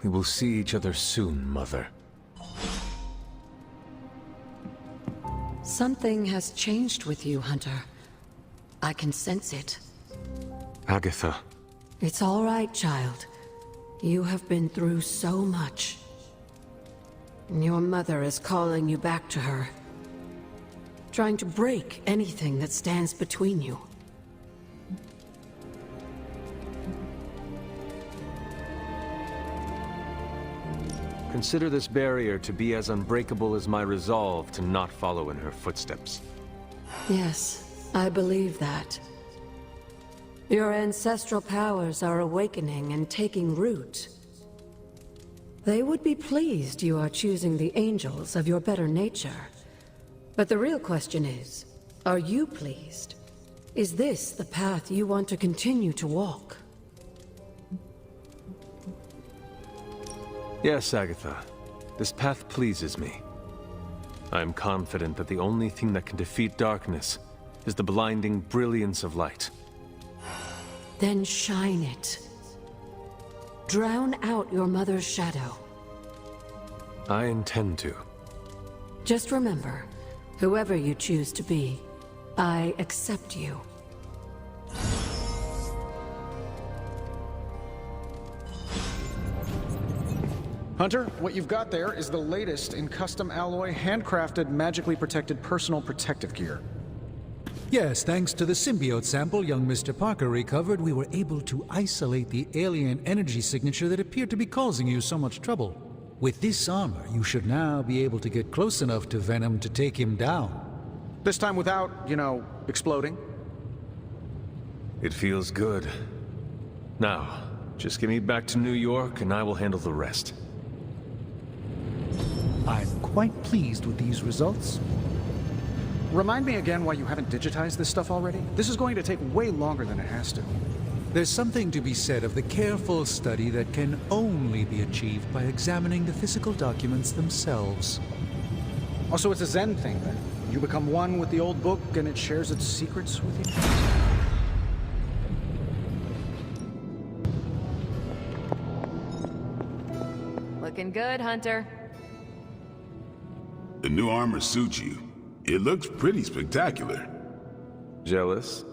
we will see each other soon, Mother. Something has changed with you, Hunter. I can sense it. Agatha. It's all right, child. You have been through so much. Your mother is calling you back to her. Trying to break anything that stands between you. Consider this barrier to be as unbreakable as my resolve to not follow in her footsteps. Yes, I believe that. Your ancestral powers are awakening and taking root. They would be pleased you are choosing the angels of your better nature. But the real question is, are you pleased? Is this the path you want to continue to walk? Yes, Agatha. This path pleases me. I am confident that the only thing that can defeat darkness is the blinding brilliance of light. Then shine it. Drown out your mother's shadow. I intend to. Just remember, whoever you choose to be, I accept you. Hunter, what you've got there is the latest in custom alloy, handcrafted, magically protected personal protective gear. Yes, thanks to the symbiote sample young Mr. Parker recovered, we were able to isolate the alien energy signature that appeared to be causing you so much trouble. With this armor, you should now be able to get close enough to Venom to take him down. This time without, exploding. It feels good. Now, just get me back to New York and I will handle the rest. I'm quite pleased with these results. Remind me again why you haven't digitized this stuff already? This is going to take way longer than it has to. There's something to be said of the careful study that can only be achieved by examining the physical documents themselves. Also, it's a Zen thing, then. You become one with the old book and it shares its secrets with you? Looking good, Hunter. The new armor suits you. It looks pretty spectacular. Jealous?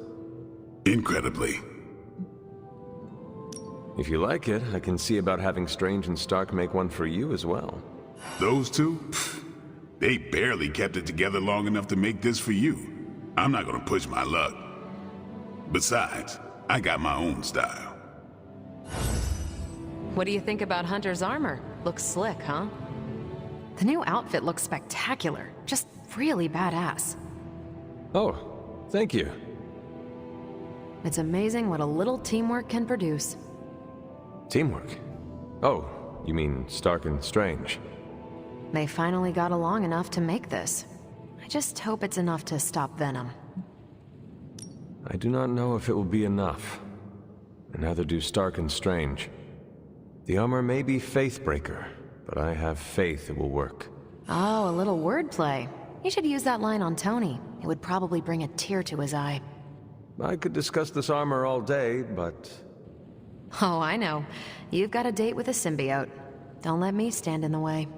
Incredibly. If you like it, I can see about having Strange and Stark make one for you as well. Those two? Pfft, they barely kept it together long enough to make this for you. I'm not gonna push my luck. Besides, I got my own style. What do you think about Hunter's armor? Looks slick, huh? The new outfit looks spectacular. Just really badass. Oh, thank you. It's amazing what a little teamwork can produce. Teamwork? Oh, you mean Stark and Strange? They finally got along enough to make this. I just hope it's enough to stop Venom. I do not know if it will be enough. And neither do Stark and Strange. The armor may be Faithbreaker, but I have faith it will work. Oh, a little wordplay. You should use that line on Tony. It would probably bring a tear to his eye. I could discuss this armor all day, but... Oh, I know. You've got a date with a symbiote. Don't let me stand in the way.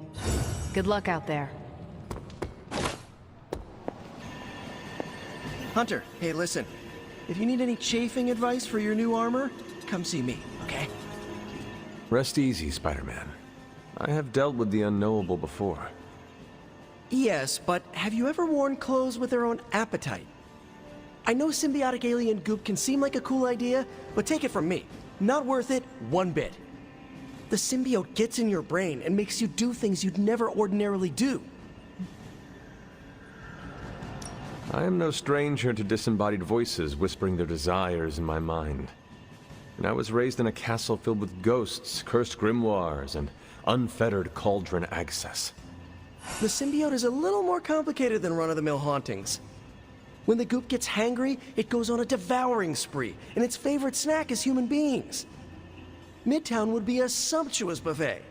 Good luck out there. Hunter, hey listen. If you need any chafing advice for your new armor, come see me, okay? Rest easy, Spider-Man. I have dealt with the unknowable before. Yes, but have you ever worn clothes with their own appetite? I know symbiotic alien goop can seem like a cool idea, but take it from me. Not worth it one bit. The symbiote gets in your brain and makes you do things you'd never ordinarily do. I am no stranger to disembodied voices whispering their desires in my mind. And I was raised in a castle filled with ghosts, cursed grimoires, and unfettered cauldron access. The symbiote is a little more complicated than run-of-the-mill hauntings. When the goop gets hangry, it goes on a devouring spree, and its favorite snack is human beings. Midtown would be a sumptuous buffet.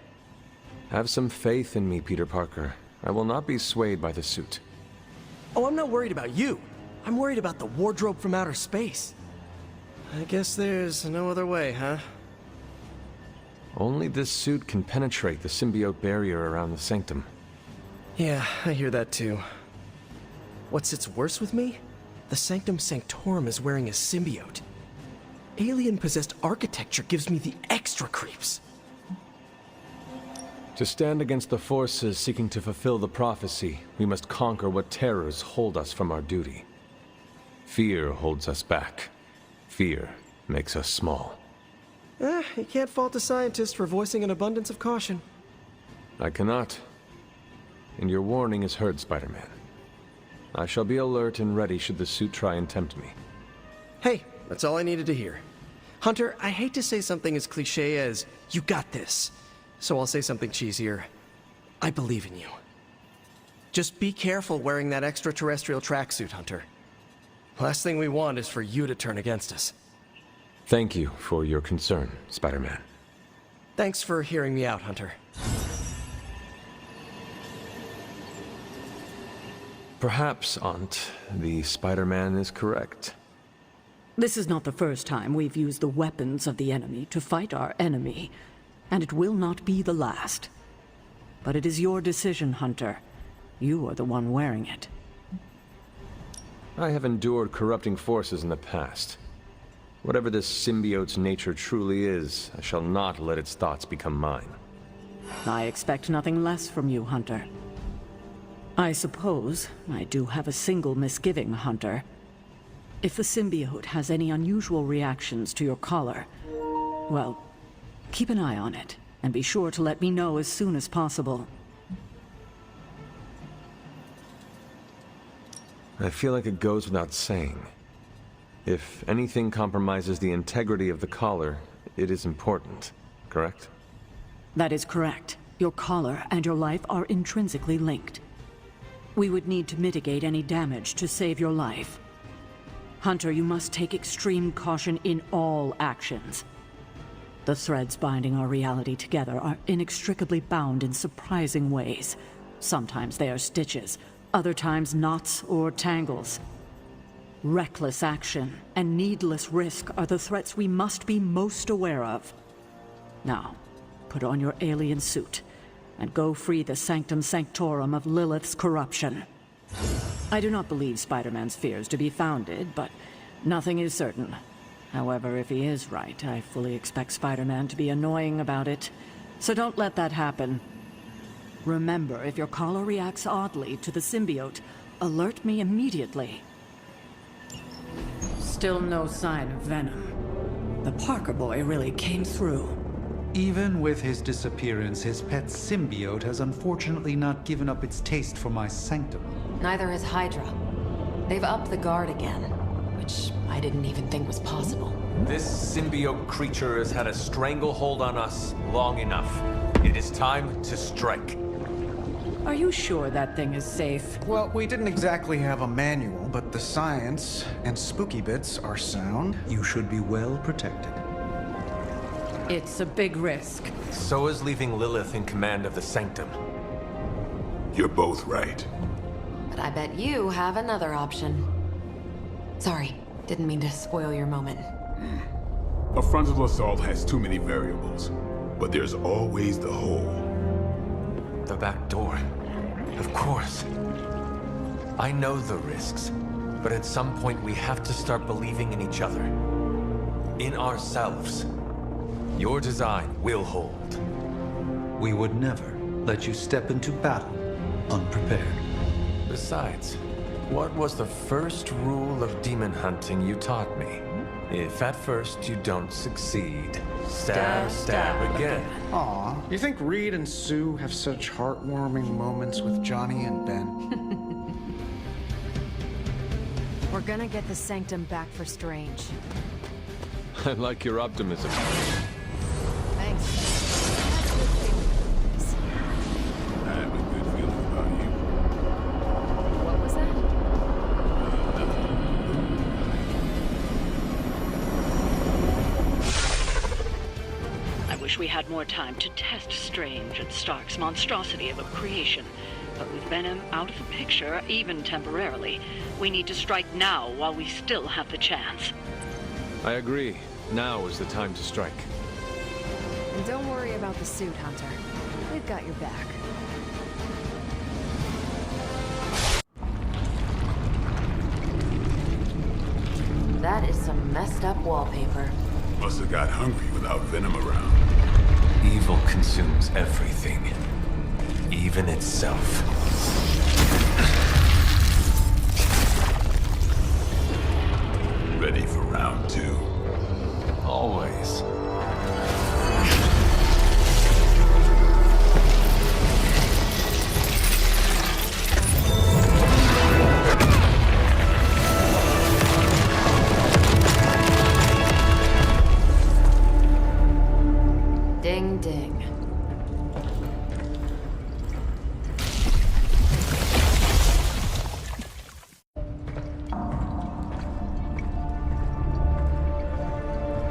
Have some faith in me, Peter Parker. I will not be swayed by the suit. Oh, I'm not worried about you. I'm worried about the wardrobe from outer space. I guess there's no other way, huh? Only this suit can penetrate the symbiote barrier around the sanctum. Yeah, I hear that too. What sits worse with me? The Sanctum Sanctorum is wearing a symbiote. Alien-possessed architecture gives me the extra creeps. To stand against the forces seeking to fulfill the prophecy, we must conquer what terrors hold us from our duty. Fear holds us back. Fear makes us small. You can't fault a scientist for voicing an abundance of caution. I cannot. And your warning is heard, Spider-Man. I shall be alert and ready should the suit try and tempt me. Hey, that's all I needed to hear. Hunter, I hate to say something as cliche as, you got this. So I'll say something cheesier. I believe in you. Just be careful wearing that extraterrestrial tracksuit, Hunter. Last thing we want is for you to turn against us. Thank you for your concern, Spider-Man. Thanks for hearing me out, Hunter. Perhaps, Aunt, the Spider-Man is correct. This is not the first time we've used the weapons of the enemy to fight our enemy, and it will not be the last. But it is your decision, Hunter. You are the one wearing it. I have endured corrupting forces in the past. Whatever this symbiote's nature truly is, I shall not let its thoughts become mine. I expect nothing less from you, Hunter. I suppose I do have a single misgiving, Hunter. If the symbiote has any unusual reactions to your collar, well, keep an eye on it, and be sure to let me know as soon as possible. I feel like it goes without saying. If anything compromises the integrity of the collar, it is important, correct? That is correct. Your collar and your life are intrinsically linked. We would need to mitigate any damage to save your life. Hunter, you must take extreme caution in all actions. The threads binding our reality together are inextricably bound in surprising ways. Sometimes they are stitches, other times knots or tangles. Reckless action and needless risk are the threats we must be most aware of. Now, put on your alien suit and go free the Sanctum Sanctorum of Lilith's corruption. I do not believe Spider-Man's fears to be founded, but nothing is certain. However, if he is right, I fully expect Spider-Man to be annoying about it. So don't let that happen. Remember, if your collar reacts oddly to the symbiote, alert me immediately. Still no sign of Venom. The Parker boy really came through. Even with his disappearance, his pet symbiote has unfortunately not given up its taste for my sanctum. Neither has Hydra. They've upped the guard again, which I didn't even think was possible. This symbiote creature has had a stranglehold on us long enough. It is time to strike. Are you sure that thing is safe? Well, we didn't exactly have a manual, but the science and spooky bits are sound. You should be well protected. It's a big risk. So is leaving Lilith in command of the Sanctum. You're both right. But I bet you have another option. Sorry, didn't mean to spoil your moment. A frontal assault has too many variables, but there's always the hole. The back door. Of course. I know the risks, but at some point we have to start believing in each other. In ourselves. Your design will hold. We would never let you step into battle unprepared. Besides, what was the first rule of demon hunting you taught me? If at first you don't succeed, stab again. Aw, you think Reed and Sue have such heartwarming moments with Johnny and Ben? We're gonna get the Sanctum back for Strange. I like your optimism. Thanks. I have a good feeling about you. What was that? I wish we had more time to test Strange and Stark's monstrosity of a creation. But with Venom out of the picture, even temporarily, we need to strike now while we still have the chance. I agree. Now is the time to strike. And don't worry about the suit, Hunter. We've got your back. That is some messed up wallpaper. Must have got hungry without Venom around. Evil consumes everything, even itself. Ready for round 2? Always. Ding ding.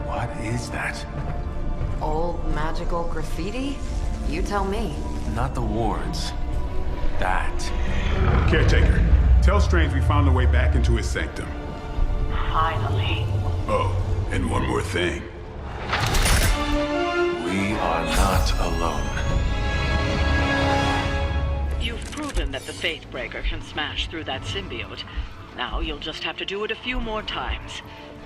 What is that? Old magical graffiti? You tell me. Not the wards. That. Caretaker, tell Strange we found a way back into his sanctum. Finally. Oh, and one more thing. We are not alone. You've proven that the Faithbreaker can smash through that symbiote. Now you'll just have to do it a few more times.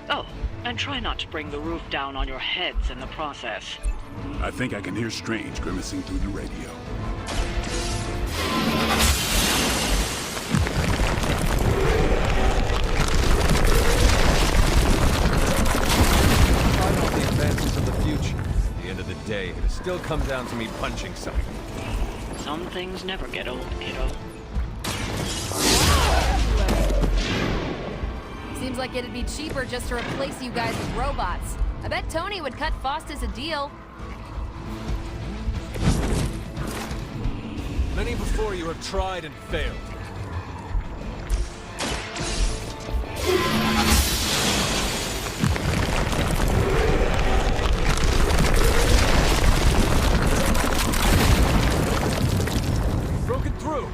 Oh, and try not to bring the roof down on your heads in the process. I think I can hear Strange grimacing through the radio. The advances of the future. At the end of the day, it still comes down to me punching something. Some things never get old, kiddo. Seems like it'd be cheaper just to replace you guys with robots. I bet Tony would cut Faustus a deal. Many before you have tried and failed. Broken through.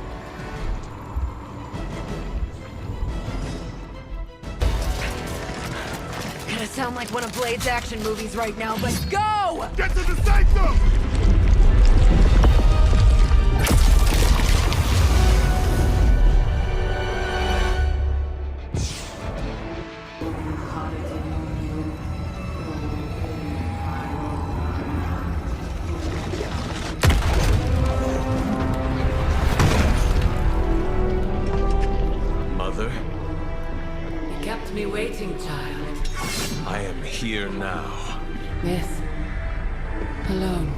Gonna sound like one of Blade's action movies right now, but go! Get to the sanctum! Mother, You kept me waiting, child. I am here now. Yes. Alone.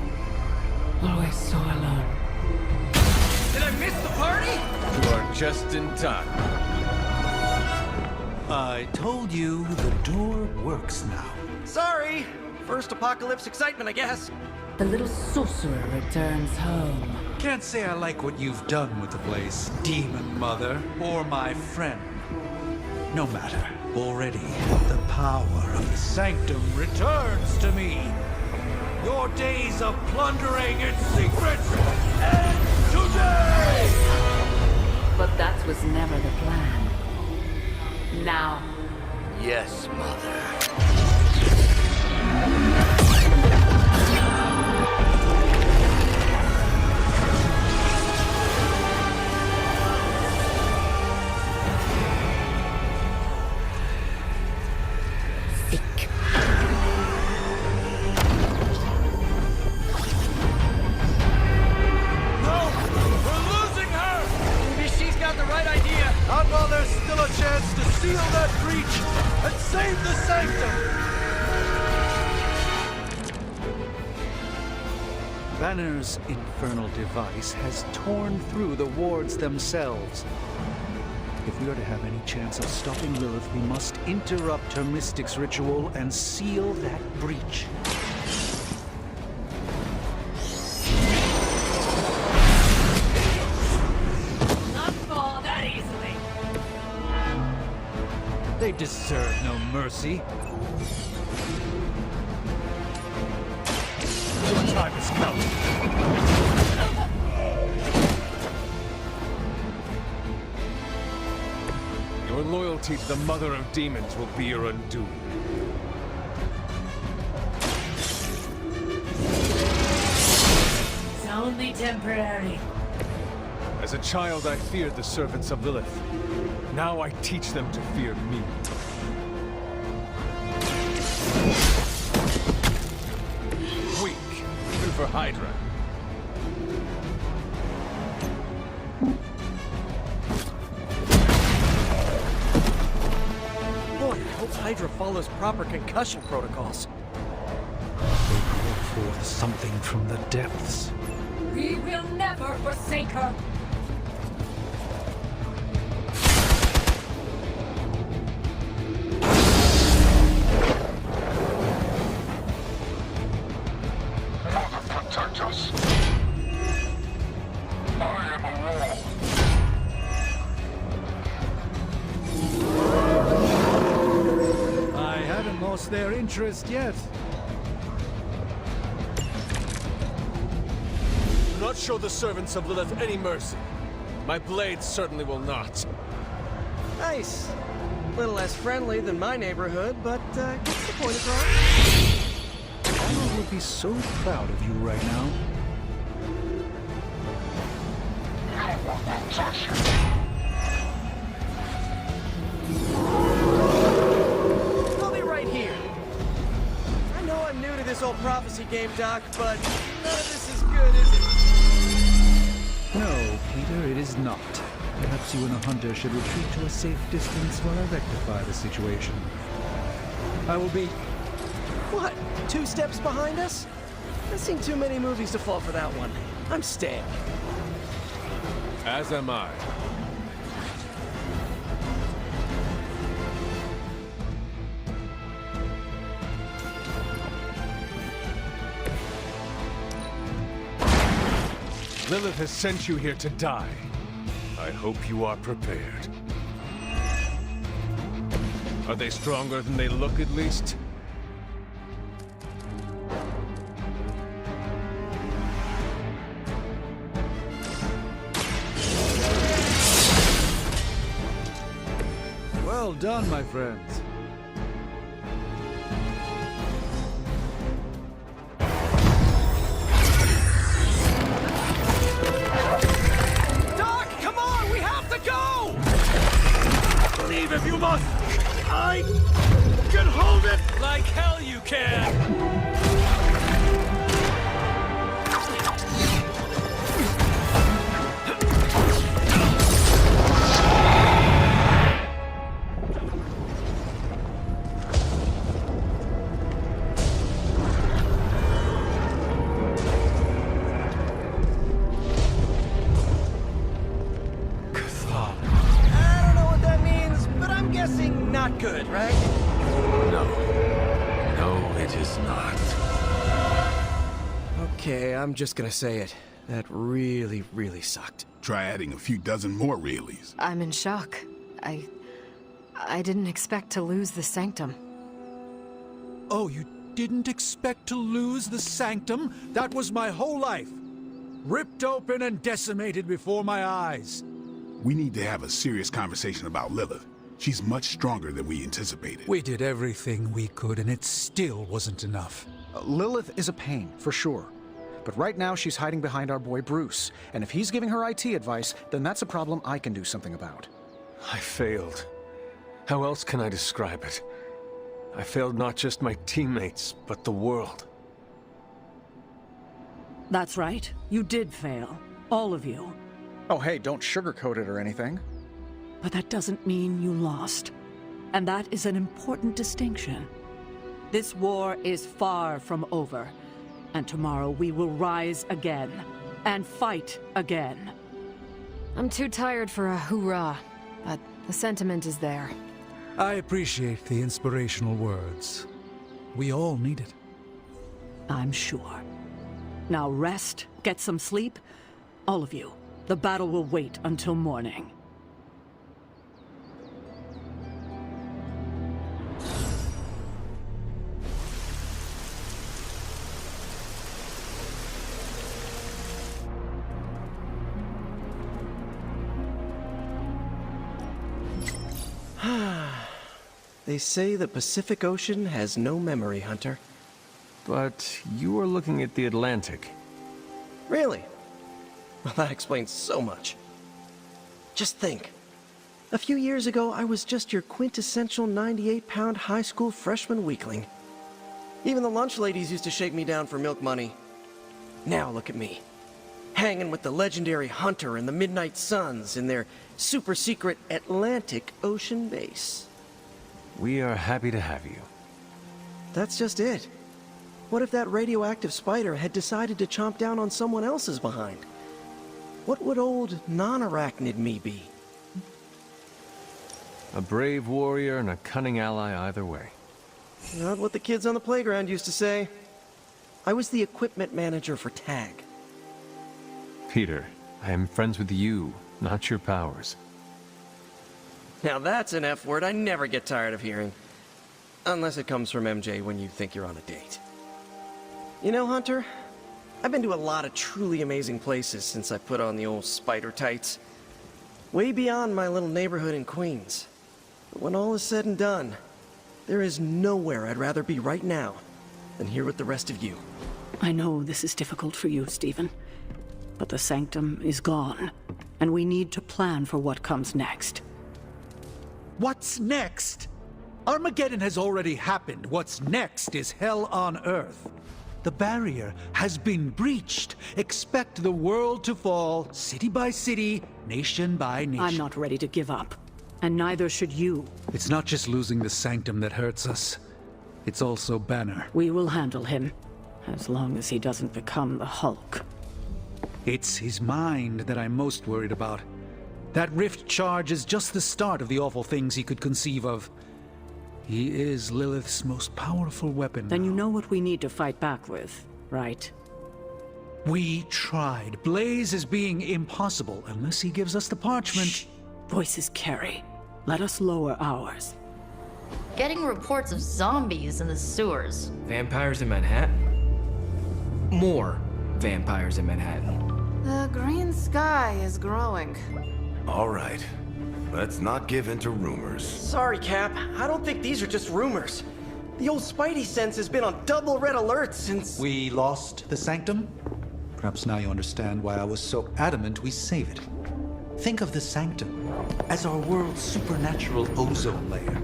Always so alone. Did I miss the party? You are just in time. I told you the door works now. Sorry. First apocalypse excitement, I guess. The little sorcerer returns home. Can't say I like what you've done with the place, Demon Mother, or my friend. No matter. Already, the power of the Sanctum returns to me. Your days of plundering its secrets end today! But that was never the plan. Now, Yes, Mother. Maybe she's got the right idea. Not while there's still a chance to seal that breach and save the Sanctum! Banner's infernal device has torn through the wards themselves. If we are to have any chance of stopping Lilith, we must interrupt her mystic's ritual and seal that breach. not fall that easily. They deserve no mercy. Your time has come. Your loyalty to the Mother of Demons will be your undoing. Only temporary. As a child, I feared the servants of Lilith. Now I teach them to fear me. Weak, even for Hydra. Boy, I hope Hydra follows proper concussion protocols. They call forth something from the depths. We will never forsake her. Protect us. I am a wall. I haven't lost their interest yet. Do not show the servants of Lilith any mercy. My blade certainly will not. Nice. A little less friendly than my neighborhood, but gets the point across. Honor would be so proud of you right now. I'll be right here. I know I'm new to this old prophecy game, Doc, but none of this is good, is it? No, Peter, it is not. Perhaps you and a hunter should retreat to a safe distance while I rectify the situation. I will be... What? 2 steps behind us? I've seen too many movies to fall for that one. I'm staying. As am I. Lilith has sent you here to die. I hope you are prepared. Are they stronger than they look, at least? Well done, my friends. Doc, come on! We have to go! Leave if you must! I can hold it like hell you can! I don't know what that means, but I'm guessing not good, right? No. No, it is not. Okay, I'm just gonna say it. That really, really sucked. Try adding a few dozen more reallys. I'm in shock. I didn't expect to lose the sanctum. Oh, you didn't expect to lose the sanctum? That was my whole life. Ripped open and decimated before my eyes. We need to have a serious conversation about Lilith. She's much stronger than we anticipated. We did everything we could, and it still wasn't enough. Lilith is a pain, for sure. But right now, she's hiding behind our boy Bruce. And if he's giving her IT advice, then that's a problem I can do something about. I failed. How else can I describe it? I failed not just my teammates, but the world. That's right. You did fail. All of you. Oh, hey, don't sugarcoat it or anything. But that doesn't mean you lost. And that is an important distinction. This war is far from over. And tomorrow we will rise again. And fight again. I'm too tired for a hoorah, but the sentiment is there. I appreciate the inspirational words. We all need it. I'm sure. Now rest, get some sleep. All of you. The battle will wait until morning. They say the Pacific Ocean has no memory, Hunter. But you are looking at the Atlantic. Really? Well, that explains so much. Just think. A few years ago, I was just your quintessential 98-pound high school freshman weakling. Even the lunch ladies used to shake me down for milk money. Now look at me. Hanging with the legendary Hunter and the Midnight Suns in their super-secret Atlantic Ocean base. We are happy to have you. That's just it. What if that radioactive spider had decided to chomp down on someone else's behind? What would old non-arachnid me be? A brave warrior and a cunning ally either way. Not what the kids on the playground used to say. I was the equipment manager for TAG. Peter, I am friends with you, not your powers. Now that's an F word I never get tired of hearing. Unless it comes from MJ when you think you're on a date. You know, Hunter, I've been to a lot of truly amazing places since I put on the old spider tights. Way beyond my little neighborhood in Queens. But when all is said and done, there is nowhere I'd rather be right now than here with the rest of you. I know this is difficult for you, Stephen. But the Sanctum is gone, and we need to plan for what comes next. What's next? Armageddon has already happened. What's next is hell on Earth. The barrier has been breached. Expect the world to fall, city by city, nation by nation. I'm not ready to give up, and neither should you. It's not just losing the Sanctum that hurts us. It's also Banner. We will handle him, as long as he doesn't become the Hulk. It's his mind that I'm most worried about. That rift charge is just the start of the awful things he could conceive of. He is Lilith's most powerful weapon. Then you know what we need to fight back with, right? We tried. Blaze is being impossible unless he gives us the parchment. Shh. Voices carry. Let us lower ours. Getting reports of zombies in the sewers. Vampires in Manhattan? More vampires in Manhattan. The green sky is growing. All right. Let's not give in to rumors. Sorry, Cap. I don't think these are just rumors. The old Spidey sense has been on double red alert since... We lost the Sanctum? Perhaps now you understand why I was so adamant we save it. Think of the Sanctum as our world's supernatural ozone layer.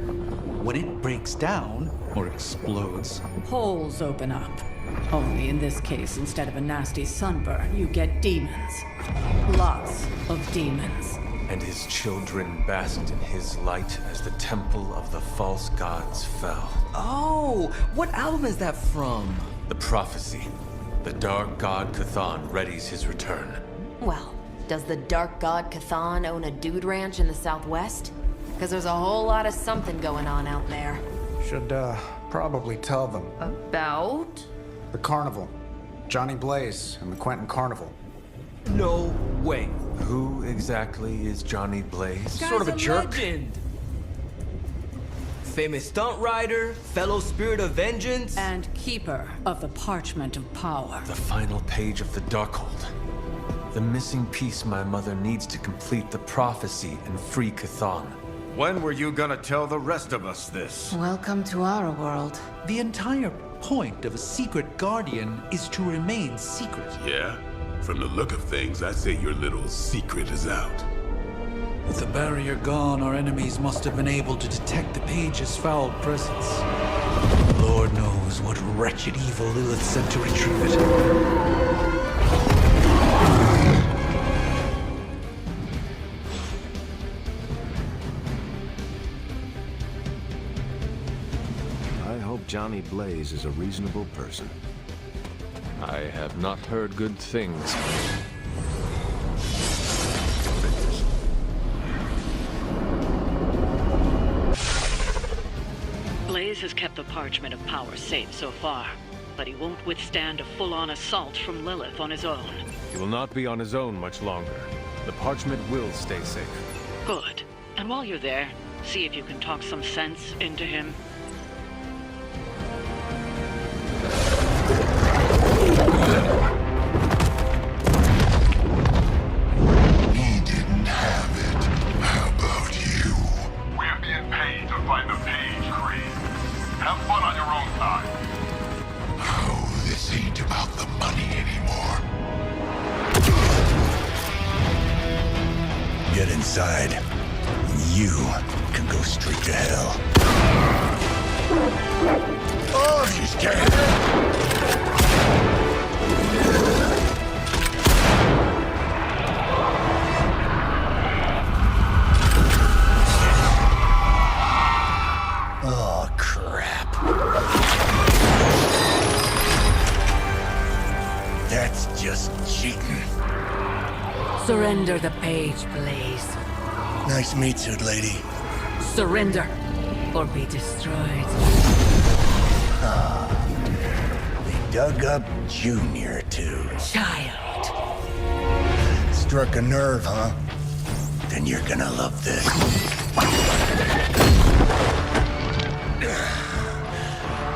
When it breaks down, or explodes, Holes open up. Only in this case, instead of a nasty sunburn, you get demons. Lots of demons. And his children basked in his light as the temple of the false gods fell. Oh, what album is that from? The prophecy. The dark god Cthon readies his return. Well, does the dark god Cthon own a dude ranch in the Southwest? Because there's a whole lot of something going on out there. Should, probably tell them. About? The carnival. Johnny Blaze and the Quentin Carnival. No way. Who exactly is Johnny Blaze? Sort of a jerk. Legend. Famous stunt rider, fellow spirit of vengeance, and keeper of the Parchment of Power. The final page of the Darkhold. The missing piece my mother needs to complete the prophecy and free Cthon. When were you gonna tell the rest of us this? Welcome to our world. the entire point of a secret guardian is to remain secret. Yeah? From the look of things, I'd say your little secret is out. With the barrier gone, our enemies must have been able to detect the page's foul presence. Lord knows what wretched evil Lilith sent to retrieve it. I hope Johnny Blaze is a reasonable person. I have not heard good things. Blaze has kept the Parchment of Power safe so far, but he won't withstand a full-on assault from Lilith on his own. He will not be on his own much longer. The parchment will stay safe. Good. And while you're there, see if you can talk some sense into him. He didn't have it. How about you? We're being paid to find the Page Creed. Have fun on your own time. Oh, this ain't about the money anymore. Get inside. You can go straight to hell. Oh, she's scared. Oh, crap. That's just cheating. Surrender the page, Blaze. Nice meat suit, lady. Surrender, or be destroyed. Ah, they dug up Junior, too. Child. Struck a nerve, huh? Then you're gonna love this.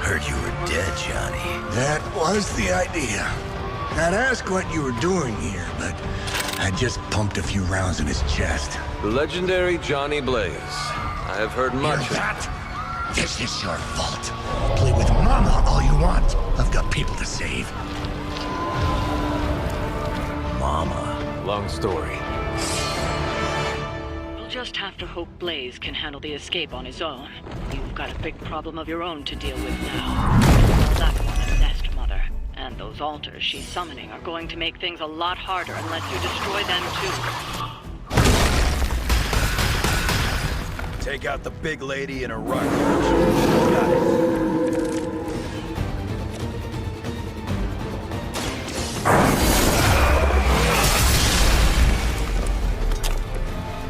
Heard you were dead, Johnny. That was the idea. I'd ask what you were doing here, but I just pumped a few rounds in his chest. The legendary Johnny Blaze. I have heard much. Hear that? This is your fault. Play with Mama all you want. I've got people to save. Mama. Long story. You'll just have to hope Blaze can handle the escape on his own. You've got a big problem of your own to deal with now. Call that one a nest mother. And those altars she's summoning are going to make things a lot harder unless you destroy them too. Take out the big lady in a rush. Got it.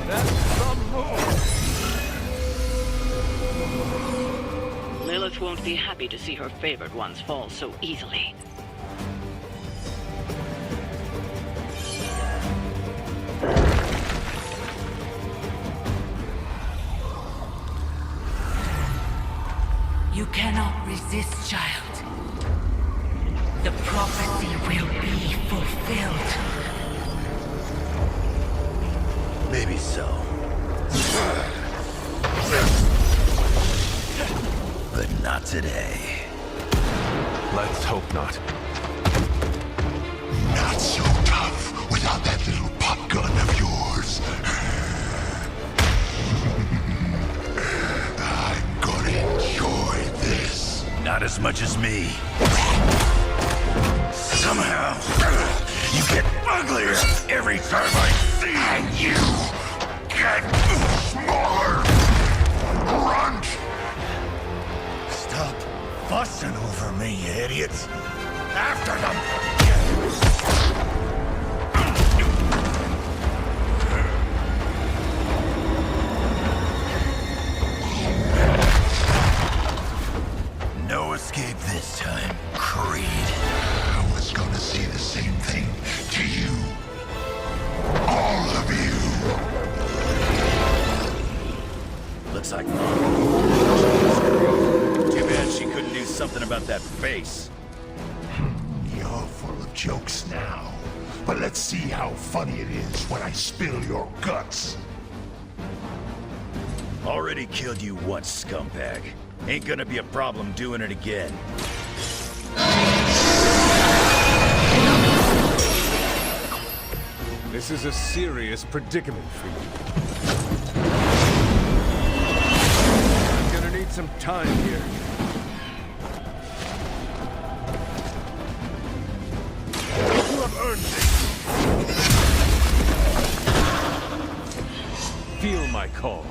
That's some move. Lilith won't be happy to see her favored ones fall so easily. You cannot resist, child. The prophecy will be fulfilled. Maybe so. But not today. Let's hope not. Not so tough without that little pop gun of yours. I'm gonna enjoy this. Not as much as me. Somehow, you get uglier every time I see you. And you get smaller. Grunt! Stop fussing over me, you idiots. After them! No escape this time, Creed. I was gonna say the same thing to you. All of you. Looks like Mom. Too bad she couldn't do something about that face. You're full of jokes now. But let's see how funny it is when I spill your guts. Already killed you once, scumbag. Ain't gonna be a problem doing it again. This is a serious predicament for you. I'm gonna need some time here. You have earned it. Feel my call.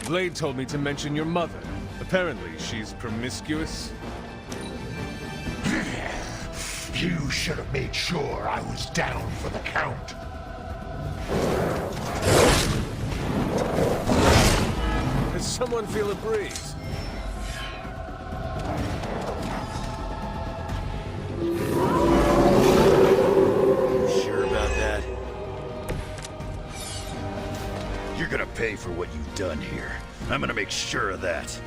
Blade told me to mention your mother. Apparently, she's promiscuous. You should have made sure I was down for the count. Does someone feel a breeze? You sure about that? You're gonna pay for what you've done here. I'm gonna make sure of that.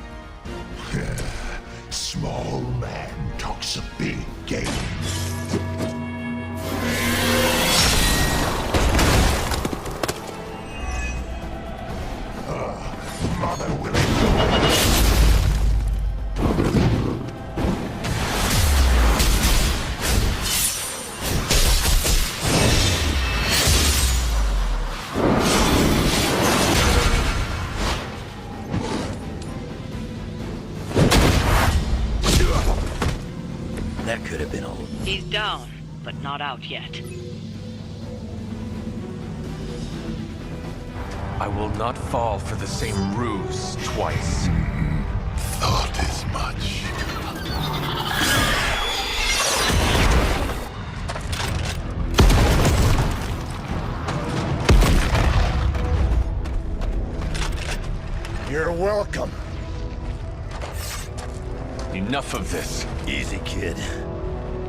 small man talks a big game. Mother will That could have been a... He's down, but not out yet. I will not fall for the same ruse twice. Thought as much. You're welcome. Enough of this. Easy, kid.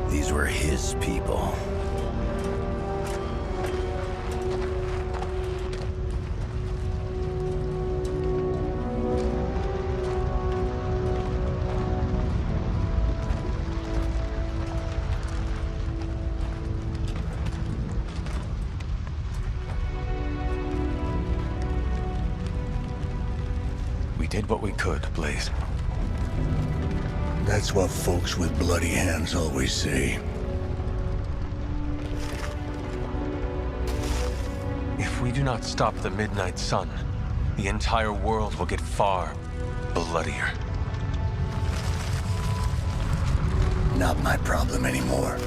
These were his people. We did what we could, Blaze. That's what folks with bloody hands always say. If we do not stop the Midnight Sun, the entire world will get far bloodier. Not my problem anymore.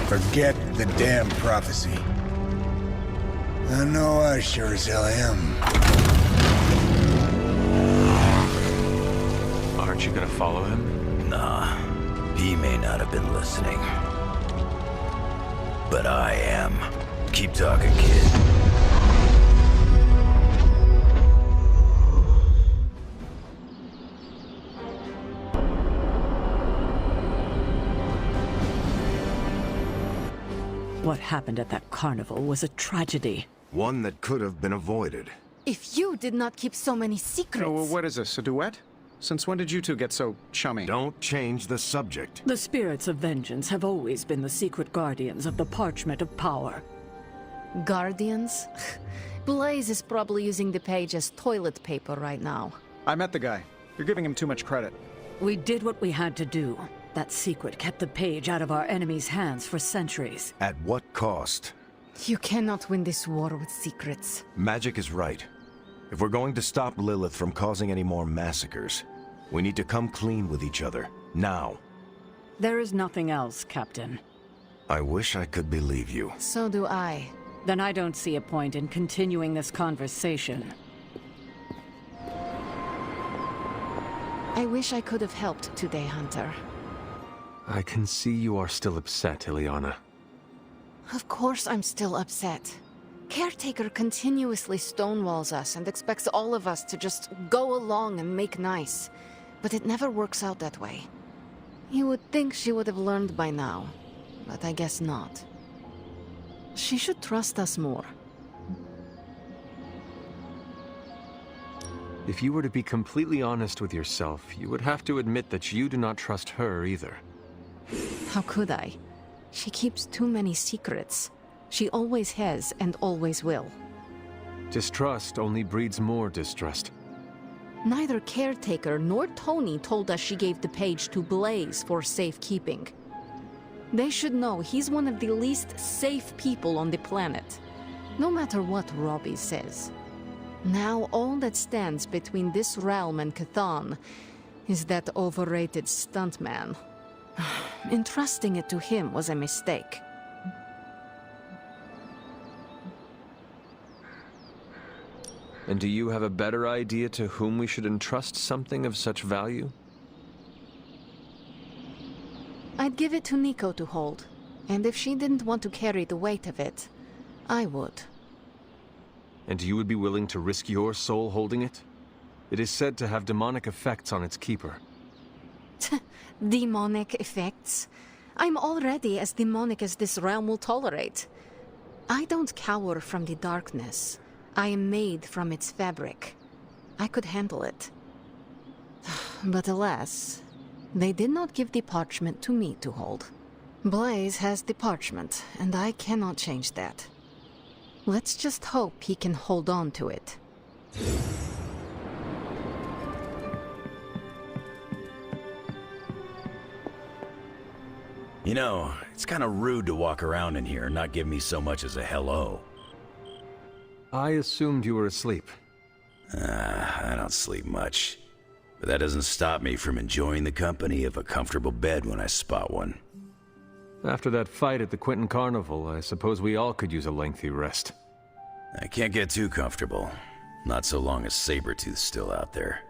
Forget the damn prophecy. I know I sure as hell am. Aren't you gonna follow him? Nah, he may not have been listening. But I am. Keep talking, kid. What happened at that carnival was a tragedy. One that could have been avoided. If you did not keep so many secrets... Oh, what is this, a duet? Since when did you two get so chummy? Don't change the subject. The spirits of vengeance have always been the secret guardians of the Parchment of Power. Guardians? Blaze is probably using the page as toilet paper right now. I met the guy. You're giving him too much credit. We did what we had to do. That secret kept the page out of our enemies' hands for centuries. At what cost? You cannot win this war with secrets. Magic is right. If we're going to stop Lilith from causing any more massacres, we need to come clean with each other, now. There is nothing else, Captain. I wish I could believe you. So do I. Then I don't see a point in continuing this conversation. I wish I could have helped today, Hunter. I can see you are still upset, Ileana. Of course I'm still upset. Caretaker continuously stonewalls us and expects all of us to just go along and make nice. But it never works out that way. You would think she would have learned by now, but I guess not. She should trust us more. If you were to be completely honest with yourself, you would have to admit that you do not trust her either. How could I? She keeps too many secrets. She always has and always will. Distrust only breeds more distrust. Neither Caretaker nor Tony told us she gave the page to Blaze for safekeeping. They should know he's one of the least safe people on the planet, no matter what Robbie says. Now all that stands between this realm and Chthon is that overrated stuntman. Entrusting it to him was a mistake. And do you have a better idea to whom we should entrust something of such value? I'd give it to Nico to hold, and if she didn't want to carry the weight of it, I would. And you would be willing to risk your soul holding it? It is said to have demonic effects on its keeper. Demonic effects? I'm already as demonic as this realm will tolerate. I don't cower from the darkness. I am made from its fabric. I could handle it. but alas, they did not give the parchment to me to hold. Blaze has the parchment, and I cannot change that. Let's just hope he can hold on to it. You know, it's kind of rude to walk around in here and not give me so much as a hello. I assumed you were asleep. I don't sleep much. But that doesn't stop me from enjoying the company of a comfortable bed when I spot one. After that fight at the Quentin Carnival, I suppose we all could use a lengthy rest. I can't get too comfortable. Not so long as Sabretooth's still out there.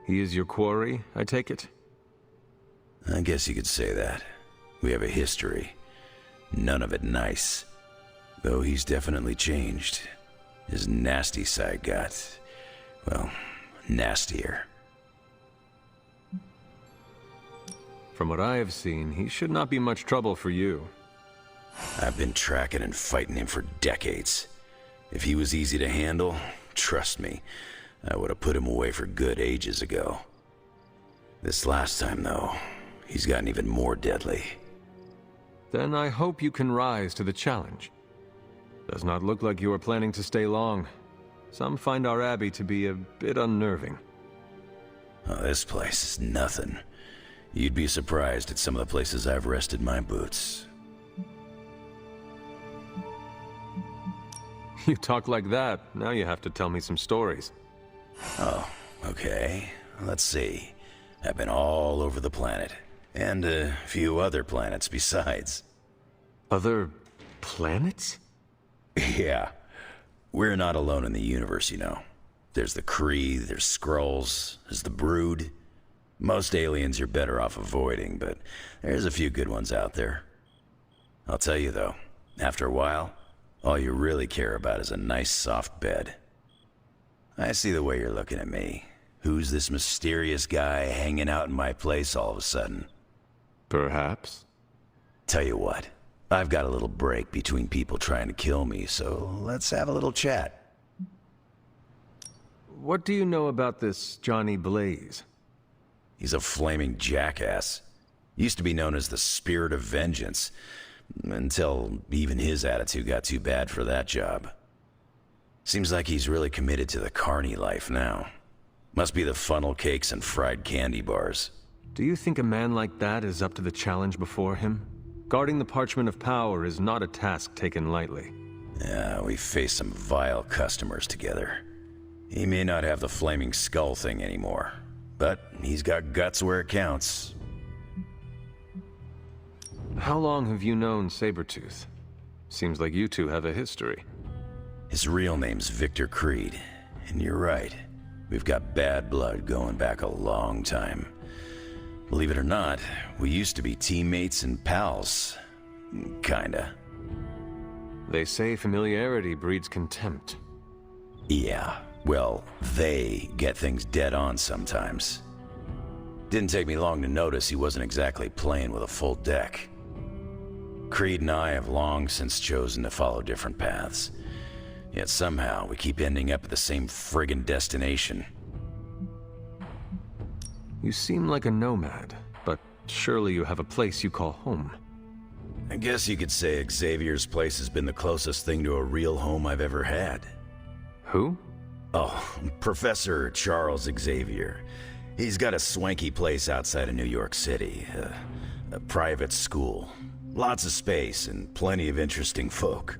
He is your quarry, I take it? I guess you could say that. We have a history. None of it nice. Though he's definitely changed. His nasty side got, well, nastier. From what I have seen, he should not be much trouble for you. I've been tracking and fighting him for decades. If he was easy to handle, trust me, I would have put him away for good ages ago. This last time, though, he's gotten even more deadly. Then I hope you can rise to the challenge. Does not look like you are planning to stay long. Some find our abbey to be a bit unnerving. Oh, this place is nothing. You'd be surprised at some of the places I've rested my boots. You talk like that, now you have to tell me some stories. Oh, okay. Let's see. I've been all over the planet. And a few other planets besides. Other planets? Yeah. We're not alone in the universe, you know. There's the Kree, there's Skrulls, there's the Brood. Most aliens you're better off avoiding, but there's a few good ones out there. I'll tell you though, after a while, all you really care about is a nice soft bed. I see the way you're looking at me. Who's this mysterious guy hanging out in my place all of a sudden? Perhaps. Tell you what, I've got a little break between people trying to kill me, so let's have a little chat. What do you know about this Johnny Blaze? He's a flaming jackass. Used to be known as the Spirit of Vengeance, until even his attitude got too bad for that job. Seems like he's really committed to the carny life now. Must be the funnel cakes and fried candy bars. Do you think a man like that is up to the challenge before him? Guarding the Parchment of Power is not a task taken lightly. Yeah, we faced some vile customers together. He may not have the flaming skull thing anymore, but he's got guts where it counts. How long have you known Sabretooth? Seems like you two have a history. His real name's Victor Creed, and you're right. We've got bad blood going back a long time. Believe it or not, we used to be teammates and pals. Kinda. They say familiarity breeds contempt. Yeah, well, they get things dead on sometimes. Didn't take me long to notice he wasn't exactly playing with a full deck. Creed and I have long since chosen to follow different paths. Yet somehow we keep ending up at the same friggin' destination. You seem like a nomad, but surely you have a place you call home. I guess you could say Xavier's place has been the closest thing to a real home I've ever had. Who? Oh, Professor Charles Xavier. He's got a swanky place outside of New York City. A private school. Lots of space and plenty of interesting folk.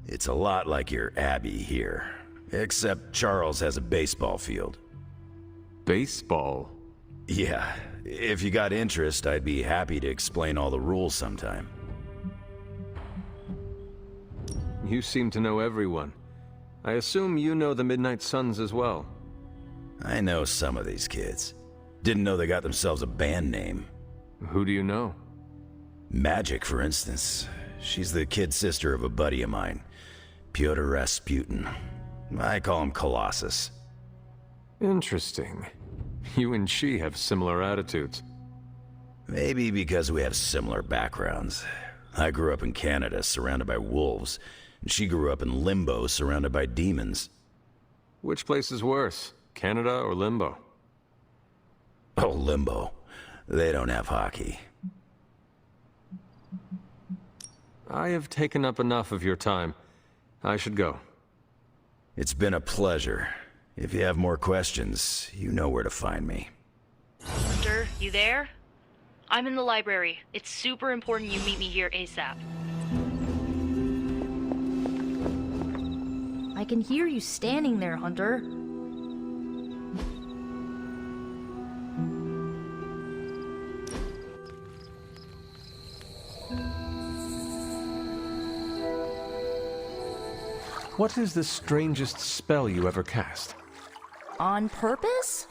It's a lot like your Abbey here. Except Charles has a baseball field. Baseball? Yeah. If you got interest, I'd be happy to explain all the rules sometime. You seem to know everyone. I assume you know the Midnight Suns as well. I know some of these kids. Didn't know they got themselves a band name. Who do you know? Magic, for instance. She's the kid sister of a buddy of mine, Pyotr Rasputin. I call him Colossus. Interesting. You and she have similar attitudes. Maybe because we have similar backgrounds. I grew up in Canada, surrounded by wolves, and she grew up in Limbo, surrounded by demons. Which place is worse, Canada or Limbo? Oh, Limbo. They don't have hockey. I have taken up enough of your time. I should go. It's been a pleasure. If you have more questions, you know where to find me. Hunter, you there? I'm in the library. It's super important you meet me here ASAP. I can hear you standing there, Hunter. What is the strangest spell you ever cast? On purpose?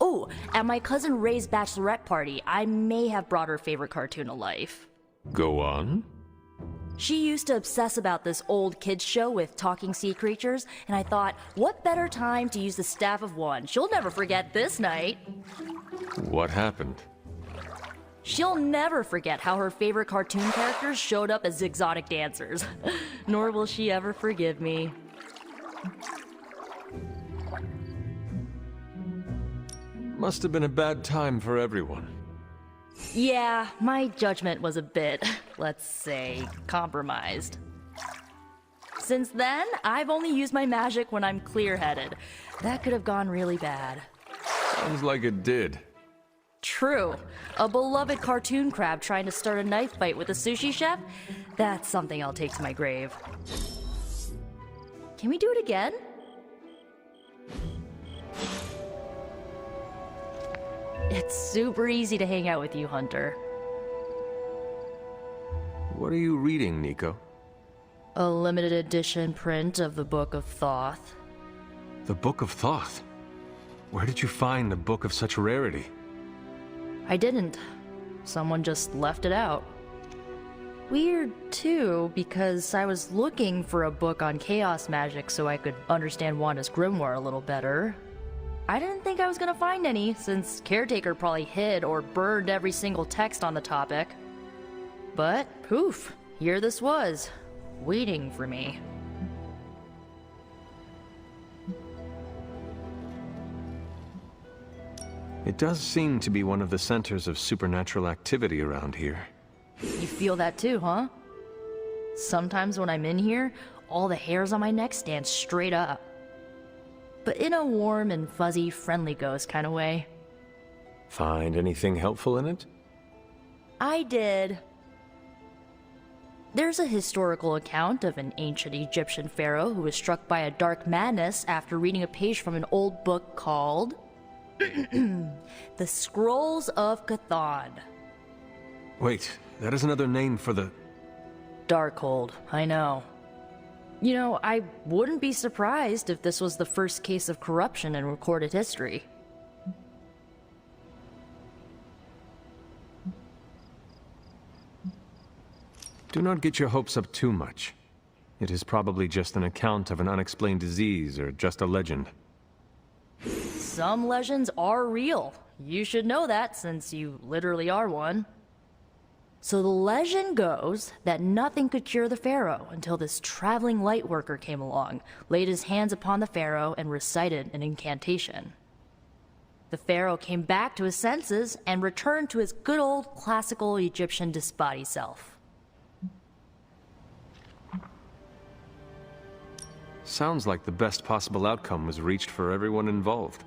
Oh, at my cousin Ray's bachelorette party, I may have brought her favorite cartoon to life. Go on. She used to obsess about this old kids show with talking sea creatures, and I thought, what better time to use the Staff of One? She'll never forget this night. What happened? She'll never forget how her favorite cartoon characters showed up as exotic dancers. Nor will she ever forgive me. Must have been a bad time for everyone. Yeah, my judgment was a bit, let's say, compromised. Since then, I've only used my magic when I'm clear-headed. That could have gone really bad. Sounds like it did. True. A beloved cartoon crab trying to start a knife fight with a sushi chef? That's something I'll take to my grave. Can we do it again? It's super easy to hang out with you, Hunter. What are you reading, Nico? A limited edition print of the Book of Thoth. The Book of Thoth? Where did you find a book of such rarity? I didn't. Someone just left it out. Weird, too, because I was looking for a book on chaos magic so I could understand Wanda's grimoire a little better. I didn't think I was gonna find any, since Caretaker probably hid or burned every single text on the topic. But, poof, here this was, waiting for me. It does seem to be one of the centers of supernatural activity around here. You feel that too, huh? Sometimes when I'm in here, all the hairs on my neck stand straight up. But in a warm and fuzzy, friendly ghost kind of way. Find anything helpful in it? I did. There's a historical account of an ancient Egyptian pharaoh who was struck by a dark madness after reading a page from an old book called The Scrolls of Chthon. Wait, that is another name for the... Darkhold, I know. You know, I wouldn't be surprised if this was the first case of corruption in recorded history. Do not get your hopes up too much. It is probably just an account of an unexplained disease or just a legend. Some legends are real. You should know that since you literally are one. So the legend goes that nothing could cure the pharaoh until this traveling light worker came along, laid his hands upon the pharaoh, and recited an incantation. The pharaoh came back to his senses and returned to his good old classical Egyptian disbody self. Sounds like the best possible outcome was reached for everyone involved.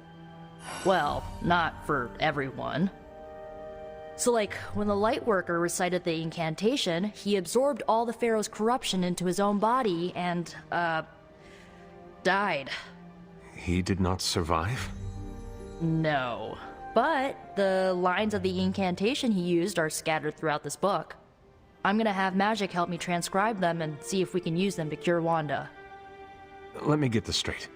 Well, not for everyone. So like, when the Lightworker recited the incantation, he absorbed all the Pharaoh's corruption into his own body and, died. He did not survive? No. But the lines of the incantation he used are scattered throughout this book. I'm gonna have Magic help me transcribe them and see if we can use them to cure Wanda. Let me get this straight.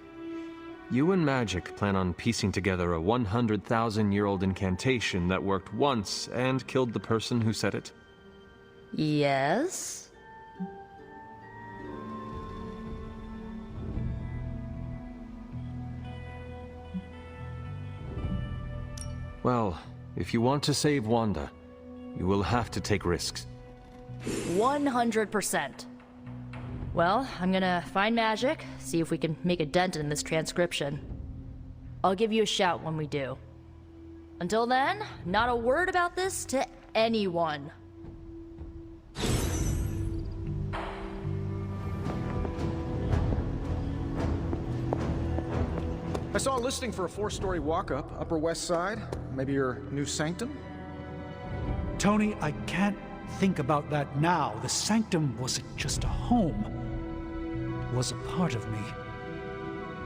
You and Magic plan on piecing together a 100,000-year-old incantation that worked once and killed the person who said it? Yes? Well, if you want to save Wanda, you will have to take risks. 100%. Well, I'm gonna find Magic, see if we can make a dent in this transcription. I'll give you a shout when we do. Until then, not a word about this to anyone. I saw a listing for a 4-story walk-up, Upper West Side. Maybe your new sanctum? Tony, I can't think about that now. The sanctum wasn't just a home. It was a part of me.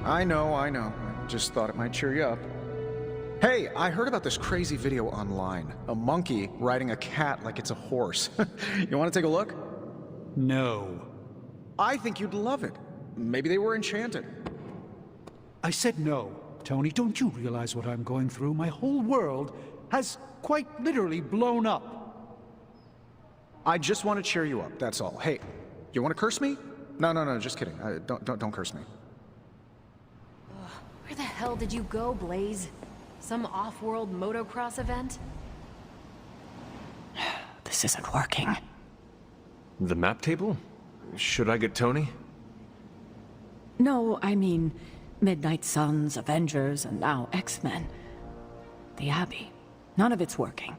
I know. I just thought it might cheer you up. Hey, I heard about this crazy video online. A monkey riding a cat like it's a horse. You want to take a look? No. I think you'd love it. Maybe they were enchanted. I said no. Tony, don't you realize what I'm going through? My whole world has quite literally blown up. I just want to cheer you up, that's all. Hey, you want to curse me? No, just kidding. Don't curse me. Where the hell did you go, Blaze? Some off-world motocross event? This isn't working. The map table? Should I get Tony? No, I mean Midnight Suns, Avengers, and now X-Men. The Abbey. None of it's working.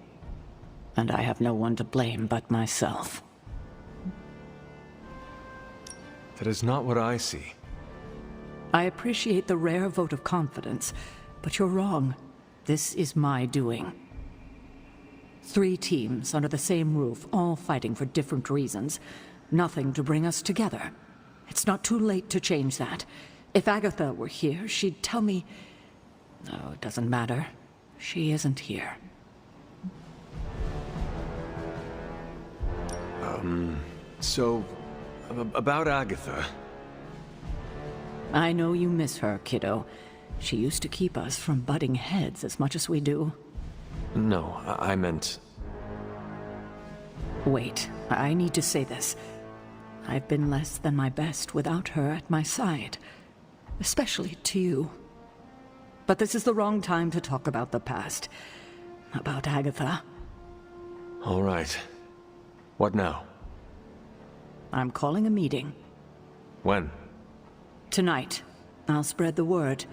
And I have no one to blame but myself. That is not what I see. I appreciate the rare vote of confidence, but you're wrong. This is my doing. 3 teams under the same roof, all fighting for different reasons. Nothing to bring us together. It's not too late to change that. If Agatha were here, she'd tell me... No, it doesn't matter. She isn't here. So, about Agatha. I know you miss her, kiddo. She used to keep us from butting heads as much as we do. No, I meant... Wait, I need to say this. I've been less than my best without her at my side. Especially to you. But this is the wrong time to talk about the past. About Agatha. All right. What now? I'm calling a meeting. When? Tonight. I'll spread the word.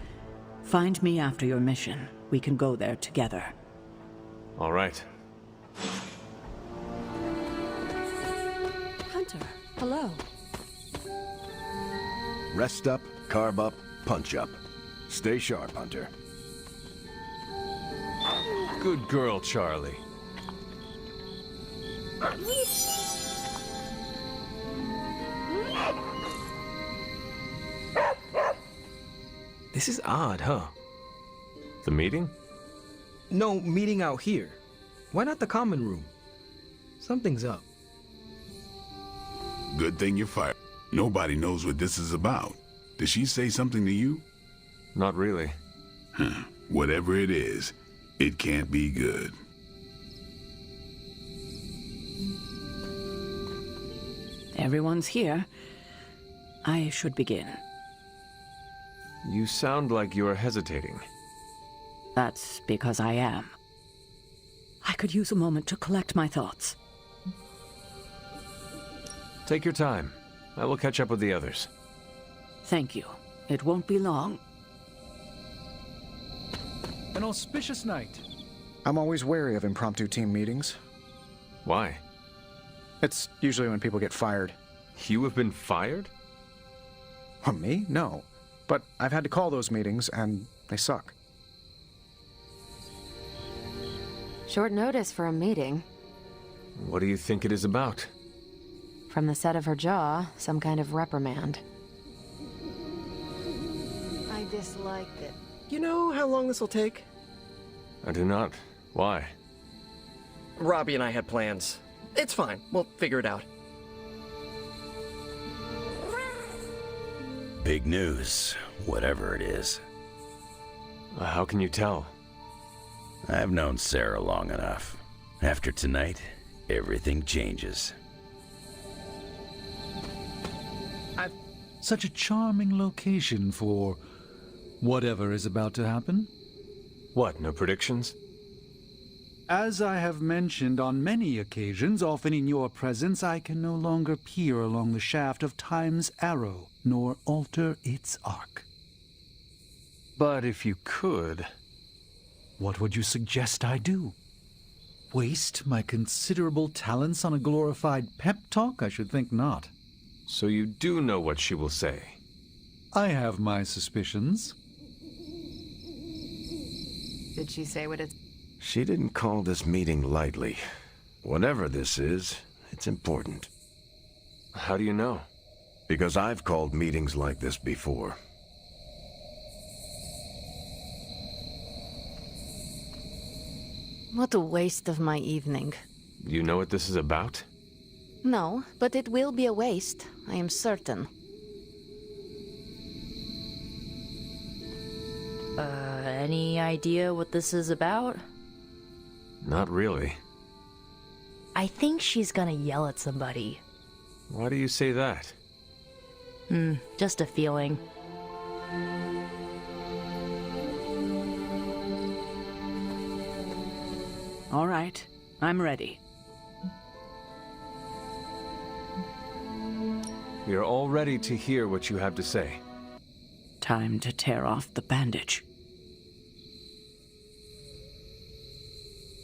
Find me after your mission. We can go there together. All right. Hunter, hello. Rest up, carb up, punch up. Stay sharp, Hunter. Good girl, Charlie. This is odd, huh? The meeting? No, meeting out here. Why not the common room? Something's up. Good thing you're fired. Nobody knows what this is about. Did she say something to you? Not really. Whatever it is, it can't be good. Everyone's here. I should begin. You sound like you're hesitating. That's because I am. I could use a moment to collect my thoughts. Take your time. I will catch up with the others. Thank you. It won't be long. An auspicious night. I'm always wary of impromptu team meetings. Why? It's usually when people get fired. You have been fired? Me? No. But I've had to call those meetings, and they suck. Short notice for a meeting. What do you think it is about? From the set of her jaw, some kind of reprimand. I disliked it. You know how long this will take? I do not. Why? Robbie and I had plans. It's fine. We'll figure it out. Big news, whatever it is. How can you tell? I've known Sarah long enough. After tonight, everything changes. Such a charming location for whatever is about to happen. What, no predictions? As I have mentioned on many occasions, often in your presence, I can no longer peer along the shaft of time's arrow, nor alter its arc. But if you could... What would you suggest I do? Waste my considerable talents on a glorified pep talk? I should think not. So you do know what she will say? I have my suspicions. Did she say what it's... She didn't call this meeting lightly. Whatever this is, it's important. How do you know? Because I've called meetings like this before. What a waste of my evening. You know what this is about? No, but it will be a waste, I am Any idea what this is about? Not really. I think she's gonna yell at somebody. Why do you say that? Just a feeling. All right, I'm ready. We are all ready to hear what you have to say. Time to tear off the bandage.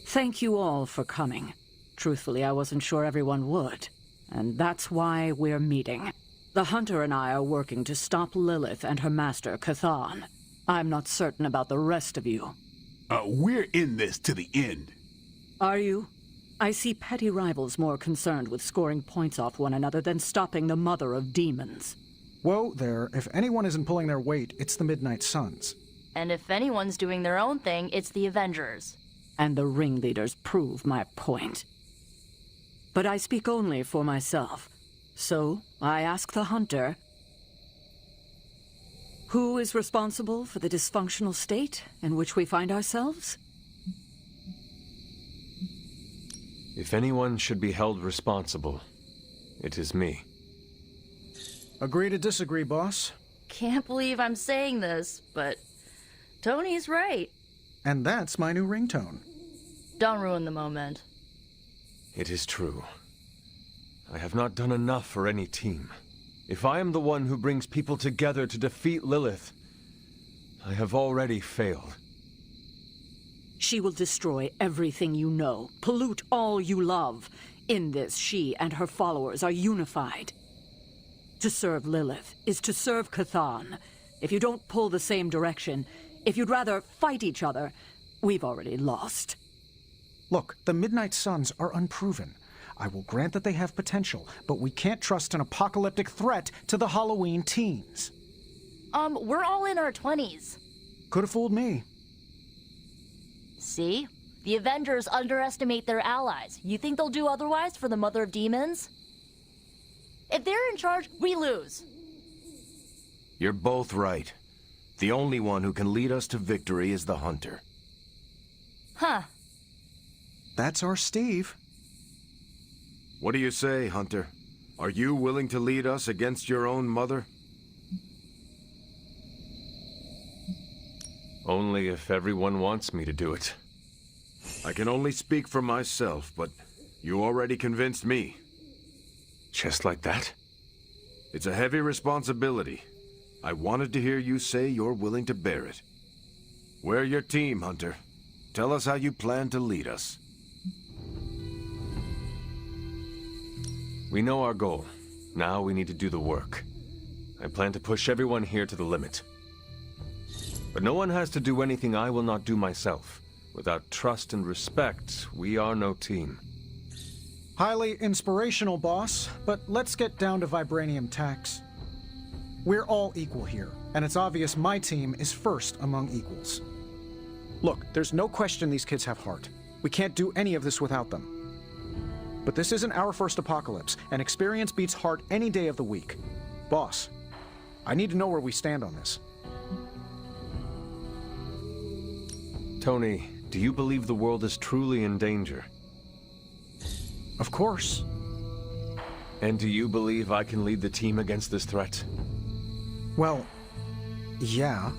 Thank you all for coming. Truthfully, I wasn't sure everyone would. And that's why we're meeting. The Hunter and I are working to stop Lilith and her master, Chthon. I'm not certain about the rest of you. We're in this to the end. Are you? I see petty rivals more concerned with scoring points off one another than stopping the mother of demons. Whoa there, if anyone isn't pulling their weight, it's the Midnight Suns. And if anyone's doing their own thing, it's the Avengers. And the ringleaders prove my point. But I speak only for myself. So, I ask the Hunter, who is responsible for the dysfunctional state in which we find ourselves? If anyone should be held responsible, it is me. Agree to disagree, boss. Can't believe I'm saying this, but Tony's right. And that's my new ringtone. Don't ruin the moment. It is true. I have not done enough for any team. If I am the one who brings people together to defeat Lilith, I have already failed. She will destroy everything you know, pollute all you love. In this, she and her followers are unified. To serve Lilith is to serve Chthon. If you don't pull the same direction, if you'd rather fight each other, we've already lost. Look, the Midnight Suns are unproven. I will grant that they have potential, but we can't trust an apocalyptic threat to the Halloween teens. We're all in our 20s. Could have fooled me. See? The Avengers underestimate their allies. You think they'll do otherwise for the Mother of Demons? If they're in charge, we lose. You're both right. The only one who can lead us to victory is the Hunter. Huh. That's our Steve. What do you say, Hunter? Are you willing to lead us against your own mother? Only if everyone wants me to do it. I can only speak for myself, but you already convinced me. Just like that? It's a heavy responsibility. I wanted to hear you say you're willing to bear it. We're your team, Hunter. Tell us how you plan to lead us. We know our goal. Now we need to do the work. I plan to push everyone here to the limit. But no one has to do anything I will not do myself. Without trust and respect, we are no team. Highly inspirational, boss, but let's get down to vibranium tax. We're all equal here, and it's obvious my team is first among equals. Look, there's no question these kids have heart. We can't do any of this without them. But this isn't our first apocalypse, and experience beats heart any day of the week. Boss, I need to know where we stand on this. Tony, do you believe the world is truly in danger? Of course. And do you believe I can lead the team against this threat? Well, yeah.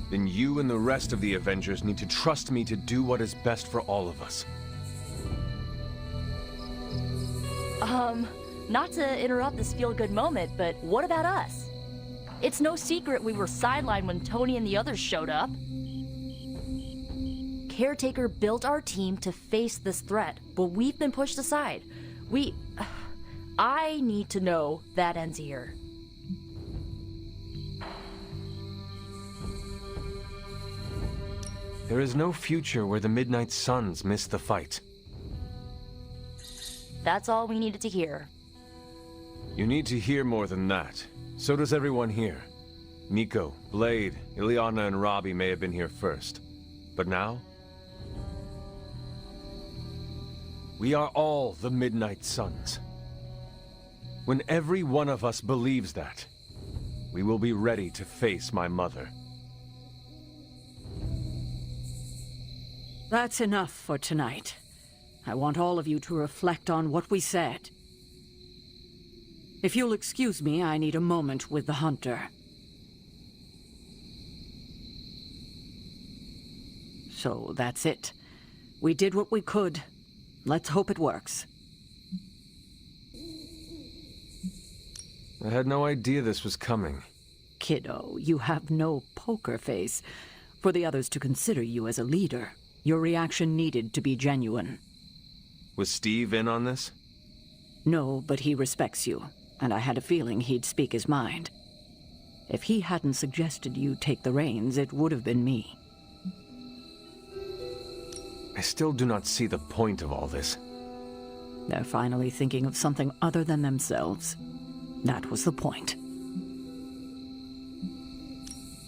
Then you and the rest of the Avengers need to trust me to do what is best for all of us. Not to interrupt this feel-good moment, but what about us? It's no secret we were sidelined when Tony and the others showed up. Caretaker built our team to face this threat, but we've been pushed aside. I need to know that ends here. There is no future where the Midnight Suns miss the fight. That's all we needed to hear. You need to hear more than that. So does everyone here. Nico, Blade, Ileana, and Robbie may have been here first. But now? We are all the Midnight Suns. When every one of us believes that, we will be ready to face my mother. That's enough for tonight. I want all of you to reflect on what we said. If you'll excuse me, I need a moment with the Hunter. So that's it. We did what we could. Let's hope it works. I had no idea this was coming. Kiddo, you have no poker face. For the others to consider you as a leader, your reaction needed to be genuine. Was Steve in on this? No, but he respects you, and I had a feeling he'd speak his mind. If he hadn't suggested you take the reins, it would have been me. I still do not see the point of all this. They're finally thinking of something other than themselves. That was the point.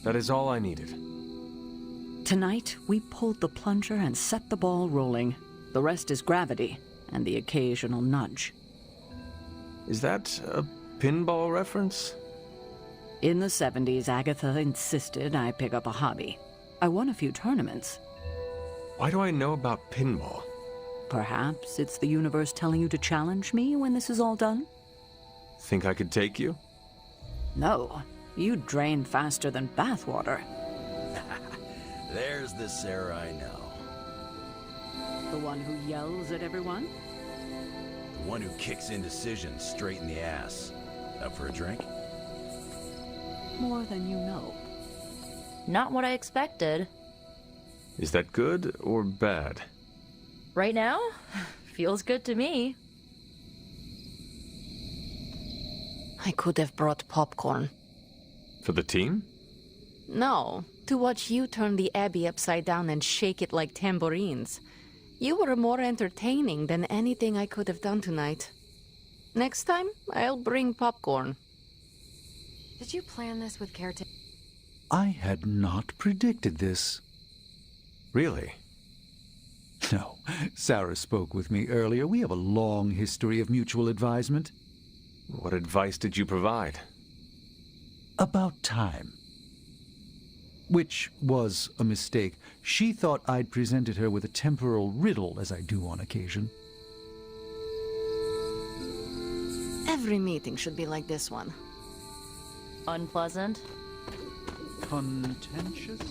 That is all I needed. Tonight, we pulled the plunger and set the ball rolling. The rest is gravity, and the occasional nudge. Is that a pinball reference? In the 70s, Agatha insisted I pick up a hobby. I won a few tournaments. Why do I know about pinball? Perhaps it's the universe telling you to challenge me when this is all done? Think I could take you? No, you drain faster than bathwater. There's the Sarah I know. The one who yells at everyone? The one who kicks indecision straight in the ass. Up for a drink? More than you know. Not what I expected. Is that good or bad? Right now? Feels good to me. I could have brought popcorn. For the team? No, to watch you turn the Abbey upside down and shake it like tambourines. You were more entertaining than anything I could have done tonight. Next time, I'll bring popcorn. Did you plan this with Caretaker? I had not predicted this. Really? No. Sarah spoke with me earlier. We have a long history of mutual advisement. What advice did you provide? About time. Which was a mistake. She thought I'd presented her with a temporal riddle, as I do on occasion. Every meeting should be like this one. Unpleasant? Contentious?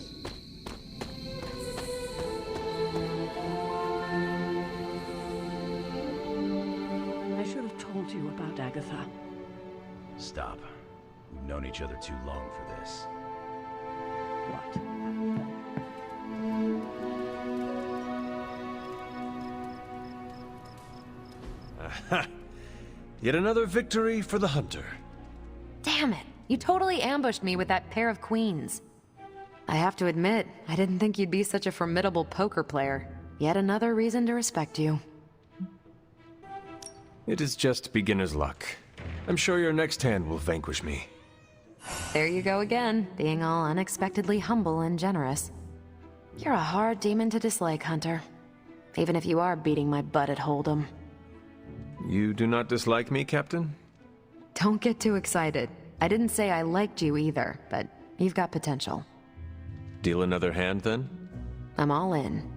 I should have told you about Agatha. Stop. We've known each other too long for this. What? Aha! Yet another victory for the Hunter. Damn it! You totally ambushed me with that pair of queens. I have to admit, I didn't think you'd be such a formidable poker player. Yet another reason to respect you. It is just beginner's luck. I'm sure your next hand will vanquish me. There you go again, being all unexpectedly humble and generous. You're a hard demon to dislike, Hunter. Even if you are beating my butt at Hold'em. You do not dislike me, Captain? Don't get too excited. I didn't say I liked you either, but you've got potential. Deal another hand, then? I'm all in.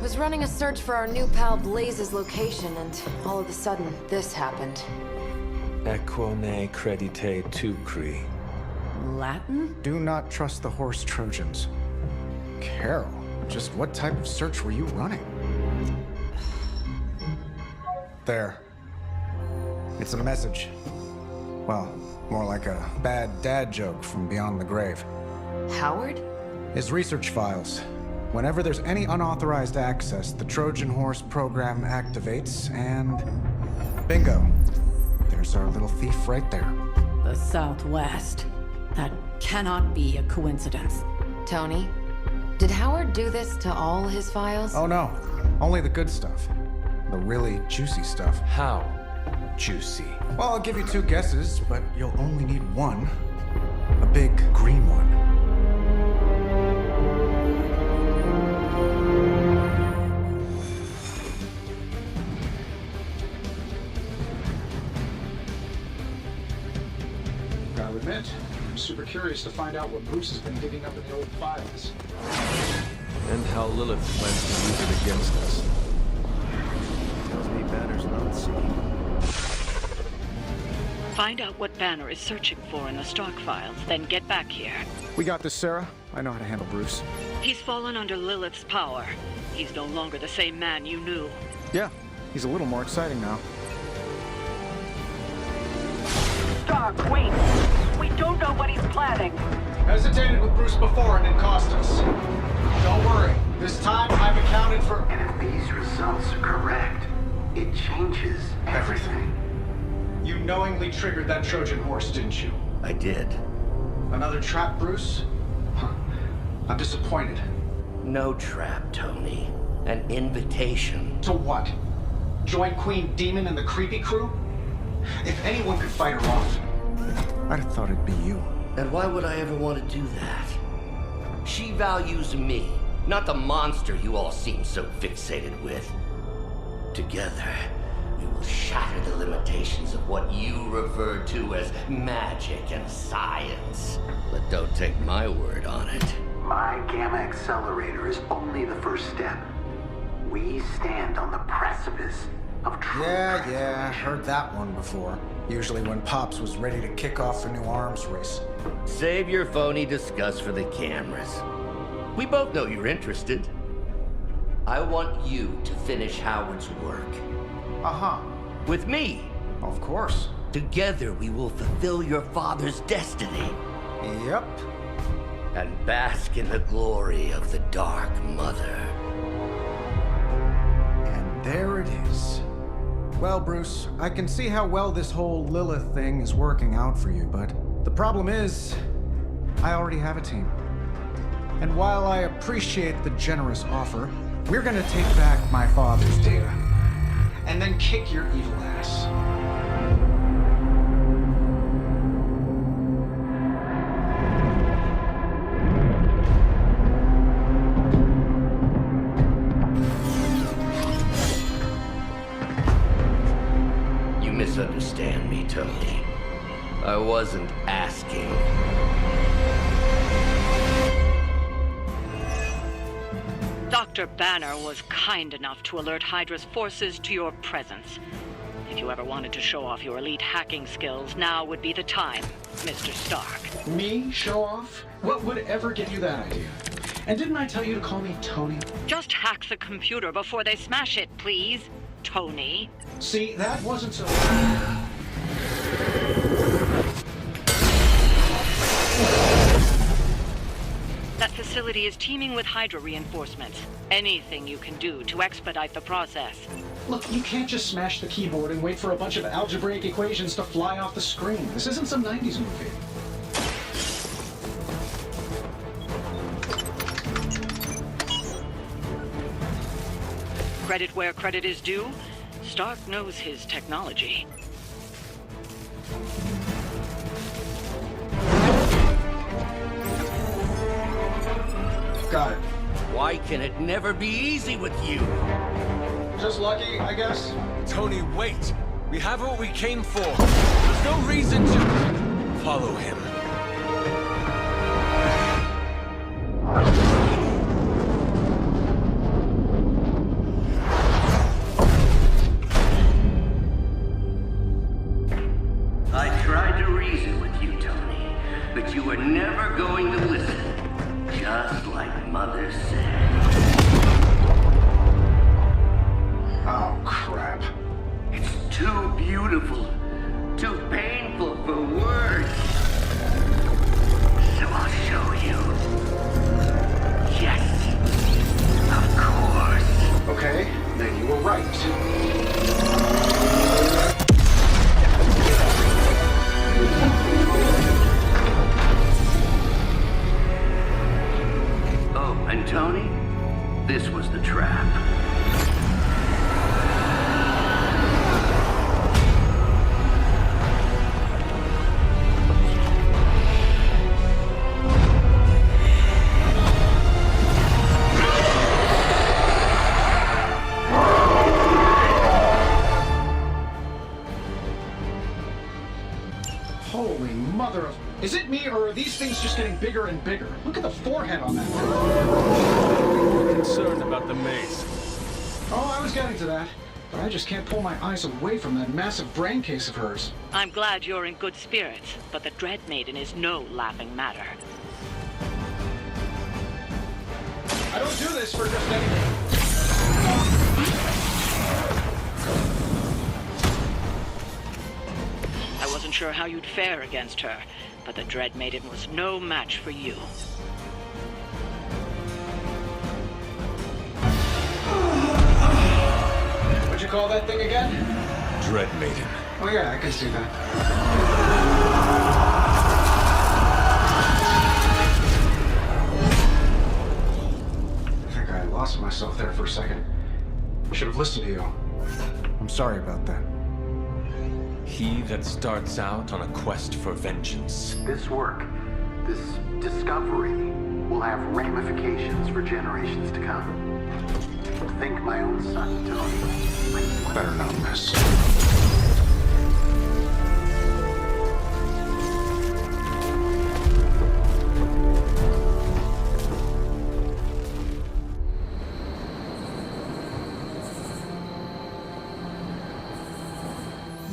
Was running a search for our new pal Blaze's location, and all of a sudden, this happened. Equone credite tucri. Latin? Do not trust the horse Trojans. Carol, just what type of search were you running? There. It's a message. Well, more like a bad dad joke from beyond the grave. Howard? His research files. Whenever there's any unauthorized access, the Trojan Horse program activates, and bingo. There's our little thief right there. The Southwest. That cannot be a coincidence. Tony, did Howard do this to all his files? Oh no, only the good stuff. The really juicy stuff. How juicy? Well, I'll give you 2 guesses, but you'll only need one. A big green one. Gotta admit, I'm super curious to find out what Bruce has been digging up in the old files. And how Lilith plans to use it against us. Tells me Banner's not seeing. Find out what Banner is searching for in the Stark files, then get back here. We got this, Sarah. I know how to handle Bruce. He's fallen under Lilith's power. He's no longer the same man you knew. Yeah, he's a little more exciting now. Stark, wait! We don't know what he's planning. Hesitated with Bruce before and it cost us. Don't worry. This time I've accounted for... And if these results are correct, it changes everything. You knowingly triggered that Trojan horse, didn't you? I did. Another trap, Bruce? Huh. I'm disappointed. No trap, Tony. An invitation. To what? Join Queen Demon and the Creepy Crew? If anyone could fight her off, I'd have thought it'd be you. And why would I ever want to do that? She values me, not the monster you all seem so fixated with. Together, we will shatter the limitations of what you refer to as magic and science. But don't take my word on it. My Gamma Accelerator is only the first step. We stand on the precipice of true Yeah, heard that one before. Usually when Pops was ready to kick off a new arms race. Save your phony disgust for the cameras. We both know you're interested. I want you to finish Howard's work. Uh-huh. With me. Of course. Together we will fulfill your father's destiny. Yep. And bask in the glory of the Dark Mother. And there it is. Well, Bruce, I can see how well this whole Lilith thing is working out for you, but the problem is, I already have a team. And while I appreciate the generous offer, we're gonna take back my father's data. And then kick your evil ass. You misunderstand me, Tony. I wasn't asking. Dr. Banner was kind enough to alert Hydra's forces to your presence. If you ever wanted to show off your elite hacking skills, now would be the time, Mr. Stark. Me? Show off? What would ever give you that idea? And didn't I tell you to call me Tony? Just hack the computer before they smash it, please, Tony. See, that wasn't so... That facility is teeming with Hydra reinforcements. Anything you can do to expedite the process. Look, you can't just smash the keyboard and wait for a bunch of algebraic equations to fly off the screen. This isn't some 90s movie. Credit where credit is due, Stark knows his technology. Got it. Why can it never be easy with you? Just lucky, I guess. Tony, wait! We have what we came for. There's no reason to follow him. I tried to reason with you, Tony, but you were never going to listen. Just like Mother said. Oh, crap. It's too beautiful And Tony, this was the trap. Holy mother of... Is it me, or are these things just getting bigger and bigger? Look at the forehead on that thing. More concerned about the mace. Oh, I was getting to that. But I just can't pull my eyes away from that massive brain case of hers. I'm glad you're in good spirits, but the Dread Maiden is no laughing matter. I don't do this for just anything. I wasn't sure how you'd fare against her, but the Dread Maiden was no match for you. What'd you call that thing again? Dread Maiden. Oh yeah, I can see that. I think I lost myself there for a second. I should have listened to you. I'm sorry about that. He that starts out on a quest for vengeance. This work, this discovery, will have ramifications for generations to come. Think my own son, Tony. Better not miss.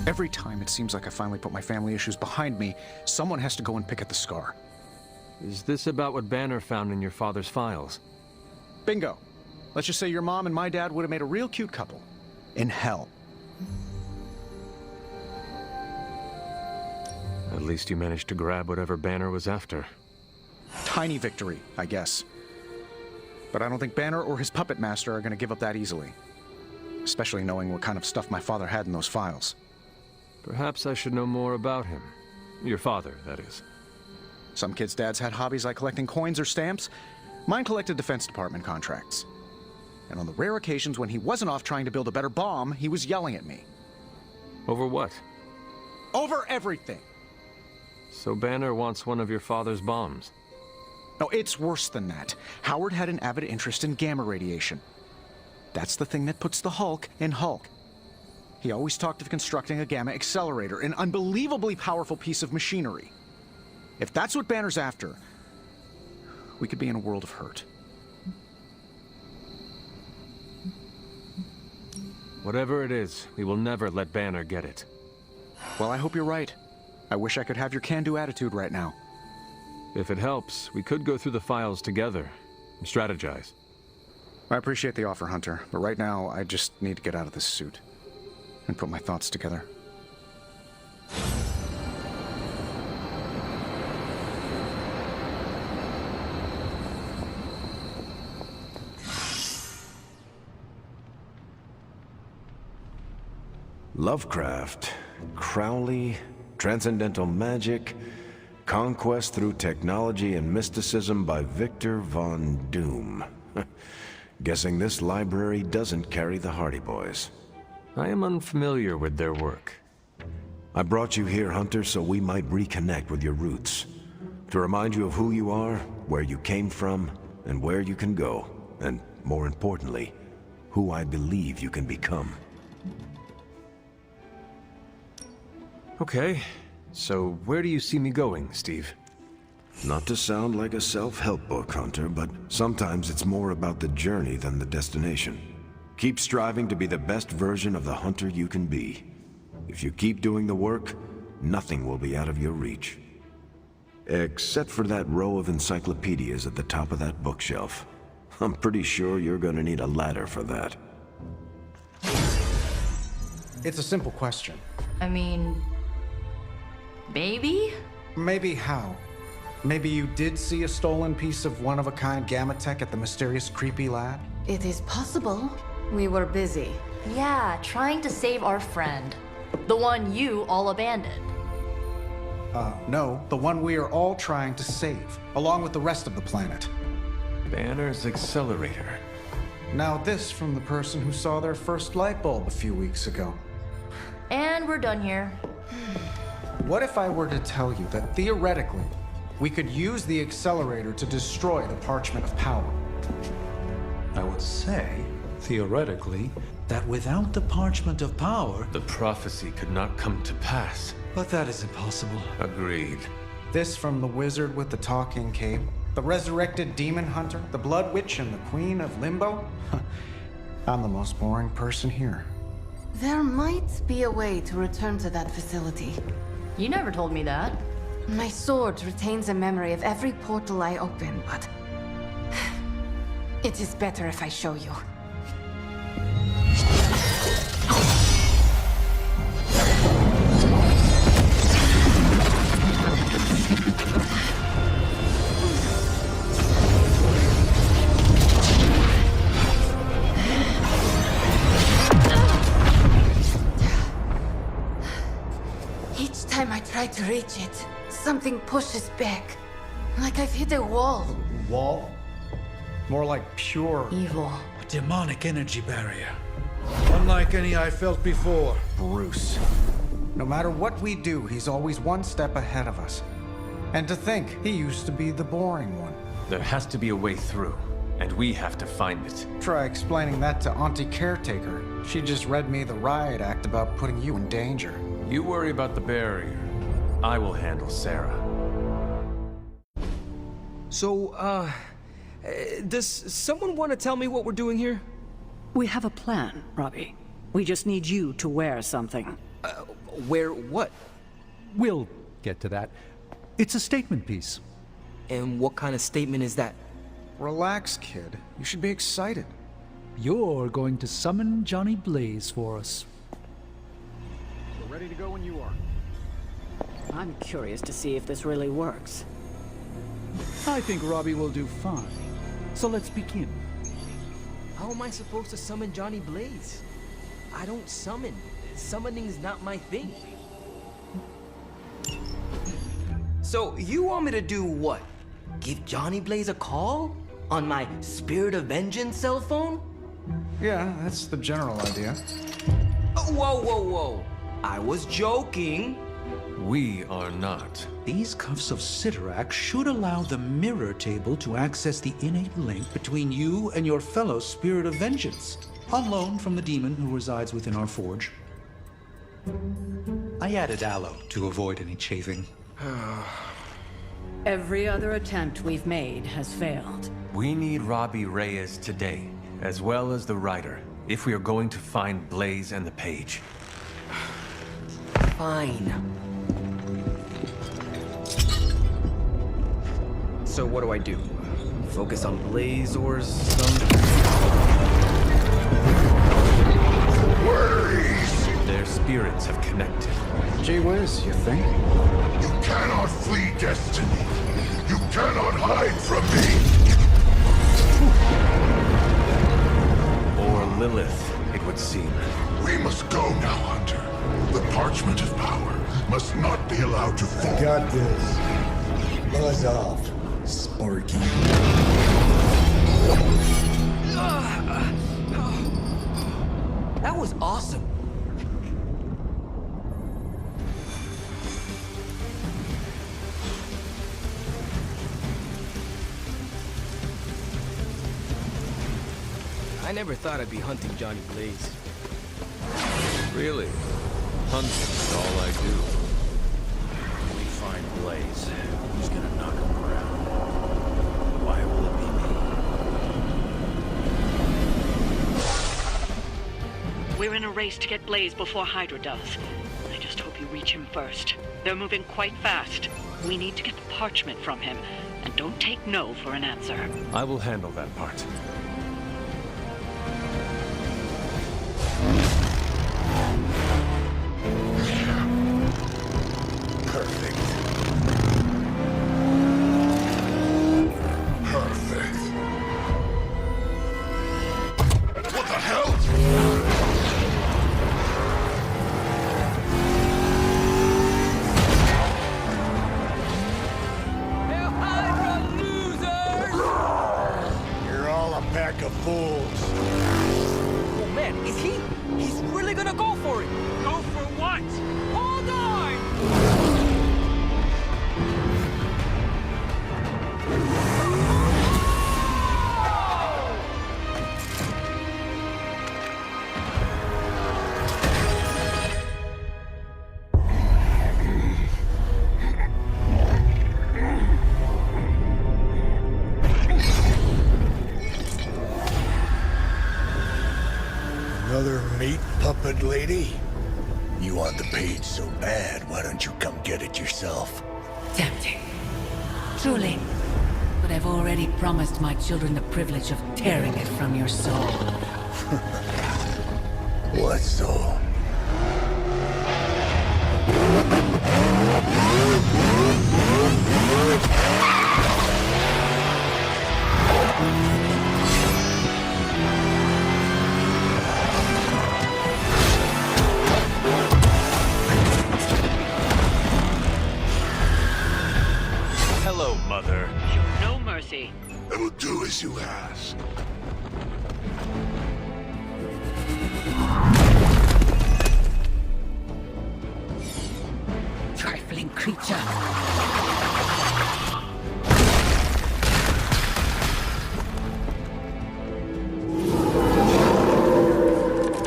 Every time it seems like I finally put my family issues behind me, someone has to go and pick at the scar. Is this about what Banner found in your father's files? Bingo. Let's just say your mom and my dad would have made a real cute couple. In hell. At least you managed to grab whatever Banner was after. Tiny victory, I guess. But I don't think Banner or his puppet master are going to give up that easily. Especially knowing what kind of stuff my father had in those files. Perhaps I should know more about him. Your father, that is. Some kids' dads had hobbies like collecting coins or stamps. Mine collected Defense Department contracts. And on the rare occasions when he wasn't off trying to build a better bomb, he was yelling at me. Over what? Over everything! So Banner wants one of your father's bombs? No, it's worse than that. Howard had an avid interest in gamma radiation. That's the thing that puts the Hulk in Hulk. He always talked of constructing a gamma accelerator, an unbelievably powerful piece of machinery. If that's what Banner's after, we could be in a world of hurt. Whatever it is, we will never let Banner get it. Well, I hope you're right. I wish I could have your can-do attitude right now. If it helps, we could go through the files together and strategize. I appreciate the offer, Hunter, but right now, I just need to get out of this suit and put my thoughts together. Lovecraft, Crowley, transcendental magic, conquest through technology and mysticism by Victor Von Doom. Guessing this library doesn't carry the Hardy Boys. I am unfamiliar with their work. I brought you here, Hunter, so we might reconnect with your roots. To remind you of who you are, where you came from, and where you can go. And, more importantly, who I believe you can become. Okay, so where do you see me going, Steve? Not to sound like a self-help book, Hunter, but sometimes it's more about the journey than the destination. Keep striving to be the best version of the Hunter you can be. If you keep doing the work, nothing will be out of your reach. Except for that row of encyclopedias at the top of that bookshelf. I'm pretty sure you're gonna need a ladder for that. It's a simple question. I mean, maybe? Maybe how? Maybe you did see a stolen piece of one-of-a-kind gamma tech at the mysterious creepy lab? It is possible. We were busy. Yeah, trying to save our friend. The one you all abandoned. No, the one we are all trying to save, along with the rest of the planet. Banner's accelerator. Now this from the person who saw their first light bulb a few weeks ago. And we're done here. What if I were to tell you that theoretically, we could use the accelerator to destroy the Parchment of Power? I would say, theoretically, that without the Parchment of Power... The prophecy could not come to pass. But that is impossible. Agreed. This from the wizard with the talking cape, the resurrected demon hunter, the blood witch, and the queen of limbo? I'm the most boring person here. There might be a way to return to that facility. You never told me that. My sword retains a memory of every portal I open, but... it is better if I show you. Each time I try to reach it, something pushes back. Like I've hit a wall. Wall? More like pure... evil. A demonic energy barrier. Unlike any I felt before. Bruce. No matter what we do, he's always one step ahead of us. And to think, he used to be the boring one. There has to be a way through, and we have to find it. Try explaining that to Auntie Caretaker. She just read me the riot act about putting you in danger. You worry about the barrier. I will handle Sarah. So, does someone want to tell me what we're doing here? We have a plan, Robbie. We just need you to wear something. Wear what? We'll get to that. It's a statement piece. And what kind of statement is that? Relax, kid. You should be excited. You're going to summon Johnny Blaze for us. We're ready to go when you are. I'm curious to see if this really works. I think Robbie will do fine. So let's begin. How am I supposed to summon Johnny Blaze? I don't summon. Summoning's not my thing. So, you want me to do what? Give Johnny Blaze a call? On my Spirit of Vengeance cell phone? Yeah, that's the general idea. Whoa, whoa, whoa. I was joking. We are not. These cuffs of Cyttorak should allow the mirror table to access the innate link between you and your fellow Spirit of Vengeance, on loan from the demon who resides within our forge. I added aloe to avoid any chafing. Every other attempt we've made has failed. We need Robbie Reyes today, as well as the writer, if we are going to find Blaze and the page. Fine. So what do I do? Focus on Blaze or some... Their spirits have connected. Gee whiz, you think? You cannot flee destiny. You cannot hide from me. Or Lilith, it would seem. We must go now, Hunter. The Parchment of Power must not be allowed to fall. Got this. Buzz off, Sparky. That was awesome. I never thought I'd be hunting Johnny Blaze. Really? Hunting is all I do. When we find Blaze, who's gonna knock him around? Why will it be me? We're in a race to get Blaze before Hydra does. I just hope you reach him first. They're moving quite fast. We need to get the parchment from him, and don't take no for an answer. I will handle that part. Perfect. Perfect. What the hell? pack of fools. Oh man, is he? He's really gonna go for it! Go for what? Hold on! Another meat puppet lady? You want the page so bad, why don't you come get it yourself? Tempting. Truly. But I've already promised my children the privilege of tearing it from your soul. What soul? Hello, Mother. Show no mercy. I will do as you ask. Trifling creature.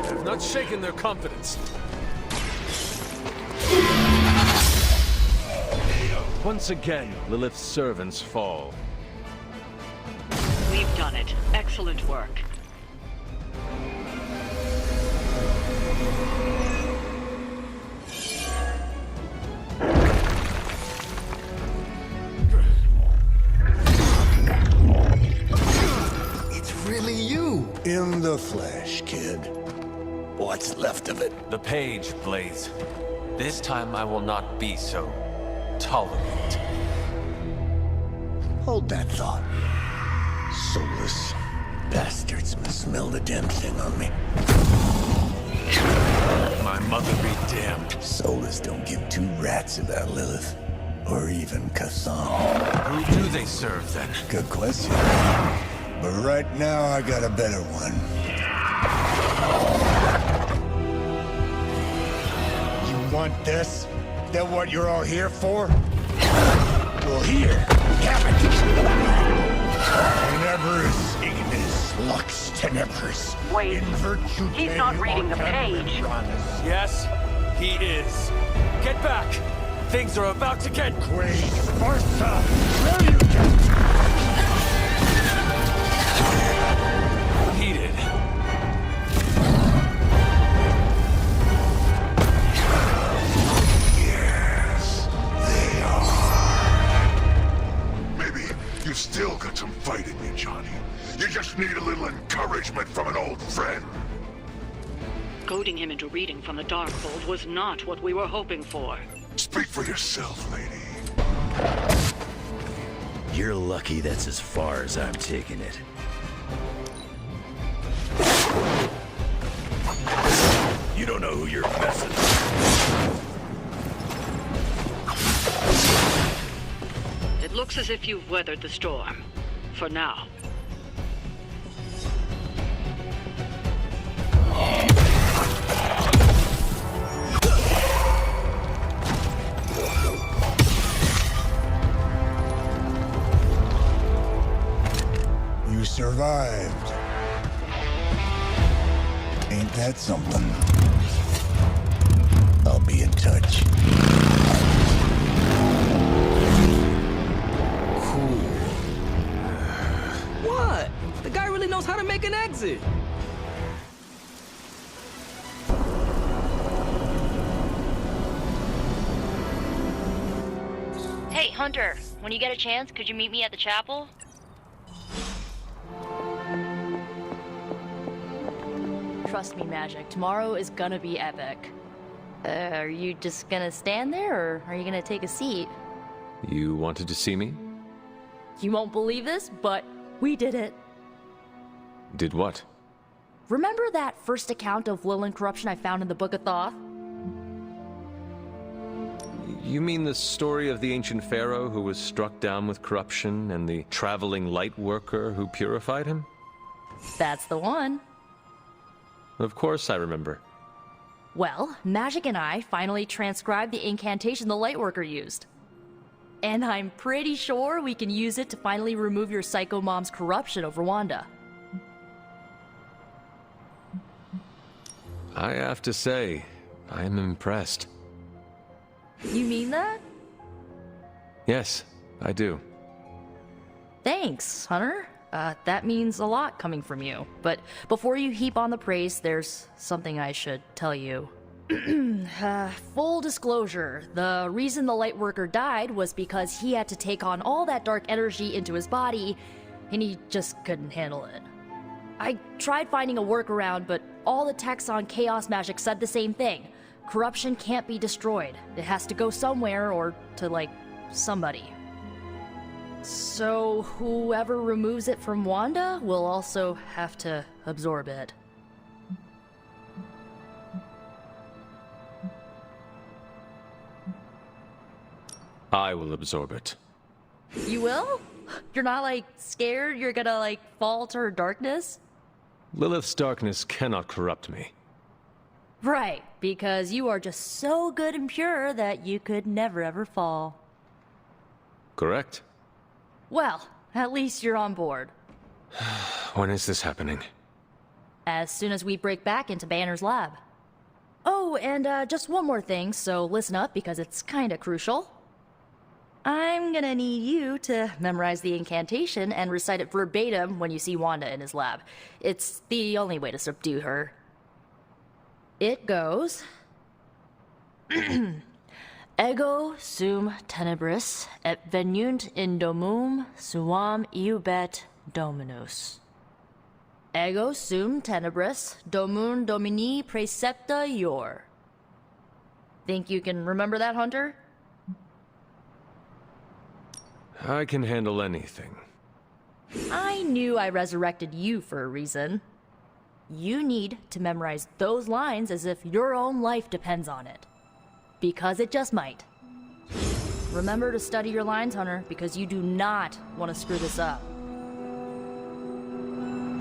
I've not shaken their confidence. Once again, Lilith's servants fall. We've done it. Excellent work. It's really you! In the flesh, kid. What's left of it? The page, Blaze. This time I will not be so tolerant. Hold that thought. Soulless bastards must smell the damn thing on me. My mother be damned. Soulless don't give two rats about Lilith. Or even Kassan. Who do they serve, then? Good question. But right now, I got a better one. You want this? Is that what you're all here for? Well, here, have it! Tenebris ignis lux tenebris. Wait, In virtue he's not reading the page. Yes, he is. Get back! Things are about to get... Quaid Sparta! Where you get? heated. Yes, they are. Maybe you still got some fight in you, Johnny. You just need a little encouragement from an old friend. Goading him into reading from the Darkhold was not what we were hoping for. Speak for yourself, lady. You're lucky that's as far as I'm taking it. You don't know who you're messing with. It looks as if you've weathered the storm. For now. You survived. Ain't that something? I'll be in touch. What? The guy really knows how to make an exit. Hey, Hunter, when you get a chance, could you meet me at the chapel? Trust me, Magic. Tomorrow is gonna be epic. Are you just gonna stand there, or are you gonna take a seat? You wanted to see me? You won't believe this, but we did it. Did what? Remember that first account of Lilith corruption I found in the Book of Thoth? You mean the story of the ancient pharaoh who was struck down with corruption and the traveling light worker who purified him? That's the one. Of course I remember. Well, Magic and I finally transcribed the incantation the Lightworker used. And I'm pretty sure we can use it to finally remove your Psycho Mom's corruption over Wanda. I have to say, I am impressed. You mean that? Yes, I do. Thanks, Hunter. That means a lot coming from you. But before you heap on the praise, there's something I should tell you. Full disclosure, the reason the Lightworker died was because he had to take on all that dark energy into his body, and he just couldn't handle it. I tried finding a workaround, but all the texts on Chaos Magic said the same thing. Corruption can't be destroyed. It has to go somewhere or to, like, somebody. So whoever removes it from Wanda will also have to absorb it. I will absorb it. You will? You're not, like, scared you're gonna, like, fall to her darkness? Lilith's darkness cannot corrupt me. Right, because you are just so good and pure that you could never ever fall. Correct. Well, at least you're on board. When is this happening? As soon as we break back into Banner's lab. Oh, and just one more thing, so listen up because it's kinda crucial. I'm gonna need you to memorize the incantation and recite it verbatim when you see Wanda in his lab. It's the only way to subdue her. It goes... Ego sum tenebris et venunt in domum suam iubet dominus. Ego sum tenebris domum domini praecepta ior. Think you can remember that, Hunter? I can handle anything. I knew I resurrected you for a reason. You need to memorize those lines as if your own life depends on it. Because it just might. Remember to study your lines, Hunter, because you do not want to screw this up.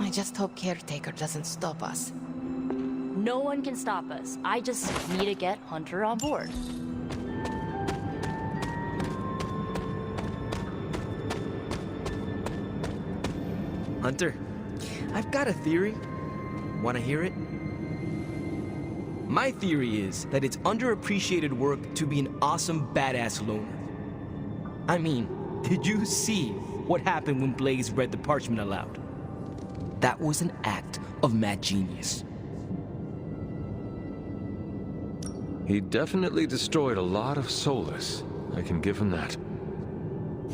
I just hope Caretaker doesn't stop us. No one can stop us. I just need to get Hunter on board. Hunter, I've got a theory. Want to hear it? My theory is that it's underappreciated work to be an awesome badass loner. I mean, did you see what happened when Blaze read the parchment aloud? That was an act of mad genius. He definitely destroyed a lot of Solus. I can give him that.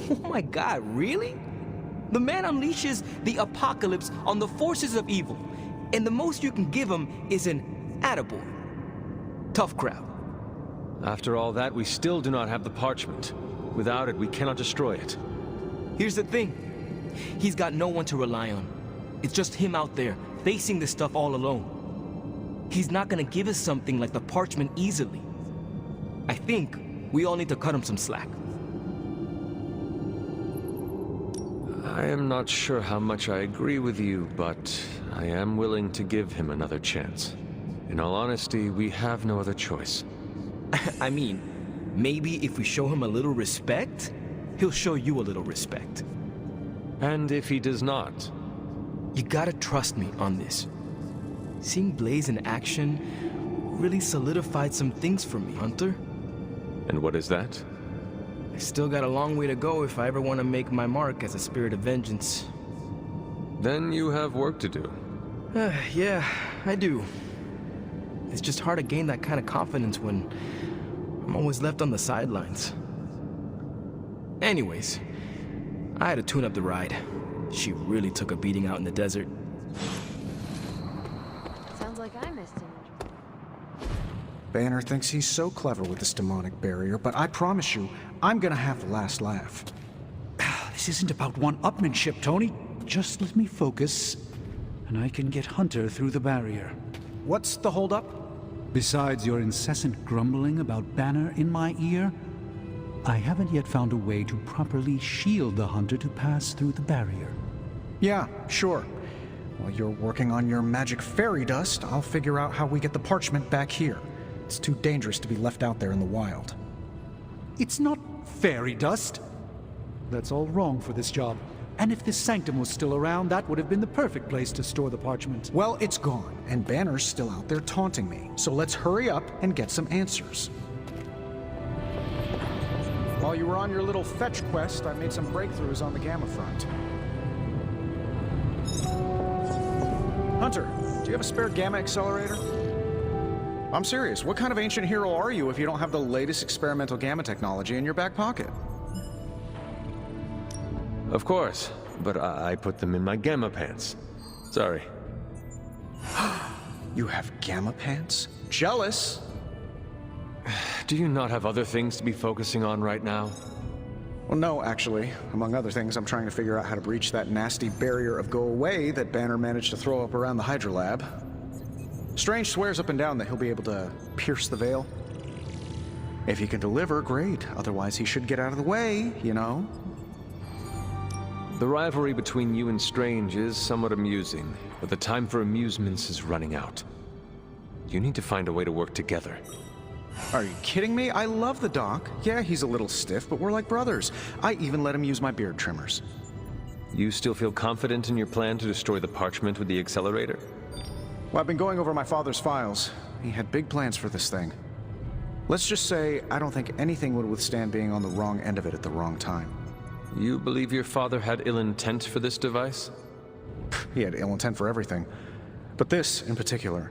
Oh my god, really? The man unleashes the apocalypse on the forces of evil, and the most you can give him is an attaboy. Tough crowd. After all that, we still do not have the parchment. Without it, we cannot destroy it. Here's the thing. He's got no one to rely on. It's just him out there, facing this stuff all alone. He's not gonna give us something like the parchment easily. I think we all need to cut him some slack. I am not sure how much I agree with you, but I am willing to give him another chance. In all honesty, we have no other choice. I mean, maybe if we show him a little respect, he'll show you a little respect. And if he does not? You gotta trust me on this. Seeing Blaze in action really solidified some things for me, Hunter. And what is that? I still got a long way to go if I ever want to make my mark as a spirit of vengeance. Then you have work to do. Yeah, I do. It's just hard to gain that kind of confidence when I'm always left on the sidelines. Anyways, I had to tune up the ride. She really took a beating out in the desert. Sounds like I missed him. Banner thinks he's so clever with this demonic barrier, but I promise you, I'm gonna have the last laugh. This isn't about one-upmanship, Tony. Just let me focus, and I can get Hunter through the barrier. What's the holdup? Besides your incessant grumbling about Banner in my ear, I haven't yet found a way to properly shield the Hunter to pass through the barrier. Yeah, sure. While you're working on your magic fairy dust, I'll figure out how we get the parchment back here. It's too dangerous to be left out there in the wild. It's not fairy dust. That's all wrong for this job. And if this sanctum was still around, that would have been the perfect place to store the parchment. Well, it's gone, and Banner's still out there taunting me. So let's hurry up and get some answers. While you were on your little fetch quest, I made some breakthroughs on the Gamma front. Hunter, do you have a spare Gamma accelerator? I'm serious. What kind of ancient hero are you if you don't have the latest experimental Gamma technology in your back pocket? Of course, but I put them in my Gamma pants. Sorry. You have Gamma pants? Jealous! Do you not have other things to be focusing on right now? Well, no, actually. Among other things, I'm trying to figure out how to breach that nasty barrier of go away that Banner managed to throw up around the Hydra lab. Strange swears up and down that he'll be able to pierce the veil. If he can deliver, great. Otherwise, he should get out of the way, you know? The rivalry between you and Strange is somewhat amusing, but the time for amusements is running out. You need to find a way to work together. Are you kidding me? I love the Doc. Yeah, he's a little stiff, but we're like brothers. I even let him use my beard trimmers. You still feel confident in your plan to destroy the parchment with the accelerator? Well, I've been going over my father's files. He had big plans for this thing. Let's just say I don't think anything would withstand being on the wrong end of it at the wrong time. You believe your father had ill intent for this device? He had ill intent for everything. But this, in particular.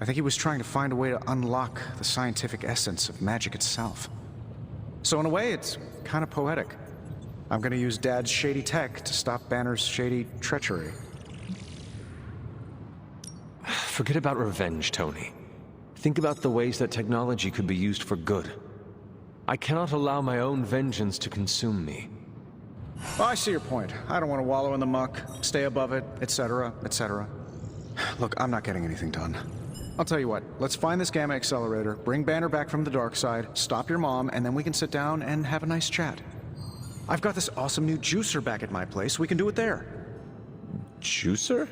I think he was trying to find a way to unlock the scientific essence of magic itself. So in a way, it's kind of poetic. I'm gonna use Dad's shady tech to stop Banner's shady treachery. Forget about revenge, Tony. Think about the ways that technology could be used for good. I cannot allow my own vengeance to consume me. Oh, I see your point. I don't want to wallow in the muck, stay above it, etc., etc. Look, I'm not getting anything done. I'll tell you what, let's find this Gamma accelerator, bring Banner back from the dark side, stop your mom, and then we can sit down and have a nice chat. I've got this awesome new juicer back at my place. We can do it there. Juicer?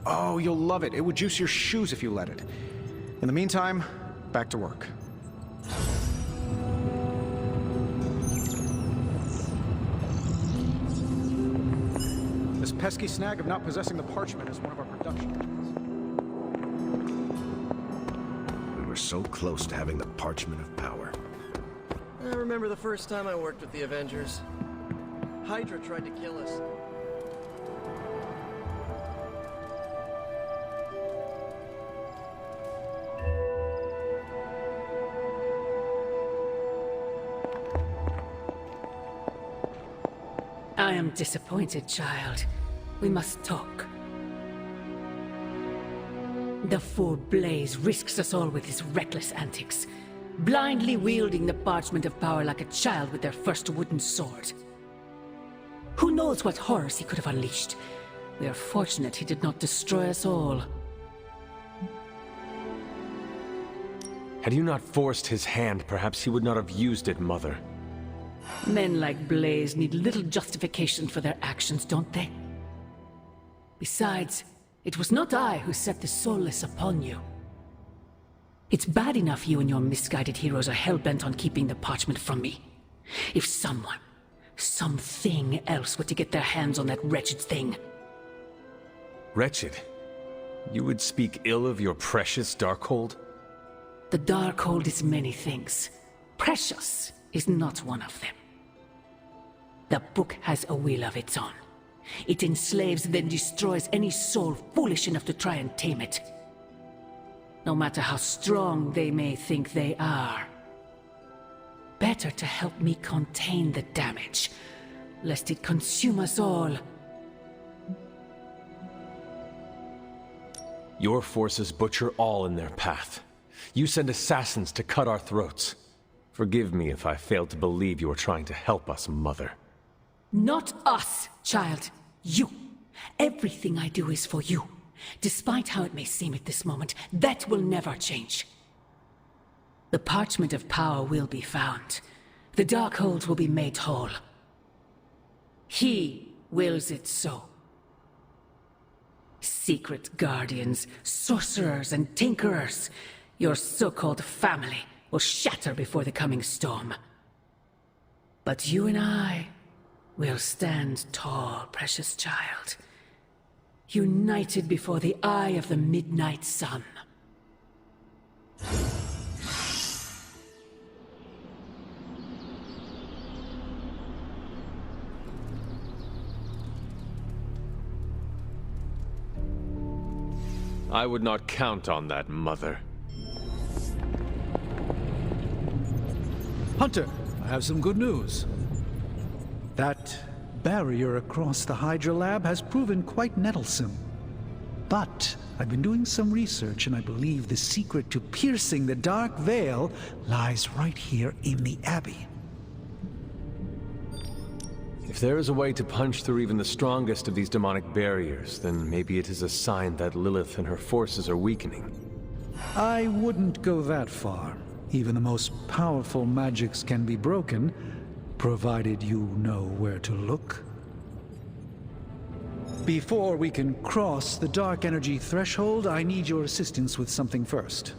Oh, you'll love it. It would juice your shoes if you let it. In the meantime, back to work. This pesky snag of not possessing the parchment is one of our production methods. We were so close to having the parchment of power. I remember the first time I worked with the Avengers. Hydra tried to kill us. I am disappointed, child. We must talk. The fool Blaze risks us all with his reckless antics, blindly wielding the parchment of power like a child with their first wooden sword. Who knows what horrors he could have unleashed? We are fortunate he did not destroy us all. Had you not forced his hand, perhaps he would not have used it, Mother. Men like Blaze need little justification for their actions, don't they? Besides, it was not I who set the Soulless upon you. It's bad enough you and your misguided heroes are hell-bent on keeping the parchment from me. If someone, something else were to get their hands on that wretched thing. Wretched? You would speak ill of your precious Darkhold? The Darkhold is many things. Precious is not one of them. The book has a will of its own. It enslaves, then destroys any soul foolish enough to try and tame it. No matter how strong they may think they are. Better to help me contain the damage, lest it consume us all. Your forces butcher all in their path. You send assassins to cut our throats. Forgive me if I failed to believe you were trying to help us, Mother. Not us, child. You. Everything I do is for you. Despite how it may seem at this moment, that will never change. The parchment of power will be found. The Darkhold will be made whole. He wills it so. Secret guardians, sorcerers, and tinkerers. Your so-called family will shatter before the coming storm. But you and I will stand tall, precious child. United before the eye of the midnight sun. I would not count on that, Mother. Hunter, I have some good news. That barrier across the Hydra lab has proven quite nettlesome. But I've been doing some research, and I believe the secret to piercing the Dark Veil lies right here in the Abbey. If there is a way to punch through even the strongest of these demonic barriers, then maybe it is a sign that Lilith and her forces are weakening. I wouldn't go that far. Even the most powerful magics can be broken, provided you know where to look. Before we can cross the dark energy threshold, I need your assistance with something first.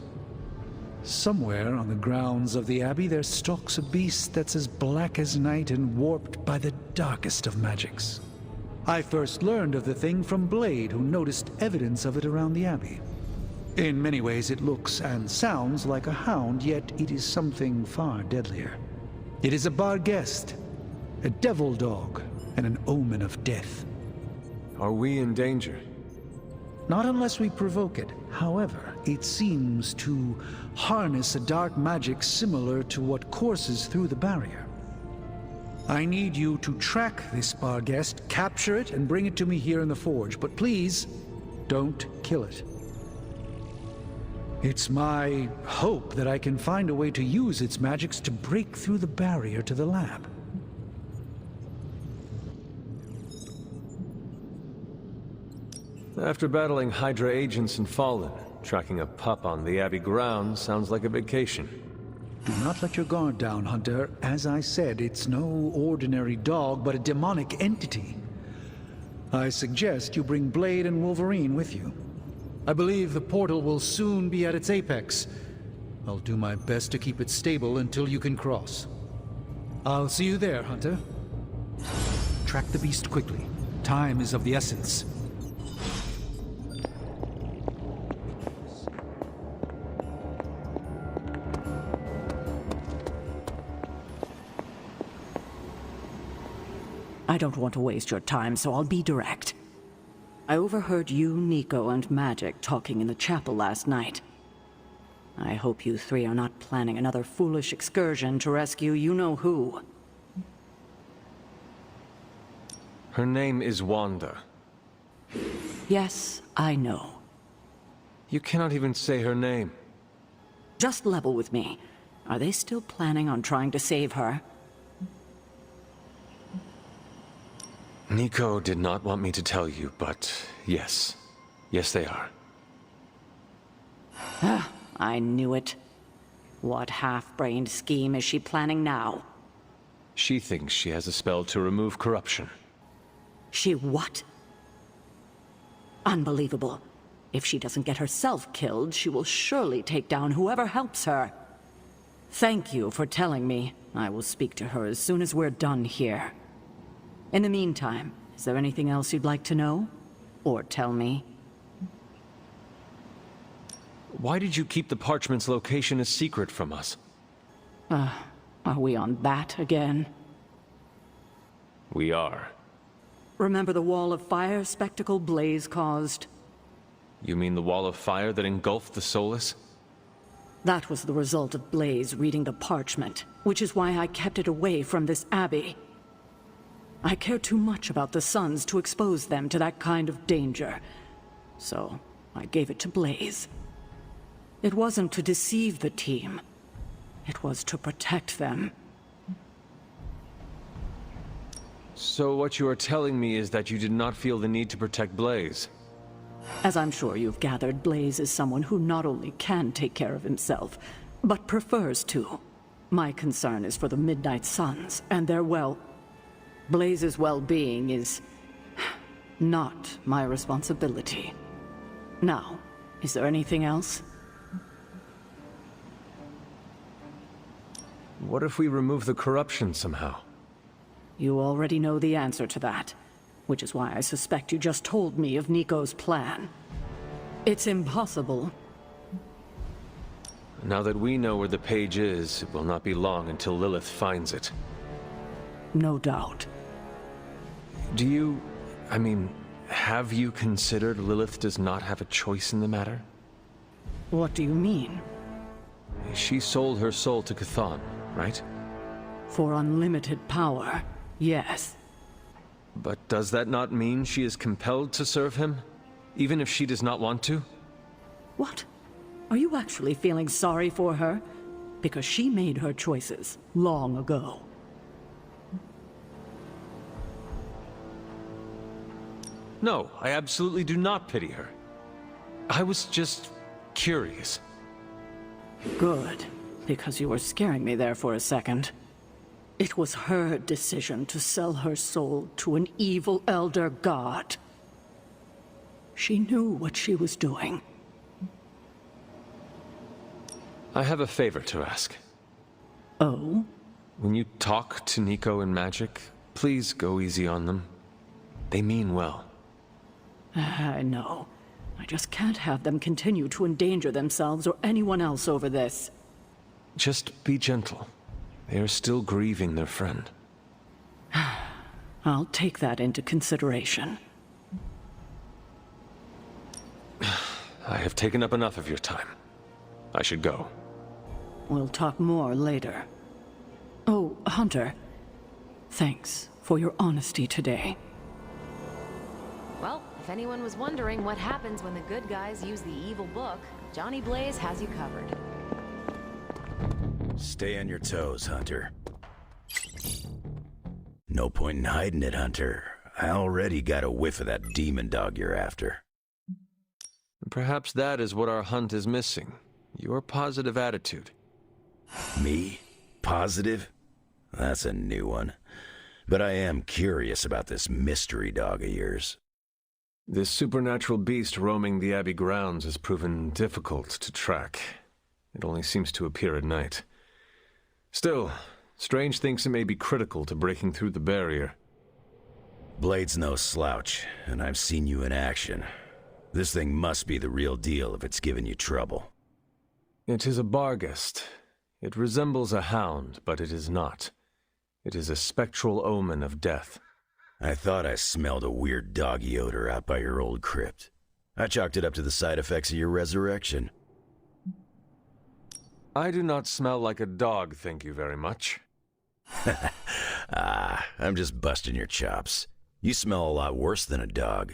Somewhere on the grounds of the Abbey, there stalks a beast that's as black as night and warped by the darkest of magics. I first learned of the thing from Blade, who noticed evidence of it around the Abbey. In many ways, it looks and sounds like a hound, yet it is something far deadlier. It is a Barghest, a devil dog, and an omen of death. Are we in danger? Not unless we provoke it. However, it seems to harness a dark magic similar to what courses through the barrier. I need you to track this Barghest, capture it, and bring it to me here in the forge. But please, don't kill it. It's my hope that I can find a way to use its magics to break through the barrier to the lab. After battling Hydra agents and Fallen, tracking a pup on the Abbey grounds sounds like a vacation. Do not let your guard down, Hunter. As I said, it's no ordinary dog, but a demonic entity. I suggest you bring Blade and Wolverine with you. I believe the portal will soon be at its apex. I'll do my best to keep it stable until you can cross. I'll see you there, Hunter. Track the beast quickly. Time is of the essence. I don't want to waste your time, so I'll be direct. I overheard you, Nico, and Magic talking in the chapel last night. I hope you three are not planning another foolish excursion to rescue you-know-who. Her name is Wanda. Yes, I know. You cannot even say her name. Just level with me. Are they still planning on trying to save her? Nico did not want me to tell you, but yes. Yes, they are. I knew it. What half-brained scheme is she planning now? She thinks she has a spell to remove corruption. She what? Unbelievable. If she doesn't get herself killed, she will surely take down whoever helps her. Thank you for telling me. I will speak to her as soon as we're done here. In the meantime, is there anything else you'd like to know? Or tell me? Why did you keep the parchment's location a secret from us? Are we on that again? We are. Remember the wall of fire spectacle Blaze caused? You mean the wall of fire that engulfed the Solus? That was the result of Blaze reading the parchment, which is why I kept it away from this abbey. I care too much about the Sons to expose them to that kind of danger. So, I gave it to Blaze. It wasn't to deceive the team. It was to protect them. So what you are telling me is that you did not feel the need to protect Blaze? As I'm sure you've gathered, Blaze is someone who not only can take care of himself, but prefers to. My concern is for the Midnight Suns and their Blaze's well-being is not my responsibility. Now, is there anything else? What if we remove the corruption somehow? You already know the answer to that, which is why I suspect you just told me of Nico's plan. It's impossible. Now that we know where the page is, it will not be long until Lilith finds it. No doubt. Have you considered Lilith does not have a choice in the matter? What do you mean? She sold her soul to Chthon, right? For unlimited power, yes. But does that not mean she is compelled to serve him, even if she does not want to? What? Are you actually feeling sorry for her? Because she made her choices long ago. No, I absolutely do not pity her. I was just curious. Good, because you were scaring me there for a second. It was her decision to sell her soul to an evil elder god. She knew what she was doing. I have a favor to ask. Oh? When you talk to Nico and Magic, please go easy on them. They mean well. I know. I just can't have them continue to endanger themselves or anyone else over this. Just be gentle. They are still grieving their friend. I'll take that into consideration. I have taken up enough of your time. I should go. We'll talk more later. Oh, Hunter. Thanks for your honesty today. Well, if anyone was wondering what happens when the good guys use the evil book, Johnny Blaze has you covered. Stay on your toes, Hunter. No point in hiding it, Hunter. I already got a whiff of that demon dog you're after. Perhaps that is what our hunt is missing. Your positive attitude. Me? Positive? That's a new one. But I am curious about this mystery dog of yours. This supernatural beast roaming the Abbey grounds has proven difficult to track. It only seems to appear at night. Still, Strange thinks it may be critical to breaking through the barrier. Blade's no slouch, and I've seen you in action. This thing must be the real deal if it's giving you trouble. It is a Barghest. It resembles a hound, but it is not. It is a spectral omen of death. I thought I smelled a weird doggy odor out by your old crypt. I chalked it up to the side effects of your resurrection. I do not smell like a dog, thank you very much. I'm just busting your chops. You smell a lot worse than a dog.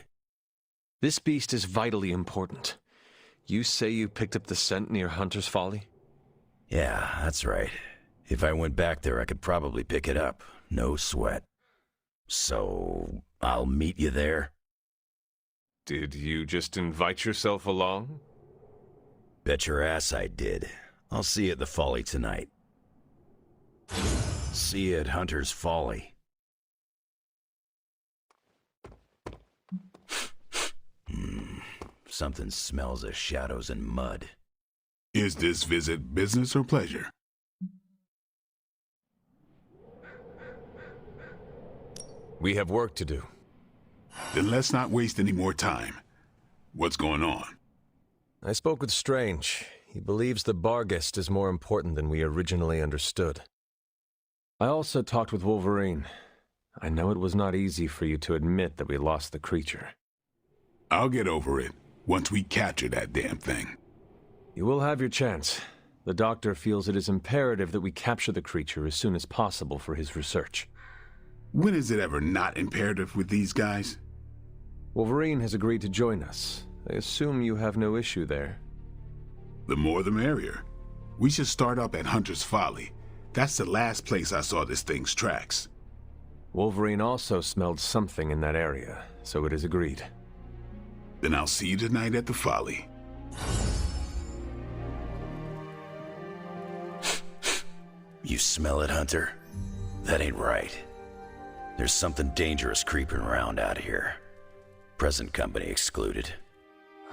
This beast is vitally important. You say you picked up the scent near Hunter's Folly? Yeah, that's right. If I went back there, I could probably pick it up. No sweat. So, I'll meet you there? Did you just invite yourself along? Bet your ass I did. I'll see you at the Folly tonight. See you at Hunter's Folly. Something smells of shadows and mud. Is this visit business or pleasure? We have work to do. Then let's not waste any more time. What's going on? I spoke with Strange. He believes the Barghest is more important than we originally understood. I also talked with Wolverine. I know it was not easy for you to admit that we lost the creature. I'll get over it once we capture that damn thing. You will have your chance. The doctor feels it is imperative that we capture the creature as soon as possible for his research. When is it ever not imperative with these guys? Wolverine has agreed to join us. I assume you have no issue there. The more the merrier. We should start up at Hunter's Folly. That's the last place I saw this thing's tracks. Wolverine also smelled something in that area, so it is agreed. Then I'll see you tonight at the Folly. You smell it, Hunter? That ain't right. There's something dangerous creeping around out here. Present company excluded.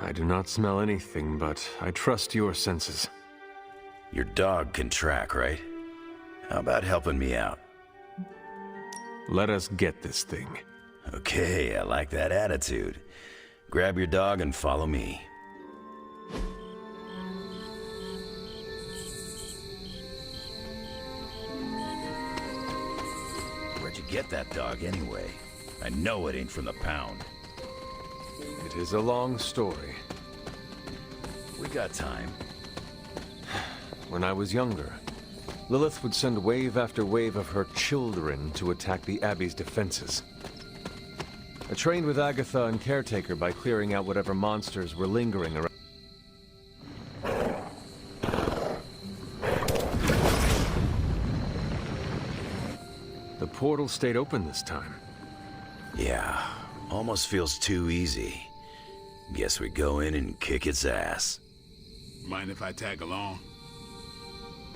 I do not smell anything, but I trust your senses. Your dog can track, right? How about helping me out? Let us get this thing. Okay, I like that attitude. Grab your dog and follow me. Where'd you get that dog anyway? I know it ain't from the pound. It is a long story. We got time. When I was younger, Lilith would send wave after wave of her children to attack the Abbey's defenses. I trained with Agatha and Caretaker by clearing out whatever monsters were lingering around. The portal stayed open this time. Yeah, almost feels too easy. Guess we go in and kick its ass. Mind if I tag along?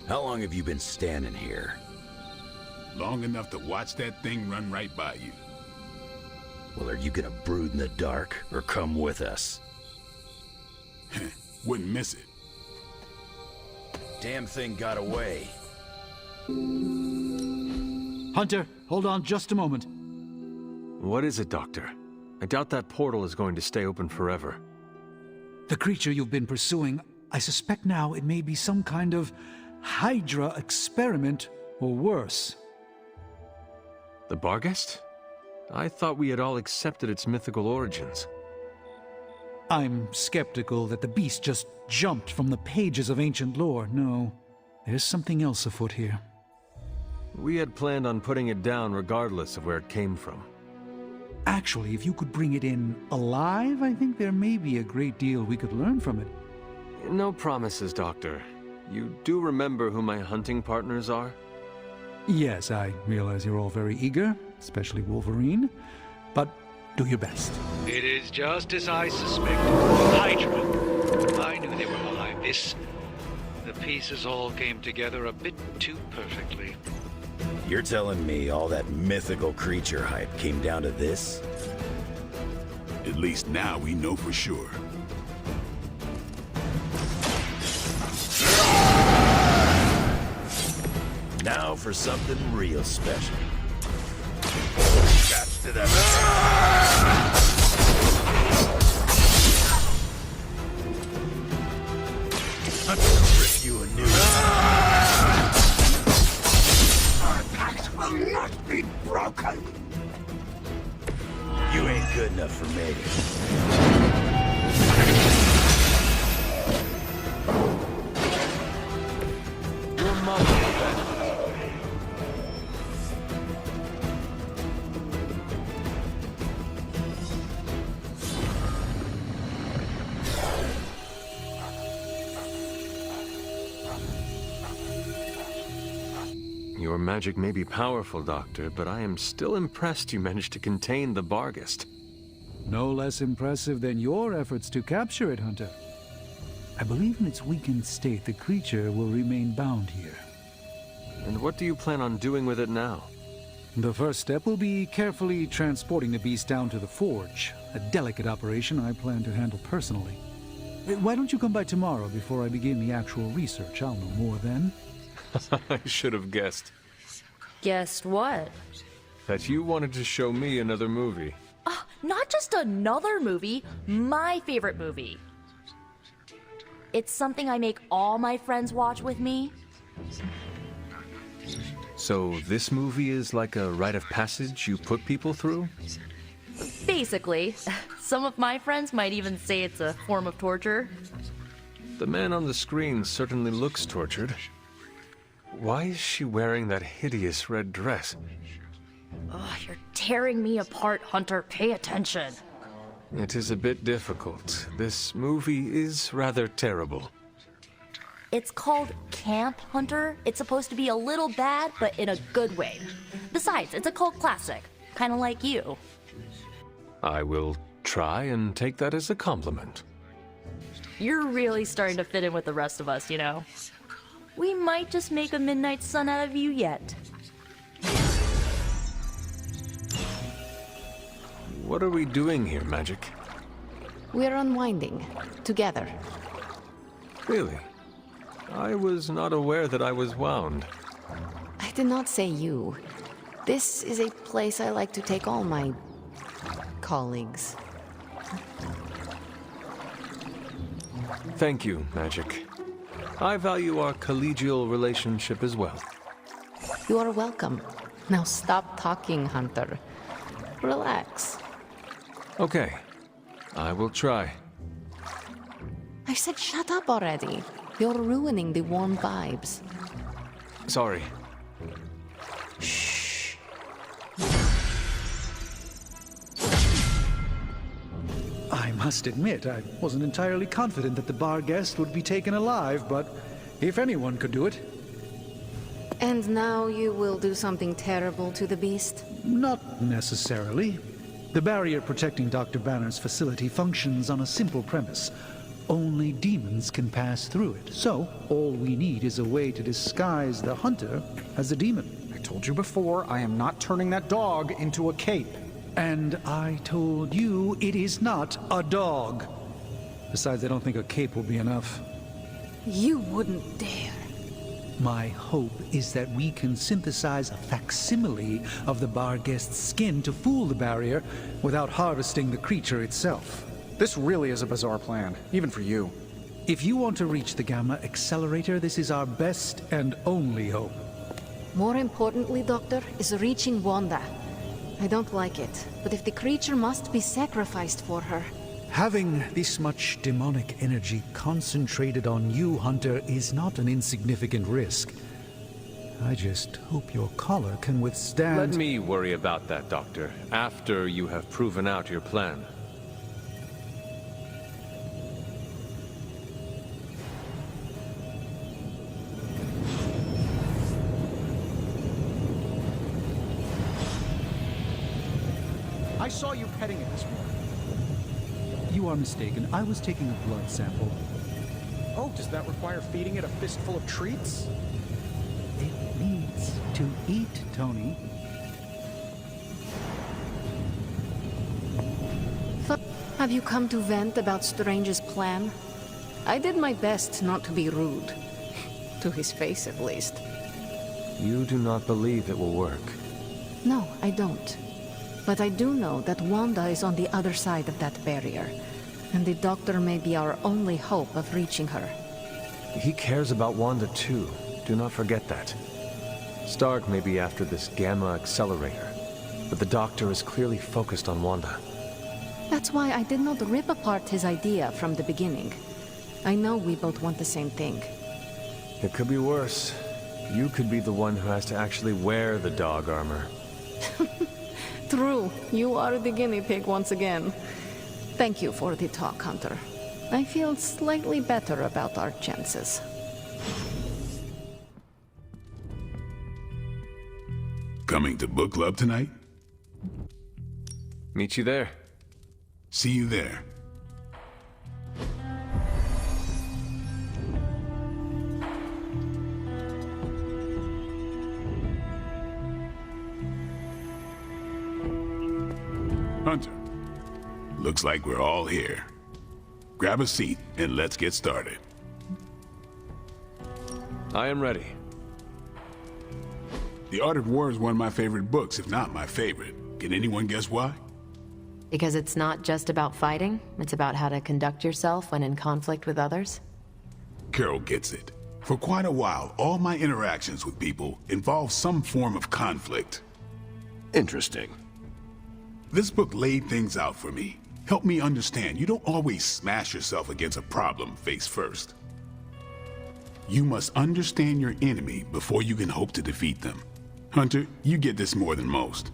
How long have you been standing here? Long enough to watch that thing run right by you. Well, are you gonna brood in the dark, or come with us? Wouldn't miss it. Damn thing got away. Hunter, hold on just a moment. What is it, Doctor? I doubt that portal is going to stay open forever. The creature you've been pursuing, I suspect now it may be some kind of Hydra experiment, or worse. The Barghest? I thought we had all accepted its mythical origins. I'm skeptical that the beast just jumped from the pages of ancient lore. No, there's something else afoot here. We had planned on putting it down regardless of where it came from. Actually, if you could bring it in alive, I think there may be a great deal we could learn from it. No promises, Doctor. You do remember who my hunting partners are? Yes, I realize you're all very eager, especially Wolverine, but do your best. It is just as I suspected. Hydra. I knew they were behind this. The pieces all came together a bit too perfectly. You're telling me all that mythical creature hype came down to this? At least now we know for sure. Now for something real special. Shots to the I'm gonna rip you a new Our pact will not be broken. You ain't good enough for me. Your mother, Ben. Your magic may be powerful, Doctor, but I am still impressed you managed to contain the Barghest. No less impressive than your efforts to capture it, Hunter. I believe in its weakened state, the creature will remain bound here. And what do you plan on doing with it now? The first step will be carefully transporting the beast down to the forge, a delicate operation I plan to handle personally. Why don't you come by tomorrow before I begin the actual research? I'll know more then. I should have guessed. Guessed what? That you wanted to show me another movie. Not just another movie, my favorite movie. It's something I make all my friends watch with me. So this movie is like a rite of passage you put people through? Basically. Some of my friends might even say it's a form of torture. The man on the screen certainly looks tortured. Why is she wearing that hideous red dress? You're tearing me apart, Hunter. Pay attention. It is a bit difficult. This movie is rather terrible. It's called Camp Hunter. It's supposed to be a little bad, but in a good way. Besides, it's a cult classic. Kind of like you. I will try and take that as a compliment. You're really starting to fit in with the rest of us, you know? We might just make a Midnight Sun out of you yet. What are we doing here, Magic? We're unwinding. Together. Really? I was not aware that I was wound. I did not say you. This is a place I like to take all my colleagues. Thank you, Magic. I value our collegial relationship as well. You are welcome. Now stop talking, Hunter. Relax. Okay. I will try. I said shut up already. You're ruining the warm vibes. Sorry. Shh. I must admit, I wasn't entirely confident that the bar guest would be taken alive, but if anyone could do it. And now you will do something terrible to the beast? Not necessarily. The barrier protecting Dr. Banner's facility functions on a simple premise. Only demons can pass through it. So, all we need is a way to disguise the hunter as a demon. I told you before, I am not turning that dog into a cape. And I told you it is not a dog. Besides, I don't think a cape will be enough. You wouldn't dare. My hope is that we can synthesize a facsimile of the bar guest's skin to fool the barrier without harvesting the creature itself. This really is a bizarre plan, even for you. If you want to reach the Gamma Accelerator, this is our best and only hope. More importantly, Doctor, is reaching Wanda. I don't like it, but if the creature must be sacrificed for her... Having this much demonic energy concentrated on you, Hunter, is not an insignificant risk. I just hope your collar can withstand... Let me worry about that, Doctor, after you have proven out your plan. I saw you petting it this morning. You are mistaken. I was taking a blood sample. Oh, does that require feeding it a fistful of treats? It needs to eat, Tony. Have you come to vent about Strange's plan? I did my best not to be rude. To his face, at least. You do not believe it will work. No, I don't. But I do know that Wanda is on the other side of that barrier, and the Doctor may be our only hope of reaching her. He cares about Wanda too. Do not forget that. Stark may be after this Gamma Accelerator, but the Doctor is clearly focused on Wanda. That's why I did not rip apart his idea from the beginning. I know we both want the same thing. It could be worse. You could be the one who has to actually wear the dog armor. True. You are the guinea pig once again. Thank you for the talk, Hunter. I feel slightly better about our chances. Coming to book club tonight? Meet you there. See you there. Hunter, looks like we're all here. Grab a seat and let's get started. I am ready. The Art of War is one of my favorite books, if not my favorite. Can anyone guess why? Because it's not just about fighting, it's about how to conduct yourself when in conflict with others? Carol gets it. For quite a while, all my interactions with people involve some form of conflict. Interesting. This book laid things out for me. Helped me understand you don't always smash yourself against a problem face first. You must understand your enemy before you can hope to defeat them. Hunter, you get this more than most.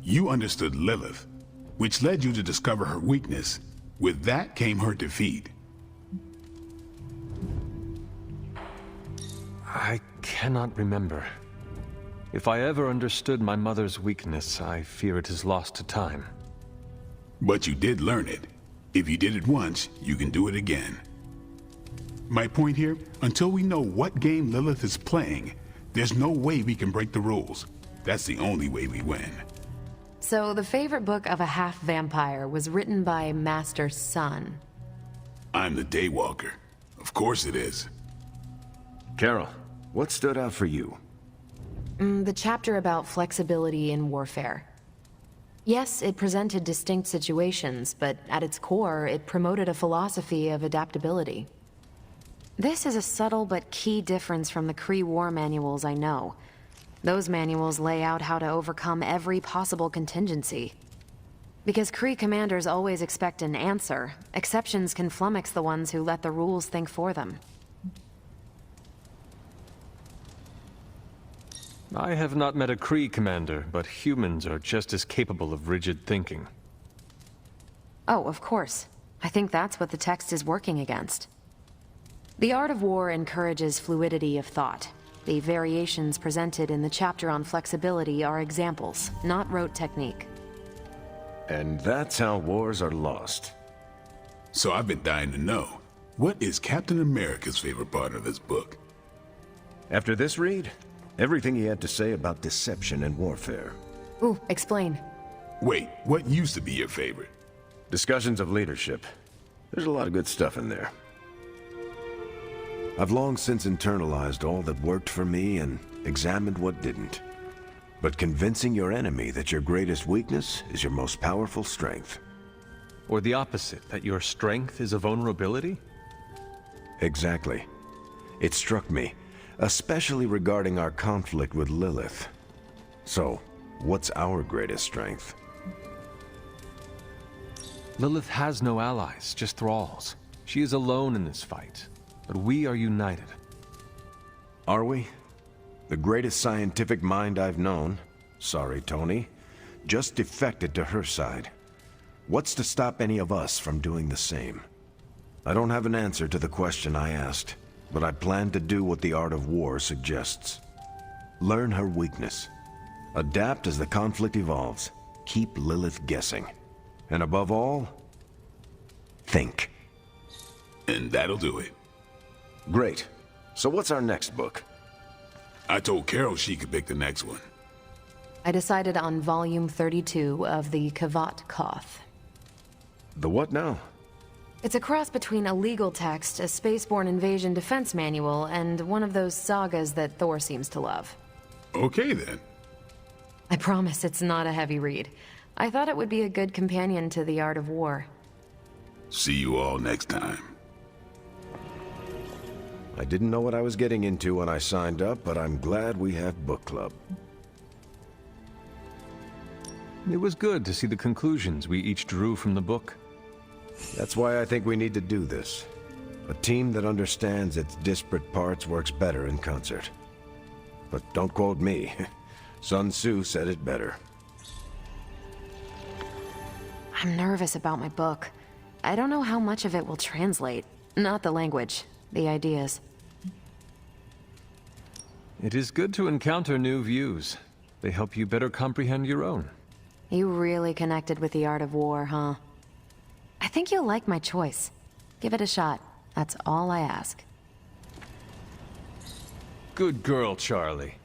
You understood Lilith, which led you to discover her weakness. With that came her defeat. I cannot remember. If I ever understood my mother's weakness, I fear it is lost to time. But you did learn it. If you did it once, you can do it again. My point here, until we know what game Lilith is playing, there's no way we can break the rules. That's the only way we win. So the favorite book of a half-vampire was written by Master Sun. I'm the Daywalker. Of course it is. Carol, what stood out for you? The chapter about flexibility in warfare. Yes, it presented distinct situations, but at its core, it promoted a philosophy of adaptability. This is a subtle but key difference from the Kree war manuals I know. Those manuals lay out how to overcome every possible contingency. Because Kree commanders always expect an answer, exceptions can flummox the ones who let the rules think for them. I have not met a Kree commander, but humans are just as capable of rigid thinking. Oh, of course. I think that's what the text is working against. The art of war encourages fluidity of thought. The variations presented in the chapter on flexibility are examples, not rote technique. And that's how wars are lost. So I've been dying to know, what is Captain America's favorite part of this book? After this read, everything he had to say about deception and warfare. Ooh, explain. Wait, what used to be your favorite? Discussions of leadership. There's a lot of good stuff in there. I've long since internalized all that worked for me and examined what didn't. But convincing your enemy that your greatest weakness is your most powerful strength. Or the opposite, that your strength is a vulnerability? Exactly. It struck me, especially regarding our conflict with Lilith. So, what's our greatest strength? Lilith has no allies, just thralls. She is alone in this fight, but we are united. Are we? The greatest scientific mind I've known, sorry Tony, just defected to her side. What's to stop any of us from doing the same? I don't have an answer to the question I asked, but I plan to do what the art of war suggests. Learn her weakness. Adapt as the conflict evolves. Keep Lilith guessing. And above all, think. And that'll do it. Great. So what's our next book? I told Carol she could pick the next one. I decided on volume 32 of the Kavat Koth. The what now? It's a cross between a legal text, a spaceborne invasion defense manual, and one of those sagas that Thor seems to love. Okay then. I promise it's not a heavy read. I thought it would be a good companion to the art of war. See you all next time. I didn't know what I was getting into when I signed up, but I'm glad we have book club. It was good to see the conclusions we each drew from the book. That's why I think we need to do this. A team that understands its disparate parts works better in concert. But don't quote me. Sun Tzu said it better. I'm nervous about my book. I don't know how much of it will translate. Not the language, the ideas. It is good to encounter new views. They help you better comprehend your own. You really connected with the art of war, huh? I think you'll like my choice. Give it a shot. That's all I ask. Good girl, Charlie.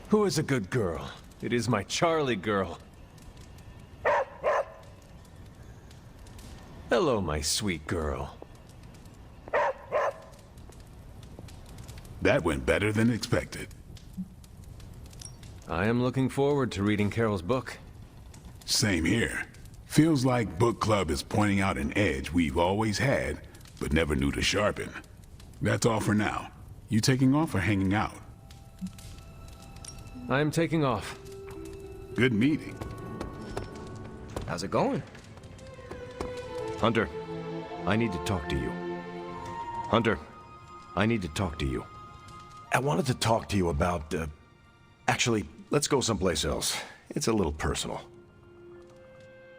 Who is a good girl? It is my Charlie girl. Hello, my sweet girl. That went better than expected. I am looking forward to reading Carol's book. Same here. Feels like book club is pointing out an edge we've always had, but never knew to sharpen. That's all for now. You taking off or hanging out? I am taking off. Good meeting. How's it going? Hunter, I need to talk to you. Hunter, I need to talk to you. I wanted to talk to you about, actually, let's go someplace else. It's a little personal.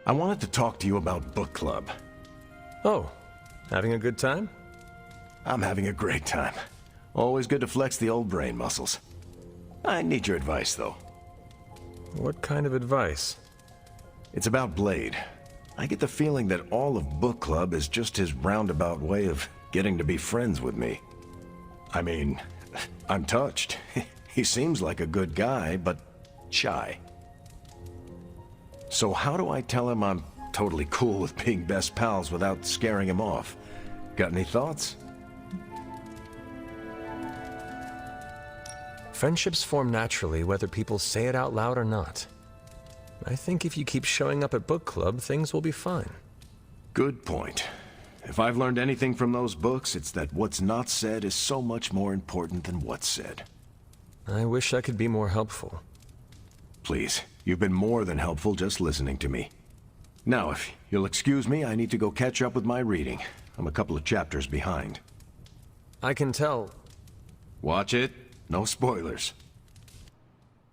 I wanted to talk to you about book club. Oh, having a good time? I'm having a great time. Always good to flex the old brain muscles. I need your advice, though. What kind of advice? It's about Blade. I get the feeling that all of book club is just his roundabout way of getting to be friends with me. I mean, I'm touched. He seems like a good guy, but shy. So how do I tell him I'm totally cool with being best pals without scaring him off? Got any thoughts? Friendships form naturally whether people say it out loud or not. I think if you keep showing up at book club, things will be fine. Good point. If I've learned anything from those books, it's that what's not said is so much more important than what's said. I wish I could be more helpful. Please, you've been more than helpful just listening to me. Now, if you'll excuse me, I need to go catch up with my reading. I'm a couple of chapters behind. I can tell. Watch it. No spoilers.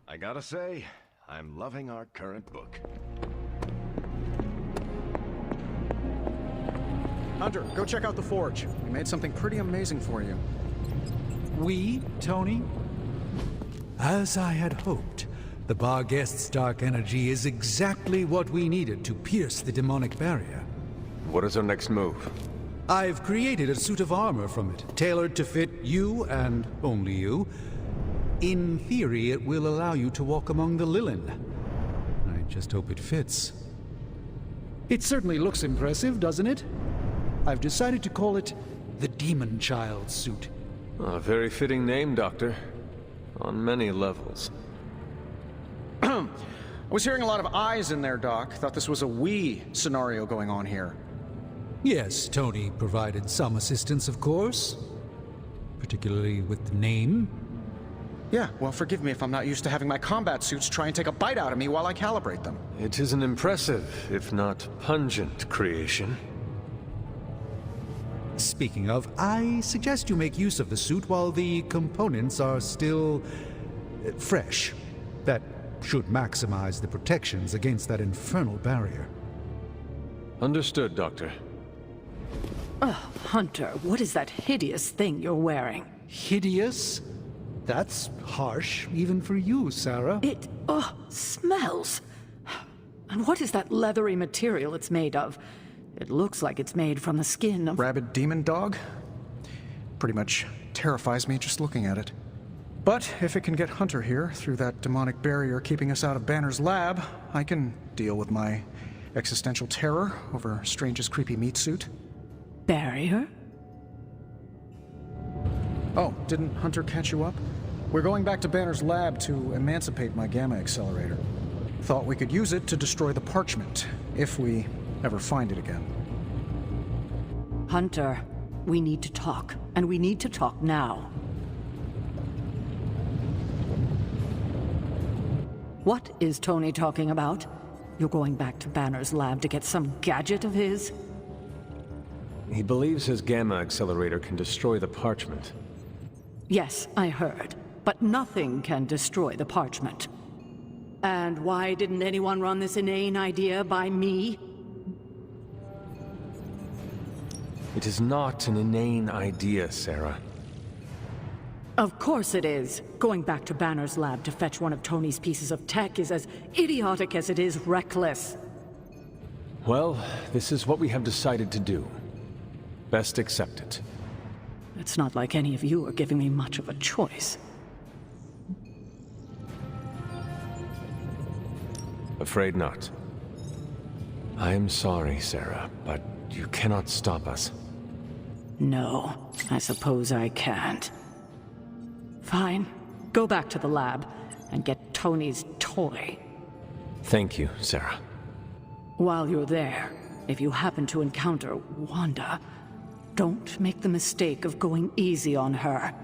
I gotta say, I'm loving our current book. Hunter, go check out the forge. We made something pretty amazing for you. We, Tony? As I had hoped, the Barghest's dark energy is exactly what we needed to pierce the demonic barrier. What is our next move? I've created a suit of armor from it, tailored to fit you and only you. In theory, it will allow you to walk among the Lilin. I just hope it fits. It certainly looks impressive, doesn't it? I've decided to call it the Demon Child suit. A very fitting name, Doctor. On many levels. I was hearing a lot of I's in there, Doc. Thought this was a we scenario going on here. Yes, Tony provided some assistance, of course. Particularly with the name. Yeah, well, forgive me if I'm not used to having my combat suits try and take a bite out of me while I calibrate them. It is an impressive, if not pungent, creation. Speaking of, I suggest you make use of the suit while the components are still fresh. That should maximize the protections against that infernal barrier. Understood, Doctor. Oh, Hunter, what is that hideous thing you're wearing? Hideous? That's harsh, even for you, Sarah. It, smells. And what is that leathery material it's made of? It looks like it's made from the skin of... Rabid demon dog? Pretty much terrifies me just looking at it. But if it can get Hunter here through that demonic barrier keeping us out of Banner's lab, I can deal with my existential terror over Strange's creepy meat suit. Barrier? Oh, didn't Hunter catch you up? We're going back to Banner's lab to emancipate my gamma accelerator. Thought we could use it to destroy the parchment, if we ever find it again. Hunter, we need to talk, and we need to talk now. What is Tony talking about? You're going back to Banner's lab to get some gadget of his? He believes his gamma accelerator can destroy the parchment. Yes, I heard. But nothing can destroy the parchment. And why didn't anyone run this inane idea by me? It is not an inane idea, Sarah. Of course it is. Going back to Banner's lab to fetch one of Tony's pieces of tech is as idiotic as it is reckless. Well, this is what we have decided to do. Best accept it. It's not like any of you are giving me much of a choice. Afraid not. I am sorry, Sarah, but you cannot stop us. No, I suppose I can't. Fine. Go back to the lab and get Tony's toy. Thank you, Sarah. While you're there, if you happen to encounter Wanda, don't make the mistake of going easy on her.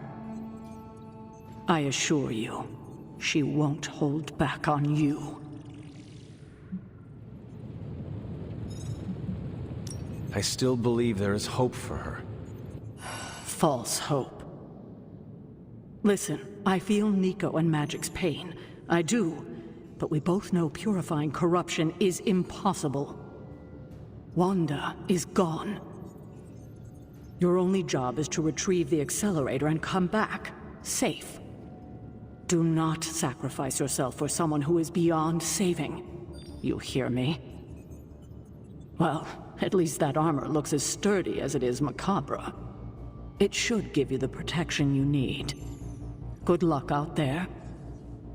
I assure you, she won't hold back on you. I still believe there is hope for her. False hope. Listen, I feel Nico and Magic's pain. I do. But we both know purifying corruption is impossible. Wanda is gone. Your only job is to retrieve the accelerator and come back, safe. Do not sacrifice yourself for someone who is beyond saving. You hear me? Well, at least that armor looks as sturdy as it is macabre. It should give you the protection you need. Good luck out there.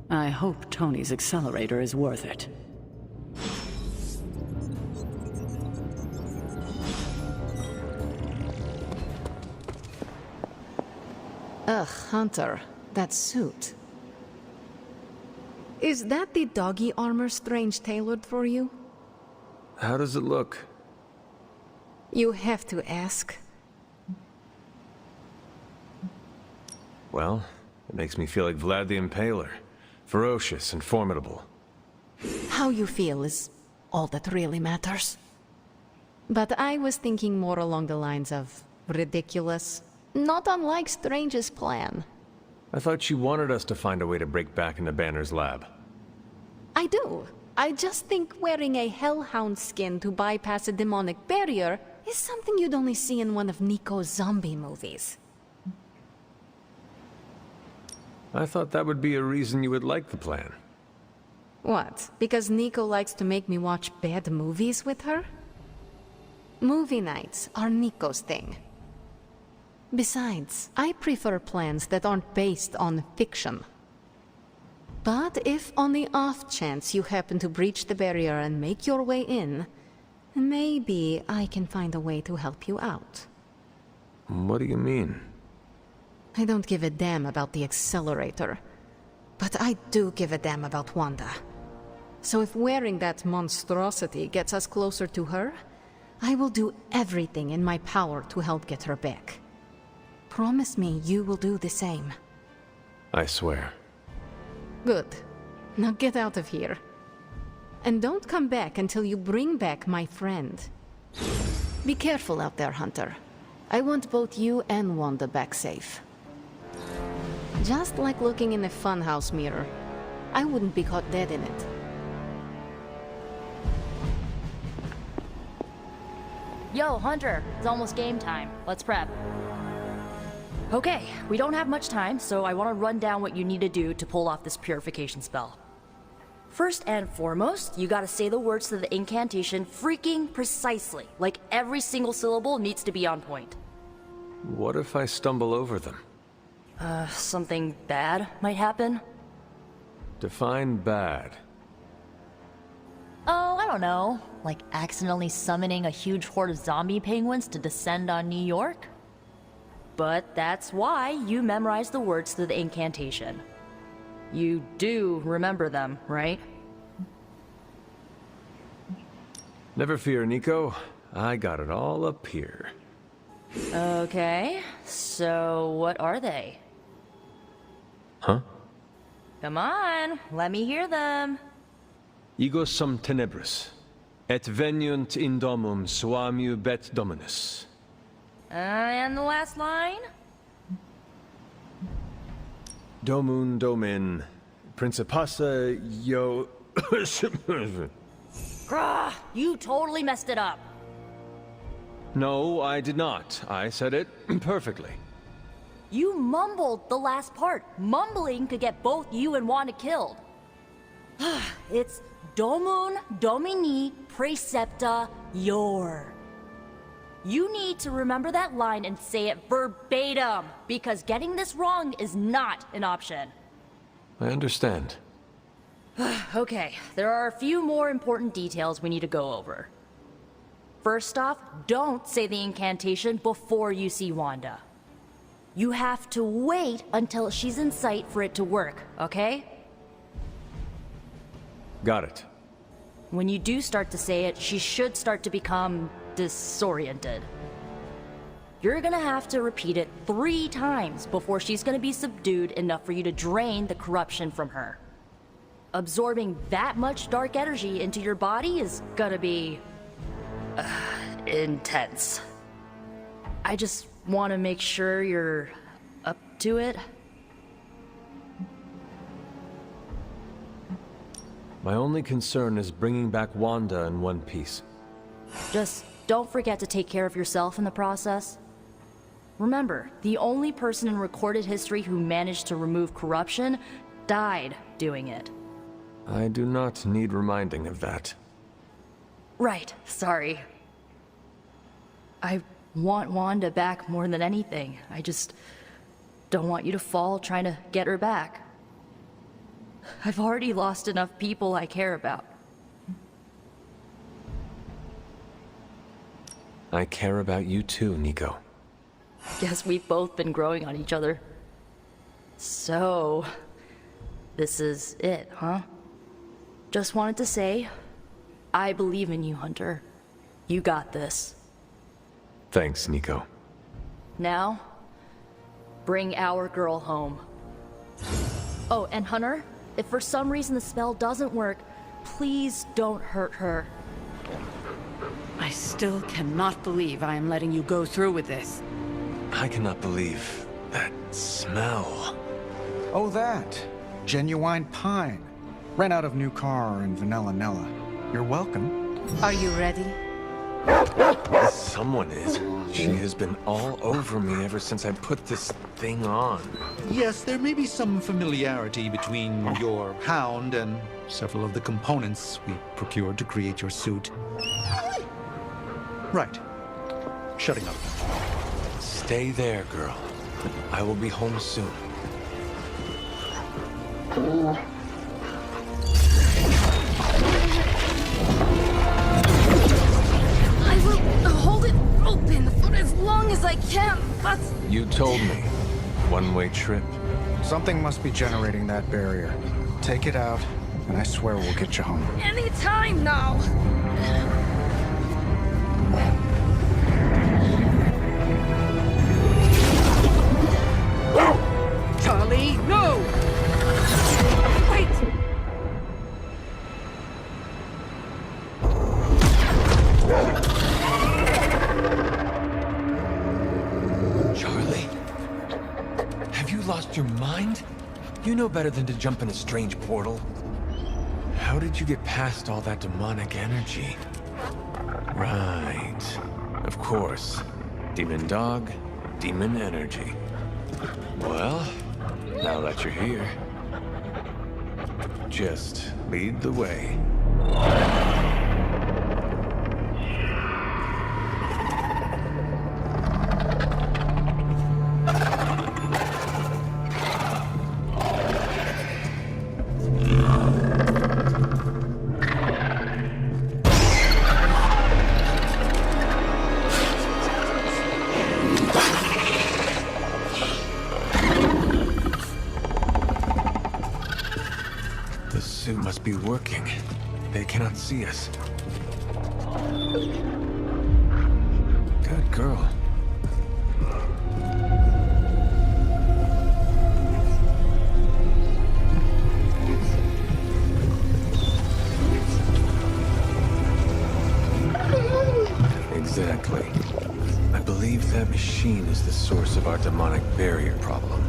I hope Tony's accelerator is worth it. Ugh, Hunter, that suit. Is that the doggy armor Strange tailored for you? How does it look? You have to ask. Well, it makes me feel like Vlad the Impaler. Ferocious and formidable. How you feel is all that really matters. But I was thinking more along the lines of ridiculous. Not unlike Strange's plan. I thought you wanted us to find a way to break back into Banner's lab. I do. I just think wearing a hellhound skin to bypass a demonic barrier is something you'd only see in one of Nico's zombie movies. I thought that would be a reason you would like the plan. What? Because Nico likes to make me watch bad movies with her? Movie nights are Nico's thing. Besides, I prefer plans that aren't based on fiction. But if on the off chance you happen to breach the barrier and make your way in, maybe I can find a way to help you out. What do you mean? I don't give a damn about the accelerator, but I do give a damn about Wanda. So if wearing that monstrosity gets us closer to her, I will do everything in my power to help get her back. Promise me you will do the same. I swear. Good. Now get out of here. And don't come back until you bring back my friend. Be careful out there, Hunter. I want both you and Wanda back safe. Just like looking in a funhouse mirror. I wouldn't be caught dead in it. Yo, Hunter, it's almost game time. Let's prep. Okay, we don't have much time, so I want to run down what you need to do to pull off this purification spell. First and foremost, you gotta say the words to the incantation freaking precisely. Like every single syllable needs to be on point. What if I stumble over them? Something bad might happen? Define bad. Oh, I don't know. Like accidentally summoning a huge horde of zombie penguins to descend on New York? But that's why you memorize the words to the incantation. You do remember them, right? Never fear, Nico. I got it all up here. Okay, so what are they? Huh? Come on, let me hear them. Ego sum tenebris, et veniunt in domum suamiu bet dominus. And the last line? Domun domin, principassa yo... Grah, you totally messed it up. No, I did not. I said it perfectly. You mumbled the last part. Mumbling could get both you and Wanda killed. It's Domun Domini Precepta Yor. You need to remember that line and say it verbatim, because getting this wrong is not an option. I understand. Okay, there are a few more important details we need to go over. First off, don't say the incantation before you see Wanda. You have to wait until she's in sight for it to work, okay? Got it. When you do start to say it, she should start to become disoriented. You're gonna have to repeat it 3 times before she's gonna be subdued enough for you to drain the corruption from her. Absorbing that much dark energy into your body is gonna be... intense. I just want to make sure you're up to it. My only concern is bringing back Wanda in one piece. Just don't forget to take care of yourself in the process. Remember, the only person in recorded history who managed to remove corruption died doing it. I do not need reminding of that. Right, sorry. I want Wanda back more than anything. don't want you to fall trying to get her back. I've already lost enough people I care about. I care about you too, Nico. Guess we've both been growing on each other. So, this is it, huh? Just wanted to say, I believe in you, Hunter. You got this. Thanks, Nico. Now, bring our girl home. Oh, and Hunter, if for some reason the spell doesn't work, please don't hurt her. I still cannot believe I am letting you go through with this. I cannot believe that smell. Oh, that. Genuine pine. Ran out of new car and Vanilla Nella. You're welcome. Are you ready? Someone is. She has been all over me ever since I put this thing on. Yes, there may be some familiarity between your hound and several of the components we procured to create your suit. Right. Shutting up. Stay there, girl. I will be home soon. I will hold it open for as long as I can, but... You told me. One-way trip. Something must be generating that barrier. Take it out, and I swear we'll get you home. Any time now! Charlie, no! Wait! Charlie? Have you lost your mind? You know better than to jump in a strange portal. How did you get past all that demonic energy? Right. Of course. Demon dog, demon energy. Well, now that you're here, just lead the way. Must be working. They cannot see us. Good girl. Exactly. I believe that machine is the source of our demonic barrier problem.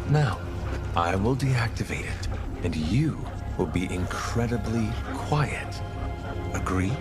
Now, I will deactivate it, and you will be incredibly quiet. Agreed?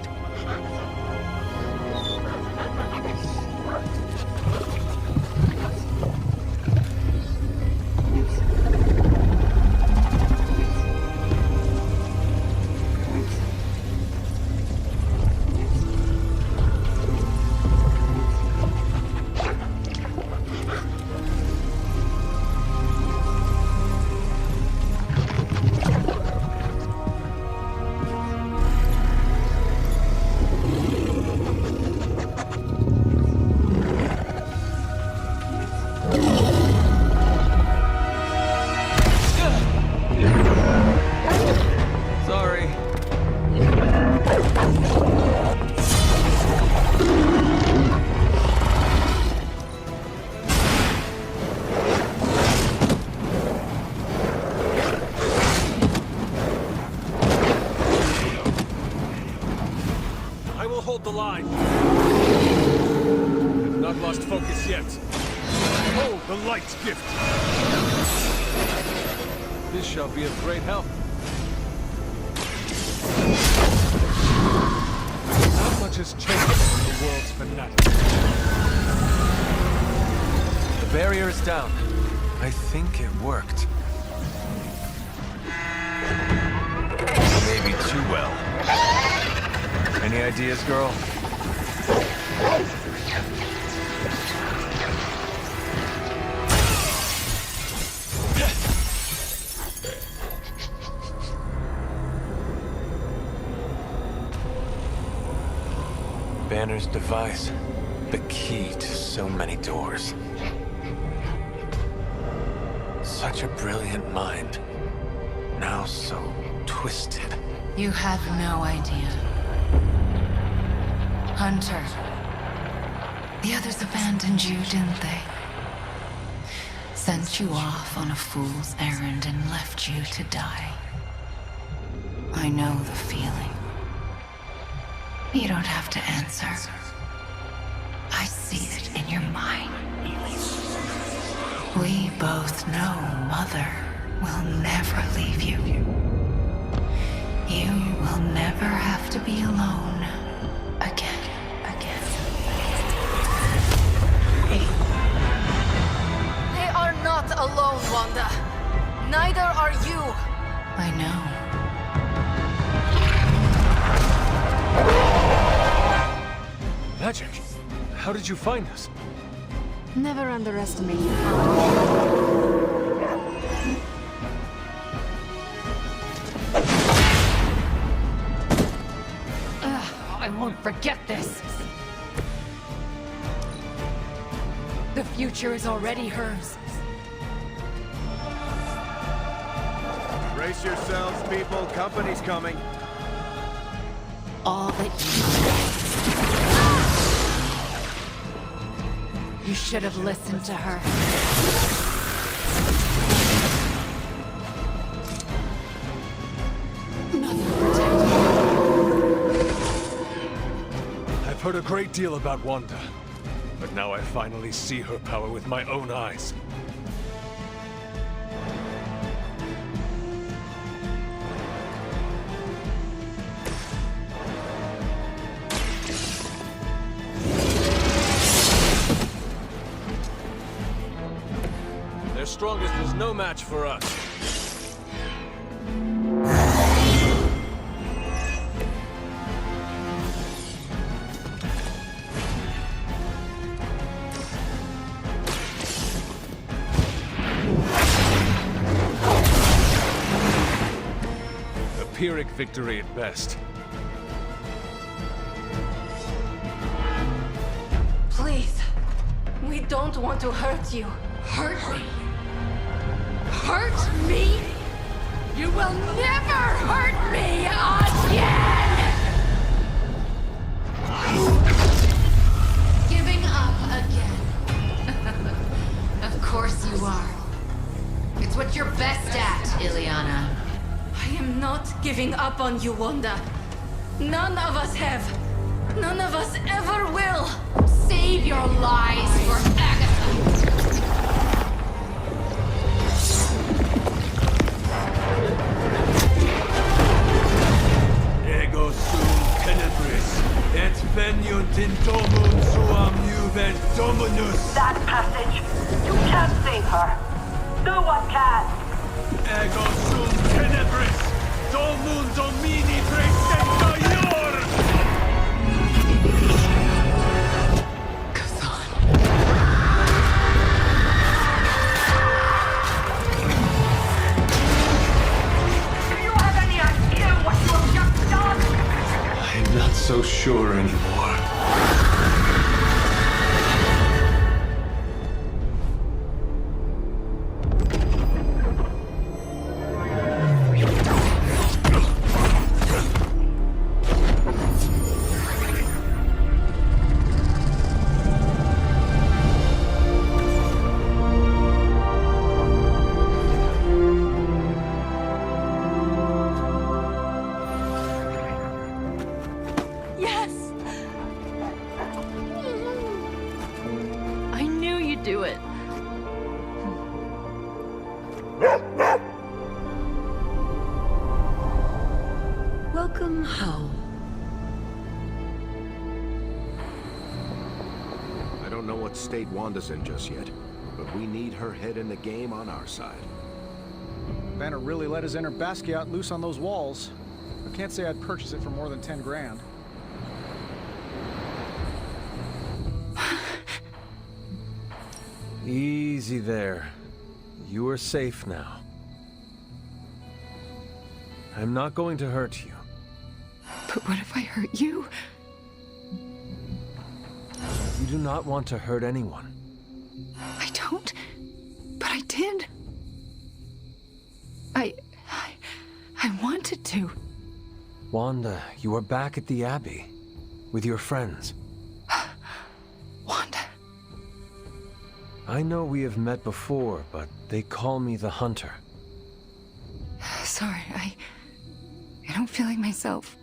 Hold the line. I've not lost focus yet. Hold the light's gift. This shall be of great help. Not much has changed from the world's fanatic. The barrier is down. I think it worked. Maybe too well. Any ideas, girl? Banner's device. The key to so many doors. Such a brilliant mind. Now so twisted. You have no idea. Hunter. The others abandoned you, didn't they? Sent you off on a fool's errand and left you to die. I know the feeling. You don't have to answer. I see it in your mind. We both know Mother will never leave you. You will never have to be alone again. They are not alone, Wanda. Neither are you. I know. Magic? How did you find us? Never underestimate your power. I won't forget this. The future is already hers. Brace yourselves, people. Company's coming. All that You should have listened to her. I've heard a great deal about Wanda, but now I finally see her power with my own eyes. Their strongest was no match for us. A Pyrrhic victory at best. Please. We don't want to hurt you. Hurt me? Hurt me? You will never hurt me again! Giving up again. Of course you are. It's what you're best at, Ileana. I am not giving up on you, Wanda. None of us have. None of us ever will. Save your lies for Agatha. Ego sum tenebris, et veniunt in domum suam juvet dominus. That passage, you can't save her. No one can. Ego sum tenebris, domum domini praesenta ior. I'm not so sure anymore. Do it. Welcome home. I don't know what state Wanda's in just yet, but we need her head in the game on our side. Banner really let his inner Basquiat loose on those walls. I can't say I'd purchase it for more than 10 grand. Easy there. You are safe now. I'm not going to hurt you. But what if I hurt you? do not want to hurt anyone. I don't, but I did. I wanted to. Wanda, you are back at the Abbey, with your friends. Wanda. I know we have met before, but they call me the Hunter. Sorry, I don't feel like myself.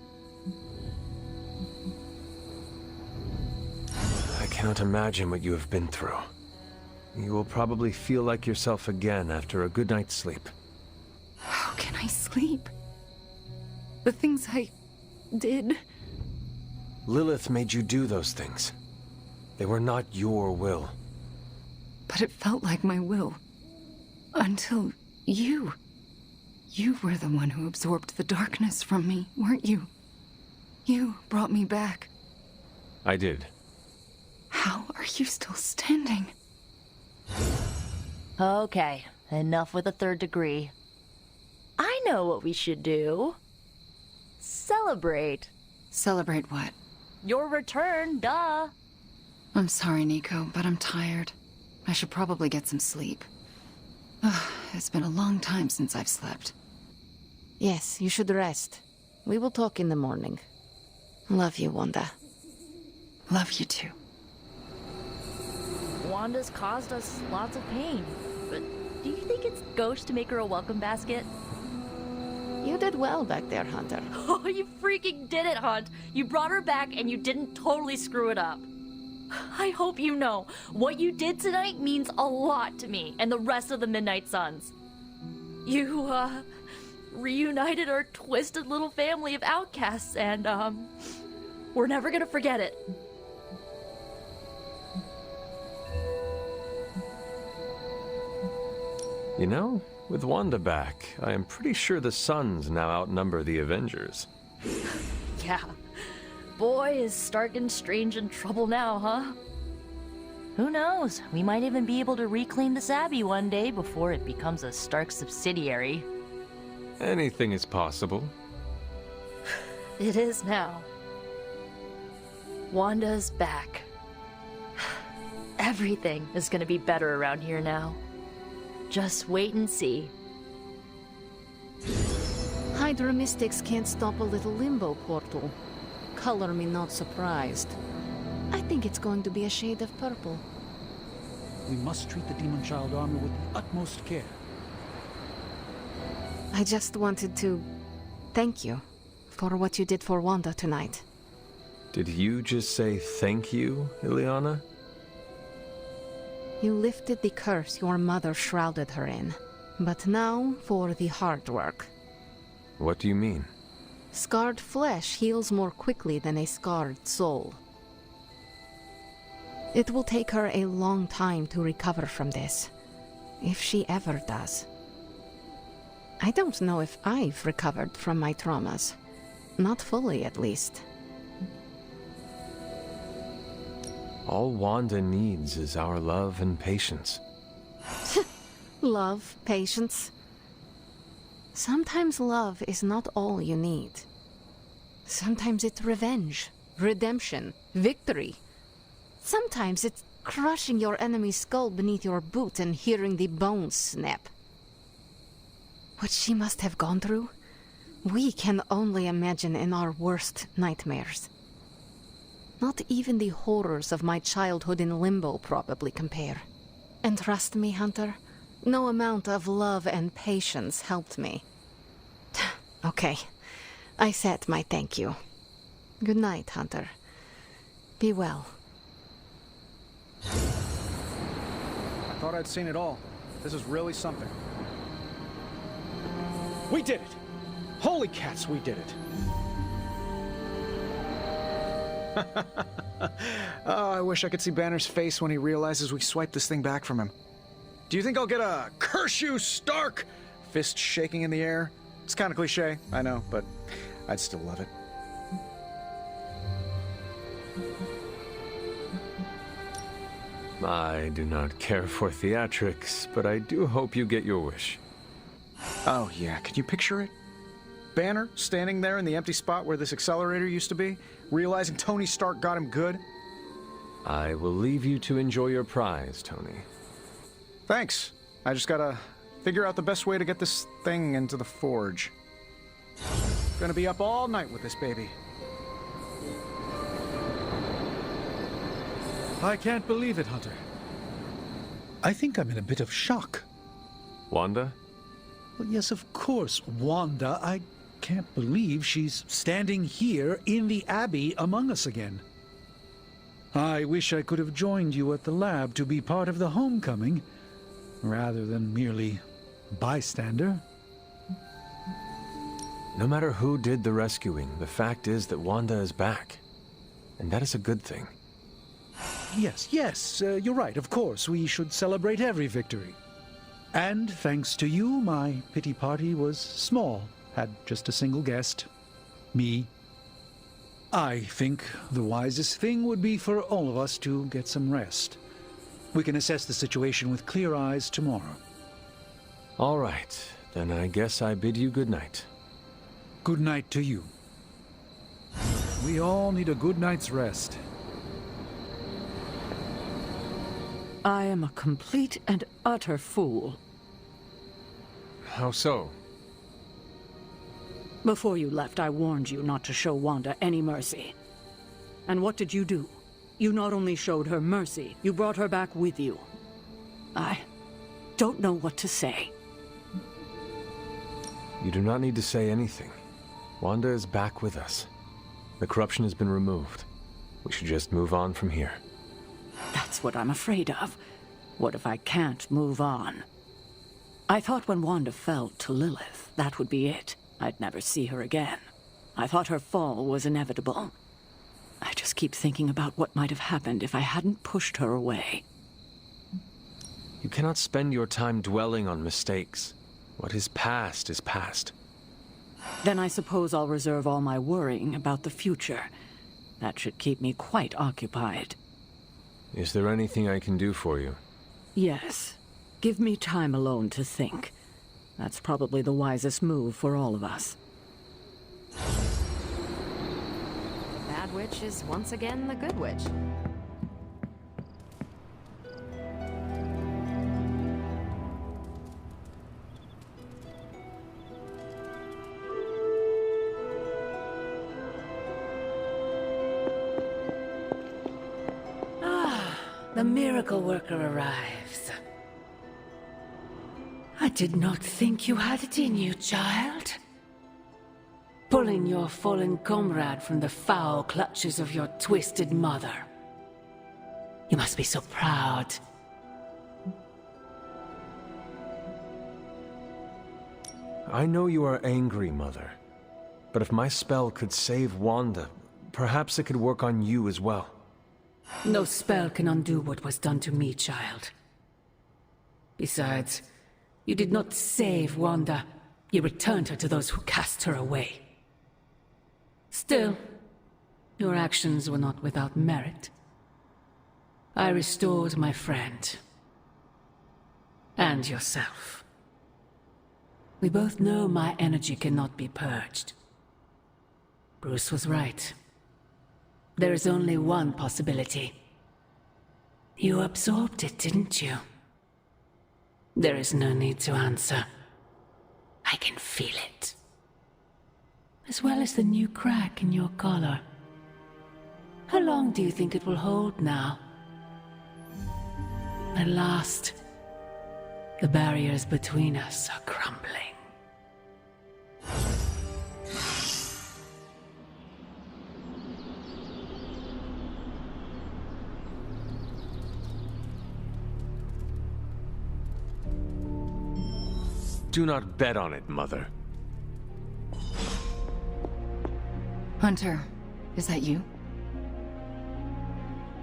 I cannot imagine what you have been through. You will probably feel like yourself again after a good night's sleep. How can I sleep? The things I did. Lilith made you do those things. They were not your will. But it felt like my will. Until you. You were the one who absorbed the darkness from me, weren't you? You brought me back. I did. How are you still standing? Okay, enough with the third degree. I know what we should do. Celebrate. Celebrate what? Your return, duh. I'm sorry, Nico, but I'm tired. I should probably get some sleep. It's been a long time since I've slept. Yes, you should rest. We will talk in the morning. Love you, Wanda. Love you too. Wanda's caused us lots of pain, but do you think it's gauche to make her a welcome basket? You did well back there, Hunter. Oh, you freaking did it, Hunt! You brought her back and you didn't totally screw it up. I hope you know, what you did tonight means a lot to me and the rest of the Midnight Suns. You, reunited our twisted little family of outcasts and, we're never gonna forget it. You know, with Wanda back, I am pretty sure the Suns now outnumber the Avengers. Yeah. Boy, is Stark and Strange in trouble now, huh? Who knows? We might even be able to reclaim this Abbey one day before it becomes a Stark subsidiary. Anything is possible. It is now. Wanda's back. Everything is gonna be better around here now. Just wait and see. Hydra mystics can't stop a little limbo portal. Color me not surprised. I think it's going to be a shade of purple. We must treat the Demon Child armor with the utmost care. I just wanted to thank you for what you did for Wanda tonight. Did you just say thank you, Illyana? You lifted the curse your mother shrouded her in. But now for the hard work. What do you mean? Scarred flesh heals more quickly than a scarred soul. It will take her a long time to recover from this, if she ever does. I don't know if I've recovered from my traumas. Not fully, at least. All Wanda needs is our love and patience. Love, patience. Sometimes love is not all you need. Sometimes it's revenge, redemption, victory. Sometimes it's crushing your enemy's skull beneath your boot and hearing the bones snap. What she must have gone through, we can only imagine in our worst nightmares. Not even the horrors of my childhood in Limbo probably compare. And trust me, Hunter, no amount of love and patience helped me. Okay, I said my thank you. Good night, Hunter. Be well. I thought I'd seen it all. This is really something. We did it! Holy cats, we did it! Oh, I wish I could see Banner's face when he realizes we swiped this thing back from him. Do you think I'll get a "Curse you, Stark!" fist shaking in the air? It's kind of cliche, I know, but I'd still love it. I do not care for theatrics, but I do hope you get your wish. Oh yeah, can you picture it? Banner standing there in the empty spot where this accelerator used to be, realizing Tony Stark got him good. I will leave you to enjoy your prize, Tony. Thanks. I just gotta figure out the best way to get this thing into the forge. Gonna be up all night with this baby. I can't believe it, Hunter. I think I'm in a bit of shock. Wanda? Well, yes, of course, Wanda. I can't believe she's standing here in the Abbey among us again. I wish I could have joined you at the lab to be part of the homecoming, rather than merely bystander. No matter who did the rescuing, the fact is that Wanda is back. And that is a good thing. Yes, you're right, of course. We should celebrate every victory. And thanks to you, my pity party was small. Had just a single guest. Me. I think the wisest thing would be for all of us to get some rest. We can assess the situation with clear eyes tomorrow. All right, then I guess I bid you good night. Good night to you. We all need a good night's rest. I am a complete and utter fool. How so? Before you left, I warned you not to show Wanda any mercy. And what did you do? You not only showed her mercy, you brought her back with you. I don't know what to say. You do not need to say anything. Wanda is back with us. The corruption has been removed. We should just move on from here. That's what I'm afraid of. What if I can't move on? I thought when Wanda fell to Lilith, that would be it. I'd never see her again. I thought her fall was inevitable. I just keep thinking about what might have happened if I hadn't pushed her away. You cannot spend your time dwelling on mistakes. What is past is past. Then I suppose I'll reserve all my worrying about the future. That should keep me quite occupied. Is there anything I can do for you? Yes. Give me time alone to think. That's probably the wisest move for all of us. Bad witch is once again the good witch. The miracle worker arrives. I did not think you had it in you, child. Pulling your fallen comrade from the foul clutches of your twisted mother. You must be so proud. I know you are angry, Mother. But if my spell could save Wanda, perhaps it could work on you as well. No spell can undo what was done to me, child. Besides, you did not save Wanda. You returned her to those who cast her away. Still, your actions were not without merit. I restored my friend. And yourself. We both know my energy cannot be purged. Bruce was right. There is only one possibility. You absorbed it, didn't you? There is no need to answer. I can feel it. As well as the new crack in your collar. How long do you think it will hold now? At last, the barriers between us are crumbling. Do not bet on it, Mother. Hunter, is that you?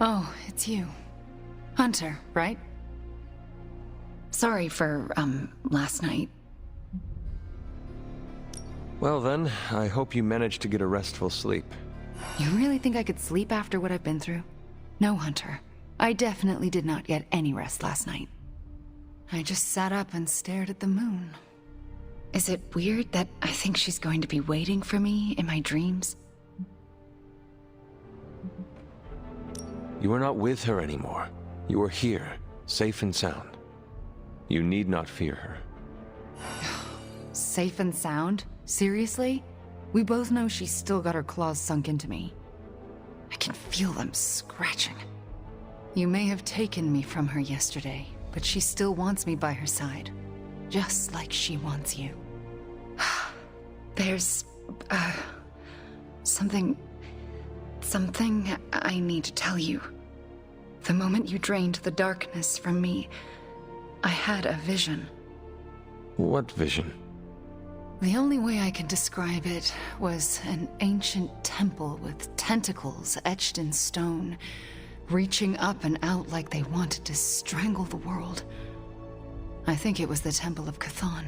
Oh, it's you. Hunter, right? Sorry for, last night. Well then, I hope you managed to get a restful sleep. You really think I could sleep after what I've been through? No, Hunter. I definitely did not get any rest last night. I just sat up and stared at the moon. Is it weird that I think she's going to be waiting for me in my dreams? You are not with her anymore. You are here, safe and sound. You need not fear her. Safe and sound? Seriously? We both know she's still got her claws sunk into me. I can feel them scratching. You may have taken me from her yesterday, but she still wants me by her side. Just like she wants you. There's... something I need to tell you. The moment you drained the darkness from me, I had a vision. What vision? The only way I can describe it was an ancient temple with tentacles etched in stone, reaching up and out like they wanted to strangle the world. I think it was the Temple of Chthon.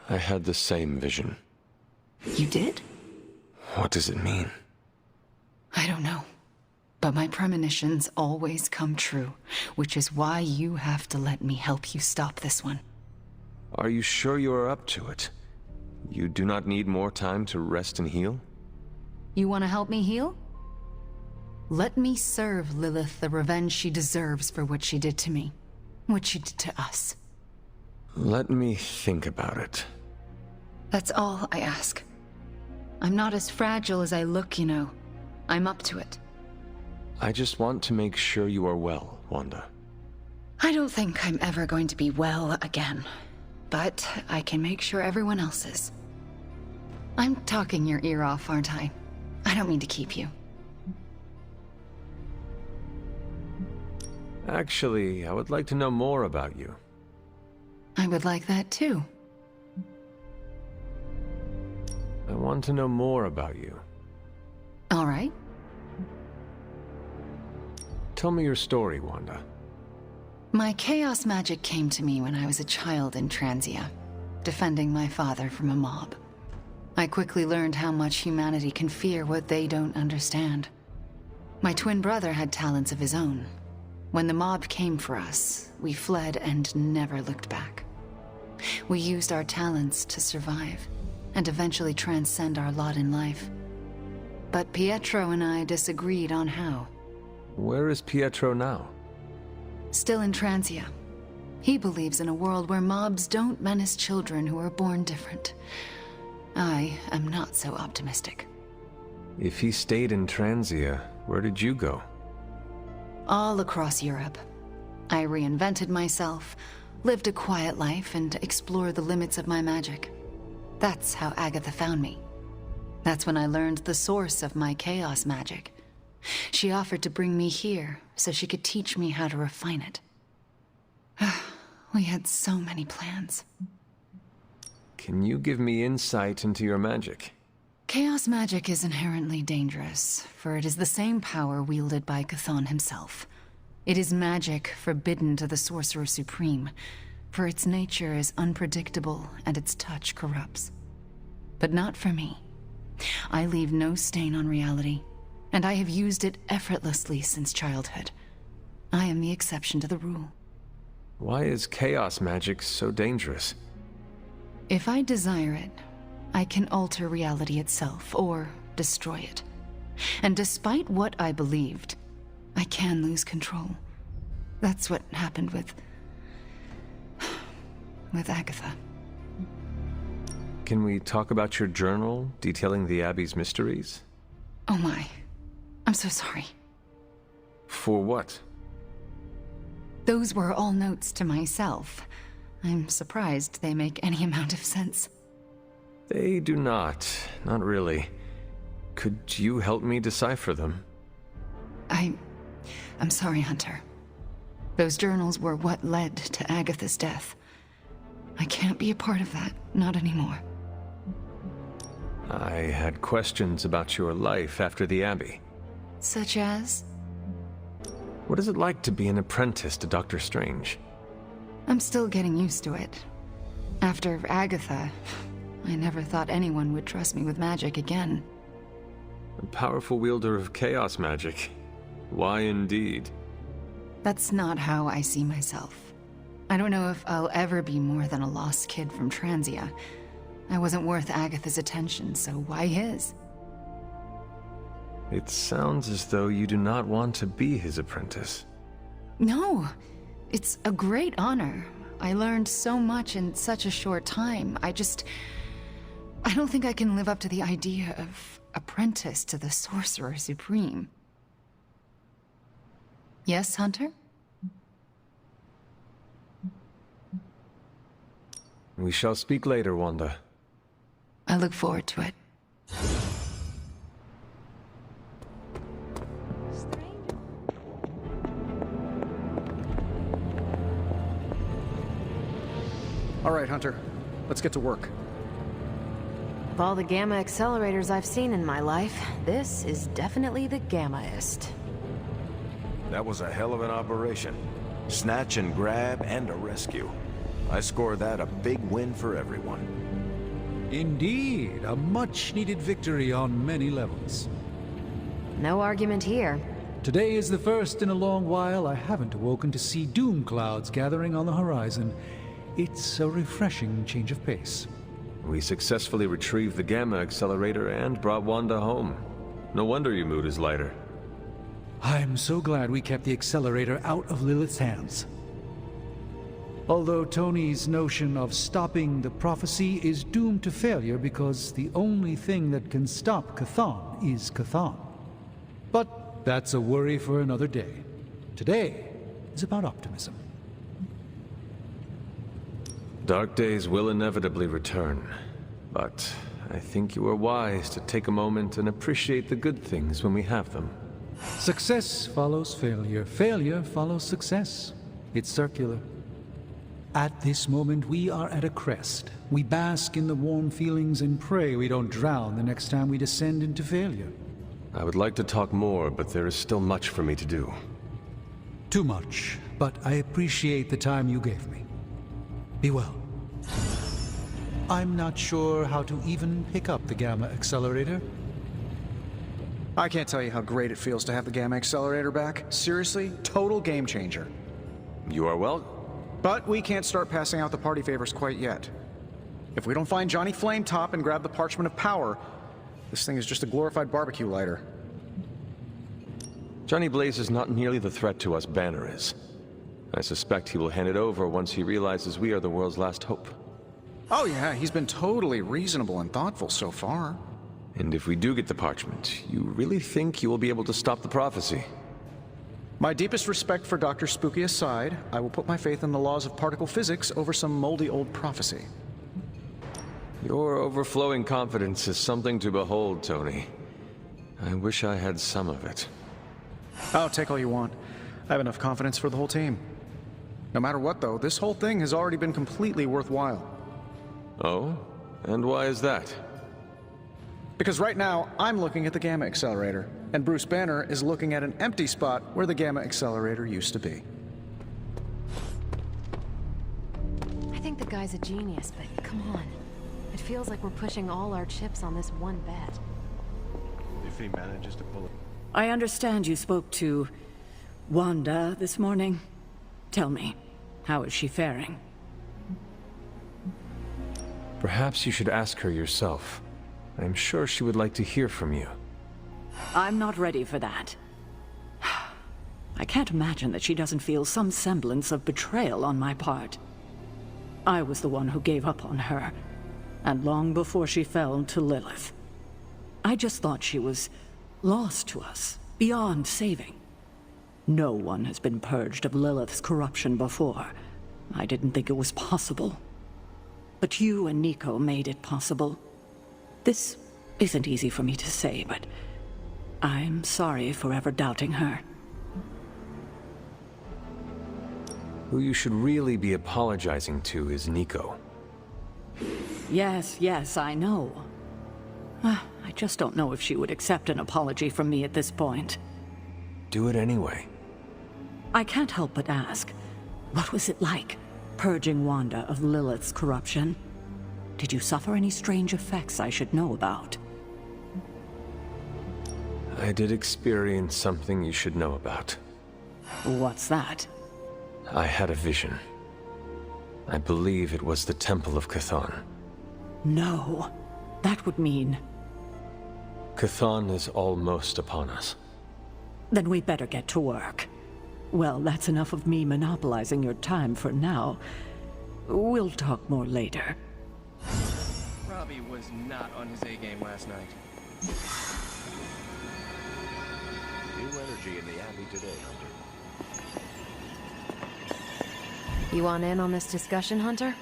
I had the same vision. You did? What does it mean? I don't know. But my premonitions always come true, which is why you have to let me help you stop this one. Are you sure you are up to it? You do not need more time to rest and heal? You want to help me heal? Let me serve Lilith the revenge she deserves for what she did to me. What she did to us. Let me think about it. That's all I ask. I'm not as fragile as I look, you know. I'm up to it. I just want to make sure you are well, Wanda. I don't think I'm ever going to be well again. But I can make sure everyone else is. I'm talking your ear off, aren't I? I don't mean to keep you. Actually, I would like to know more about you. I would like that too. I want to know more about you. All right. Tell me your story, Wanda. My chaos magic came to me when I was a child in Transia, defending my father from a mob. I quickly learned how much humanity can fear what they don't understand. My twin brother had talents of his own. When the mob came for us, we fled and never looked back. We used our talents to survive, and eventually transcend our lot in life. But Pietro and I disagreed on how. Where is Pietro now? Still in Transia. He believes in a world where mobs don't menace children who are born different. I am not so optimistic. If he stayed in Transia, where did you go? All across Europe. I reinvented myself, lived a quiet life, and explored the limits of my magic. That's how Agatha found me. That's when I learned the source of my chaos magic. She offered to bring me here so she could teach me how to refine it. We had so many plans. Can you give me insight into your magic? Chaos magic is inherently dangerous, for it is the same power wielded by Chthon himself. It is magic forbidden to the Sorcerer Supreme, for its nature is unpredictable and its touch corrupts. But not for me. I leave no stain on reality, and I have used it effortlessly since childhood. I am the exception to the rule. Why is chaos magic so dangerous? If I desire it, I can alter reality itself, or destroy it. And despite what I believed, I can lose control. That's what happened with Agatha. Can we talk about your journal, detailing the Abbey's mysteries? Oh my. I'm so sorry. For what? Those were all notes to myself. I'm surprised they make any amount of sense. They do not. Not really. Could you help me decipher them? I'm sorry, Hunter. Those journals were what led to Agatha's death. I can't be a part of that, not anymore. I had questions about your life after the Abbey. Such as? What is it like to be an apprentice to Dr. Strange? I'm still getting used to it. After Agatha, I never thought anyone would trust me with magic again. A powerful wielder of chaos magic. Why indeed? That's not how I see myself. I don't know if I'll ever be more than a lost kid from Transia. I wasn't worth Agatha's attention, so why his? It sounds as though you do not want to be his apprentice. No, it's a great honor. I learned so much in such a short time. I don't think I can live up to the idea of apprentice to the Sorcerer Supreme. Yes, Hunter? We shall speak later, Wanda. I look forward to it. All right, Hunter. Let's get to work. Of all the Gamma accelerators I've seen in my life, this is definitely the Gammaest. That was a hell of an operation. Snatch and grab and a rescue. I score that a big win for everyone. Indeed, a much-needed victory on many levels. No argument here. Today is the first in a long while I haven't awoken to see doom clouds gathering on the horizon. It's a refreshing change of pace. We successfully retrieved the Gamma accelerator and brought Wanda home. No wonder your mood is lighter. I'm so glad we kept the accelerator out of Lilith's hands. Although Tony's notion of stopping the prophecy is doomed to failure because the only thing that can stop Chthon is Chthon. But that's a worry for another day. Today is about optimism. Dark days will inevitably return, but I think you are wise to take a moment and appreciate the good things when we have them. Success follows failure. Failure follows success. It's circular. At this moment, we are at a crest. We bask in the warm feelings and pray we don't drown the next time we descend into failure. I would like to talk more, but there is still much for me to do. Too much, but I appreciate the time you gave me. Be well. I'm not sure how to even pick up the Gamma accelerator. I can't tell you how great it feels to have the Gamma accelerator back. Seriously, total game changer. You are well. But we can't start passing out the party favors quite yet. If we don't find Johnny Flametop and grab the Parchment of Power, this thing is just a glorified barbecue lighter. Johnny Blaze is not nearly the threat to us Banner is. I suspect he will hand it over once he realizes we are the world's last hope. Oh yeah, he's been totally reasonable and thoughtful so far. And if we do get the parchment, you really think you will be able to stop the prophecy? My deepest respect for Dr. Spooky aside, I will put my faith in the laws of particle physics over some moldy old prophecy. Your overflowing confidence is something to behold, Tony. I wish I had some of it. Oh, take all you want. I have enough confidence for the whole team. No matter what, though, this whole thing has already been completely worthwhile. Oh? And why is that? Because right now, I'm looking at the Gamma accelerator, and Bruce Banner is looking at an empty spot where the Gamma accelerator used to be. I think the guy's a genius, but come on. It feels like we're pushing all our chips on this one bet. If he manages to pull it. I understand you spoke to Wanda this morning. Tell me, how is she faring? Perhaps you should ask her yourself. I'm sure she would like to hear from you. I'm not ready for that. I can't imagine that she doesn't feel some semblance of betrayal on my part. I was the one who gave up on her, and long before she fell to Lilith. I just thought she was lost to us, beyond saving. No one has been purged of Lilith's corruption before. I didn't think it was possible. But you and Nico made it possible. This isn't easy for me to say, but I'm sorry for ever doubting her. Who you should really be apologizing to is Nico. Yes, I know. I just don't know if she would accept an apology from me at this point. Do it anyway. I can't help but ask, what was it like, purging Wanda of Lilith's corruption? Did you suffer any strange effects I should know about? I did experience something you should know about. What's that? I had a vision. I believe it was the Temple of Chthon. No. That would mean... Chthon is almost upon us. Then we better get to work. Well, that's enough of me monopolizing your time for now. We'll talk more later. Robbie was not on his A game last night. New energy in the Abbey today, Hunter. You want in on this discussion, Hunter?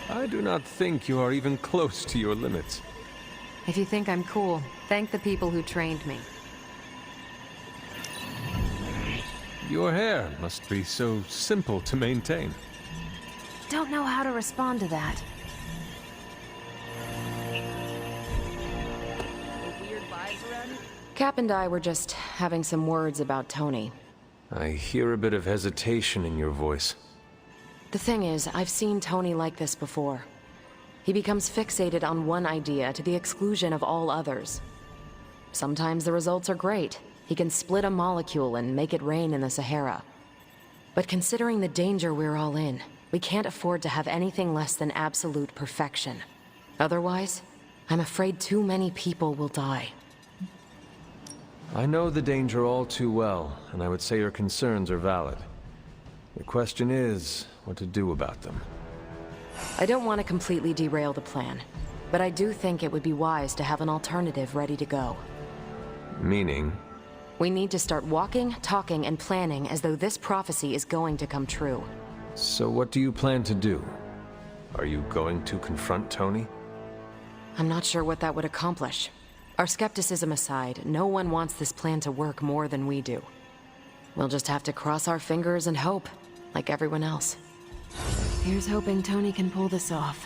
I do not think you are even close to your limits. If you think I'm cool, thank the people who trained me. Your hair must be so simple to maintain. Don't know how to respond to that. Weird vibes around you? Cap and I were just having some words about Tony. I hear a bit of hesitation in your voice. The thing is, I've seen Tony like this before. He becomes fixated on one idea to the exclusion of all others. Sometimes the results are great. He can split a molecule and make it rain in the Sahara. But considering the danger we're all in, we can't afford to have anything less than absolute perfection. Otherwise, I'm afraid too many people will die. I know the danger all too well, and I would say your concerns are valid. The question is, what to do about them. I don't want to completely derail the plan, but I do think it would be wise to have an alternative ready to go. Meaning? We need to start walking, talking, and planning as though this prophecy is going to come true. So what do you plan to do? Are you going to confront Tony? I'm not sure what that would accomplish. Our skepticism aside, no one wants this plan to work more than we do. We'll just have to cross our fingers and hope, like everyone else. Here's hoping Tony can pull this off.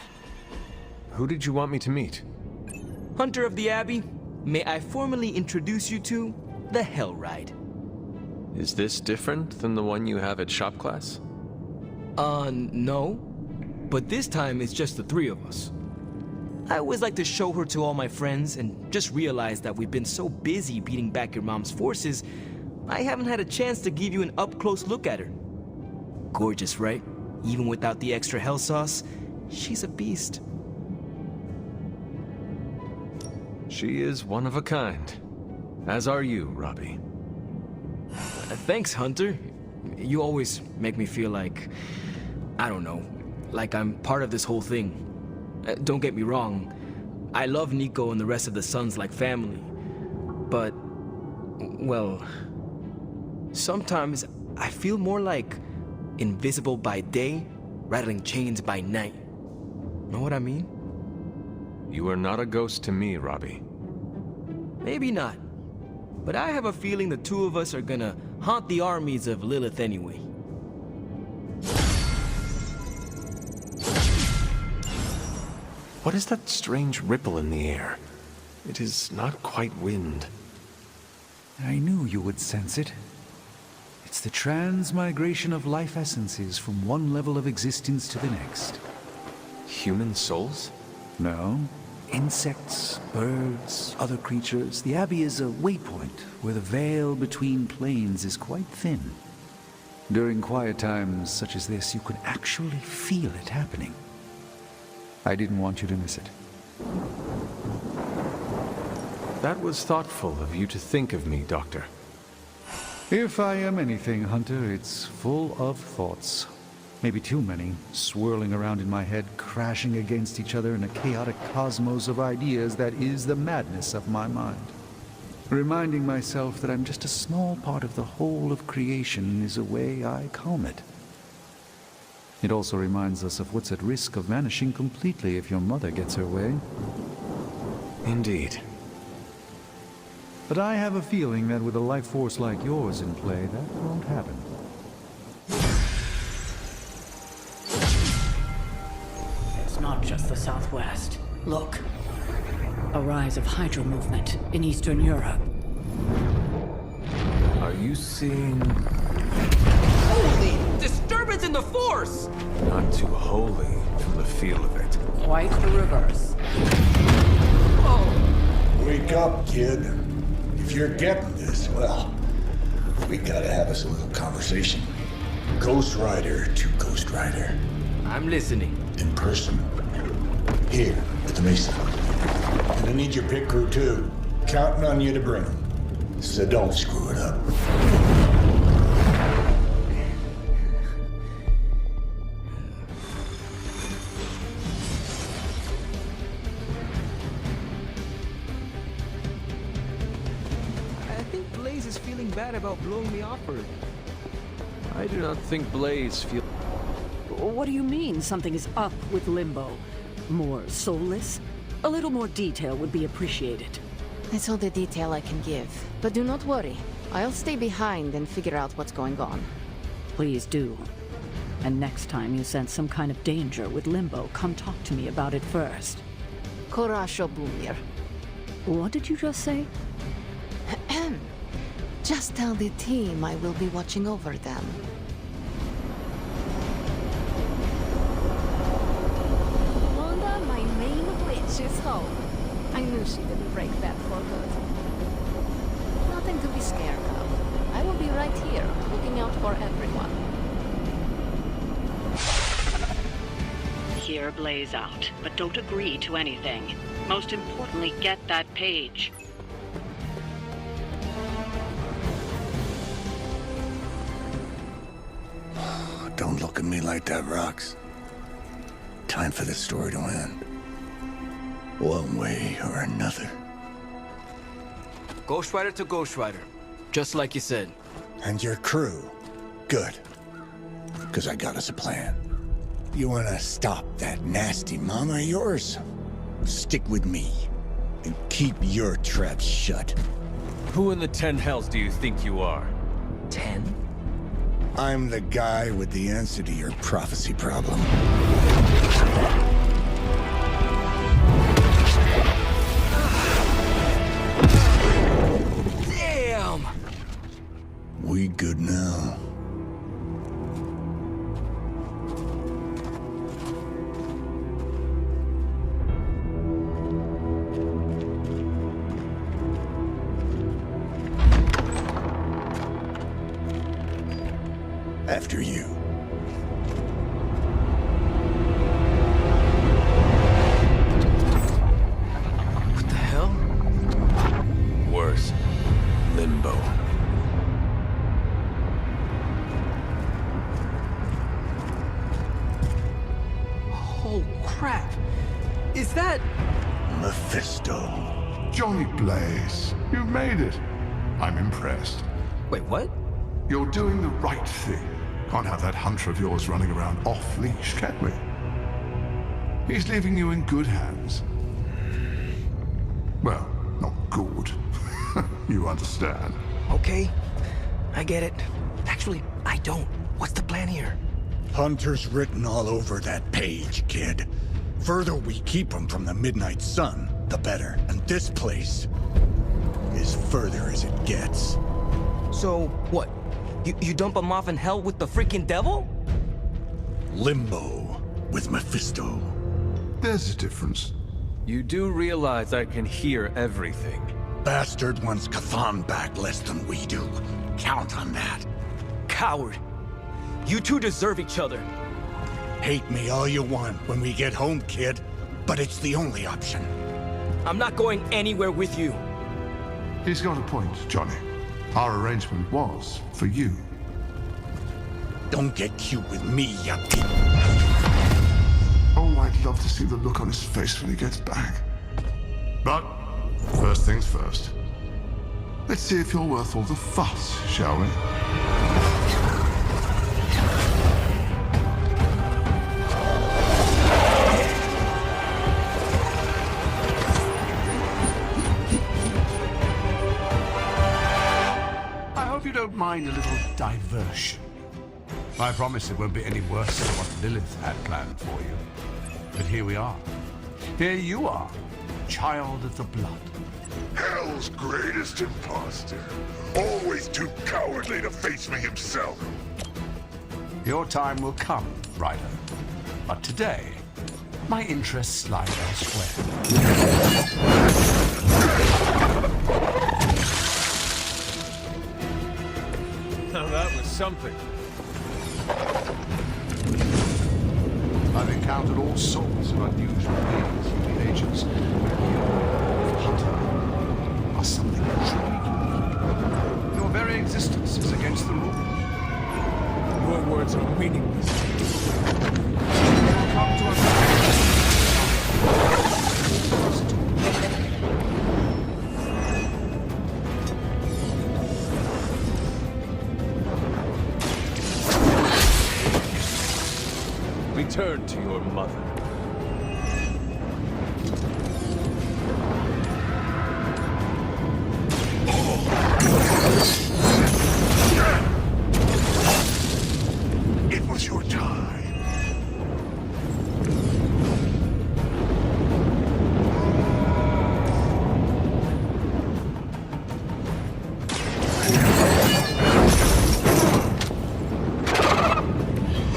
Who did you want me to meet? Hunter of the Abbey, may I formally introduce you to the Hell Ride. Is this different than the one you have at shop class? No. But this time it's just the three of us. I always like to show her to all my friends and just realize that we've been so busy beating back your mom's forces, I haven't had a chance to give you an up-close look at her. Gorgeous, right? Even without the extra hell sauce, she's a beast. She is one of a kind. As are you, Robbie. Thanks, Hunter. You always make me feel like, I don't know, like I'm part of this whole thing. Don't get me wrong, I love Nico and the rest of the Sons like family. But, well, sometimes I feel more like invisible by day, rattling chains by night. Know what I mean? You are not a ghost to me, Robbie. Maybe not. But I have a feeling the two of us are gonna haunt the armies of Lilith anyway. What is that strange ripple in the air? It is not quite wind. I knew you would sense it. It's the transmigration of life essences from one level of existence to the next. Human souls? No. Insects, birds, other creatures. The Abbey is a waypoint where the veil between planes is quite thin. During quiet times such as this, you could actually feel it happening. I didn't want you to miss it. That was thoughtful of you to think of me, Doctor. If I am anything, Hunter, it's full of thoughts. Maybe too many, swirling around in my head, crashing against each other in a chaotic cosmos of ideas that is the madness of my mind. Reminding myself that I'm just a small part of the whole of creation is a way I calm it. It also reminds us of what's at risk of vanishing completely if your mother gets her way. Indeed. But I have a feeling that with a life force like yours in play, that won't happen. It's not just the Southwest. Look. A rise of Hydra movement in Eastern Europe. Are you seeing... Holy disturbance in the Force! Not too holy from the feel of it. Quite the reverse. Oh. Wake up, kid. If you're getting this, well, we gotta have us a little conversation. Ghost Rider to Ghost Rider. I'm listening. In person. Here, at the Mesa. And I need your pit crew too. Counting on you to bring them. So don't screw it up. I think Blaze is feeling bad about blowing me off Earth. I do not think Blaze feel... What do you mean something is up with Limbo? More soulless? A little more detail would be appreciated. That's all the detail I can give. But do not worry. I'll stay behind and figure out what's going on. Please do. And next time you sense some kind of danger with Limbo, come talk to me about it first. Korasho Bumir. What did you just say? Just tell the team I will be watching over them. Wanda, my main witch is home. I knew she didn't break that for good. Nothing to be scared of. I will be right here, looking out for everyone. Hear Blaze out, but don't agree to anything. Most importantly, get that page. Don't look at me like that, Rox. Time for this story to end. One way or another. Ghost Rider to Ghost Rider. Just like you said. And your crew. Good. Because I got us a plan. You wanna stop that nasty mama of yours? Stick with me. And keep your traps shut. Who in the 10 hells do you think you are? 10? I'm the guy with the answer to your prophecy problem. Damn! We good now? After you. What the hell? Worse. Limbo. Oh, crap. Is that... Mephisto. Johnny Blaze, you made it. I'm impressed. Wait, what? You're doing the right thing. Can't have that hunter of yours running around off-leash, can we? He's leaving you in good hands. Well, not good. You understand. Okay, I get it. Actually, I don't. What's the plan here? Hunter's written all over that page, kid. Further we keep him from the midnight sun, the better. And this place is further as it gets. So, what? You dump him off in hell with the freaking devil? Limbo with Mephisto. There's a difference. You do realize I can hear everything. Bastard wants Cathan back less than we do. Count on that. Coward. You two deserve each other. Hate me all you want when we get home, kid. But it's the only option. I'm not going anywhere with you. He's got a point, Johnny. Our arrangement was for you. Don't get cute with me, ya pig. Oh, I'd love to see the look on his face when he gets back. But first things first. Let's see if you're worth all the fuss, shall we? Don't mind a little diversion. I promise it won't be any worse than what Lilith had planned for you. But here we are. Here you are, child of the blood. Hell's greatest imposter. Always too cowardly to face me himself. Your time will come, Ryder. But today, my interests lie elsewhere. Now that was something. I've encountered all sorts of unusual beings, human agents, but you, Hunter, are something truly unique. Your very existence is against the rules. Your words are meaningless. Come to us. Return to your mother. It was your time.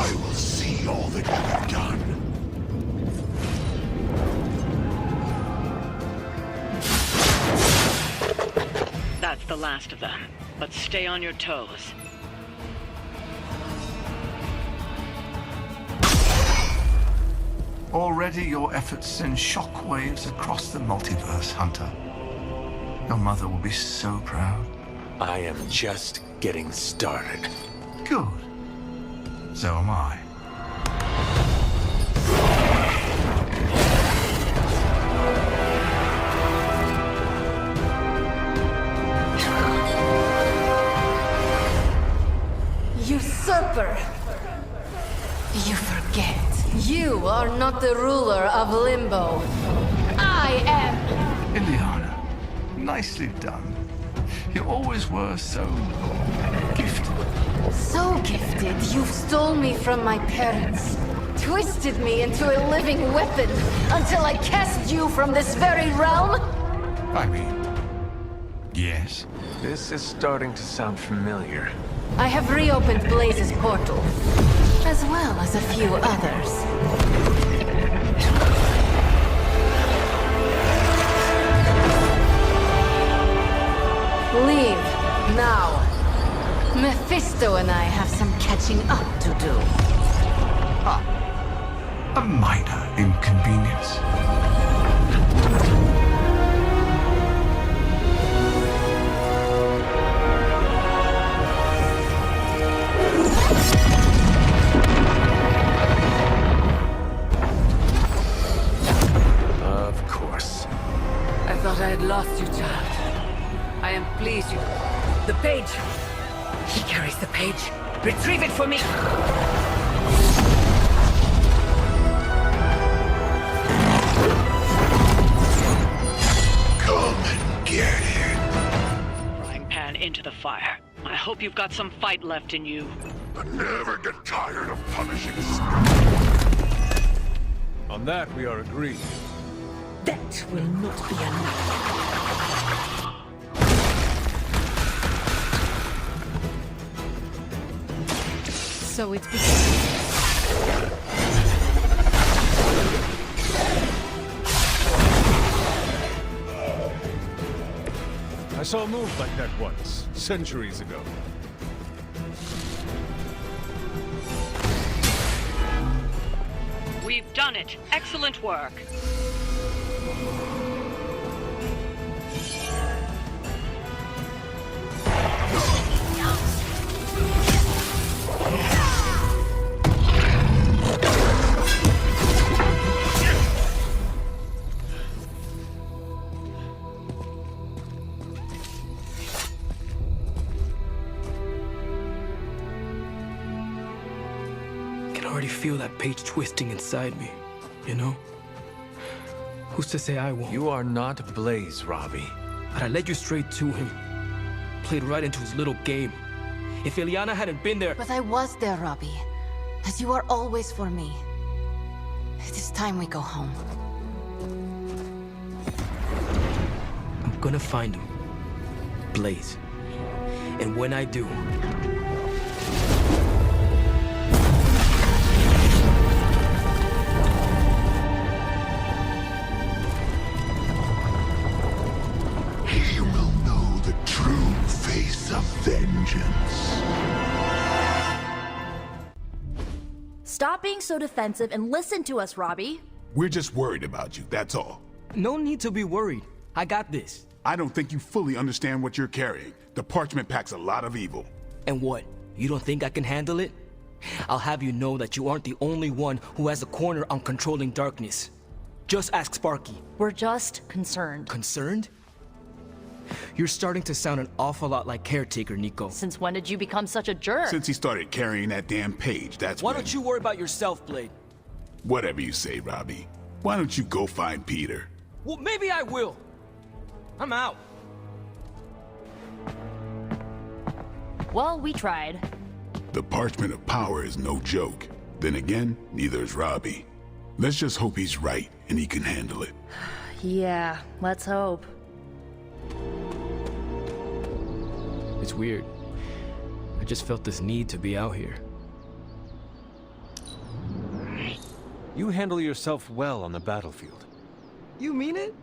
I will see all that you have done. That's the last of them. But stay on your toes. Already your efforts send shockwaves across the multiverse, Hunter. Your mother will be so proud. I am just getting started. Good. So am I. Usurper! You forget. You are not the ruler of Limbo. I am! Ileana, nicely done. You always were so gifted. So gifted, you stole me from my parents. Twisted me into a living weapon until I cast you from this very realm? I mean, yes. This is starting to sound familiar. I have reopened Blaze's portal, as well as a few others. Leave, now. Mephisto and I have some catching up to do. A minor inconvenience. Of course. I thought I had lost you, child. I am pleased you... The page! He carries the page. Retrieve it for me! Come and get it. Frying pan into the fire. I hope you've got some fight left in you. I never get tired of punishing. On that, we are agreed. That will not be enough. So it begins. I saw a move like that once, centuries ago. We've done it. Excellent work. I can already feel that page twisting inside me, you know? Who's to say I won't? You are not Blaze, Robbie. But I led you straight to him. Played right into his little game. If Ileana hadn't been there... But I was there, Robbie. As you are always for me. It is time we go home. I'm gonna find him. Blaze. And when I do... He will know the true face of vengeance. Stop stop being so defensive and listen to us, Robbie. We're just worried about you, that's all. No need to be worried. I got this. I don't think you fully understand what you're carrying. The parchment packs a lot of evil. And what? You don't think I can handle it? I'll have you know that you aren't the only one who has a corner on controlling darkness. Just ask Sparky. We're just concerned. Concerned? You're starting to sound an awful lot like Caretaker, Nico. Since when did you become such a jerk? Since he started carrying that damn page, that's Why don't you worry about yourself, Blade? Whatever you say, Robbie. Why don't you go find Peter? Well, maybe I will. I'm out. Well, we tried. The Parchment of Power is no joke. Then again, neither is Robbie. Let's just hope he's right and he can handle it. Yeah, let's hope. It's weird. I just felt this need to be out here. You handle yourself well on the battlefield. You mean it?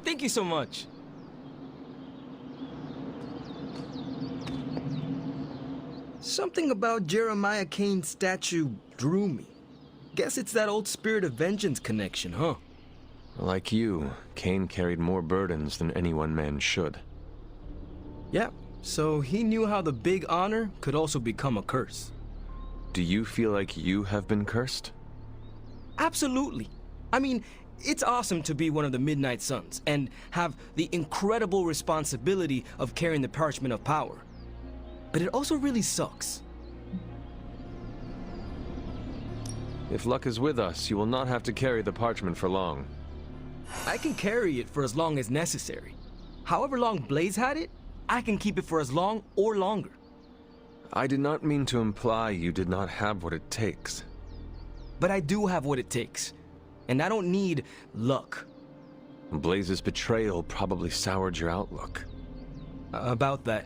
Thank you so much. Something about Jeremiah Kane's statue drew me. Guess it's that old Spirit of Vengeance connection, huh? Like you, Kane carried more burdens than any one man should. Yeah, so he knew how the big honor could also become a curse. Do you feel like you have been cursed? Absolutely. I mean, it's awesome to be one of the Midnight Suns and have the incredible responsibility of carrying the Parchment of Power. But it also really sucks. If luck is with us, you will not have to carry the parchment for long. I can carry it for as long as necessary. However long Blaze had it, I can keep it for as long or longer. I did not mean to imply you did not have what it takes. But I do have what it takes. And I don't need luck. Blaze's betrayal probably soured your outlook. About that.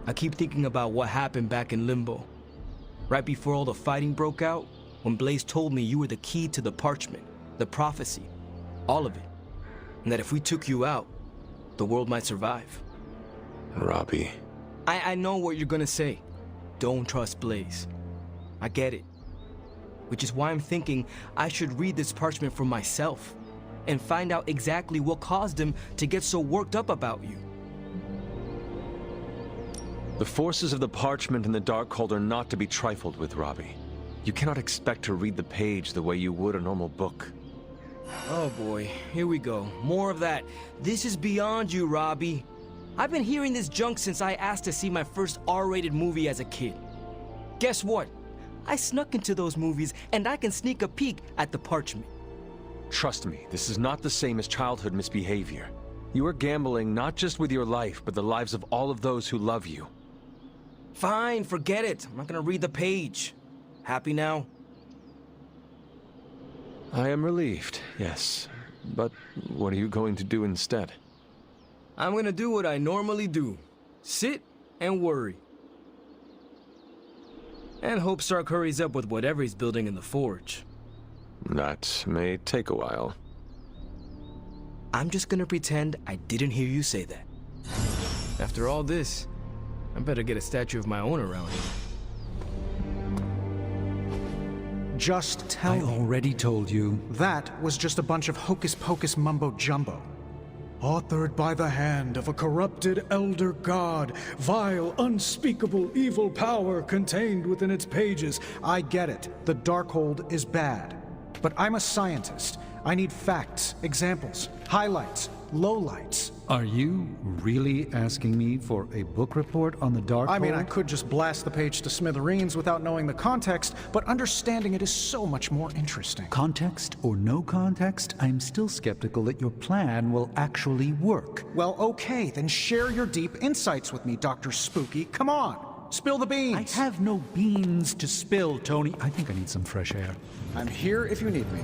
I keep thinking about what happened back in Limbo. Right before all the fighting broke out, when Blaze told me you were the key to the parchment, the prophecy, all of it. And that if we took you out, the world might survive. Robbie. I know what you're gonna say. Don't trust Blaze. I get it. Which is why I'm thinking I should read this parchment for myself and find out exactly what caused him to get so worked up about you. The forces of the parchment and the Darkhold are not to be trifled with, Robbie. You cannot expect to read the page the way you would a normal book. Oh boy, here we go. More of that. This is beyond you, Robbie. I've been hearing this junk since I asked to see my first R-rated movie as a kid. Guess what? I snuck into those movies and I can sneak a peek at the parchment. Trust me, this is not the same as childhood misbehavior. You are gambling not just with your life, but the lives of all of those who love you. Fine, forget it. I'm not gonna read the page. Happy now? I am relieved, yes. But what are you going to do instead? I'm gonna do what I normally do. Sit and worry. And hope Stark hurries up with whatever he's building in the forge. That may take a while. I'm just gonna pretend I didn't hear you say that. After all this, I better get a statue of my own around here. Just tell I me. already told you. That was just a bunch of hocus-pocus mumbo-jumbo. Authored by the hand of a corrupted elder god, vile, unspeakable evil power contained within its pages. I get it. The Darkhold is bad. But I'm a scientist. I need facts, examples, highlights, lowlights. Are you really asking me for a book report on the Darkhold? I mean, I could just blast the page to smithereens without knowing the context, but understanding it is so much more interesting. Context or no context, I'm still skeptical that your plan will actually work. Well, okay, then share your deep insights with me, Dr. Spooky. Come on, spill the beans. I have no beans to spill, Tony. I think I need some fresh air. I'm here if you need me.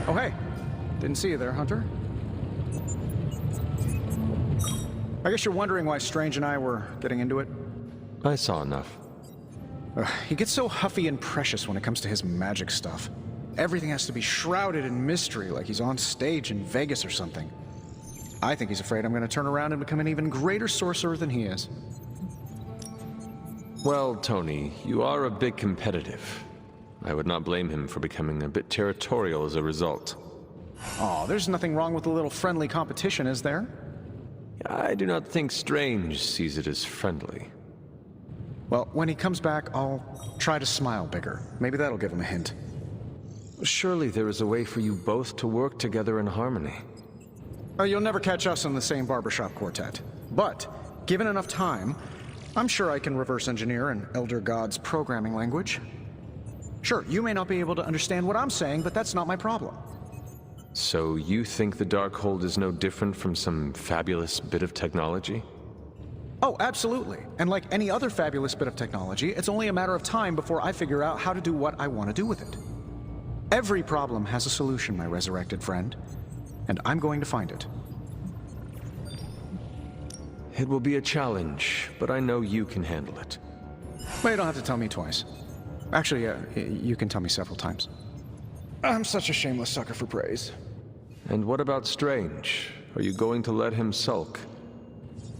Oh, hey. Didn't see you there, Hunter. I guess you're wondering why Strange and I were getting into it? I saw enough. He gets so huffy and precious when it comes to his magic stuff. Everything has to be shrouded in mystery, like he's on stage in Vegas or something. I think he's afraid I'm going to turn around and become an even greater sorcerer than he is. Well, Tony, you are a bit competitive. I would not blame him for becoming a bit territorial as a result. Aw, there's nothing wrong with a little friendly competition, is there? I do not think Strange sees it as friendly. Well, when he comes back, I'll try to smile bigger. Maybe that'll give him a hint. Surely there is a way for you both to work together in harmony. You'll never catch us in the same barbershop quartet. But, given enough time, I'm sure I can reverse engineer an Elder God's programming language. Sure, you may not be able to understand what I'm saying, but that's not my problem. So you think the Darkhold is no different from some fabulous bit of technology? Oh, absolutely. And like any other fabulous bit of technology, it's only a matter of time before I figure out how to do what I want to do with it. Every problem has a solution, my resurrected friend. And I'm going to find it. It will be a challenge, but I know you can handle it. Well, you don't have to tell me twice. Actually, you can tell me several times. I'm such a shameless sucker for praise. And what about Strange? Are you going to let him sulk?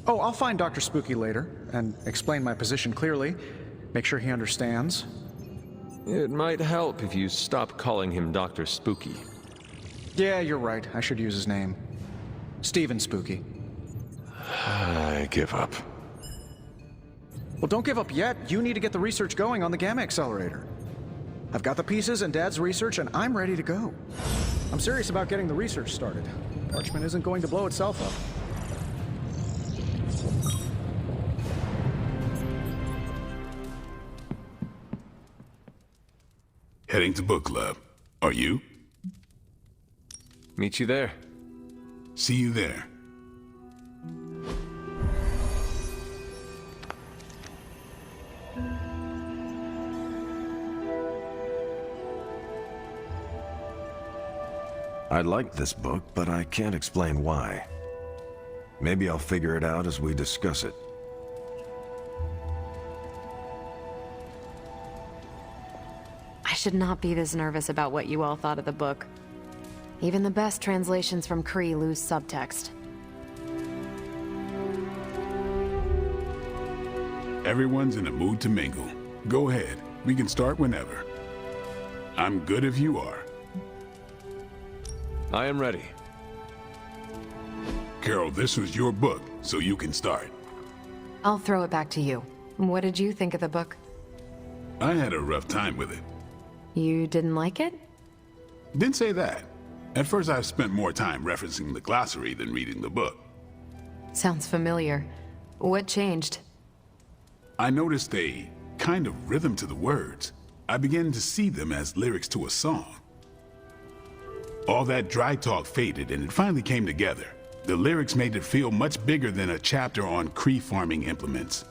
Oh, I'll find Dr. Spooky later, and explain my position clearly. Make sure he understands. It might help if you stop calling him Dr. Spooky. Yeah, you're right. I should use his name. Stephen Spooky. I give up. Well, don't give up yet. You need to get the research going on the Gamma Accelerator. I've got the pieces and Dad's research, and I'm ready to go. I'm serious about getting the research started. Parchment isn't going to blow itself up. Heading to book club. Are you? Meet you there. See you there. I like this book, but I can't explain why. Maybe I'll figure it out as we discuss it. I should not be this nervous about what you all thought of the book. Even the best translations from Kree lose subtext. Everyone's in a mood to mingle. Go ahead. We can start whenever. I'm good if you are. I am ready. Carol, this was your book, so you can start. I'll throw it back to you. What did you think of the book? I had a rough time with it. You didn't like it? Didn't say that. At first I spent more time referencing the glossary than reading the book. Sounds familiar. What changed? I noticed a kind of rhythm to the words. I began to see them as lyrics to a song. All that dry talk faded and it finally came together. The lyrics made it feel much bigger than a chapter on Kree farming implements.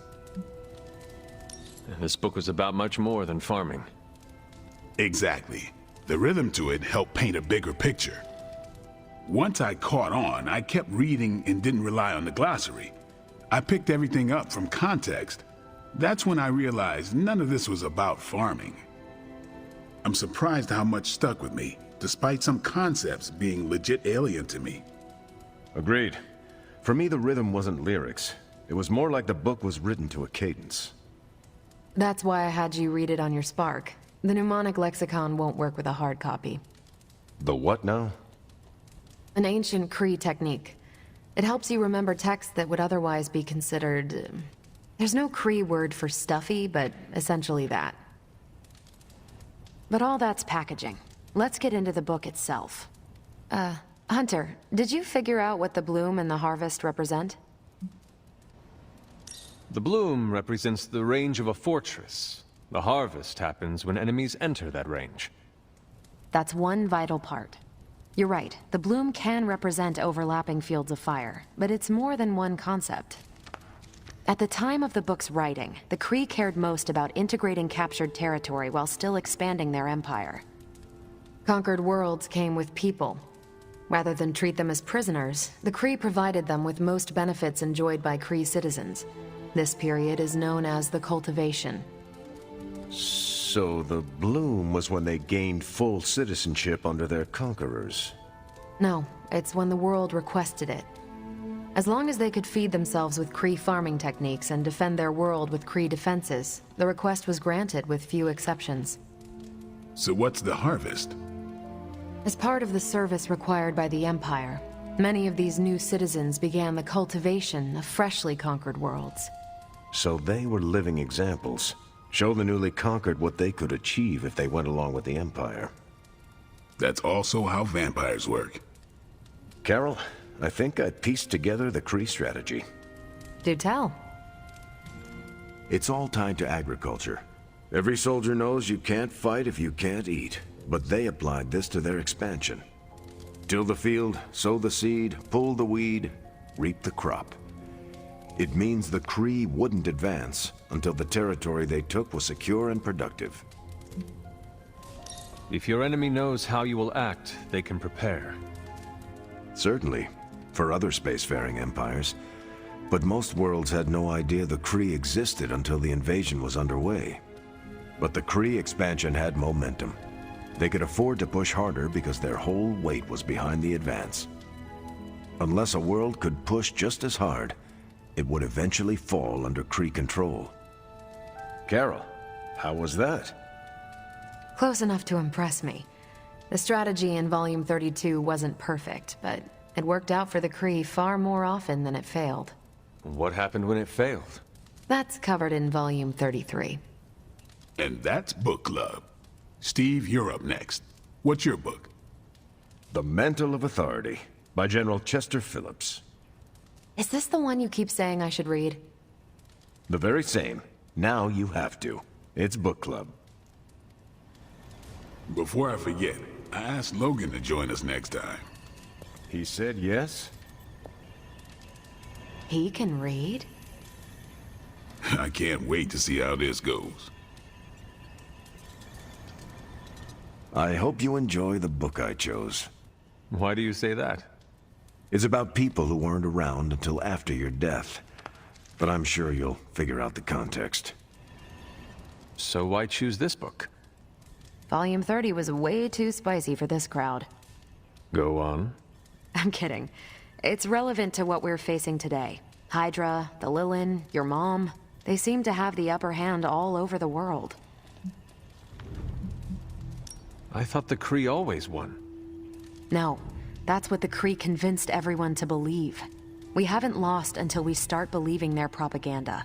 This book was about much more than farming. Exactly. The rhythm to it helped paint a bigger picture. Once I caught on, I kept reading and didn't rely on the glossary. I picked everything up from context. That's when I realized none of this was about farming. I'm surprised how much stuck with me, despite some concepts being legit alien to me. Agreed. For me, the rhythm wasn't lyrics. It was more like the book was written to a cadence. That's why I had you read it on your Spark. The mnemonic lexicon won't work with a hard copy. The what now? An ancient Kree technique. It helps you remember text that would otherwise be considered... There's no Kree word for stuffy, but essentially that. But all that's packaging. Let's get into the book itself. Hunter, did you figure out what the bloom and the harvest represent? The bloom represents the range of a fortress. The harvest happens when enemies enter that range. That's one vital part. You're right, the bloom can represent overlapping fields of fire, but it's more than one concept. At the time of the book's writing, the Kree cared most about integrating captured territory while still expanding their empire. Conquered worlds came with people. Rather than treat them as prisoners, the Kree provided them with most benefits enjoyed by Kree citizens. This period is known as the Cultivation. So the bloom was when they gained full citizenship under their conquerors. No, it's when the world requested it. As long as they could feed themselves with Kree farming techniques and defend their world with Kree defenses, the request was granted with few exceptions. So what's the harvest? As part of the service required by the Empire, many of these new citizens began the cultivation of freshly conquered worlds. So they were living examples. Show the newly conquered what they could achieve if they went along with the Empire. That's also how vampires work. Carol, I think I pieced together the Kree strategy. Do tell. It's all tied to agriculture. Every soldier knows you can't fight if you can't eat, but they applied this to their expansion. Till the field, sow the seed, pull the weed, reap the crop. It means the Kree wouldn't advance until the territory they took was secure and productive. If your enemy knows how you will act, they can prepare. Certainly, for other spacefaring empires. But most worlds had no idea the Kree existed until the invasion was underway. But the Kree expansion had momentum. They could afford to push harder because their whole weight was behind the advance. Unless a world could push just as hard, it would eventually fall under Kree control. Carol, how was that? Close enough to impress me. The strategy in Volume 32 wasn't perfect, but it worked out for the Kree far more often than it failed. What happened when it failed? That's covered in Volume 33. And that's Book Club. Steve, you're up next. What's your book? The Mantle of Authority, by General Chester Phillips. Is this the one you keep saying I should read? The very same. Now you have to. It's Book Club. Before I forget, I asked Logan to join us next time. He said yes? He can read? I can't wait to see how this goes. I hope you enjoy the book I chose. Why do you say that? It's about people who weren't around until after your death. But I'm sure you'll figure out the context. So why choose this book? Volume 30 was way too spicy for this crowd. Go on. I'm kidding. It's relevant to what we're facing today. Hydra, the Lilin, your mom, they seem to have the upper hand all over the world. I thought the Kree always won. No, that's what the Kree convinced everyone to believe. We haven't lost until we start believing their propaganda.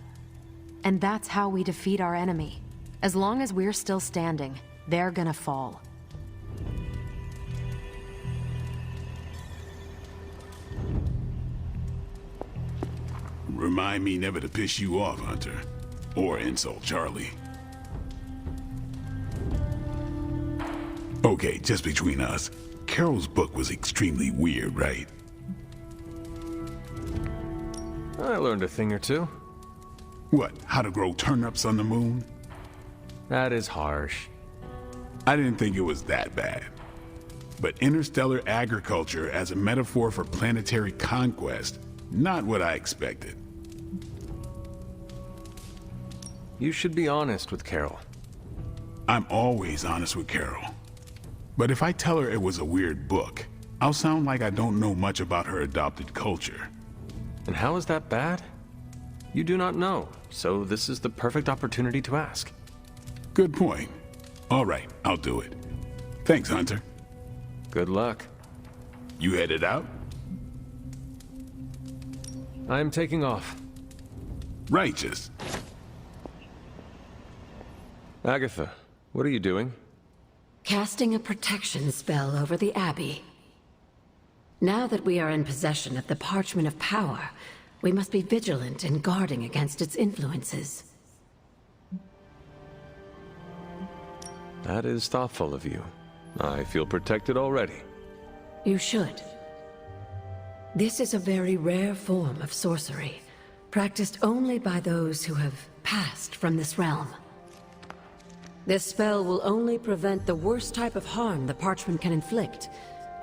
And that's how we defeat our enemy. As long as we're still standing, they're gonna fall. Remind me never to piss you off, Hunter. Or insult Charlie. Okay, just between us. Carol's book was extremely weird, right? I learned a thing or two. What, how to grow turnips on the moon? That is harsh. I didn't think it was that bad. But interstellar agriculture as a metaphor for planetary conquest, not what I expected. You should be honest with Carol. I'm always honest with Carol. But if I tell her it was a weird book, I'll sound like I don't know much about her adopted culture. And how is that bad? You do not know, so this is the perfect opportunity to ask. Good point. All right, I'll do it. Thanks, Hunter. Good luck. You headed out? I'm taking off. Righteous. Agatha, what are you doing? Casting a protection spell over the Abbey. Now that we are in possession of the Parchment of Power, we must be vigilant in guarding against its influences. That is thoughtful of you. I feel protected already. You should. This is a very rare form of sorcery, practiced only by those who have passed from this realm. This spell will only prevent the worst type of harm the Parchment can inflict,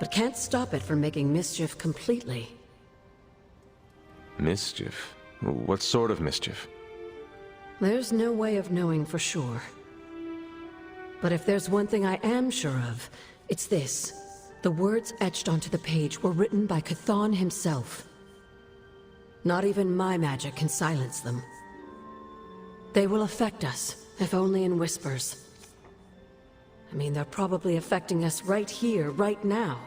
but can't stop it from making mischief completely. Mischief? What sort of mischief? There's no way of knowing for sure. But if there's one thing I am sure of, it's this. The words etched onto the page were written by Chthon himself. Not even my magic can silence them. They will affect us, if only in whispers. I mean, they're probably affecting us right here, right now,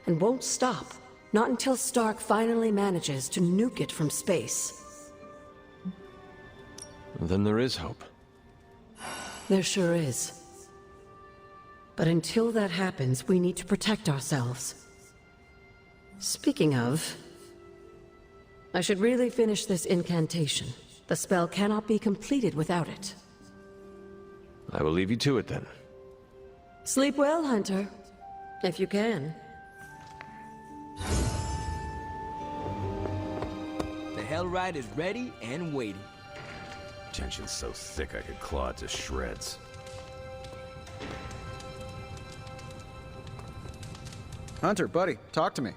and won't stop. Not until Stark finally manages to nuke it from space. Then there is hope. There sure is. But until that happens, we need to protect ourselves. Speaking of, I should really finish this incantation. The spell cannot be completed without it. I will leave you to it then. Sleep well, Hunter. If you can. The Hellride is ready and waiting. Tension's so thick I could claw it to shreds. Hunter, buddy, talk to me.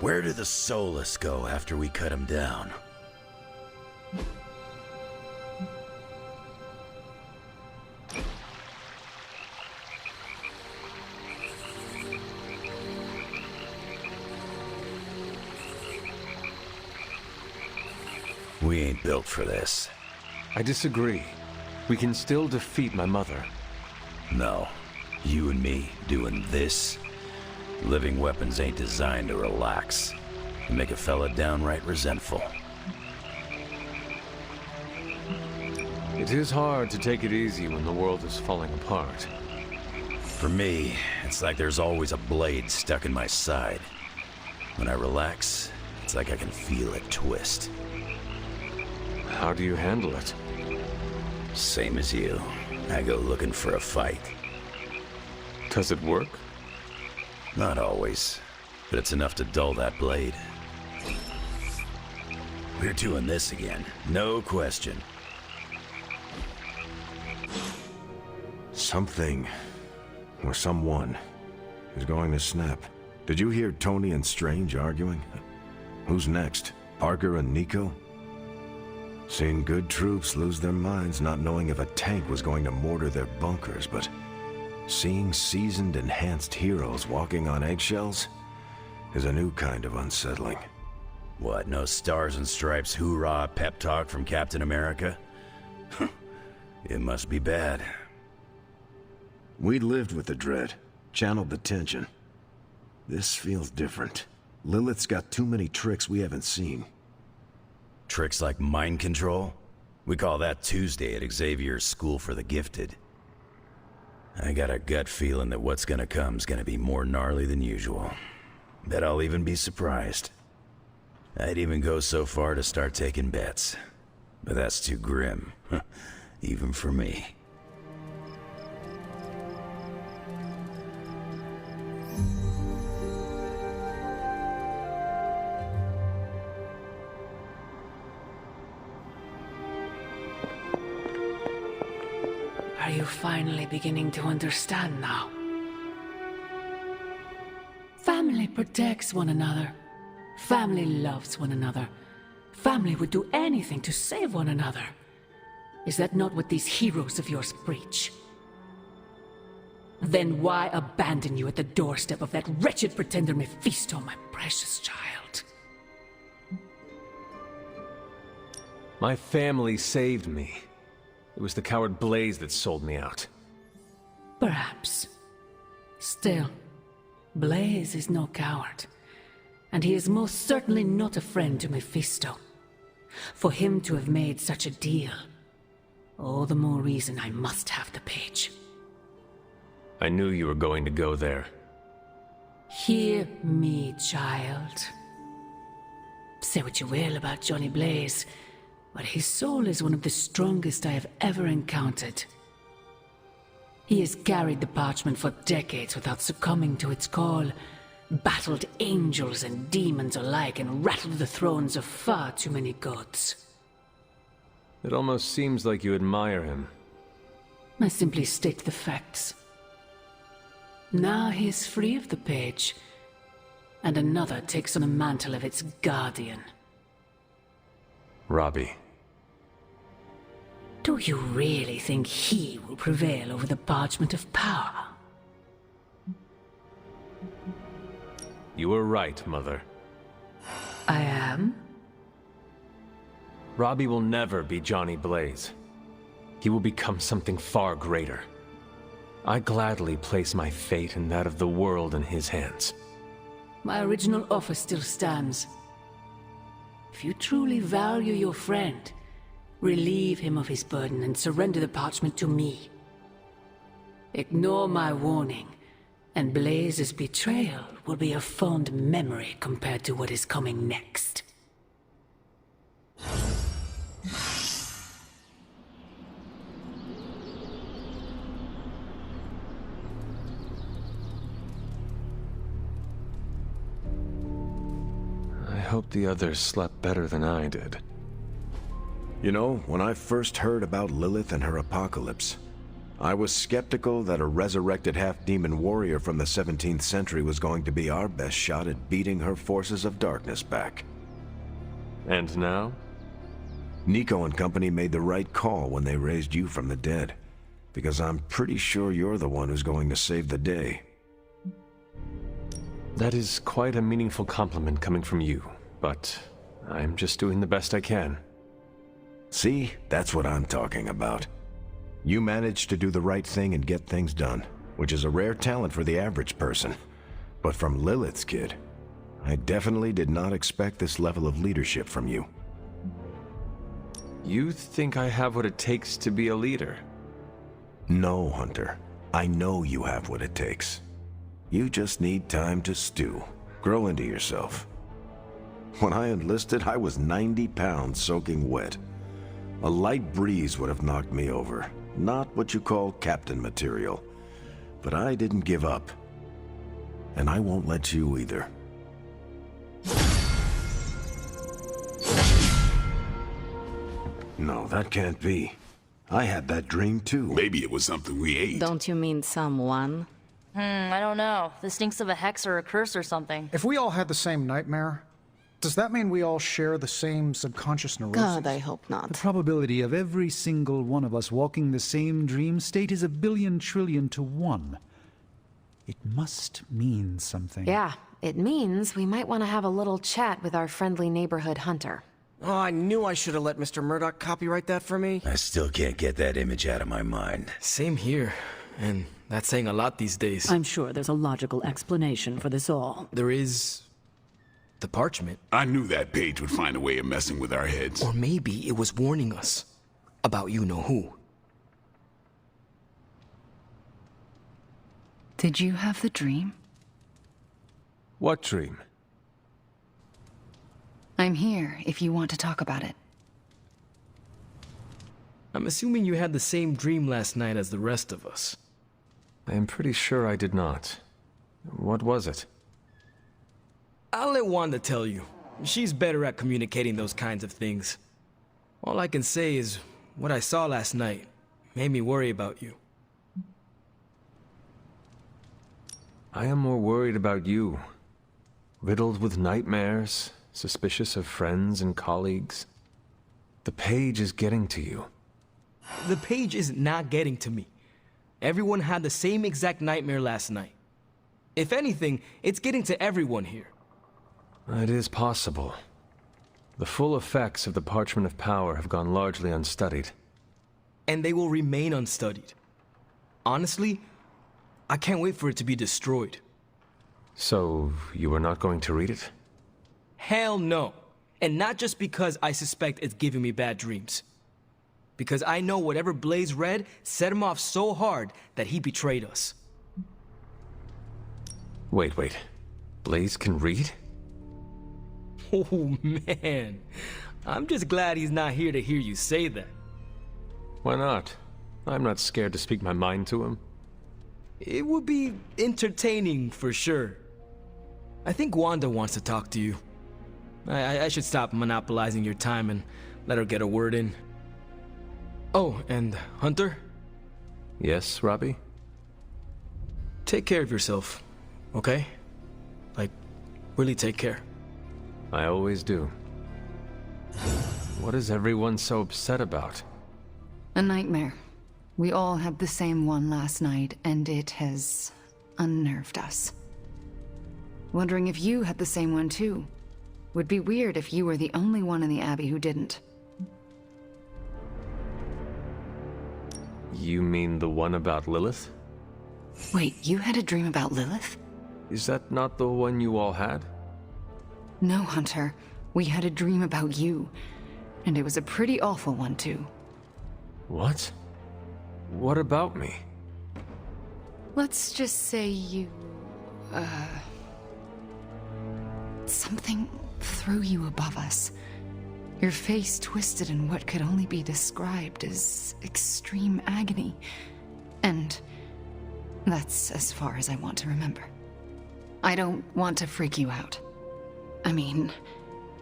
Where did the Solus go after we cut him down? We ain't built for this. I disagree. We can still defeat my mother. No. You and me doing this? Living weapons ain't designed to relax. They make a fella downright resentful. It is hard to take it easy when the world is falling apart. For me, it's like there's always a blade stuck in my side. When I relax, it's like I can feel it twist. How do you handle it? Same as you. I go looking for a fight. Does it work? Not always, but it's enough to dull that blade. We're doing this again, no question. Something, or someone, is going to snap. Did you hear Tony and Strange arguing? Who's next? Parker and Nico? Seen good troops lose their minds not knowing if a tank was going to mortar their bunkers, but seeing seasoned, enhanced heroes walking on eggshells is a new kind of unsettling. What, no stars and stripes hoorah pep talk from Captain America? It must be bad. We lived with the dread, channeled the tension. This feels different. Lilith's got too many tricks we haven't seen. Tricks like mind control? We call that Tuesday at Xavier's School for the Gifted. I got a gut feeling that what's gonna come's gonna be more gnarly than usual. Bet I'll even be surprised. I'd even go so far to start taking bets. But that's too grim, even for me. Are you finally beginning to understand now? Family protects one another. Family loves one another. Family would do anything to save one another. Is that not what these heroes of yours preach? Then why abandon you at the doorstep of that wretched pretender Mephisto, my precious child? My family saved me. It was the coward Blaze that sold me out. Perhaps. Still, Blaze is no coward. And he is most certainly not a friend to Mephisto. For him to have made such a deal, all the more reason I must have the page. I knew you were going to go there. Hear me, child. Say what you will about Johnny Blaze, but his soul is one of the strongest I have ever encountered. He has carried the parchment for decades without succumbing to its call, battled angels and demons alike, and rattled the thrones of far too many gods. It almost seems like you admire him. I simply state the facts. Now he is free of the page, and another takes on the mantle of its guardian. Robbie. Do you really think he will prevail over the Parchment of Power? You were right, Mother. I am? Robbie will never be Johnny Blaze. He will become something far greater. I gladly place my fate and that of the world in his hands. My original offer still stands. If you truly value your friend, relieve him of his burden and surrender the parchment to me. Ignore my warning, and Blaze's betrayal will be a fond memory compared to what is coming next. I hope the others slept better than I did. You know, when I first heard about Lilith and her apocalypse, I was skeptical that a resurrected half-demon warrior from the 17th century was going to be our best shot at beating her forces of darkness back. And now? Nico and company made the right call when they raised you from the dead, because I'm pretty sure you're the one who's going to save the day. That is quite a meaningful compliment coming from you, but I'm just doing the best I can. See, that's what I'm talking about. You managed to do the right thing and get things done, which is a rare talent for the average person. But from Lilith's kid, I definitely did not expect this level of leadership from you. You think I have what it takes to be a leader? No, Hunter. I know you have what it takes. You just need time to stew, grow into yourself. When I enlisted, I was 90 pounds soaking wet. A light breeze would have knocked me over. Not what you call captain material. But I didn't give up. And I won't let you either. No, that can't be. I had that dream too. Maybe it was something we ate. Don't you mean someone? I don't know. This stinks of a hex or a curse or something. If we all had the same nightmare, does that mean we all share the same subconscious neurosis? God, I hope not. The probability of every single one of us walking the same dream state is 1,000,000,000 trillion to 1. It must mean something. Yeah, it means we might want to have a little chat with our friendly neighborhood hunter. Oh, I knew I should have let Mr. Murdoch copyright that for me. I still can't get that image out of my mind. Same here. And that's saying a lot these days. I'm sure there's a logical explanation for this all. There is... the parchment. I knew that page would find a way of messing with our heads. Or maybe it was warning us about you-know-who. Did you have the dream? What dream? I'm here if you want to talk about it. I'm assuming you had the same dream last night as the rest of us. I am pretty sure I did not. What was it? I'll let Wanda tell you. She's better at communicating those kinds of things. All I can say is, what I saw last night made me worry about you. I am more worried about you. Riddled with nightmares, suspicious of friends and colleagues. The page is getting to you. The page is not getting to me. Everyone had the same exact nightmare last night. If anything, it's getting to everyone here. It is possible. The full effects of the Parchment of Power have gone largely unstudied. And they will remain unstudied. Honestly, I can't wait for it to be destroyed. So, you are not going to read it? Hell no. And not just because I suspect it's giving me bad dreams. Because I know whatever Blaze read set him off so hard that he betrayed us. Wait. Blaze can read? Oh, man. I'm just glad he's not here to hear you say that. Why not? I'm not scared to speak my mind to him. It would be entertaining, for sure. I think Wanda wants to talk to you. I should stop monopolizing your time and let her get a word in. Oh, and Hunter? Yes, Robbie? Take care of yourself, okay? Like, really take care. I always do. What is everyone so upset about? A nightmare. We all had the same one last night, and it has unnerved us. Wondering if you had the same one too. Would be weird if you were the only one in the Abbey who didn't. You mean the one about Lilith? Wait, you had a dream about Lilith? Is that not the one you all had? No, Hunter. We had a dream about you. And it was a pretty awful one, too. What? What about me? Let's just say you... something threw you above us. Your face twisted in what could only be described as extreme agony. And that's as far as I want to remember. I don't want to freak you out. I mean,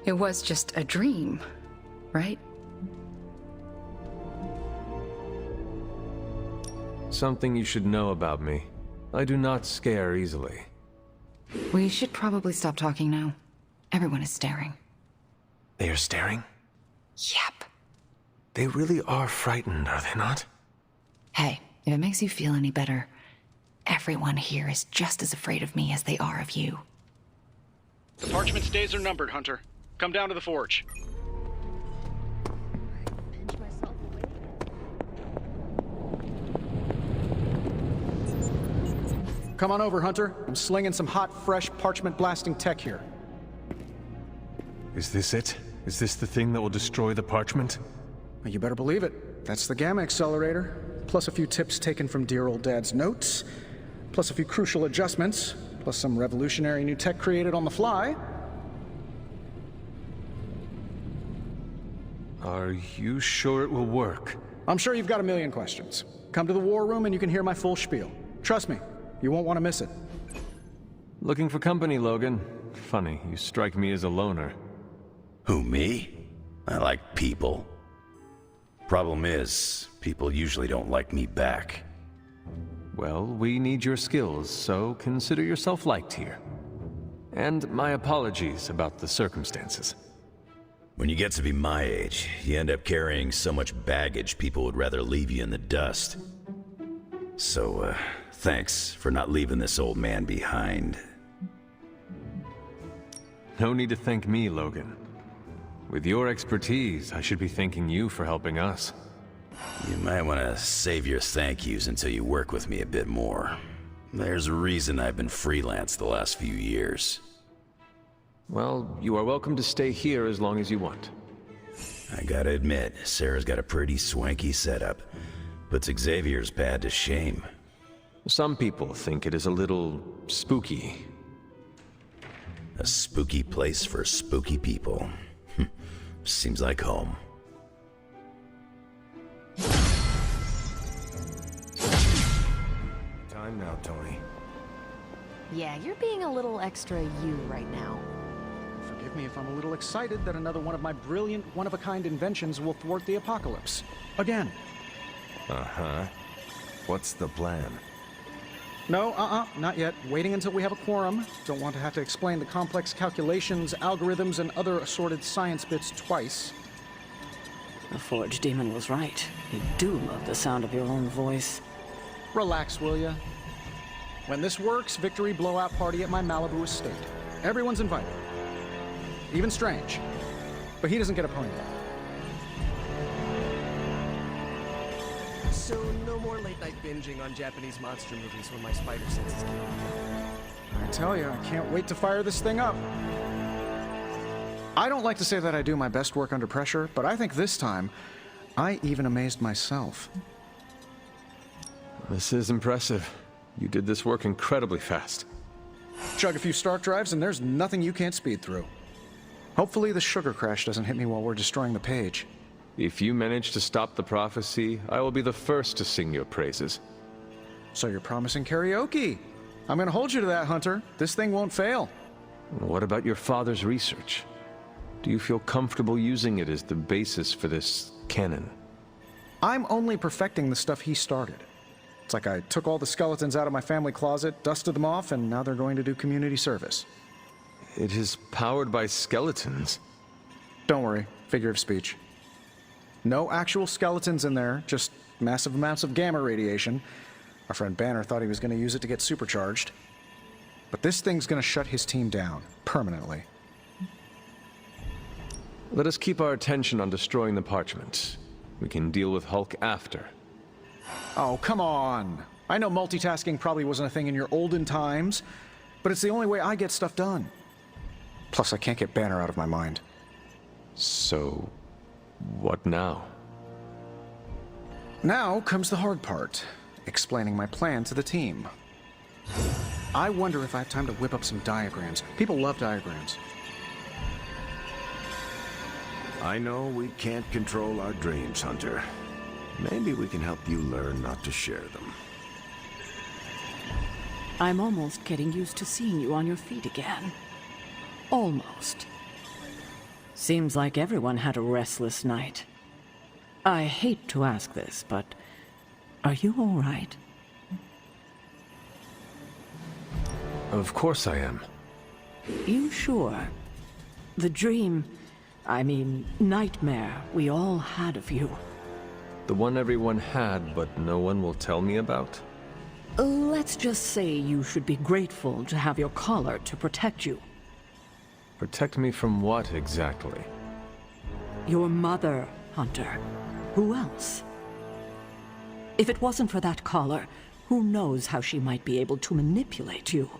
it was just a dream, right? Something you should know about me. I do not scare easily. We should probably stop talking now. Everyone is staring. They are staring? Yep. They really are frightened, are they not? Hey, if it makes you feel any better, everyone here is just as afraid of me as they are of you. The Parchment's days are numbered, Hunter. Come down to the forge. Come on over, Hunter. I'm slinging some hot, fresh parchment-blasting tech here. Is this it? Is this the thing that will destroy the parchment? Well, you better believe it. That's the Gamma Accelerator. Plus a few tips taken from dear old Dad's notes. Plus a few crucial adjustments. Plus some revolutionary new tech created on the fly. Are you sure it will work? I'm sure you've got a million questions. Come to the war room and you can hear my full spiel. Trust me, you won't want to miss it. Looking for company, Logan. Funny, you strike me as a loner. Who, me? I like people. Problem is, people usually don't like me back. Well, we need your skills, so consider yourself liked here. And my apologies about the circumstances. When you get to be my age, you end up carrying so much baggage people would rather leave you in the dust. So, thanks for not leaving this old man behind. No need to thank me, Logan. With your expertise, I should be thanking you for helping us. You might want to save your thank yous until you work with me a bit more. There's a reason I've been freelance the last few years. Well, you are welcome to stay here as long as you want. I gotta admit, Sarah's got a pretty swanky setup. Puts Xavier's pad to shame. Some people think it is a little spooky. A spooky place for spooky people. Seems like home. Time now, Tony. Yeah, you're being a little extra you right now. Forgive me if I'm a little excited that another one of my brilliant, one-of-a-kind inventions will thwart the apocalypse. Again. Uh-huh. What's the plan? No, not yet. Waiting until we have a quorum. Don't want to have to explain the complex calculations, algorithms, and other assorted science bits twice. The Forge Demon was right. You do love the sound of your own voice. Relax, will ya? When this works, victory blowout party at my Malibu estate. Everyone's invited. Even Strange. But he doesn't get a pony. So no more late-night binging on Japanese monster movies when my spider senses kick in. I tell you, I can't wait to fire this thing up. I don't like to say that I do my best work under pressure, but I think this time, I even amazed myself. This is impressive. You did this work incredibly fast. Chug a few Stark drives and there's nothing you can't speed through. Hopefully the sugar crash doesn't hit me while we're destroying the page. If you manage to stop the prophecy, I will be the first to sing your praises. So you're promising karaoke. I'm gonna hold you to that, Hunter. This thing won't fail. What about your father's research? Do you feel comfortable using it as the basis for this canon? I'm only perfecting the stuff he started. It's like I took all the skeletons out of my family closet, dusted them off, and now they're going to do community service. It is powered by skeletons. Don't worry, figure of speech. No actual skeletons in there, just massive amounts of gamma radiation. Our friend Banner thought he was going to use it to get supercharged. But this thing's going to shut his team down, permanently. Let us keep our attention on destroying the parchment. We can deal with Hulk after. Oh, come on. I know multitasking probably wasn't a thing in your olden times, but it's the only way I get stuff done. Plus, I can't get Banner out of my mind. So, what now? Now comes the hard part, explaining my plan to the team. I wonder if I have time to whip up some diagrams. People love diagrams. I know we can't control our dreams, Hunter. Maybe we can help you learn not to share them. I'm almost getting used to seeing you on your feet again. Almost. Seems like everyone had a restless night. I hate to ask this, but are you all right? Of course I am. You sure? The dream, nightmare we all had of you. The one everyone had, but no one will tell me about? Let's just say you should be grateful to have your collar to protect you. Protect me from what, exactly? Your mother, Hunter. Who else? If it wasn't for that collar, who knows how she might be able to manipulate you?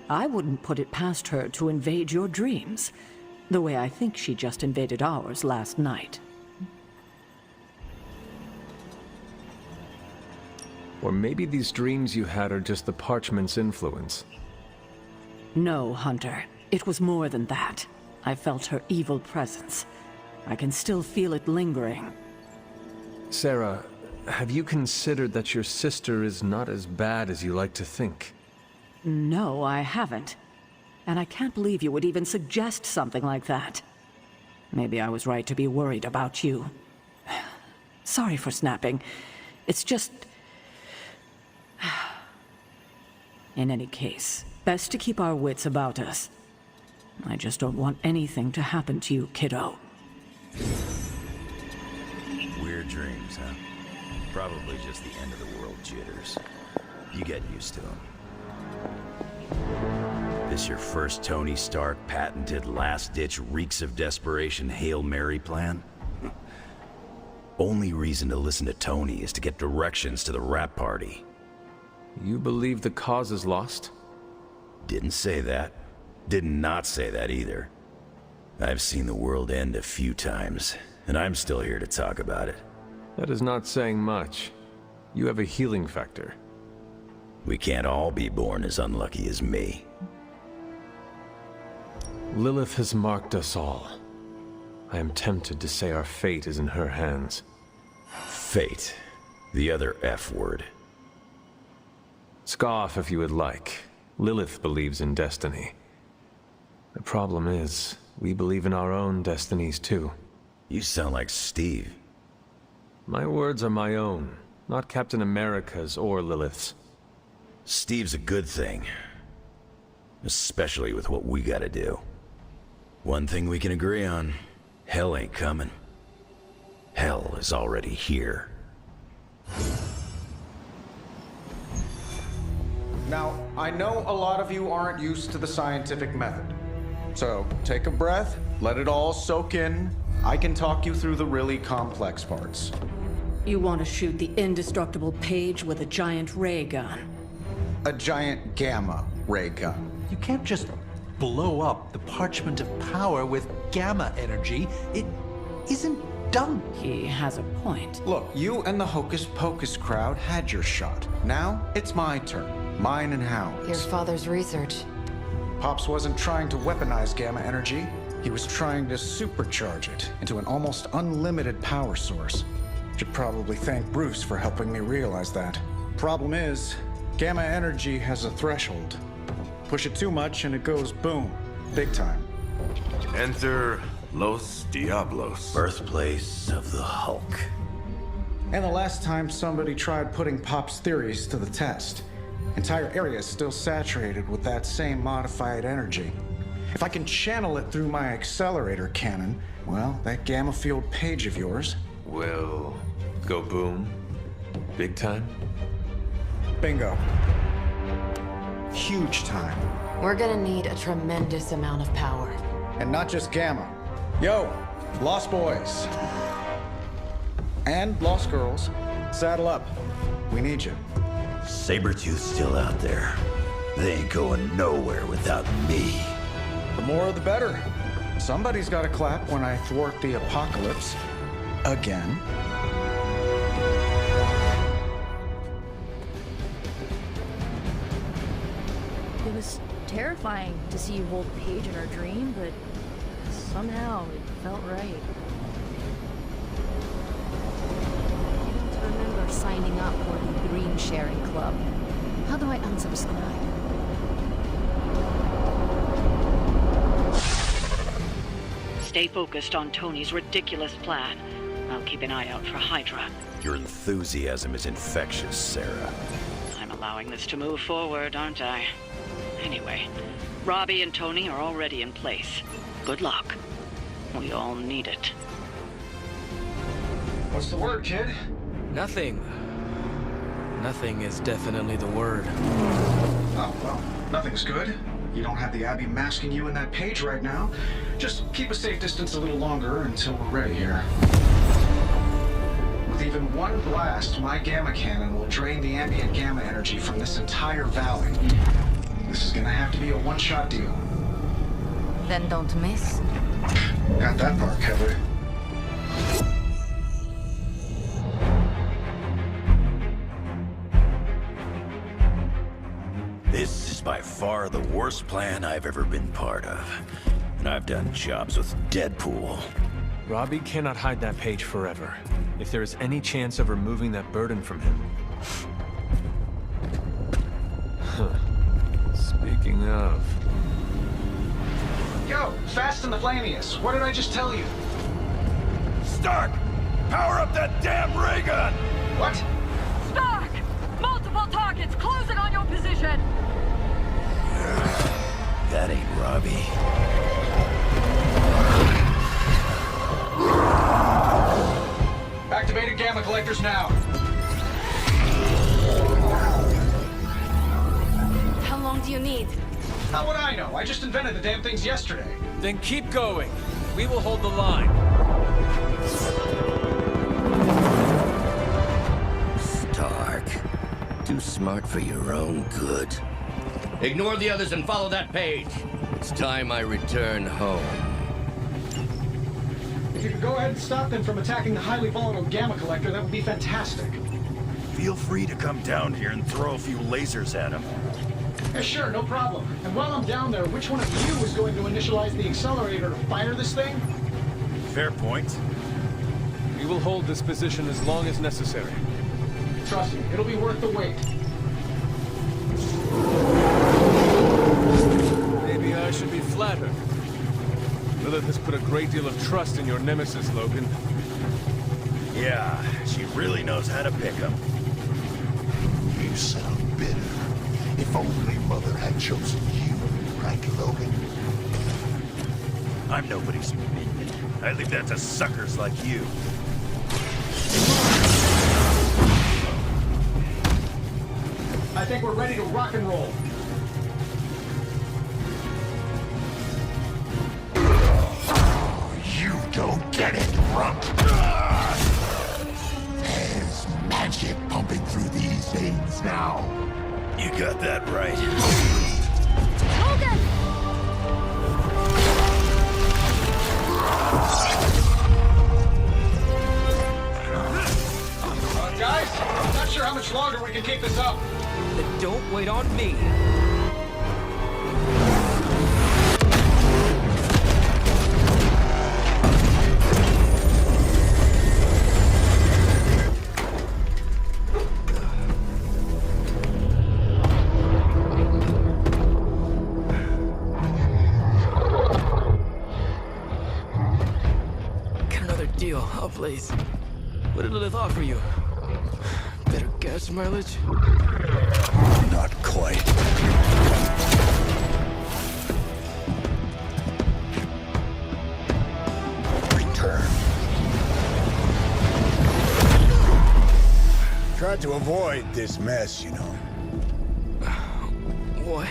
I wouldn't put it past her to invade your dreams, the way I think she just invaded ours last night. Or maybe these dreams you had are just the parchment's influence. No, Hunter. It was more than that. I felt her evil presence. I can still feel it lingering. Sarah, have you considered that your sister is not as bad as you like to think? No, I haven't. And I can't believe you would even suggest something like that. Maybe I was right to be worried about you. Sorry for snapping. It's just... In any case, best to keep our wits about us. I just don't want anything to happen to you, kiddo. Weird dreams, huh? Probably just the end of the world jitters. You get used to them. This your first Tony Stark patented last-ditch reeks of desperation Hail Mary plan? Only reason to listen to Tony is to get directions to the rap party. You believe the cause is lost? Didn't say that. Did not say that either. I've seen the world end a few times, and I'm still here to talk about it. That is not saying much. You have a healing factor. We can't all be born as unlucky as me. Lilith has marked us all. I am tempted to say our fate is in her hands. Fate. The other F word. Scoff if you would like. Lilith believes in destiny. The problem is, we believe in our own destinies too. You sound like Steve. My words are my own, not Captain America's or Lilith's. Steve's a good thing. Especially with what we gotta do. One thing we can agree on, hell ain't coming. Hell is already here. Now, I know a lot of you aren't used to the scientific method. So, take a breath, let it all soak in. I can talk you through the really complex parts. You want to shoot the indestructible Page with a giant ray gun? A giant gamma ray gun. You can't just blow up the Parchment of Power with gamma energy. It isn't done. He has a point. Look, you and the Hocus Pocus crowd had your shot. Now, it's my turn. Mine and Howard's. Your father's research. Pops wasn't trying to weaponize gamma energy. He was trying to supercharge it into an almost unlimited power source. Should probably thank Bruce for helping me realize that. Problem is, gamma energy has a threshold. Push it too much and it goes boom. Big time. Enter Los Diablos. Birthplace of the Hulk. And the last time somebody tried putting Pop's theories to the test. Entire area is still saturated with that same modified energy. If I can channel it through my accelerator cannon, well, that gamma field Page of yours will go boom. Big time? Bingo. Huge time. We're gonna need a tremendous amount of power. And not just gamma. Yo, Lost Boys. And Lost Girls. Saddle up. We need you. Sabretooth's still out there. They ain't going nowhere without me. The more the better. Somebody's got to clap when I thwart the apocalypse. Again. It was terrifying to see you hold Paige in her dream, but somehow it felt right. I don't remember signing up for the Green Sharing Club. How do I unsubscribe? Stay focused on Tony's ridiculous plan. I'll keep an eye out for Hydra. Your enthusiasm is infectious, Sarah. I'm allowing this to move forward, aren't I? Anyway, Robbie and Tony are already in place. Good luck. We all need it. What's the word, kid? Nothing. Nothing is definitely the word. Oh, well, nothing's good. You don't have the Abbey masking you in that page right now. Just keep a safe distance a little longer until we're ready here. With even one blast, my gamma cannon will drain the ambient gamma energy from this entire valley. This is gonna have to be a one-shot deal. Then don't miss. Got that part covered. This is by far the worst plan I've ever been part of. And I've done jobs with Deadpool. Robbie cannot hide that page forever. If there is any chance of removing that burden from him. Speaking of... Yo, Fast and the Flamius, what did I just tell you? Stark! Power up that damn ray gun! What? Stark! Multiple targets closing on your position! That ain't Robbie. Activated gamma collectors now. How long do you need? How would I know? I just invented the damn things yesterday. Then keep going. We will hold the line. Stark. Too smart for your own good. Ignore the others and follow that page. It's time I return home. If you could go ahead and stop them from attacking the highly volatile gamma collector, that would be fantastic. Feel free to come down here and throw a few lasers at him. Yeah, sure, no problem. And while I'm down there, which one of you is going to initialize the accelerator to fire this thing? Fair point. We will hold this position as long as necessary. Trust me, it'll be worth the wait. Maybe I should be flattered. Lilith has put a great deal of trust in your nemesis, Logan. Yeah, she really knows how to pick 'em. You sound bitter. If only Mother had chosen you, right, Logan? I'm nobody's minion. I leave that to suckers like you. I think we're ready to rock and roll. You don't get it, Rump. There's magic pumping through these veins now. You got that right. Logan! Guys, I'm not sure how much longer we can keep this up. Then don't wait on me. Get another deal, oh please. What did Lilith offer you? Better gas mileage? Not quite. Return. Tried to avoid this mess, you know. What?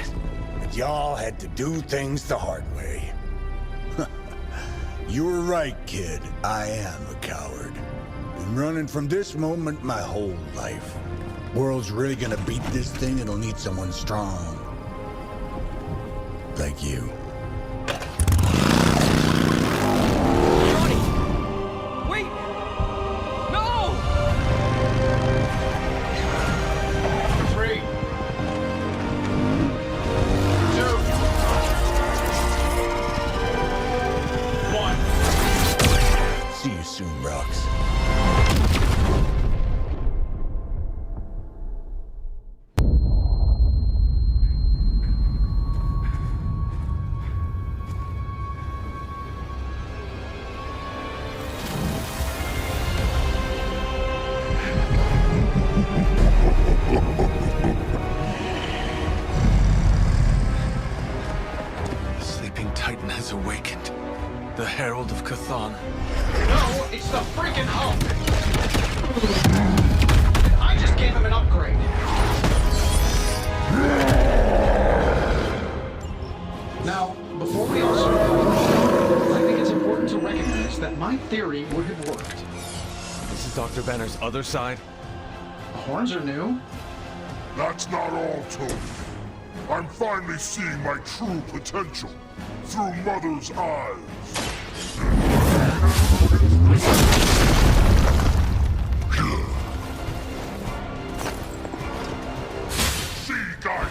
But y'all had to do things the hard way. You were right, kid. I am a coward. Been running from this moment my whole life. World's really gonna beat this thing, it'll need someone strong. Like you. Wait! No! 3, 2, 1. See you soon, Rox. The sleeping Titan has awakened. The Herald of Chthon. No, it's the freaking Hulk! And I just gave him an upgrade. Now, before we all start going, I think it's important to recognize that my theory would have worked. This is Dr. Banner's other side? The horns are new. That's not all, Tony. I'm finally seeing my true potential through Mother's eyes. See, guys.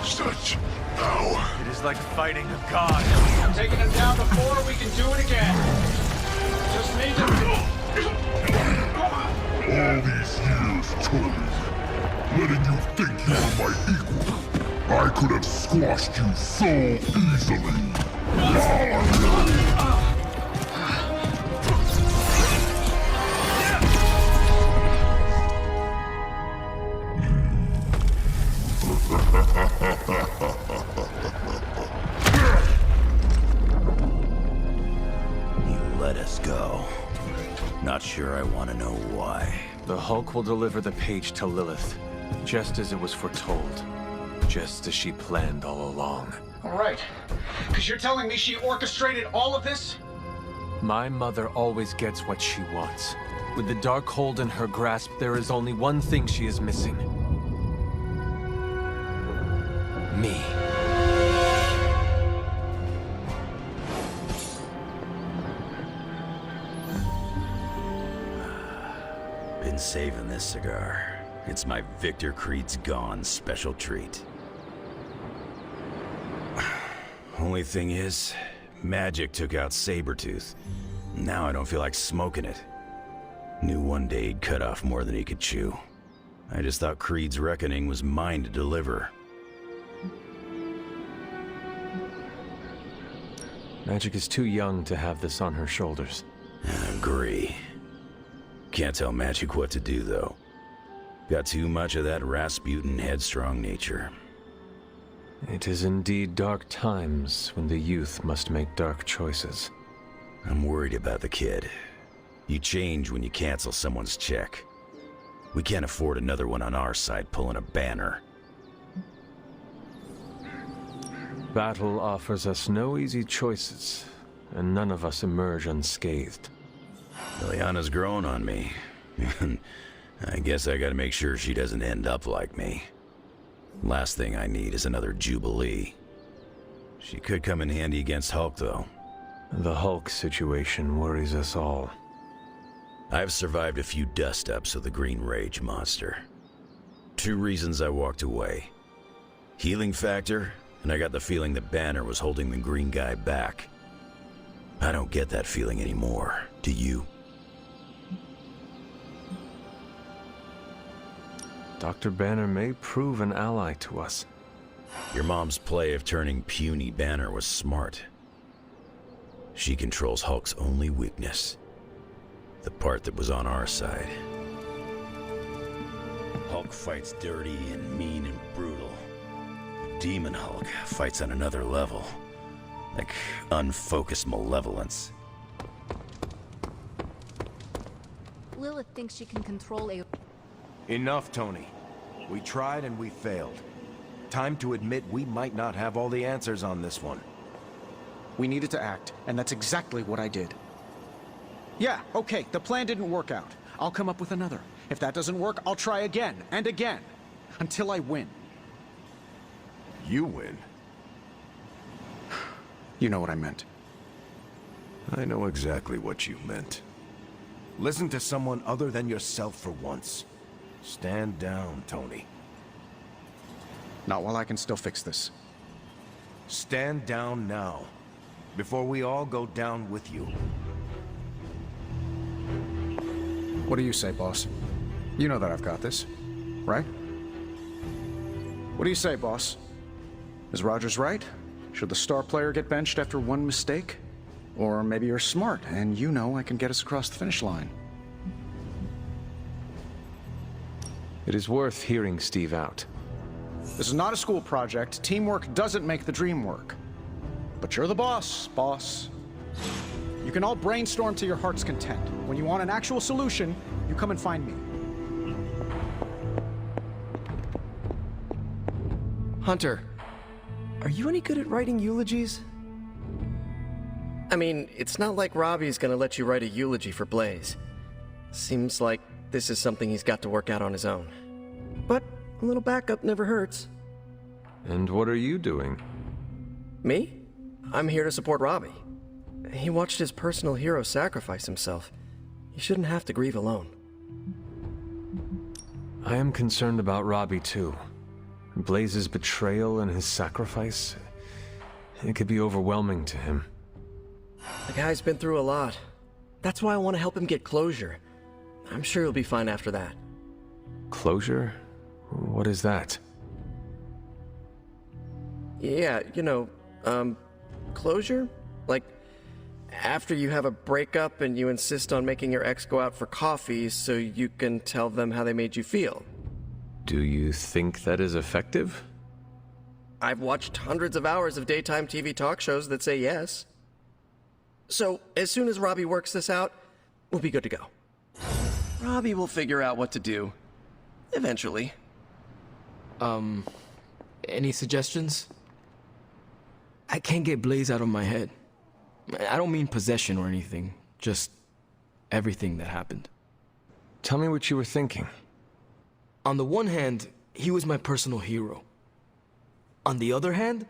Such power. It is like fighting a god. I'm taking him down before we can do it again. Just need to... All these years, Tony, letting you think you were my equal, I could have squashed you so easily. You let us go. Not sure I want to know why. The Hulk will deliver the page to Lilith, just as it was foretold. Just as she planned all along. All right. Because you're telling me she orchestrated all of this? My mother always gets what she wants. With the Darkhold in her grasp, there is only one thing she is missing. Me. Been saving this cigar. It's my Victor Creed's Gone special treat. Only thing is, magic took out Sabretooth. Now I don't feel like smoking it. Knew one day he'd cut off more than he could chew. I just thought Creed's reckoning was mine to deliver. Magic is too young to have this on her shoulders. I agree. Can't tell Magic what to do, though. Got too much of that Rasputin headstrong nature. It is indeed dark times when the youth must make dark choices. I'm worried about the kid. You change when you cancel someone's check. We can't afford another one on our side pulling a Banner. Battle offers us no easy choices, and none of us emerge unscathed. Liliana's growing on me. I guess I gotta make sure she doesn't end up like me. Last thing I need is another Jubilee. She could come in handy against Hulk, though. The Hulk situation worries us all. I've survived a few dust-ups of the Green Rage monster. 2 reasons I walked away. Healing factor, and I got the feeling that Banner was holding the green guy back. I don't get that feeling anymore. Do you? Dr. Banner may prove an ally to us. Your mom's play of turning puny Banner was smart. She controls Hulk's only weakness. The part that was on our side. Hulk fights dirty and mean and brutal. Demon Hulk fights on another level. Like unfocused malevolence. Lilith thinks she can control a... Enough, Tony. We tried and we failed. Time to admit we might not have all the answers on this one. We needed to act, and that's exactly what I did. Yeah, okay, the plan didn't work out. I'll come up with another. If that doesn't work, I'll try again and again. Until I win. You win? You know what I meant. I know exactly what you meant. Listen to someone other than yourself for once. Stand down, Tony. Not while I can still fix this. Stand down now, before we all go down with you. What do you say, boss? You know that I've got this, right? What do you say, boss? Is Rogers right? Should the star player get benched after one mistake? Or maybe you're smart, and you know I can get us across the finish line. It is worth hearing Steve out. This is not a school project. Teamwork doesn't make the dream work. But you're the boss, boss. You can all brainstorm to your heart's content. When you want an actual solution, you come and find me. Hunter, are you any good at writing eulogies? I mean, it's not like Robbie's gonna let you write a eulogy for Blaze. Seems like this is something he's got to work out on his own. But a little backup never hurts. And what are you doing? Me? I'm here to support Robbie. He watched his personal hero sacrifice himself. He shouldn't have to grieve alone. I am concerned about Robbie too. Blaze's betrayal and his sacrifice, it could be overwhelming to him. The guy's been through a lot. That's why I want to help him get closure. I'm sure he'll be fine after that. Closure? What is that? Yeah, you know, closure? Like, after you have a breakup and you insist on making your ex go out for coffee so you can tell them how they made you feel. Do you think that is effective? I've watched hundreds of hours of daytime TV talk shows that say yes. So, as soon as Robbie works this out, we'll be good to go. Robbie will figure out what to do. Eventually. Any suggestions? I can't get Blaze out of my head. I don't mean possession or anything, just everything that happened. Tell me what you were thinking. On the one hand, he was my personal hero. On the other hand,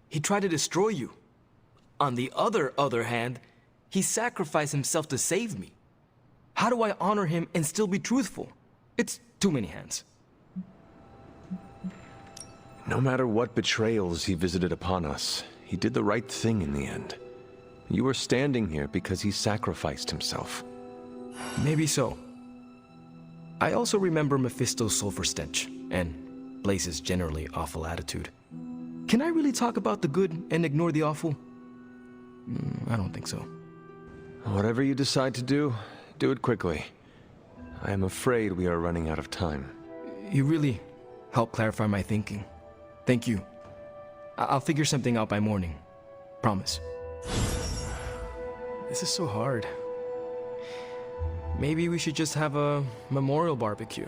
he tried to destroy you. On the other hand, he sacrificed himself to save me. How do I honor him and still be truthful? It's too many hands. No matter what betrayals he visited upon us, he did the right thing in the end. You are standing here because he sacrificed himself. Maybe so. I also remember Mephisto's sulfur stench, and Blaze's generally awful attitude. Can I really talk about the good and ignore the awful? I don't think so. Whatever you decide to do it quickly. I am afraid we are running out of time. You really helped clarify my thinking. Thank you. I'll figure something out by morning. Promise. This is so hard. Maybe we should just have a memorial barbecue.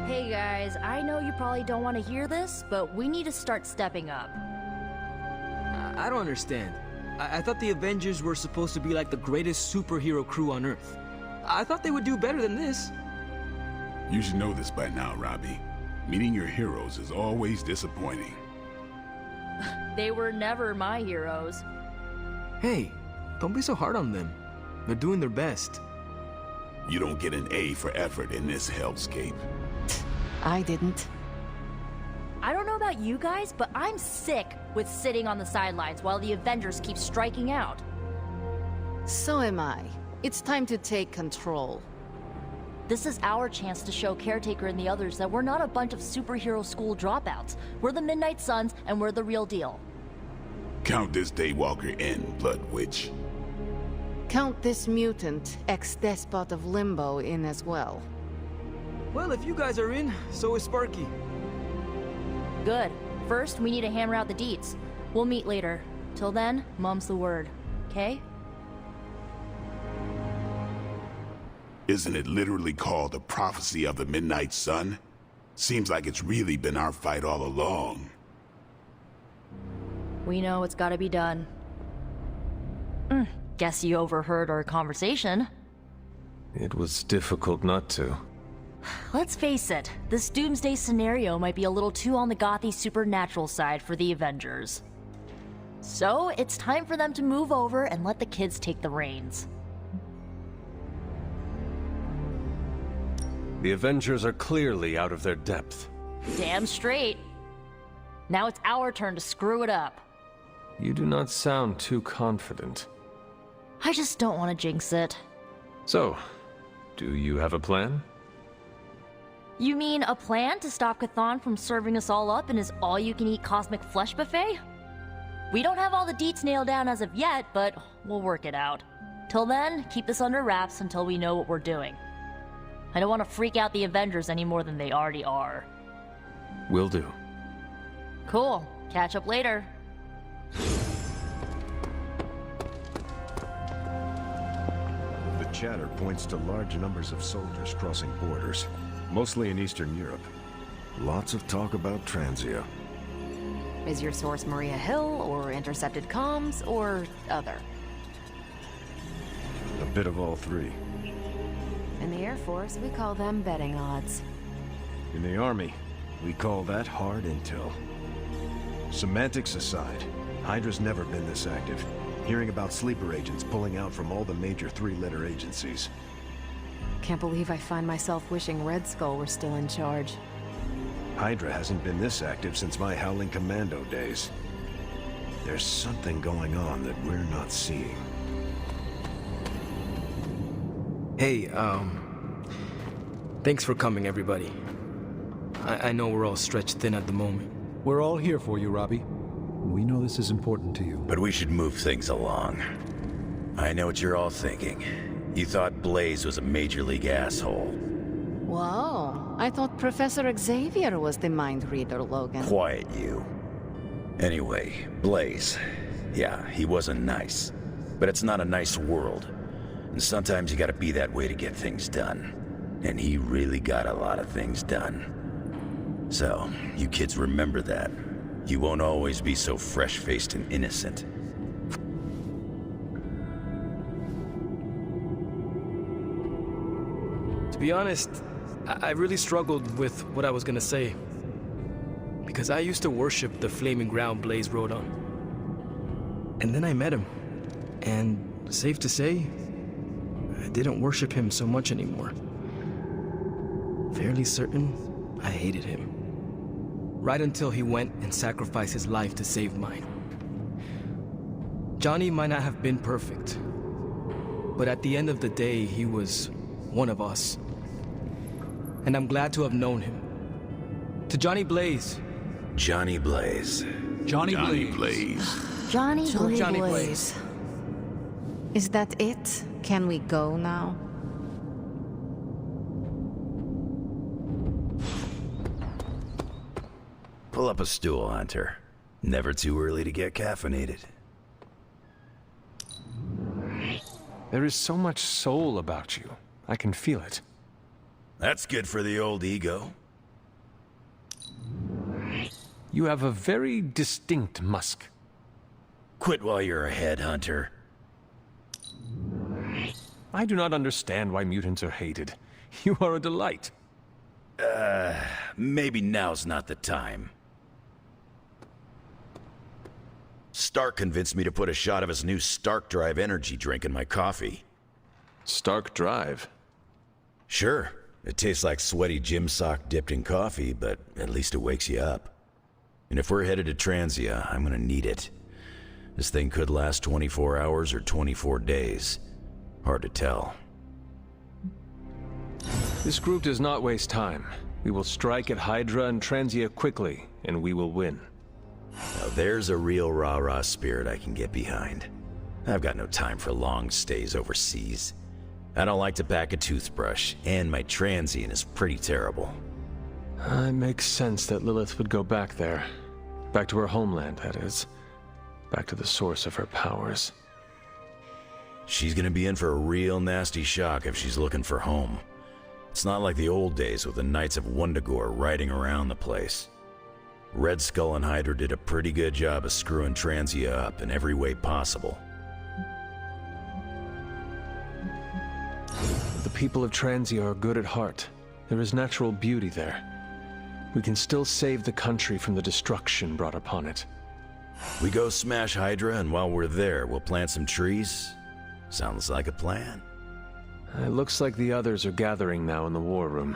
Hey guys, I know you probably don't want to hear this, but we need to start stepping up. I don't understand. I thought the Avengers were supposed to be like the greatest superhero crew on Earth. I thought they would do better than this. You should know this by now, Robbie. Meeting your heroes is always disappointing. They were never my heroes. Hey, don't be so hard on them. They're doing their best. You don't get an A for effort in this hellscape. I didn't. I don't know about you guys, but I'm sick with sitting on the sidelines while the Avengers keep striking out. So am I. It's time to take control. This is our chance to show Caretaker and the others that we're not a bunch of superhero school dropouts. We're the Midnight Suns, and we're the real deal. Count this Daywalker in, Blood Witch. Count this mutant, ex-despot of Limbo, in as well. Well, if you guys are in, so is Sparky. Good. First, we need to hammer out the deets. We'll meet later. Till then, mum's the word. Okay? Isn't it literally called the Prophecy of the Midnight Sun? Seems like it's really been our fight all along. We know it's gotta be done. Guess you overheard our conversation. It was difficult not to. Let's face it, this doomsday scenario might be a little too on the gothy supernatural side for the Avengers. So, it's time for them to move over and let the kids take the reins. The Avengers are clearly out of their depth. Damn straight. Now it's our turn to screw it up. You do not sound too confident. I just don't want to jinx it. So, do you have a plan? You mean a plan to stop Chthon from serving us all up in his all-you-can-eat cosmic flesh buffet? We don't have all the deets nailed down as of yet, but we'll work it out. Till then, keep this under wraps until we know what we're doing. I don't want to freak out the Avengers any more than they already are. Will do. Cool. Catch up later. The chatter points to large numbers of soldiers crossing borders, mostly in Eastern Europe. Lots of talk about Transia. Is your source Maria Hill, or intercepted comms, or other? A bit of all three. In the Air Force, we call them betting odds. In the Army, we call that hard intel. Semantics aside, Hydra's never been this active. Hearing about sleeper agents pulling out from all the major three-letter agencies. Can't believe I find myself wishing Red Skull were still in charge. Hydra hasn't been this active since my Howling Commando days. There's something going on that we're not seeing. Hey, thanks for coming, everybody. I know we're all stretched thin at the moment. We're all here for you, Robbie. We know this is important to you. But we should move things along. I know what you're all thinking. You thought Blaze was a major league asshole. Whoa, I thought Professor Xavier was the mind reader, Logan. Quiet, you. Anyway, Blaze. Yeah, he wasn't nice. But it's not a nice world. And sometimes you gotta be that way to get things done. And he really got a lot of things done. So, you kids remember that. You won't always be so fresh-faced and innocent. To be honest, I really struggled with what I was gonna say. Because I used to worship the flaming ground Blaze rode on. And then I met him. And safe to say, I didn't worship him so much anymore. Fairly certain I hated him. Right until he went and sacrificed his life to save mine. Johnny might not have been perfect, but at the end of the day, he was one of us. And I'm glad to have known him. To Johnny Blaze. Johnny Blaze. Johnny Blaze. Johnny Blaze. Blaze. Is that it? Can we go now? Pull up a stool, Hunter. Never too early to get caffeinated. There is so much soul about you. I can feel it. That's good for the old ego. You have a very distinct musk. Quit while you're ahead, Hunter. I do not understand why mutants are hated. You are a delight. maybe now's not the time. Stark convinced me to put a shot of his new Stark Drive energy drink in my coffee. Stark Drive? Sure. It tastes like sweaty gym sock dipped in coffee, but at least it wakes you up. And if we're headed to Transia, I'm gonna need it. This thing could last 24 hours or 24 days. Hard to tell. This group does not waste time. We will strike at Hydra and Transia quickly, and we will win. Now there's a real rah-rah spirit I can get behind. I've got no time for long stays overseas. I don't like to pack a toothbrush, and my transient is pretty terrible. It makes sense that Lilith would go back there. Back to her homeland, that is. Back to the source of her powers. She's gonna be in for a real nasty shock if she's looking for home. It's not like the old days with the Knights of Wundagore riding around the place. Red Skull and Hydra did a pretty good job of screwing Transia up in every way possible. The people of Transia are good at heart. There is natural beauty there. We can still save the country from the destruction brought upon it. We go smash Hydra, and while we're there, we'll plant some trees? Sounds like a plan. It looks like the others are gathering now in the war room.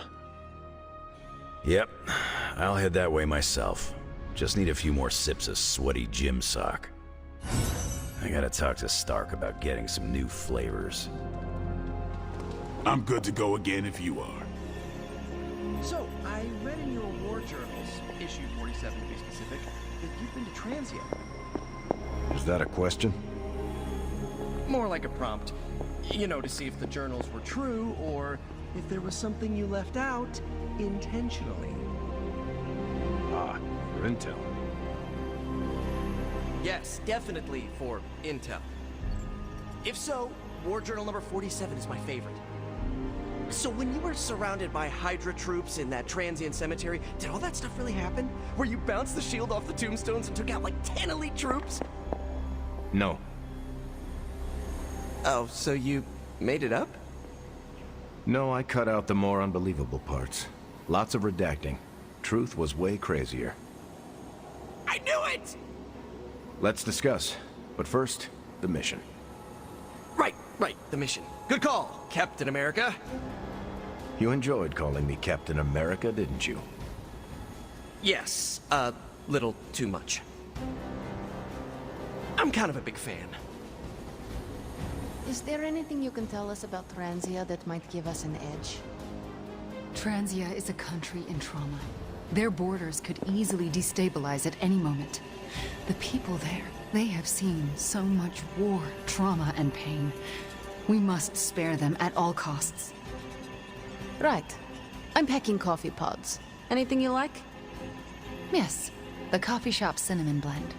Yep, I'll head that way myself. Just need a few more sips of sweaty gym sock. I gotta talk to Stark about getting some new flavors. I'm good to go again if you are. So, I read in your war journals, issue 47 to be specific, that you've been to Transia. Is that a question? More like a prompt. You know, to see if the journals were true, or if there was something you left out intentionally. Ah, for intel. Yes, definitely for intel. If so, war journal number 47 is my favorite. So when you were surrounded by Hydra troops in that Transian cemetery, did all that stuff really happen? Where you bounced the shield off the tombstones and took out like 10 elite troops? No. Oh, so you made it up? No, I cut out the more unbelievable parts. Lots of redacting. Truth was way crazier. I knew it! Let's discuss. But first, the mission. Right, the mission. Good call, Captain America. You enjoyed calling me Captain America, didn't you? Yes, a little too much. I'm kind of a big fan. Is there anything you can tell us about Transia that might give us an edge? Transia is a country in trauma. Their borders could easily destabilize at any moment. The people there, they have seen so much war, trauma, and pain. We must spare them at all costs. Right. I'm packing coffee pods. Anything you like? Yes, the coffee shop cinnamon blend.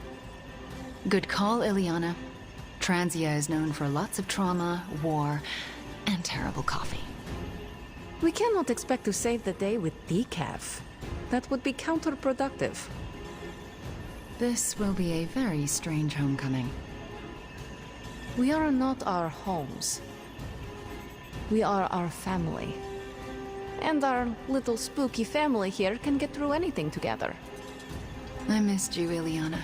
Good call, Ileana. Transia is known for lots of trauma, war, and terrible coffee. We cannot expect to save the day with decaf. That would be counterproductive. This will be a very strange homecoming. We are not our homes. We are our family. And our little spooky family here can get through anything together. I missed you, Ileana.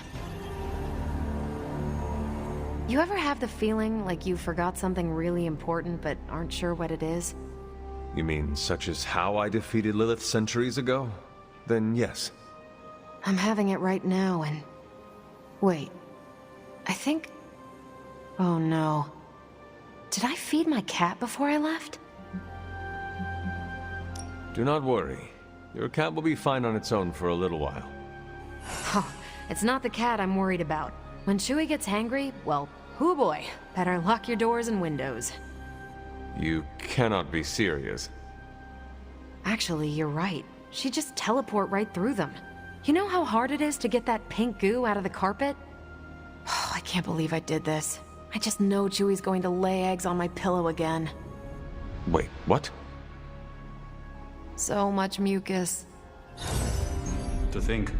You ever have the feeling like you forgot something really important but aren't sure what it is? You mean such as how I defeated Lilith centuries ago? Then yes. I'm having it right now and... Wait. I think... Oh no. Did I feed my cat before I left? Do not worry. Your cat will be fine on its own for a little while. Oh, it's not the cat I'm worried about. When Chewie gets hangry, well, hoo boy. Better lock your doors and windows. You cannot be serious. Actually, you're right. She'd just teleport right through them. You know how hard it is to get that pink goo out of the carpet? Oh, I can't believe I did this. I just know Chewie's going to lay eggs on my pillow again. Wait, what? So much mucus. To think,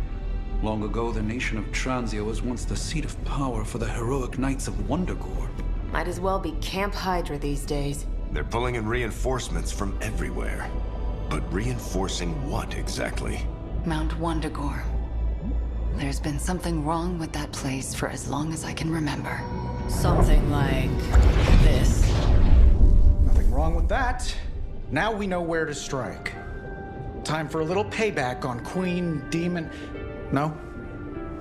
long ago the nation of Transia was once the seat of power for the heroic Knights of Wundagore. Might as well be Camp Hydra these days. They're pulling in reinforcements from everywhere. But reinforcing what exactly? Mount Wundagore. There's been something wrong with that place for as long as I can remember. Something like this. Nothing wrong with that. Now we know where to strike. Time for a little payback on Queen, Demon... No?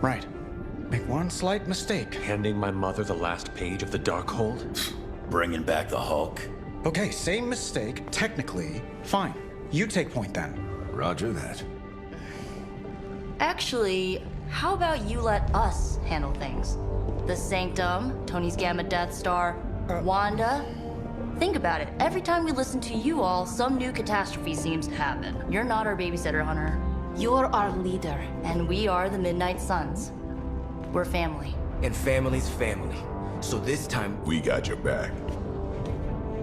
Right. Make one slight mistake. Handing my mother the last page of the Darkhold? Bringing back the Hulk. Okay, same mistake. Technically, fine. You take point then. Roger that. Actually, how about you let us handle things? The Sanctum, Tony's Gamma Death Star, Wanda. Think about it. Every time we listen to you all, some new catastrophe seems to happen. You're not our babysitter, Hunter. You're our leader. And we are the Midnight Suns. We're family. And family's family. So this time, We got your back.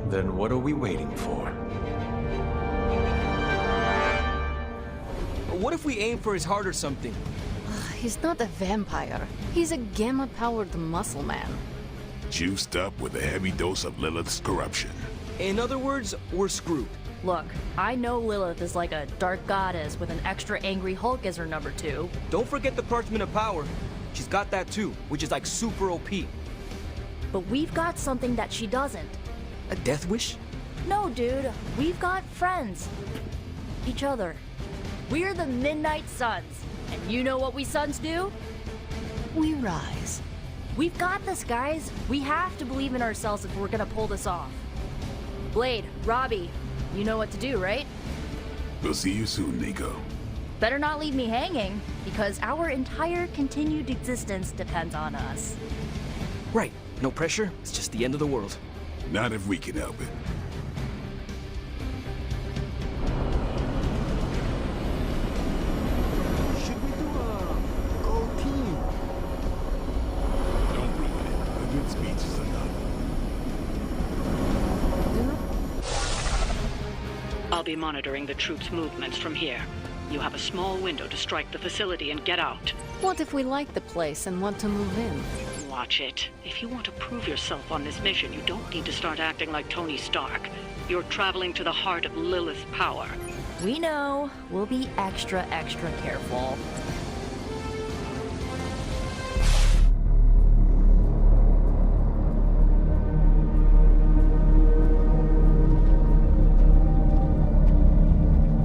Then what are we waiting for? what if we aim for his heart or something? He's not a vampire. He's a gamma-powered muscle man. Juiced up with a heavy dose of Lilith's corruption. In other words, we're screwed. Look, I know Lilith is like a dark goddess with an extra angry Hulk as her number 2. Don't forget the Parchment of Power. She's got that too, which is like super OP. But we've got something that she doesn't. A death wish? No, dude. We've got friends. Each other. We're the Midnight Suns. And you know what we Suns do? We rise. We've got this, guys. We have to believe in ourselves if we're gonna pull this off. Blade, Robbie, you know what to do, right? We'll see you soon, Nico. Better not leave me hanging, because our entire continued existence depends on us. Right. No pressure. It's just the end of the world. Not if we can help it. Should we do a gold team? Don't ruin it. A good speech is enough. I'll be monitoring the troops' movements from here. You have a small window to strike the facility and get out. What if we like the place and want to move in? Watch it. If you want to prove yourself on this mission, you don't need to start acting like Tony Stark. You're traveling to the heart of Lilith's power. We know. We'll be extra careful.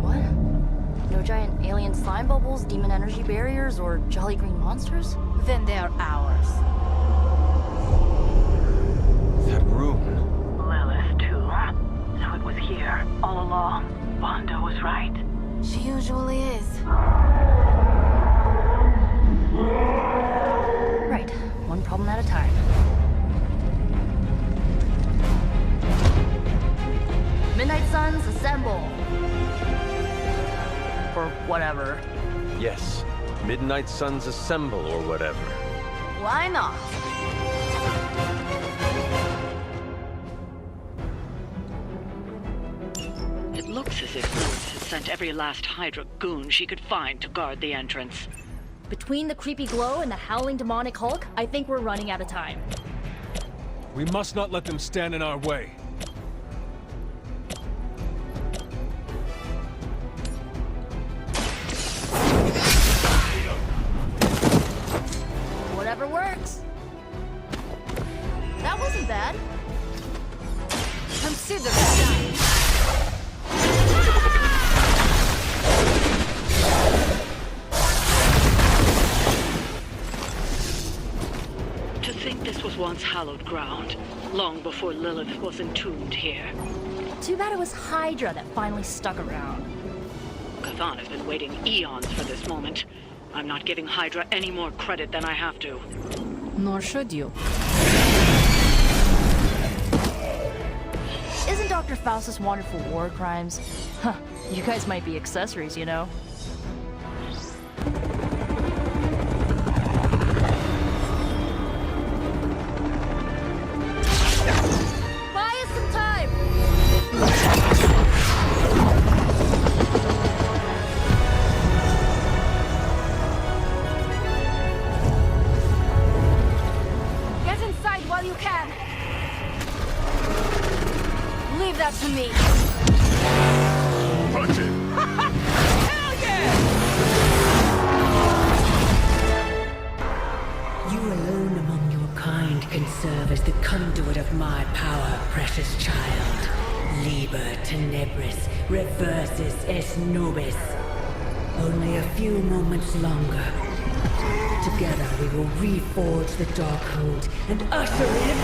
What? No giant alien slime bubbles, demon energy barriers, or jolly green monsters? Then they're ours. That room. Lilith, too. So it was here, all along. Wanda was right. She usually is. Right. One problem at a time. Midnight Suns, assemble! Or whatever. Yes. Midnight Suns assemble or whatever. Why not? It looks as if Lilith has sent every last Hydra goon she could find to guard the entrance. Between the creepy glow and the howling demonic Hulk, I think we're running out of time. We must not let them stand in our way. Whatever works. That wasn't bad. Consider it. To think this was once hallowed ground, long before Lilith was entombed here. Too bad it was Hydra that finally stuck around. Chthon has been waiting eons for this moment. I'm not giving Hydra any more credit than I have to. Nor should you. Isn't Dr. Faustus wanted for war crimes? Huh, you guys might be accessories, you know? Buy us some time! Get inside while you can. Leave that to me. Punch it! can serve as the conduit of my power, precious child. Liber tenebris reversus es nobis. Only a few moments longer. Together we will reforge the Darkhold and usher in...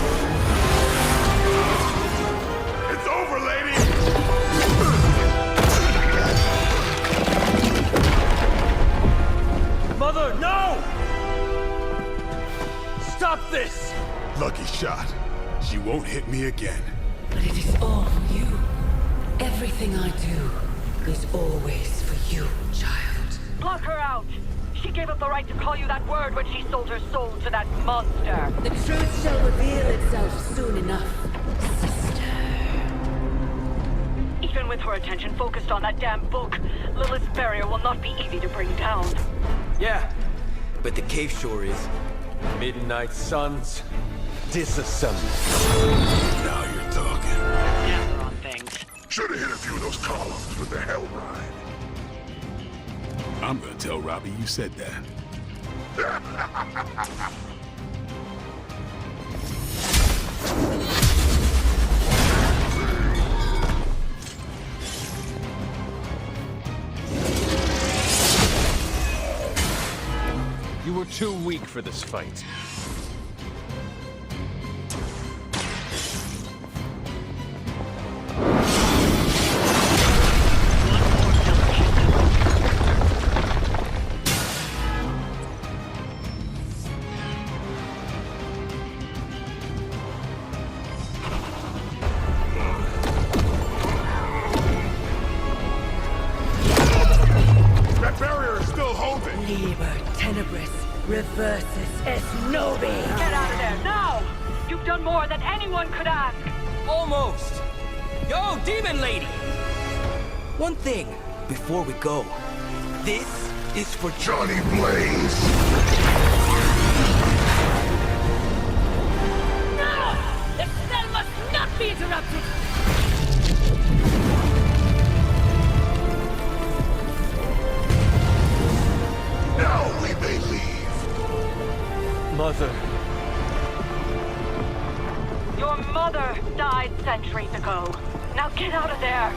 It's over, lady! Mother, no! Stop this! Lucky shot. She won't hit me again. But it is all for you. Everything I do is always for you, child. Block her out! She gave up the right to call you that word when she sold her soul to that monster. The truth shall reveal itself soon enough, sister. Even with her attention focused on that damn book, Lilith's barrier will not be easy to bring down. Yeah, but the cave sure is. Midnight Suns, disassemble. Now you're talking. Never on things. Should've hit a few of those columns with the hell ride. I'm gonna tell Robbie you said that. You were too weak for this fight. That barrier is still holding! Liber tenebris reversus es nobis. Get out of there, now! You've done more than anyone could ask! Almost! Yo, Demon Lady! One thing, before we go. This is for Johnny Blaze! No! The spell must not be interrupted! Now we may leave. Mother. Your mother died centuries ago. Now get out of there!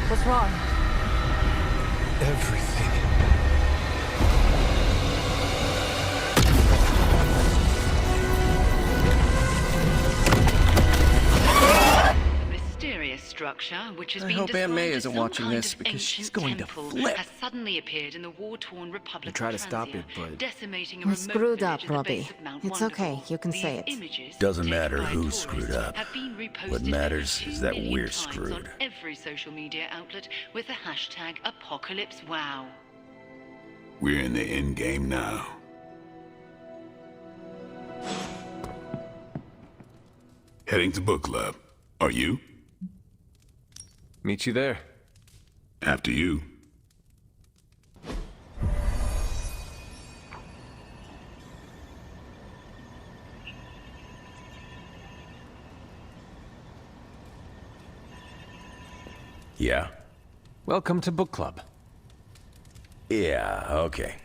What's wrong? Everything. Mysterious structure, which has I been hope Aunt May described as isn't some watching kind this of because she's ancient going to temple, flip. has suddenly appeared in the war-torn Republic You try to of stop Transia, it, but... decimating a You remote screwed up, village at the Robbie. base of Mount It's Wonderful. okay, you can These say it. images, Doesn't taken matter by who tourists, screwed up. have been reposted What matters over 2 is that million we're times screwed. on every social media outlet with the hashtag #ApocalypseWow. We're in the end game now. Heading to book club. Are you? Meet you there. After you. Yeah? Welcome to book club. Yeah, okay.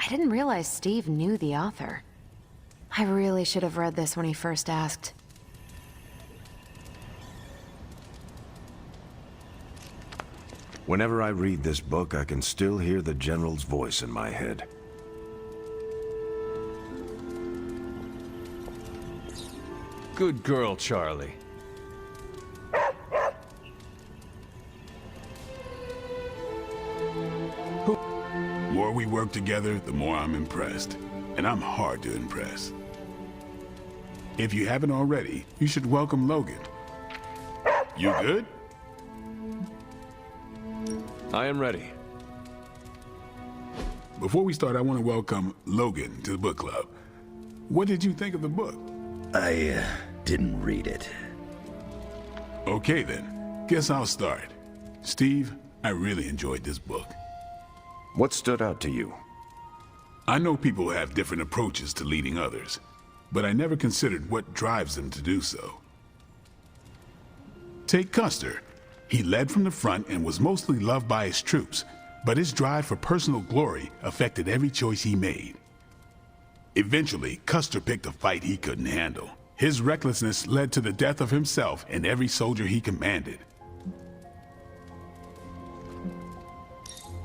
I didn't realize Steve knew the author. I really should have read this when he first asked. Whenever I read this book, I can still hear the General's voice in my head. Good girl, Charlie. The more we work together, the more I'm impressed. And I'm hard to impress. If you haven't already, you should welcome Logan. You good? I am ready. Before we start, I want to welcome Logan to the book club. What did you think of the book? I didn't read it. Okay then, guess I'll start. Steve, I really enjoyed this book. What stood out to you? I know people have different approaches to leading others, but I never considered what drives them to do so. Take Custer. He led from the front and was mostly loved by his troops, but his drive for personal glory affected every choice he made. Eventually, Custer picked a fight he couldn't handle. His recklessness led to the death of himself and every soldier he commanded.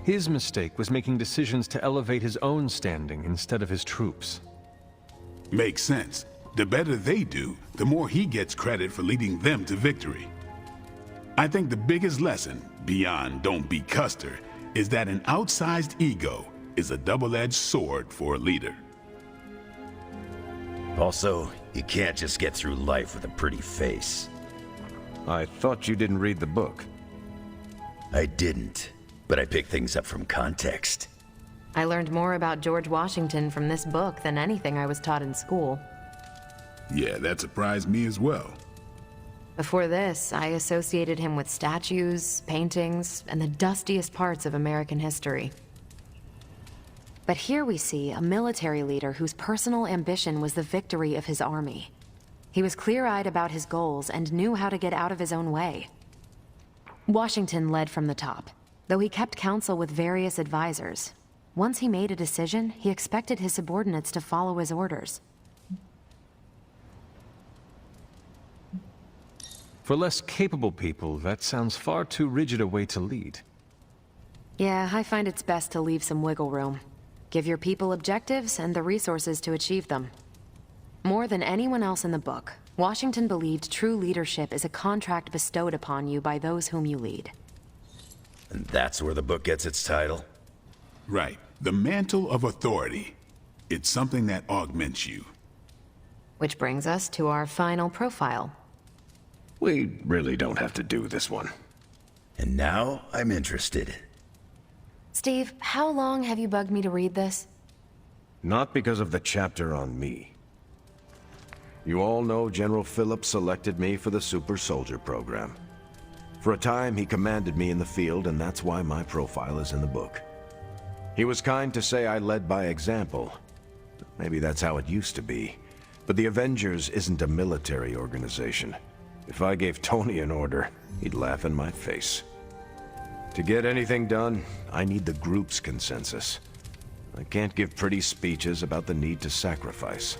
His mistake was making decisions to elevate his own standing instead of his troops. Makes sense. The better they do, the more he gets credit for leading them to victory. I think the biggest lesson, beyond don't be Custer, is that an outsized ego is a double-edged sword for a leader. Also, you can't just get through life with a pretty face. I thought you didn't read the book. I didn't, but I picked things up from context. I learned more about George Washington from this book than anything I was taught in school. Yeah, that surprised me as well. Before this, I associated him with statues, paintings, and the dustiest parts of American history. But here we see a military leader whose personal ambition was the victory of his army. He was clear-eyed about his goals and knew how to get out of his own way. Washington led from the top, though he kept counsel with various advisors. Once he made a decision, he expected his subordinates to follow his orders. For less capable people, that sounds far too rigid a way to lead. Yeah, I find it's best to leave some wiggle room. Give your people objectives and the resources to achieve them. More than anyone else in the book, Washington believed true leadership is a contract bestowed upon you by those whom you lead. And that's where the book gets its title? Right. The mantle of authority. It's something that augments you. Which brings us to our final profile. We really don't have to do this one. And now I'm interested. Steve, how long have you bugged me to read this? Not because of the chapter on me. You all know General Phillips selected me for the Super Soldier program. For a time, he commanded me in the field, and that's why my profile is in the book. He was kind to say I led by example. Maybe that's how it used to be. But the Avengers isn't a military organization. If I gave Tony an order, he'd laugh in my face. To get anything done, I need the group's consensus. I can't give pretty speeches about the need to sacrifice.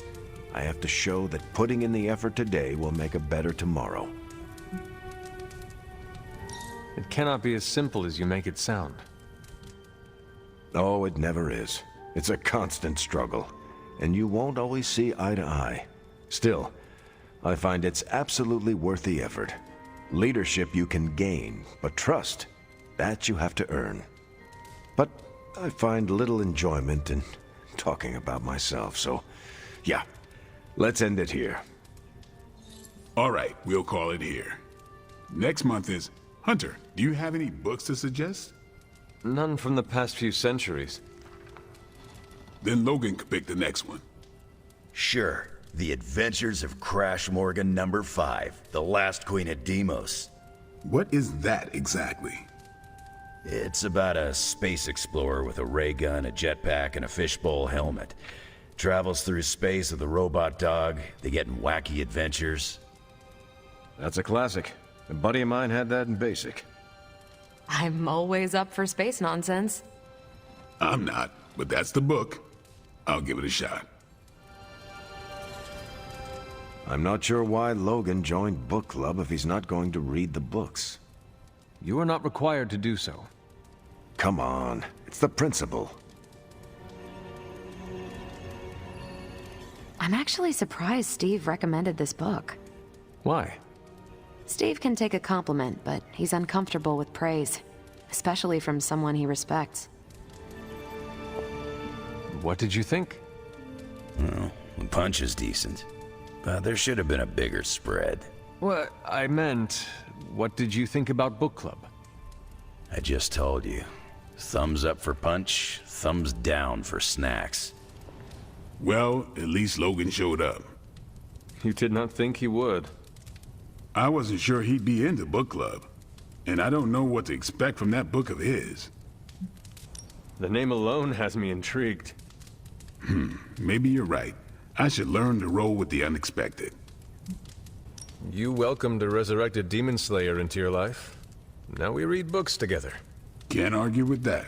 I have to show that putting in the effort today will make a better tomorrow. It cannot be as simple as you make it sound. Oh, it never is. It's a constant struggle, and you won't always see eye to eye. Still, I find it's absolutely worth the effort. Leadership you can gain, but trust, that you have to earn. But I find little enjoyment in talking about myself, so yeah, let's end it here. All right, we'll call it here. Next month is... Hunter, do you have any books to suggest? None from the past few centuries. Then Logan could pick the next one. Sure. The Adventures of Crash Morgan #5, The Last Queen of Deimos. What is that exactly? It's about a space explorer with a ray gun, a jetpack, and a fishbowl helmet. Travels through space with a robot dog. They get in wacky adventures. That's a classic. A buddy of mine had that in basic. I'm always up for space nonsense. I'm not, but that's the book. I'll give it a shot. I'm not sure why Logan joined book club if he's not going to read the books. You are not required to do so. Come on, it's the principle. I'm actually surprised Steve recommended this book. Why? Steve can take a compliment, but he's uncomfortable with praise, especially from someone he respects. What did you think? Well, the punch is decent, but there should have been a bigger spread. What I meant, what did you think about book club? I just told you. Thumbs up for punch, thumbs down for snacks. Well, at least Logan showed up. You did not think he would. I wasn't sure he'd be into book club, and I don't know what to expect from that book of his. The name alone has me intrigued. Maybe you're right. I should learn to roll with the unexpected. You welcomed a resurrected demon slayer into your life. Now we read books together. Can't argue with that.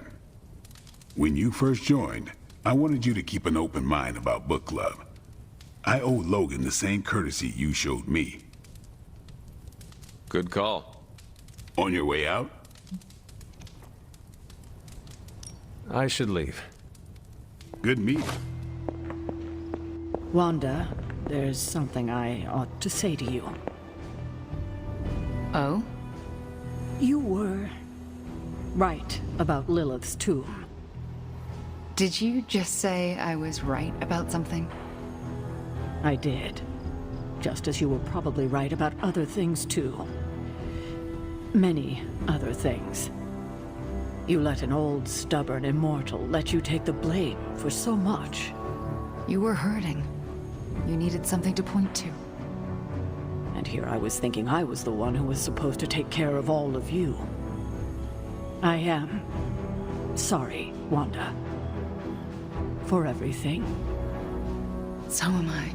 When you first joined, I wanted you to keep an open mind about book club. I owe Logan the same courtesy you showed me. Good call. On your way out? I should leave. Good meeting. Wanda, there's something I ought to say to you. Oh? You were right about Lilith's tomb. Did you just say I was right about something? I did. Just as you were probably right about other things too. Many other things. You let an old, stubborn immortal let you take the blame for so much. You were hurting. You needed something to point to. And here I was thinking I was the one who was supposed to take care of all of you. I am sorry, Wanda. For everything. So am I.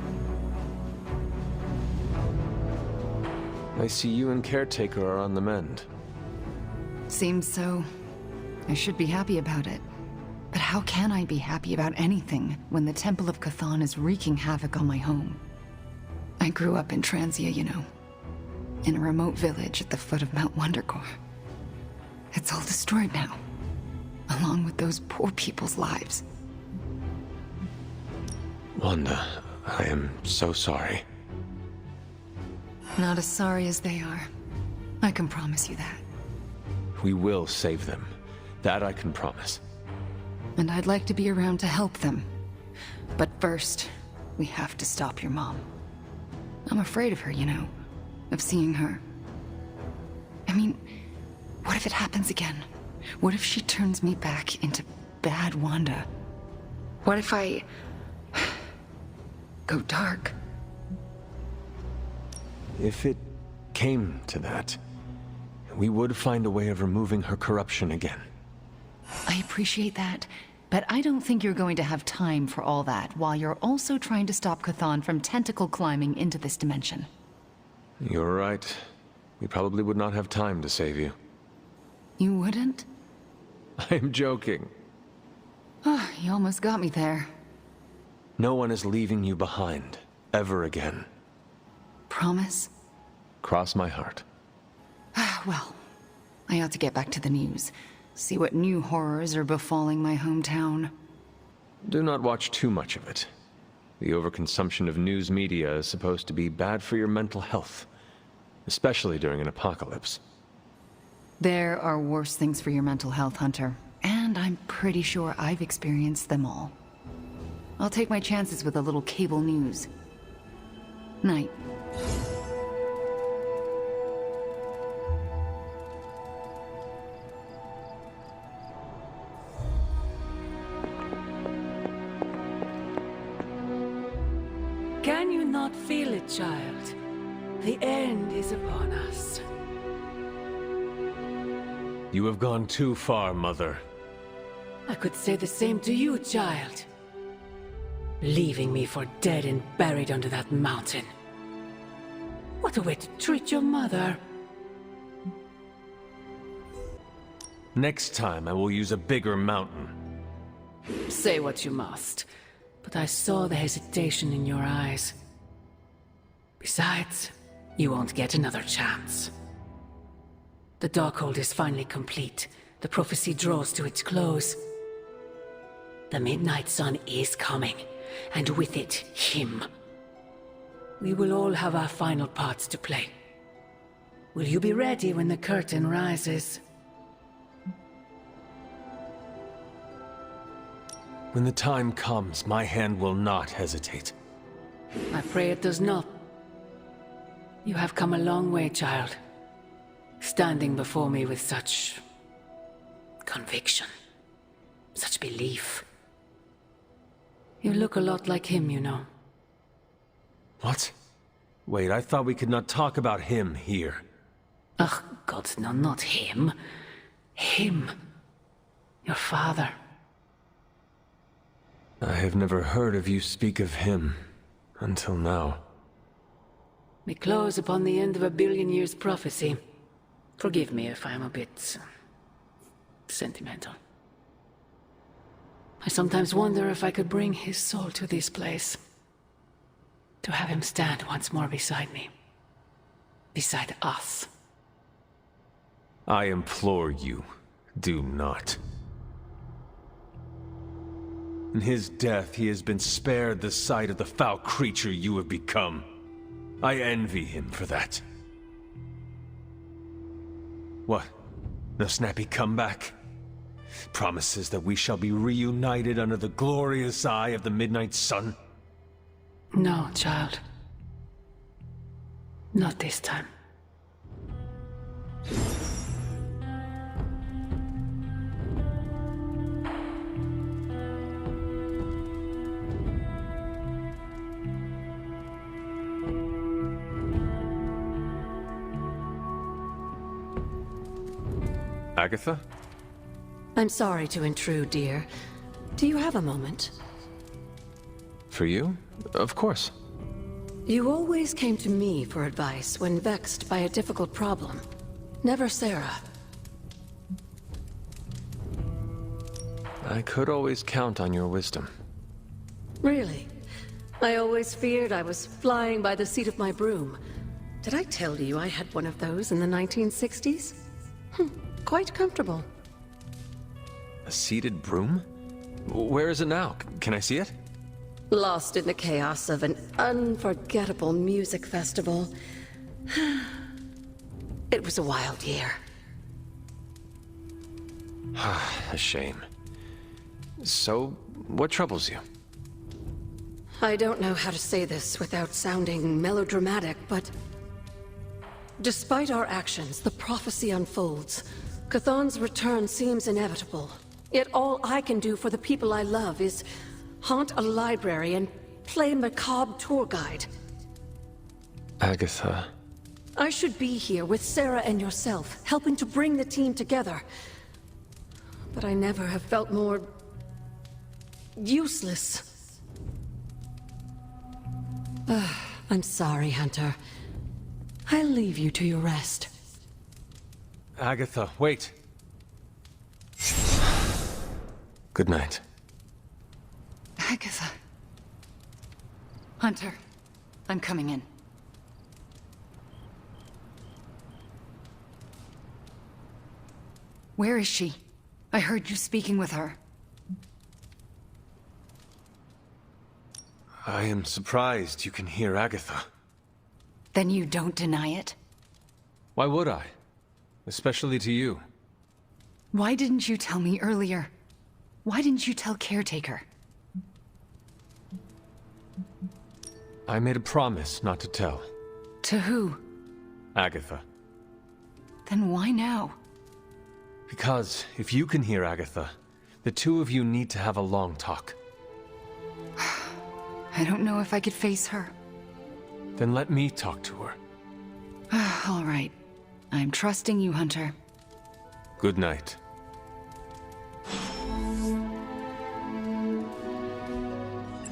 I see you and Caretaker are on the mend. Seems so. I should be happy about it. But how can I be happy about anything when the Temple of Chthon is wreaking havoc on my home? I grew up in Transia, you know. In a remote village at the foot of Mount Wondergore. It's all destroyed now. Along with those poor people's lives. Wanda, I am so sorry. Not as sorry as they are. I can promise you that. We will save them. That I can promise. And I'd like to be around to help them. But first, we have to stop your mom. I'm afraid of her, you know. Of seeing her. I mean, what if it happens again? What if she turns me back into bad Wanda? What if I go dark? If it came to that, we would find a way of removing her corruption again. I appreciate that, but I don't think you're going to have time for all that while you're also trying to stop Chthon from tentacle climbing into this dimension. You're right. We probably would not have time to save you. You wouldn't? I'm joking. Oh, you almost got me there. No one is leaving you behind, ever again. Promise? Cross my heart. Well, I ought to get back to the news. See what new horrors are befalling my hometown. Do not watch too much of it. The overconsumption of news media is supposed to be bad for your mental health, especially during an apocalypse. There are worse things for your mental health, Hunter, and I'm pretty sure I've experienced them all. I'll take my chances with a little cable news. Night. Can you not feel it, child? The end is upon us. You have gone too far, Mother. I could say the same to you, child. Leaving me for dead and buried under that mountain. What a way to treat your mother. Next time I will use a bigger mountain. Say what you must. but I saw the hesitation in your eyes. Besides, you won't get another chance. The Darkhold is finally complete. The prophecy draws to its close. The Midnight Sun is coming, and with it, him. We will all have our final parts to play. Will you be ready when the curtain rises? When the time comes, my hand will not hesitate. I pray it does not. You have come a long way, child. Standing before me with such conviction, such belief. You look a lot like him, you know. What? Wait, I thought we could not talk about him here. Ugh, God, no, not him. Him. Your father. I have never heard of you speak of him until now. We close upon the end of a billion years prophecy. Forgive me if I'm a bit sentimental. I sometimes wonder if I could bring his soul to this place. To have him stand once more beside me. Beside us. I implore you, do not. In his death, he has been spared the sight of the foul creature you have become. I envy him for that. What? No snappy comeback? Promises that we shall be reunited under the glorious eye of the Midnight Sun? No, child. Not this time. Agatha? I'm sorry to intrude, dear. Do you have a moment? For you? Of course. You always came to me for advice when vexed by a difficult problem. Never Sarah. I could always count on your wisdom. Really? I always feared I was flying by the seat of my broom. Did I tell you I had one of those in the 1960s? Quite comfortable. A seated broom? Where is it now? Can I see it? Lost in the chaos of an unforgettable music festival. It was a wild year. A shame. So, what troubles you? I don't know how to say this without sounding melodramatic, but despite our actions, the prophecy unfolds. Chthon's return seems inevitable. Yet all I can do for the people I love is haunt a library and play macabre tour guide. Agatha. I should be here with Sarah and yourself, helping to bring the team together. But I never have felt more useless. I'm sorry, Hunter. I'll leave you to your rest. Agatha, wait. Good night. Agatha. Hunter, I'm coming in. Where is she? I heard you speaking with her. I am surprised you can hear Agatha. Then you don't deny it? Why would I? Especially to you. Why didn't you tell me earlier? Why didn't you tell Caretaker? I made a promise not to tell. To who? Agatha. Then why now? Because if you can hear Agatha, the two of you need to have a long talk. I don't know if I could face her. Then let me talk to her. All right. I'm trusting you, Hunter. Good night.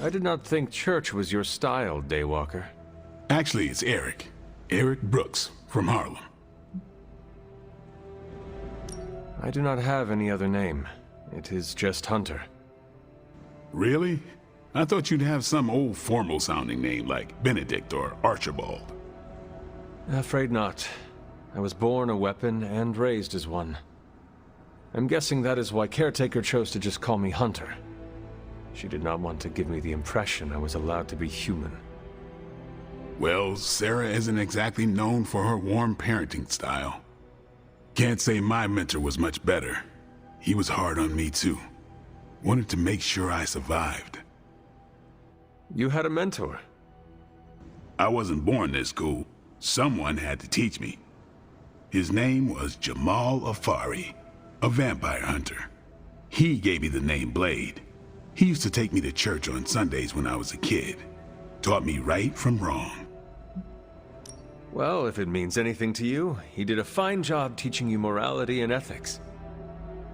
I did not think church was your style, Daywalker. Actually, it's Eric. Eric Brooks, from Harlem. I do not have any other name. It is just Hunter. Really? I thought you'd have some old formal-sounding name like Benedict or Archibald. Afraid not. I was born a weapon and raised as one. I'm guessing that is why Caretaker chose to just call me Hunter. She did not want to give me the impression I was allowed to be human. Well, Sarah isn't exactly known for her warm parenting style. Can't say my mentor was much better. He was hard on me too. Wanted to make sure I survived. You had a mentor? I wasn't born this cool. Someone had to teach me. His name was Jamal Afari, a vampire hunter. He gave me the name Blade. He used to take me to church on Sundays when I was a kid. Taught me right from wrong. Well, if it means anything to you, he did a fine job teaching you morality and ethics.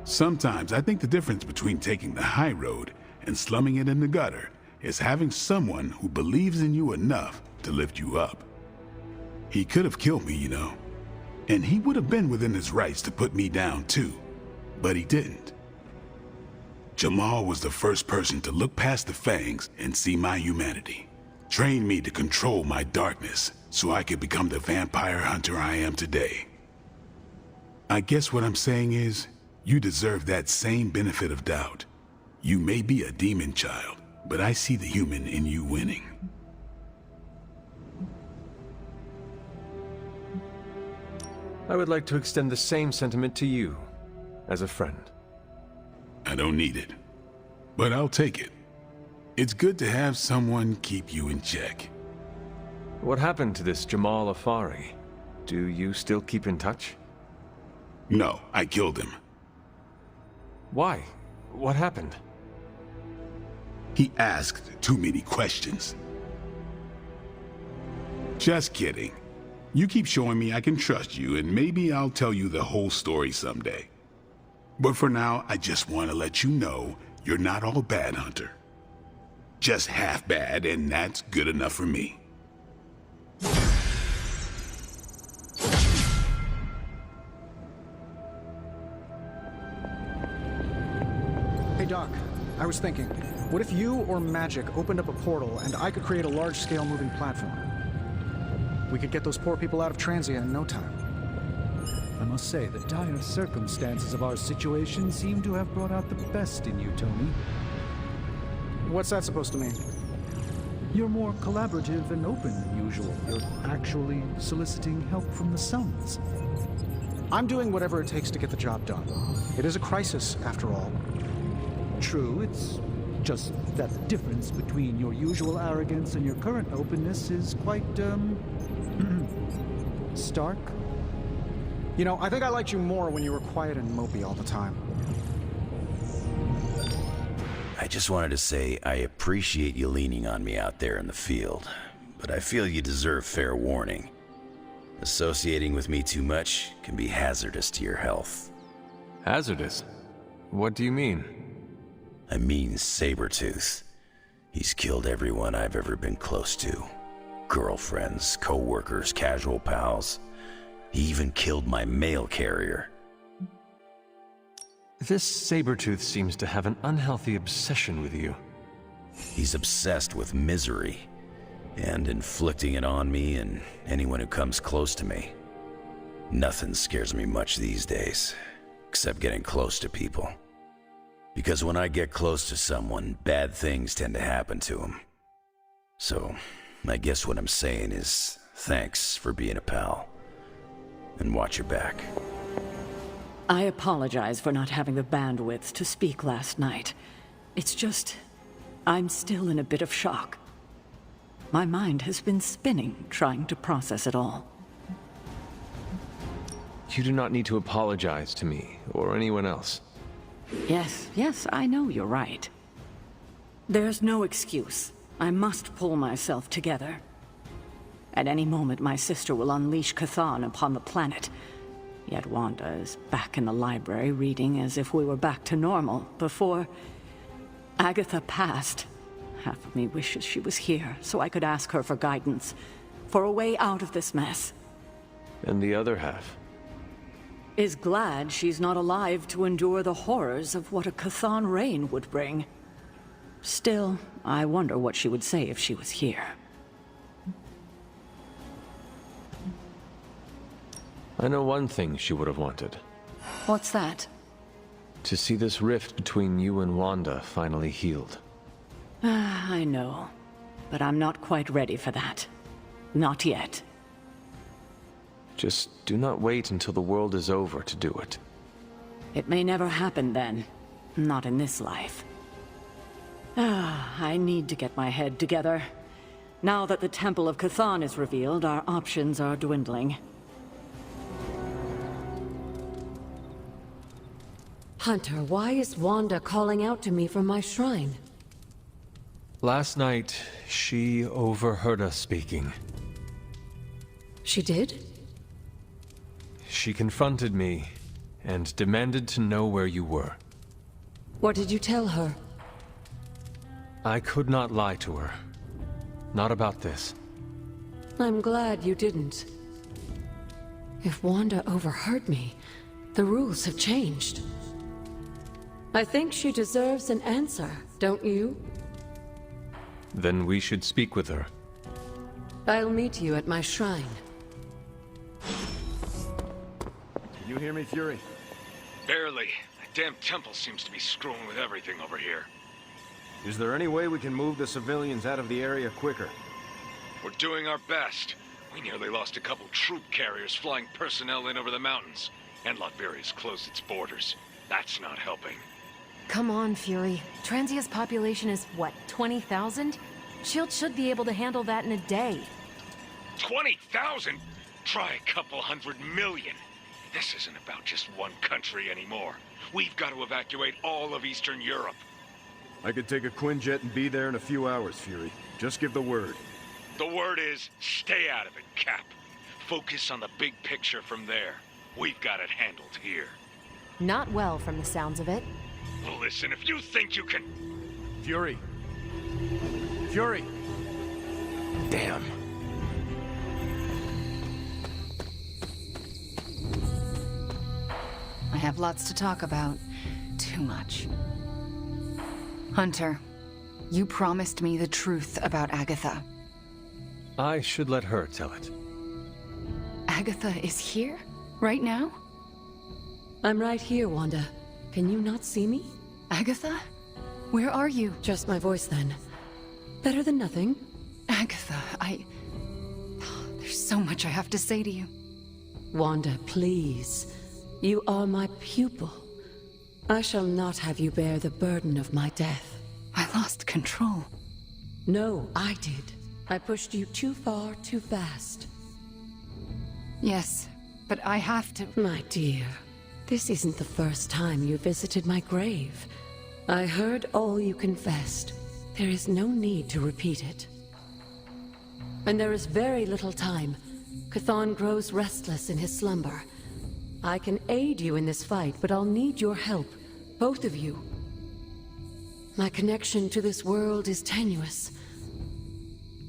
Sometimes I think the difference between taking the high road and slumming it in the gutter is having someone who believes in you enough to lift you up. He could have killed me, you know. And he would have been within his rights to put me down too. But he didn't. Jamal was the first person to look past the fangs and see my humanity. Trained me to control my darkness so I could become the vampire hunter I am today. I guess what I'm saying is, you deserve that same benefit of doubt. You may be a demon child, but I see the human in you winning. I would like to extend the same sentiment to you, as a friend. I don't need it, but I'll take it. It's good to have someone keep you in check. What happened to this Jamal Afari? Do you still keep in touch? No, I killed him. Why? What happened? He asked too many questions. Just kidding. You keep showing me I can trust you, and maybe I'll tell you the whole story someday. But for now, I just want to let you know you're not all bad, Hunter. Just half bad, and that's good enough for me. Hey Doc, I was thinking, what if you or magic opened up a portal and I could create a large-scale moving platform? We could get those poor people out of Transia in no time. I must say, the dire circumstances of our situation seem to have brought out the best in you, Tony. What's that supposed to mean? You're more collaborative and open than usual. You're actually soliciting help from the Suns. I'm doing whatever it takes to get the job done. It is a crisis, after all. True, it's just that the difference between your usual arrogance and your current openness is quite, stark. You know, I think I liked you more when you were quiet and mopey all the time. I just wanted to say I appreciate you leaning on me out there in the field, but I feel you deserve fair warning. Associating with me too much can be hazardous to your health. Hazardous? What do you mean? I mean Sabretooth. He's killed everyone I've ever been close to. Girlfriends, co-workers, casual pals. He even killed my mail carrier. This Sabretooth seems to have an unhealthy obsession with you. He's obsessed with misery, and inflicting it on me and anyone who comes close to me. Nothing scares me much these days, except getting close to people. Because when I get close to someone, bad things tend to happen to them. So, I guess what I'm saying is, thanks for being a pal. And watch your back. I apologize for not having the bandwidth to speak last night. It's just, I'm still in a bit of shock. My mind has been spinning, trying to process it all. You do not need to apologize to me, or anyone else. Yes, I know you're right. There's no excuse. I must pull myself together. At any moment, my sister will unleash Chthon upon the planet. Yet Wanda is back in the library reading as if we were back to normal before Agatha passed. Half of me wishes she was here so I could ask her for guidance, for a way out of this mess. And the other half? Is glad she's not alive to endure the horrors of what a Chthon reign would bring. Still, I wonder what she would say if she was here. I know one thing she would have wanted. What's that? To see this rift between you and Wanda finally healed. I know. But I'm not quite ready for that. Not yet. Just do not wait until the world is over to do it. It may never happen then. Not in this life. I need to get my head together. Now that the Temple of Chthon is revealed, our options are dwindling. Hunter, why is Wanda calling out to me from my shrine? Last night, she overheard us speaking. She did? She confronted me and demanded to know where you were. What did you tell her? I could not lie to her. Not about this. I'm glad you didn't. If Wanda overheard me, the rules have changed. I think she deserves an answer, don't you? Then we should speak with her. I'll meet you at my shrine. Can you hear me, Fury? Barely. That damn temple seems to be screwing with everything over here. Is there any way we can move the civilians out of the area quicker? We're doing our best. We nearly lost a couple troop carriers flying personnel in over the mountains. And Latveria's closed its borders. That's not helping. Come on, Fury. Transia's population is, what, 20,000? S.H.I.E.L.D. should be able to handle that in a day. 20,000? Try a couple 100 million. This isn't about just one country anymore. We've got to evacuate all of Eastern Europe. I could take a Quinjet and be there in a few hours, Fury. Just give the word. The word is, stay out of it, Cap. Focus on the big picture from there. We've got it handled here. Not well, from the sounds of it. Listen, if you think you can... Fury! Fury! Damn. I have lots to talk about. Too much. Hunter, you promised me the truth about Agatha. I should let her tell it. Agatha is here? Right now? I'm right here, Wanda. Can you not see me? Agatha? Where are you? Just my voice, then. Better than nothing. Agatha, there's so much I have to say to you. Wanda, please. You are my pupil. I shall not have you bear the burden of my death. I lost control. No, I did. I pushed you too far, too fast. Yes, but I have to... My dear, this isn't the first time you visited my grave. I heard all you confessed. There is no need to repeat it. And there is very little time. Chthon grows restless in his slumber. I can aid you in this fight, but I'll need your help. Both of you. My connection to this world is tenuous.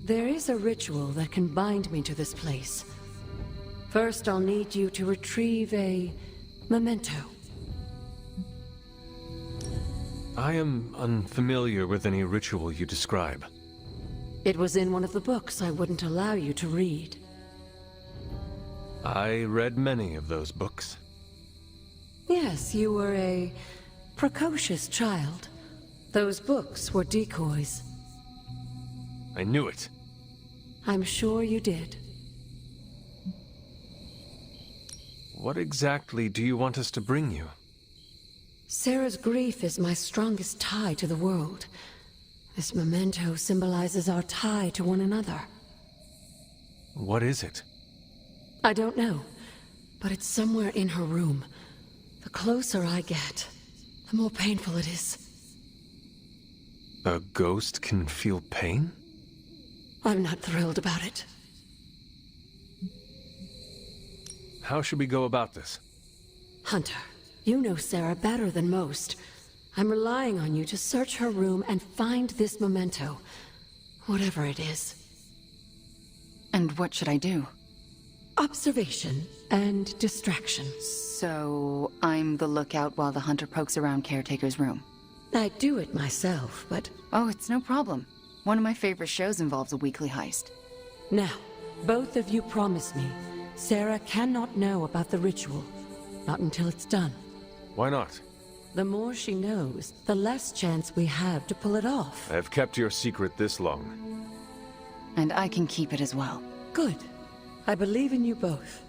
There is a ritual that can bind me to this place. First, I'll need you to retrieve a memento. I am unfamiliar with any ritual you describe. It was in one of the books I wouldn't allow you to read. I read many of those books. Yes, you were a precocious child. Those books were decoys. I knew it. I'm sure you did. What exactly do you want us to bring you? Sarah's grief is my strongest tie to the world. This memento symbolizes our tie to one another. What is it? I don't know, but it's somewhere in her room. The closer I get, the more painful it is. A ghost can feel pain? I'm not thrilled about it. How should we go about this? Hunter, you know Sarah better than most. I'm relying on you to search her room and find this memento. Whatever it is. And what should I do? Observation and distraction. So, I'm the lookout while the hunter pokes around Caretaker's room. I'd do it myself, but... Oh, it's no problem. One of my favorite shows involves a weekly heist. Now, both of you promise me, Sarah cannot know about the ritual. Not until it's done. Why not? The more she knows, the less chance we have to pull it off. I have kept your secret this long. And I can keep it as well. Good. I believe in you both.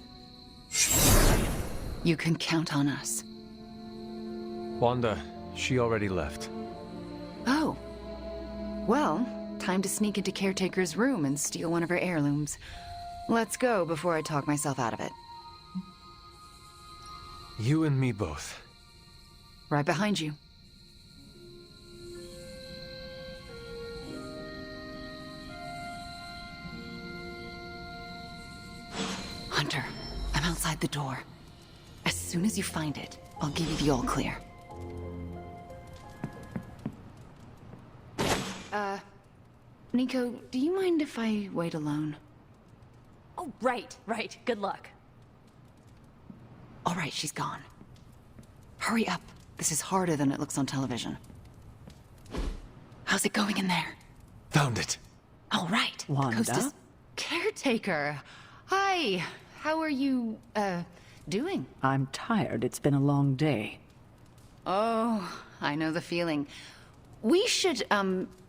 You can count on us. Wanda, she already left. Oh. Well, time to sneak into Caretaker's room and steal one of her heirlooms. Let's go before I talk myself out of it. You and me both. Right behind you. Hunter, I'm outside the door. As soon as you find it, I'll give you the all clear. Nico, do you mind if I wait alone? Oh, right. Good luck. All right, she's gone. Hurry up. This is harder than it looks on television. How's it going in there? Found it. All right. Wanda? The coast is... Caretaker. Hi. How are you, doing? I'm tired. It's been a long day. Oh, I know the feeling. We should,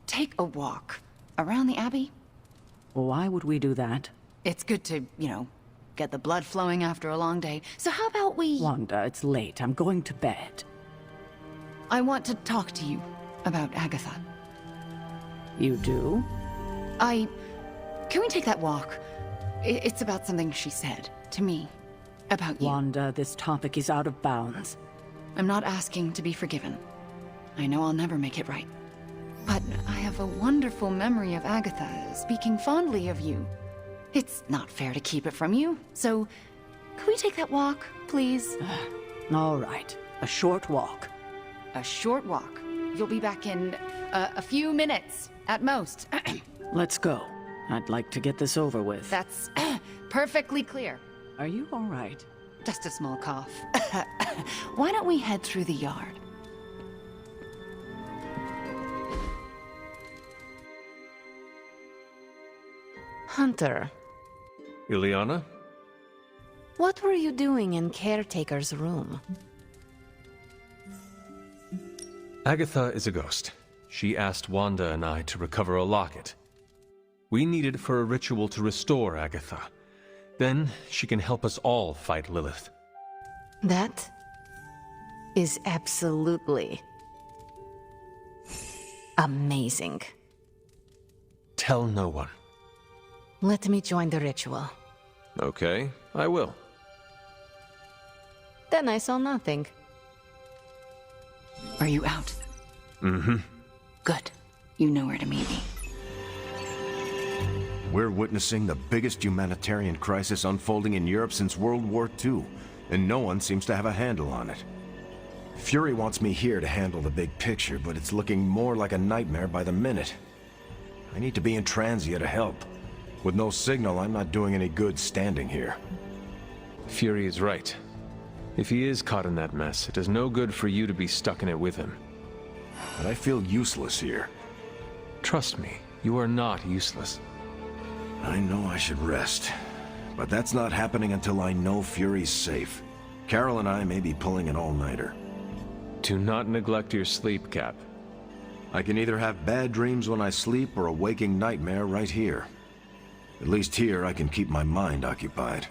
take a walk around the Abbey. Why would we do that? It's good to, get the blood flowing after a long day. So how about we... Wanda, it's late. I'm going to bed. I want to talk to you about Agatha. You do? Can we take that walk? It's about something she said to me. About you. Wanda, this topic is out of bounds. I'm not asking to be forgiven. I know I'll never make it right. But I have a wonderful memory of Agatha speaking fondly of you. It's not fair to keep it from you, so... Could we take that walk, please? All right. A short walk. A short walk. You'll be back in a few minutes, at most. Let's go. I'd like to get this over with. That's perfectly clear. Are you all right? Just a small cough. Why don't we head through the yard? Hunter, Ileana? what were you doing in Caretaker's room? Agatha is a ghost. She asked Wanda and I to recover a locket. We need it for a ritual to restore Agatha. Then she can help us all fight Lilith. That is absolutely amazing. Tell no one. Let me join the ritual. Okay, I will. Then I saw nothing. Are you out? Mm-hmm. Good. You know where to meet me. We're witnessing the biggest humanitarian crisis unfolding in Europe since World War II, and no one seems to have a handle on it. Fury wants me here to handle the big picture, but it's looking more like a nightmare by the minute. I need to be in Transia to help. With no signal, I'm not doing any good standing here. Fury is right. If he is caught in that mess, it is no good for you to be stuck in it with him. But I feel useless here. Trust me, you are not useless. I know I should rest, but that's not happening until I know Fury's safe. Carol and I may be pulling an all-nighter. Do not neglect your sleep, Cap. I can either have bad dreams when I sleep or a waking nightmare right here. At least here I can keep my mind occupied.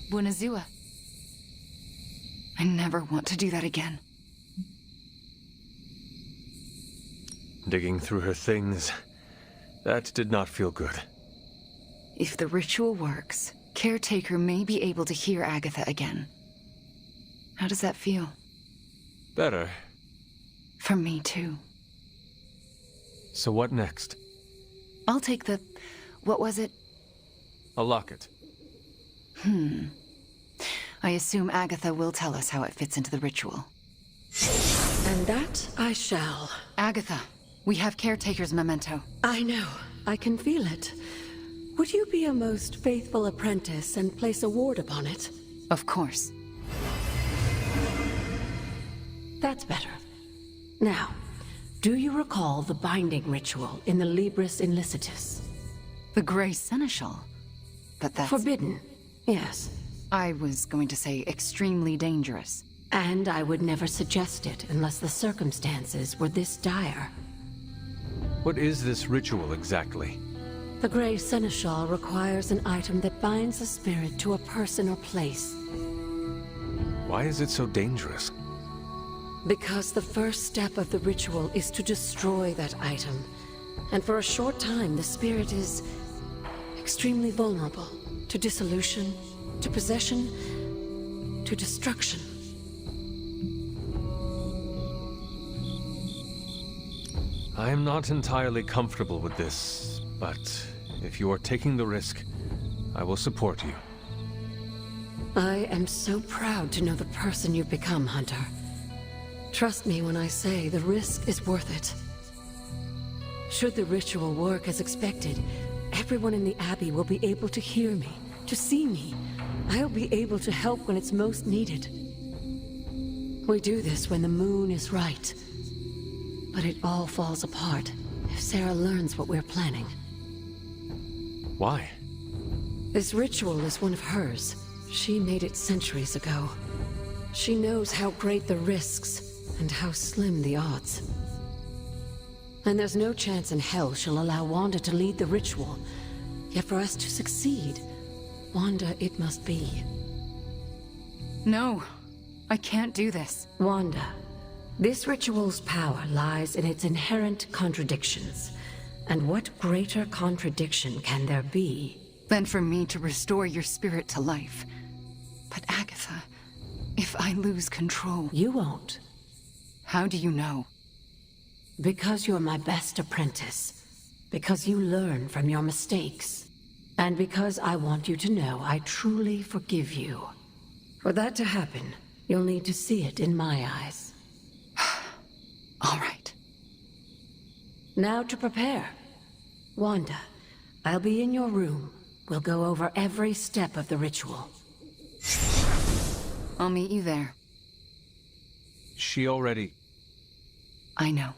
Buenazua. I never want to do that again. Digging through her things, that did not feel good. If the ritual works, Caretaker may be able to hear Agatha again. How does that feel? Better. For me, too. So what next? I'll take the... what was it? A locket. I assume Agatha will tell us how it fits into the ritual. And that I shall. Agatha, we have Caretaker's memento. I know. I can feel it. Would you be a most faithful apprentice and place a ward upon it? Of course. That's better. Now, do you recall the binding ritual in the Libris Inlicitus? The Grey Seneschal? But that's... Forbidden, yes. I was going to say extremely dangerous. And I would never suggest it unless the circumstances were this dire. What is this ritual exactly? The Grey Seneschal requires an item that binds a spirit to a person or place. Why is it so dangerous? Because the first step of the ritual is to destroy that item. And for a short time, the spirit is extremely vulnerable to dissolution, to possession, to destruction. I am not entirely comfortable with this, but if you are taking the risk, I will support you. I am so proud to know the person you've become, Hunter. Trust me when I say the risk is worth it. Should the ritual work as expected, everyone in the Abbey will be able to hear me, to see me. I'll be able to help when it's most needed. We do this when the moon is right. But it all falls apart if Sarah learns what we're planning. Why? This ritual is one of hers. She made it centuries ago. She knows how great the risks and how slim the odds. And there's no chance in hell she'll allow Wanda to lead the ritual. Yet for us to succeed, Wanda it must be. No, I can't do this. Wanda, this ritual's power lies in its inherent contradictions. And what greater contradiction can there be than for me to restore your spirit to life? But Agatha, if I lose control... You won't. How do you know? Because you're my best apprentice. Because you learn from your mistakes. And because I want you to know I truly forgive you. For that to happen, you'll need to see it in my eyes. All right. Now to prepare. Wanda, I'll be in your room. We'll go over every step of the ritual. I'll meet you there. She already... I know.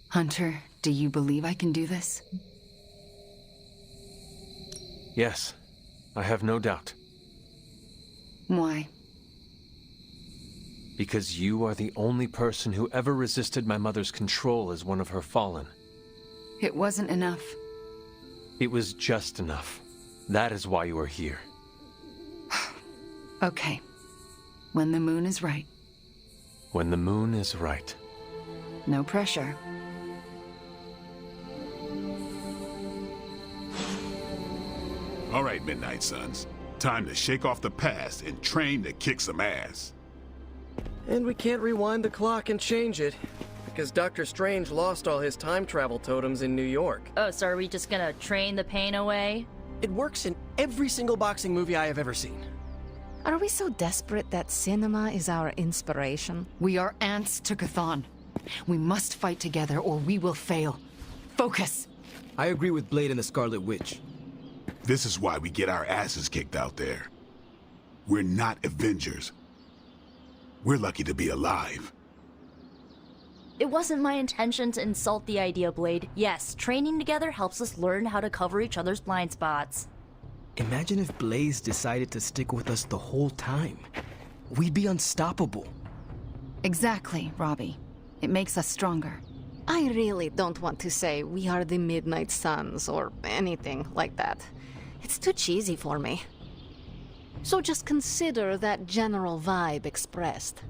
Hunter, do you believe I can do this? Yes, I have no doubt. Why? Because you are the only person who ever resisted my mother's control as one of her fallen. It wasn't enough. It was just enough. That is why you are here. Okay. When the moon is right. When the moon is right. No pressure. All right, Midnight Suns. Time to shake off the past and train to kick some ass. And we can't rewind the clock and change it, because Dr. Strange lost all his time travel totems in New York. Oh, so are we just gonna train the pain away? It works in every single boxing movie I have ever seen. Are we so desperate that cinema is our inspiration? We are ants to Chthon. We must fight together or we will fail. Focus! I agree with Blade and the Scarlet Witch. This is why we get our asses kicked out there. We're not Avengers. We're lucky to be alive. It wasn't my intention to insult the idea, Blade. Yes, training together helps us learn how to cover each other's blind spots. Imagine if Blaze decided to stick with us the whole time. We'd be unstoppable. Exactly, Robbie. It makes us stronger. I really don't want to say we are the Midnight Suns or anything like that. It's too cheesy for me. So just consider that general vibe expressed.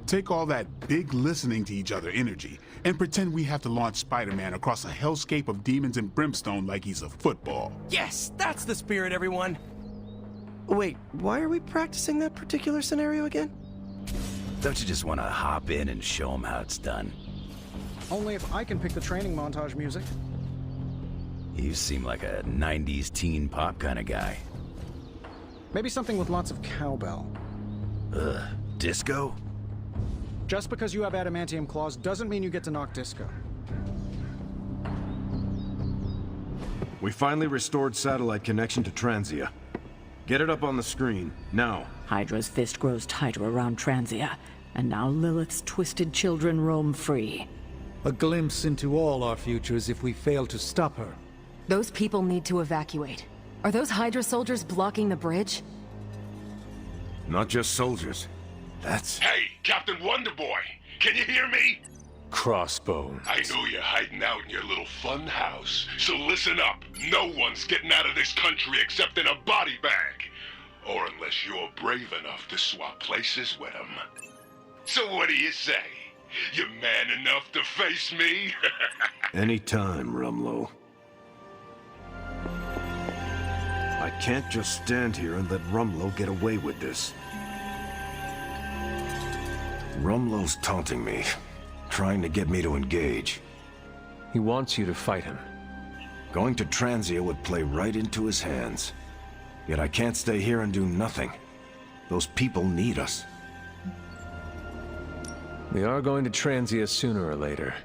Take all that big listening to each other energy and pretend we have to launch Spider-Man across a hellscape of demons and brimstone like he's a football. Yes, that's the spirit, everyone. Wait, why are we practicing that particular scenario again? Don't you just want to hop in and show them how it's done? Only if I can pick the training montage music. You seem like a 90s teen pop kind of guy. Maybe something with lots of cowbell. Ugh, disco? Just because you have adamantium claws doesn't mean you get to knock disco. We finally restored satellite connection to Transia. Get it up on the screen, now. Hydra's fist grows tighter around Transia. and now Lilith's twisted children roam free. A glimpse into all our futures if we fail to stop her. Those people need to evacuate. Are those Hydra soldiers blocking the bridge? Not just soldiers. That's... Hey, Captain Wonderboy! Can you hear me? Crossbones. I know you're hiding out in your little fun house, so listen up. No one's getting out of this country except in a body bag. Or unless you're brave enough to swap places with them. So what do you say? You man enough to face me? Anytime, Rumlow. I can't just stand here and let Rumlow get away with this. Rumlow's taunting me, trying to get me to engage. He wants you to fight him. Going to Transia would play right into his hands. Yet I can't stay here and do nothing. Those people need us. We are going to Transia sooner or later.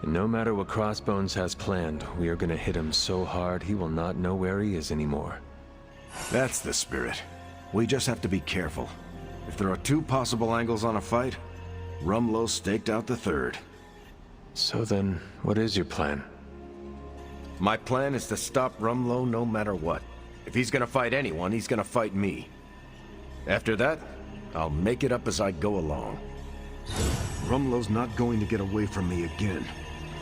And no matter what Crossbones has planned, we are gonna hit him so hard he will not know where he is anymore. That's the spirit. We just have to be careful. If there are two possible angles on a fight, Rumlow staked out the third. So then, what is your plan? My plan is to stop Rumlow no matter what. If he's gonna fight anyone, he's gonna fight me. After that, I'll make it up as I go along. Rumlow's not going to get away from me again.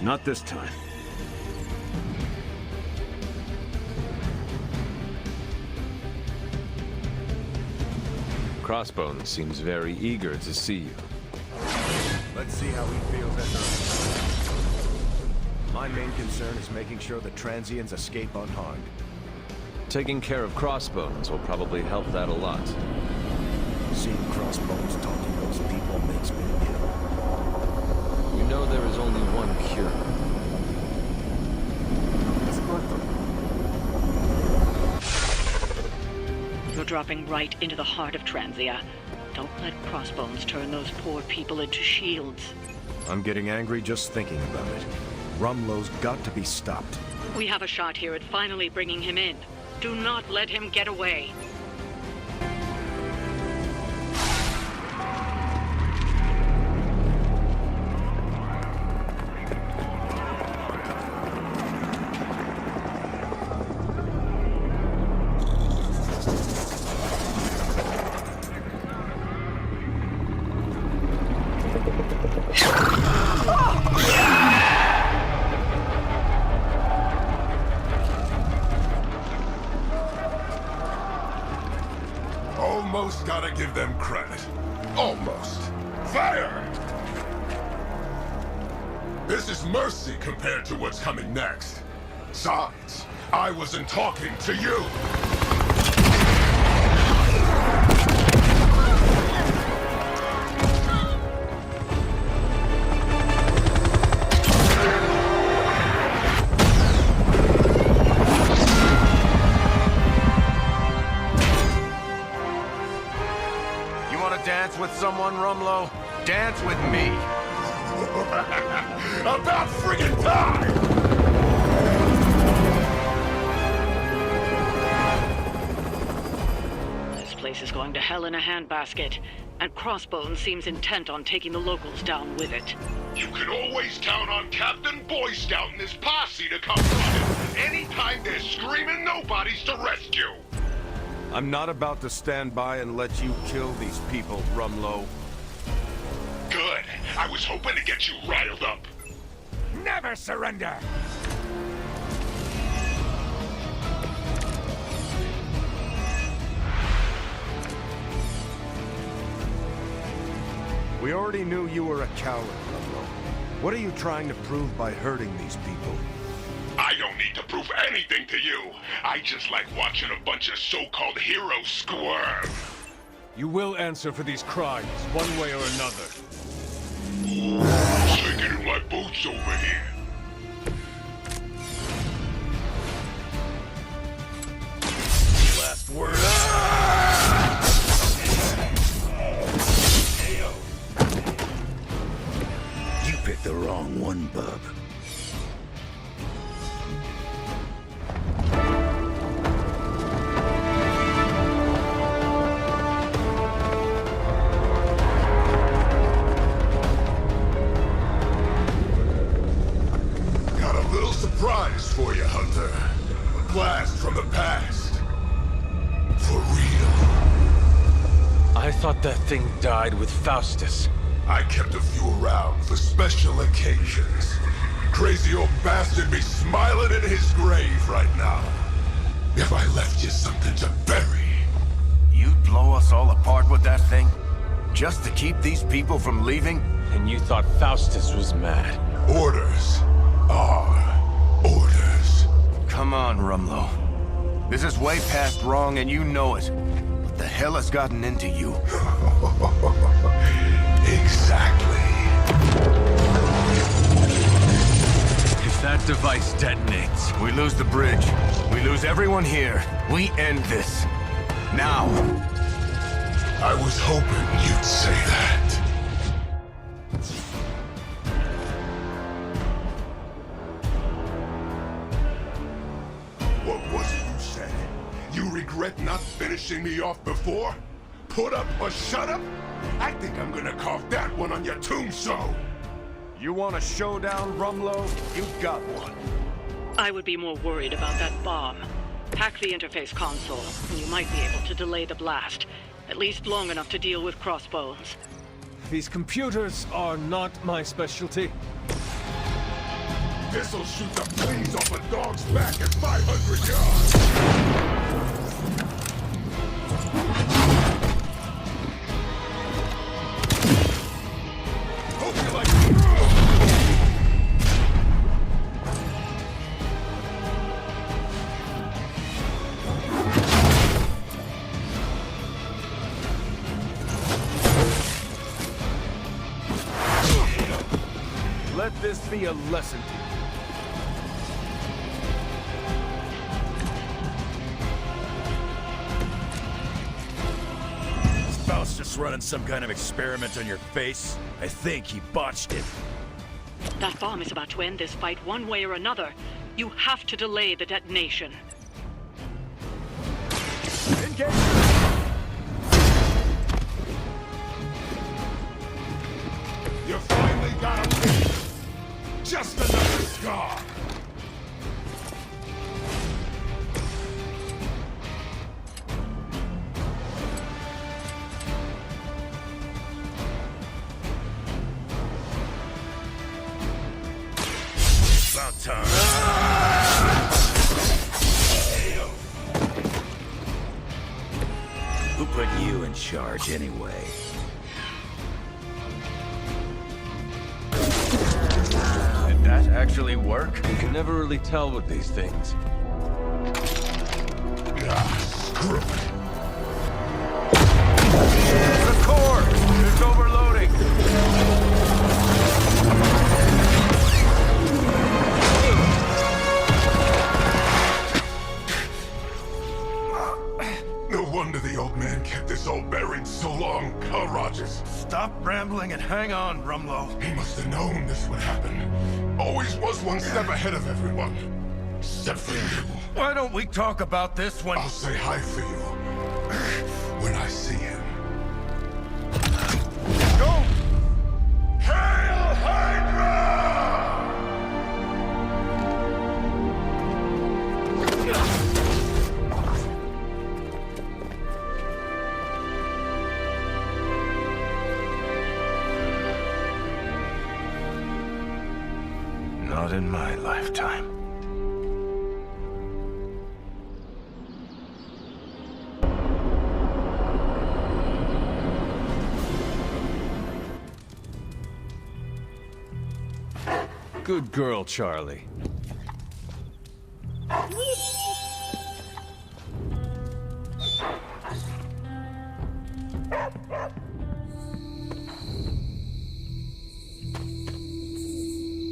Not this time. Crossbones seems very eager to see you. Let's see how he feels at night. My main concern is making sure the Transians escape unharmed. Taking care of Crossbones will probably help that a lot. Seeing Crossbones talking to those people makes me ill. You know there is only one cure. You're dropping right into the heart of Transia. Don't let Crossbones turn those poor people into shields. I'm getting angry just thinking about it. Rumlow's got to be stopped. We have a shot here at finally bringing him in. Do not let him get away. Almost gotta give them credit. Almost. Fire! This is mercy compared to what's coming next. Besides, I wasn't talking to you. Dance with someone, Rumlow? Dance with me. About friggin' time! This place is going to hell in a handbasket, and Crossbones seems intent on taking the locals down with it. You can always count on Captain Boy Scout and his posse to come running. Anytime there's screaming nobodies to rescue. I'm not about to stand by and let you kill these people, Rumlow. Good. I was hoping to get you riled up. Never surrender! We already knew you were a coward, Rumlow. What are you trying to prove by hurting these people? I don't need to prove anything to you. I just like watching a bunch of so-called heroes squirm. You will answer for these crimes, one way or another. Shaking in my boots over here. Last word. You picked the wrong one, bub. surprise for you, Hunter. A blast from the past. For real. I thought that thing died with Faustus. I kept a few around for special occasions. Crazy old bastard be smiling in his grave right now. If I left you something to bury. You'd blow us all apart with that thing? Just to keep these people from leaving? And you thought Faustus was mad. Orders are orders. Come on, Rumlow. This is way past wrong and you know it. What the hell has gotten into you? Exactly. If that device detonates, we lose the bridge. We lose everyone here. We end this. Now. I was hoping you'd say that. What was it you said? You regret not finishing me off before? Put up or shut up? I think I'm gonna carve that one on your tombstone. You want a showdown, Rumlow? You've got one. I would be more worried about that bomb. Hack the interface console, and you might be able to delay the blast. At least long enough to deal with Crossbones. These computers are not my specialty. This'll shoot the brains off a dog's back at 500 yards! Let this be a lesson to you. Is Faustus running some kind of experiment on your face? I think he botched it. That bomb is about to end this fight one way or another. You have to delay the detonation. Engage! You finally got him! Just another scar! About time. Who put you in charge anyway? Did that actually work? You can never really tell with these things. Screw it. The core! It's overloading! No wonder the old man kept this all buried so long, huh, Rogers? Stop rambling and hang on, Rumlow. He must have known this would happen. Always was one step ahead of everyone. Except for you. Why don't we talk about this when... I'll say hi for you. When I see him. Go! Hail Hydra! Not in my lifetime. Good girl, Charlie.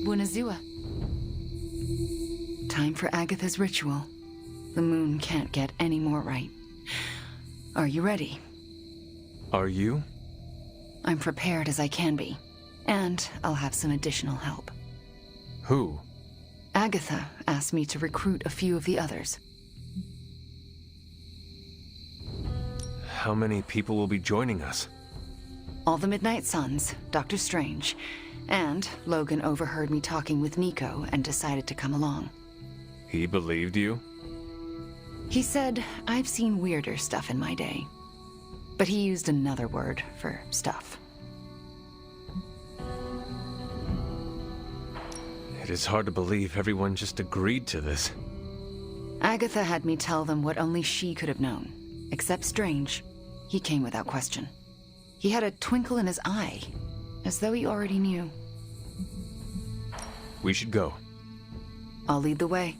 Buonazua. Time for Agatha's ritual. The moon can't get any more right. Are you ready? Are you? I'm prepared as I can be. And I'll have some additional help. Who? Agatha asked me to recruit a few of the others. How many people will be joining us? All the Midnight Suns, Doctor Strange, And Logan overheard me talking with Nico and decided to come along. He believed you? He said, I've seen weirder stuff in my day. But he used another word for stuff. It is hard to believe everyone just agreed to this. Agatha had me tell them what only she could have known. Except Strange, he came without question. He had a twinkle in his eye, as though he already knew. We should go. I'll lead the way.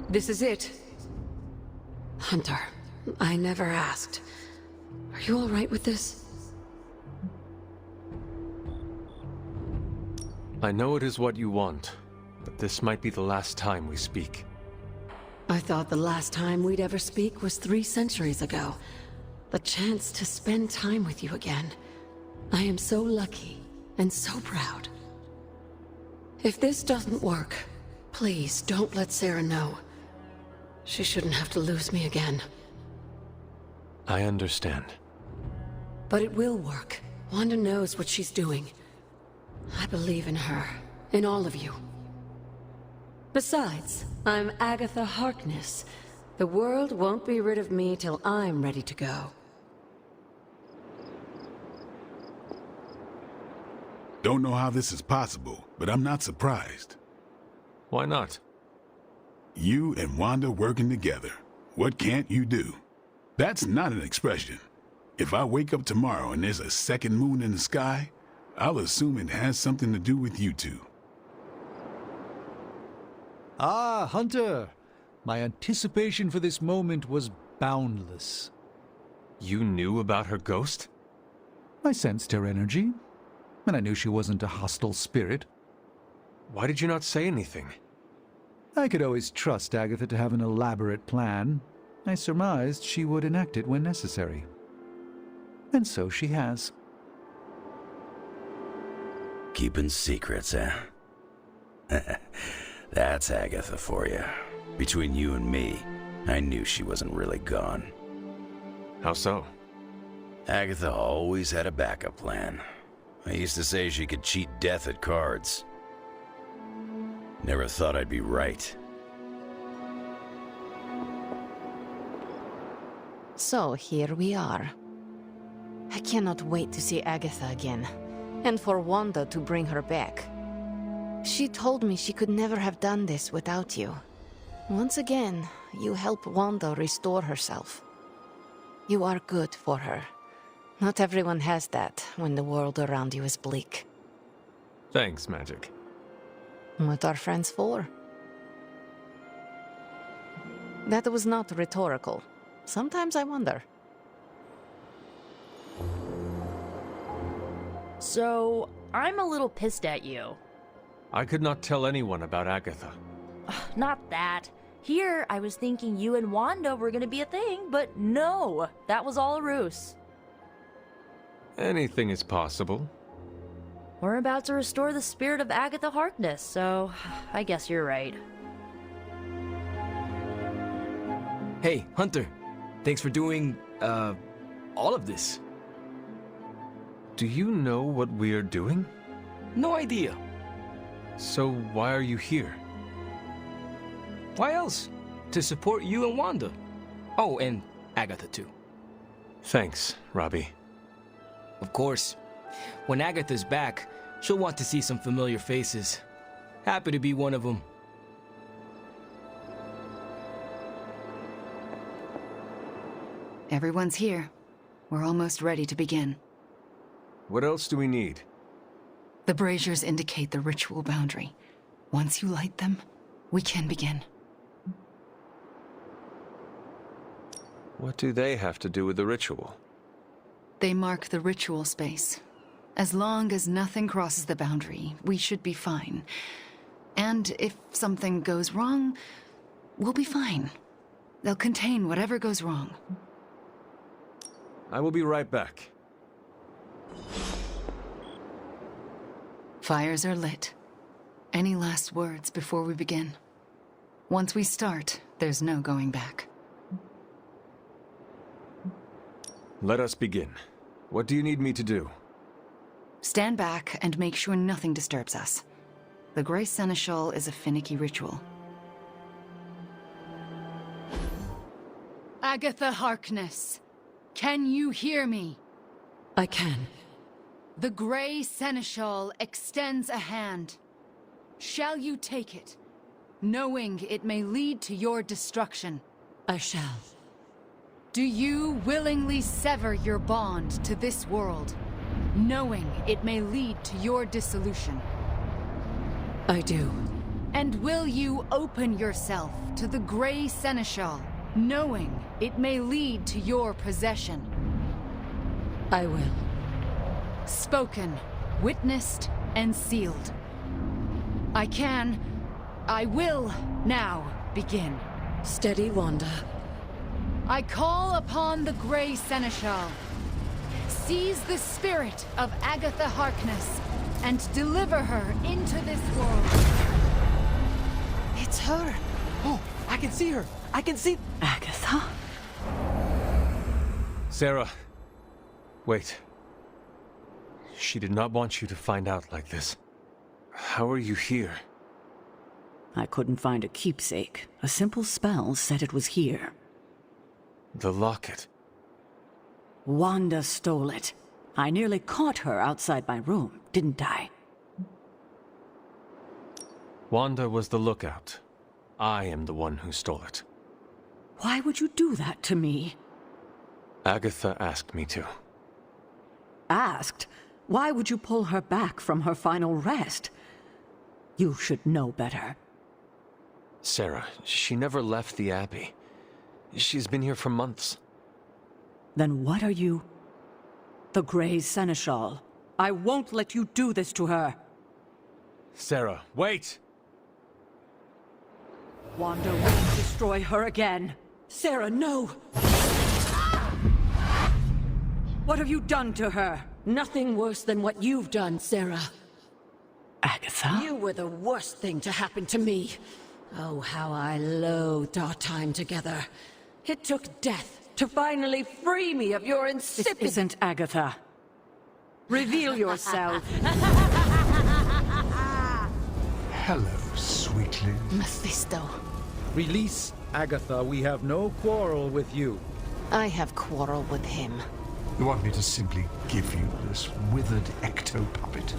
This is it. Hunter, I never asked. Are you all right with this? I know it is what you want, but this might be the last time we speak. I thought the last time we'd ever speak was 3 centuries ago. The chance to spend time with you again. I am so lucky and so proud. If this doesn't work, please don't let Sarah know. She shouldn't have to lose me again. I understand. But it will work. Wanda knows what she's doing. I believe in her, in all of you. Besides, I'm Agatha Harkness. The world won't be rid of me till I'm ready to go. Don't know how this is possible, but I'm not surprised. Why not? You and Wanda working together. What can't you do? That's not an expression. If I wake up tomorrow and there's a second moon in the sky, I'll assume it has something to do with you two. Ah, Hunter! My anticipation for this moment was boundless. You knew about her ghost? I sensed her energy, and I knew she wasn't a hostile spirit. Why did you not say anything? I could always trust Agatha to have an elaborate plan. I surmised she would enact it when necessary. And so she has. Keeping secrets, eh? That's Agatha for you. Between you and me, I knew she wasn't really gone. How so? Agatha always had a backup plan. I used to say she could cheat death at cards. Never thought I'd be right. So here we are. I cannot wait to see Agatha again, and for Wanda to bring her back. She told me she could never have done this without you. Once again, you help Wanda restore herself. You are good for her. Not everyone has that when the world around you is bleak. Thanks, Magic. What are friends for? That was not rhetorical. Sometimes I wonder. So, I'm a little pissed at you. I could not tell anyone about Agatha. Not that. Here, I was thinking you and Wanda were gonna be a thing, but no! That was all a ruse. Anything is possible. We're about to restore the spirit of Agatha Harkness, so I guess you're right. Hey, Hunter. Thanks for doing, all of this. Do you know what we're doing? No idea. So why are you here? Why else? To support you and Wanda. Oh, and Agatha too. Thanks, Robbie. Of course. When Agatha's back, she'll want to see some familiar faces. Happy to be one of them. Everyone's here. We're almost ready to begin. What else do we need? The braziers indicate the ritual boundary. Once you light them, we can begin. What do they have to do with the ritual? They mark the ritual space. As long as nothing crosses the boundary, we should be fine. And if something goes wrong, we'll be fine. They'll contain whatever goes wrong. I will be right back. Fires are lit. Any last words before we begin? Once we start, there's no going back. Let us begin. What do you need me to do? Stand back and make sure nothing disturbs us. The Grey Seneschal is a finicky ritual. Agatha Harkness, can you hear me? I can. The Grey Seneschal extends a hand. Shall you take it, knowing it may lead to your destruction? I shall. Do you willingly sever your bond to this world, knowing it may lead to your dissolution? I do. And will you open yourself to the Grey Seneschal, knowing it may lead to your possession? I will. Spoken, witnessed, and sealed. I will now begin. Steady, Wanda. I call upon the Grey Seneschal. Seize the spirit of Agatha Harkness and deliver her into this world. It's her. Oh, I can see her. I can see... Agatha? Sarah. Wait. She did not want you to find out like this. How are you here? I couldn't find a keepsake. A simple spell said it was here. The locket. Wanda stole it. I nearly caught her outside my room, didn't I? Wanda was the lookout. I am the one who stole it. Why would you do that to me? Agatha asked me to. Asked? Why would you pull her back from her final rest? You should know better. Sarah, she never left the Abbey. She's been here for months. Then what are you? The Grey Seneschal. I won't let you do this to her. Sarah, wait! Wanda will destroy her again. Sarah, no! What have you done to her? Nothing worse than what you've done, Sarah. Agatha? You were the worst thing to happen to me. Oh, how I loathed our time together. It took death to finally free me of your insipid... This isn't Agatha. Reveal yourself. Hello, sweetling. Mephisto. Release Agatha. We have no quarrel with you. I have quarrel with him. You want me to simply give you this withered ecto-puppet?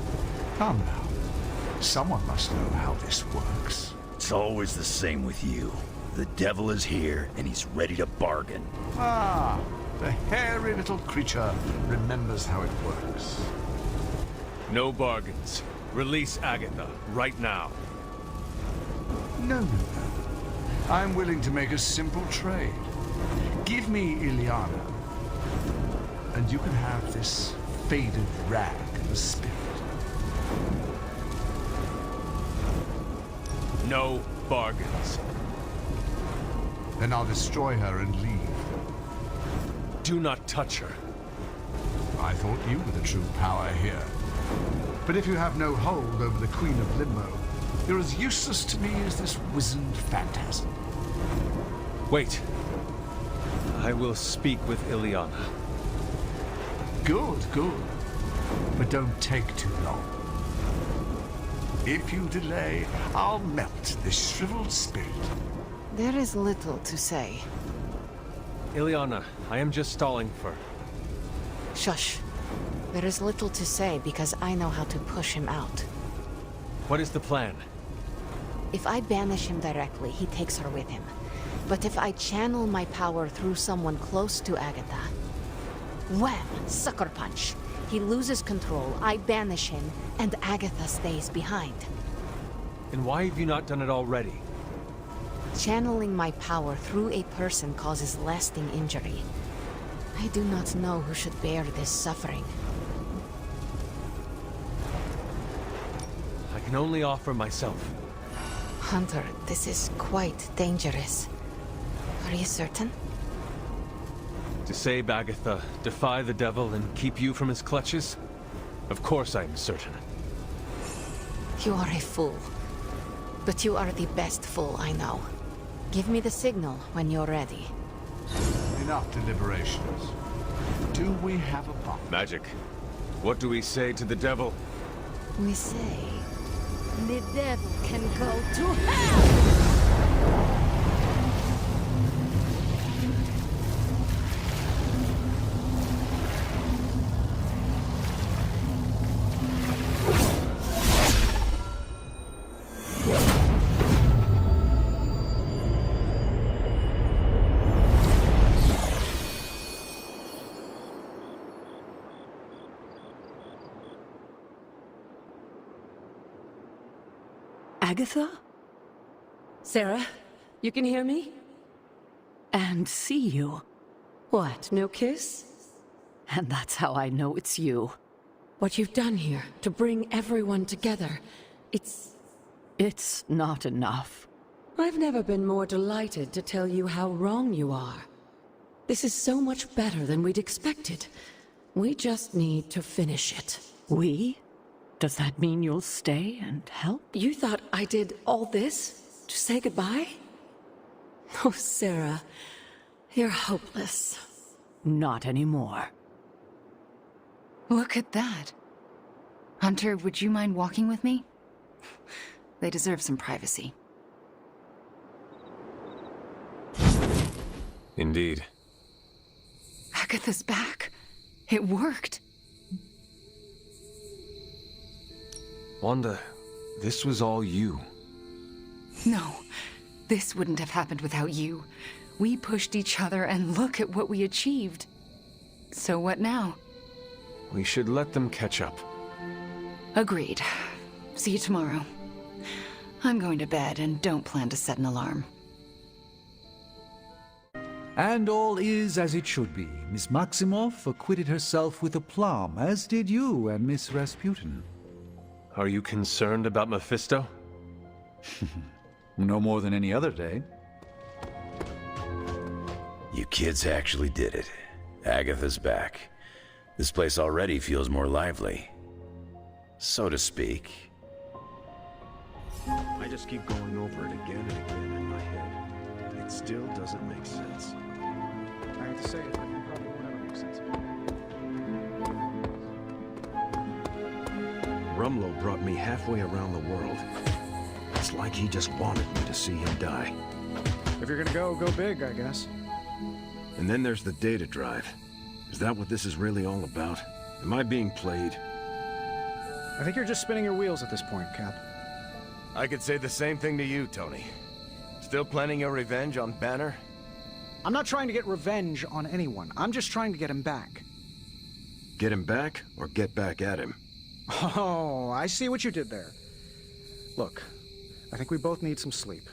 Come now. Someone must know how this works. It's always the same with you. The devil is here, and he's ready to bargain. Ah, the hairy little creature remembers how it works. No bargains. Release Agatha, right now. No. I'm willing to make a simple trade. Give me Illyana, and you can have this faded rag of a spirit. No bargains. Then I'll destroy her and leave. Do not touch her. I thought you were the true power here. But if you have no hold over the Queen of Limbo, you're as useless to me as this wizened phantasm. Wait. I will speak with Illyana. Good. But don't take too long. If you delay, I'll melt this shriveled spirit. There is little to say. Illyana, I am just stalling for... Shush. There is little to say because I know how to push him out. What is the plan? If I banish him directly, he takes her with him. But if I channel my power through someone close to Agatha... Wham! Sucker punch! He loses control, I banish him, and Agatha stays behind. And why have you not done it already? Channeling my power through a person causes lasting injury. I do not know who should bear this suffering. I can only offer myself. Hunter, this is quite dangerous. Are you certain? To save Agatha, defy the devil, and keep you from his clutches? Of course I am certain. You are a fool. But you are the best fool I know. Give me the signal when you're ready. Enough deliberations. Do we have a problem? Magic. What do we say to the devil? We say, the devil can go to hell! Agatha? Sarah, you can hear me? And see you. What, no kiss? And that's how I know it's you. What you've done here, to bring everyone together, It's not enough. I've never been more delighted to tell you how wrong you are. This is so much better than we'd expected. We just need to finish it. We? Does that mean you'll stay and help? You thought I did all this to say goodbye? Oh, Sarah, you're hopeless. Not anymore. Look at that. Hunter, would you mind walking with me? They deserve some privacy. Indeed. Agatha's back. It worked. Wanda, this was all you. No, this wouldn't have happened without you. We pushed each other and look at what we achieved. So what now? We should let them catch up. Agreed. See you tomorrow. I'm going to bed and don't plan to set an alarm. And all is as it should be. Miss Maximoff acquitted herself with aplomb, as did you and Miss Rasputin. Are you concerned about Mephisto? No more than any other day. You kids actually did it. Agatha's back. This place already feels more lively. So to speak. I just keep going over it again and again in my head. It still doesn't make sense. I hate to say it, but it probably won't ever make sense. Rumlow brought me halfway around the world. It's like he just wanted me to see him die. If you're gonna go, go big, I guess. And then there's the data drive. Is that what this is really all about? Am I being played? I think you're just spinning your wheels at this point, Cap. I could say the same thing to you, Tony. Still planning your revenge on Banner? I'm not trying to get revenge on anyone. I'm just trying to get him back. Get him back, or get back at him? Oh, I see what you did there. Look, I think we both need some sleep.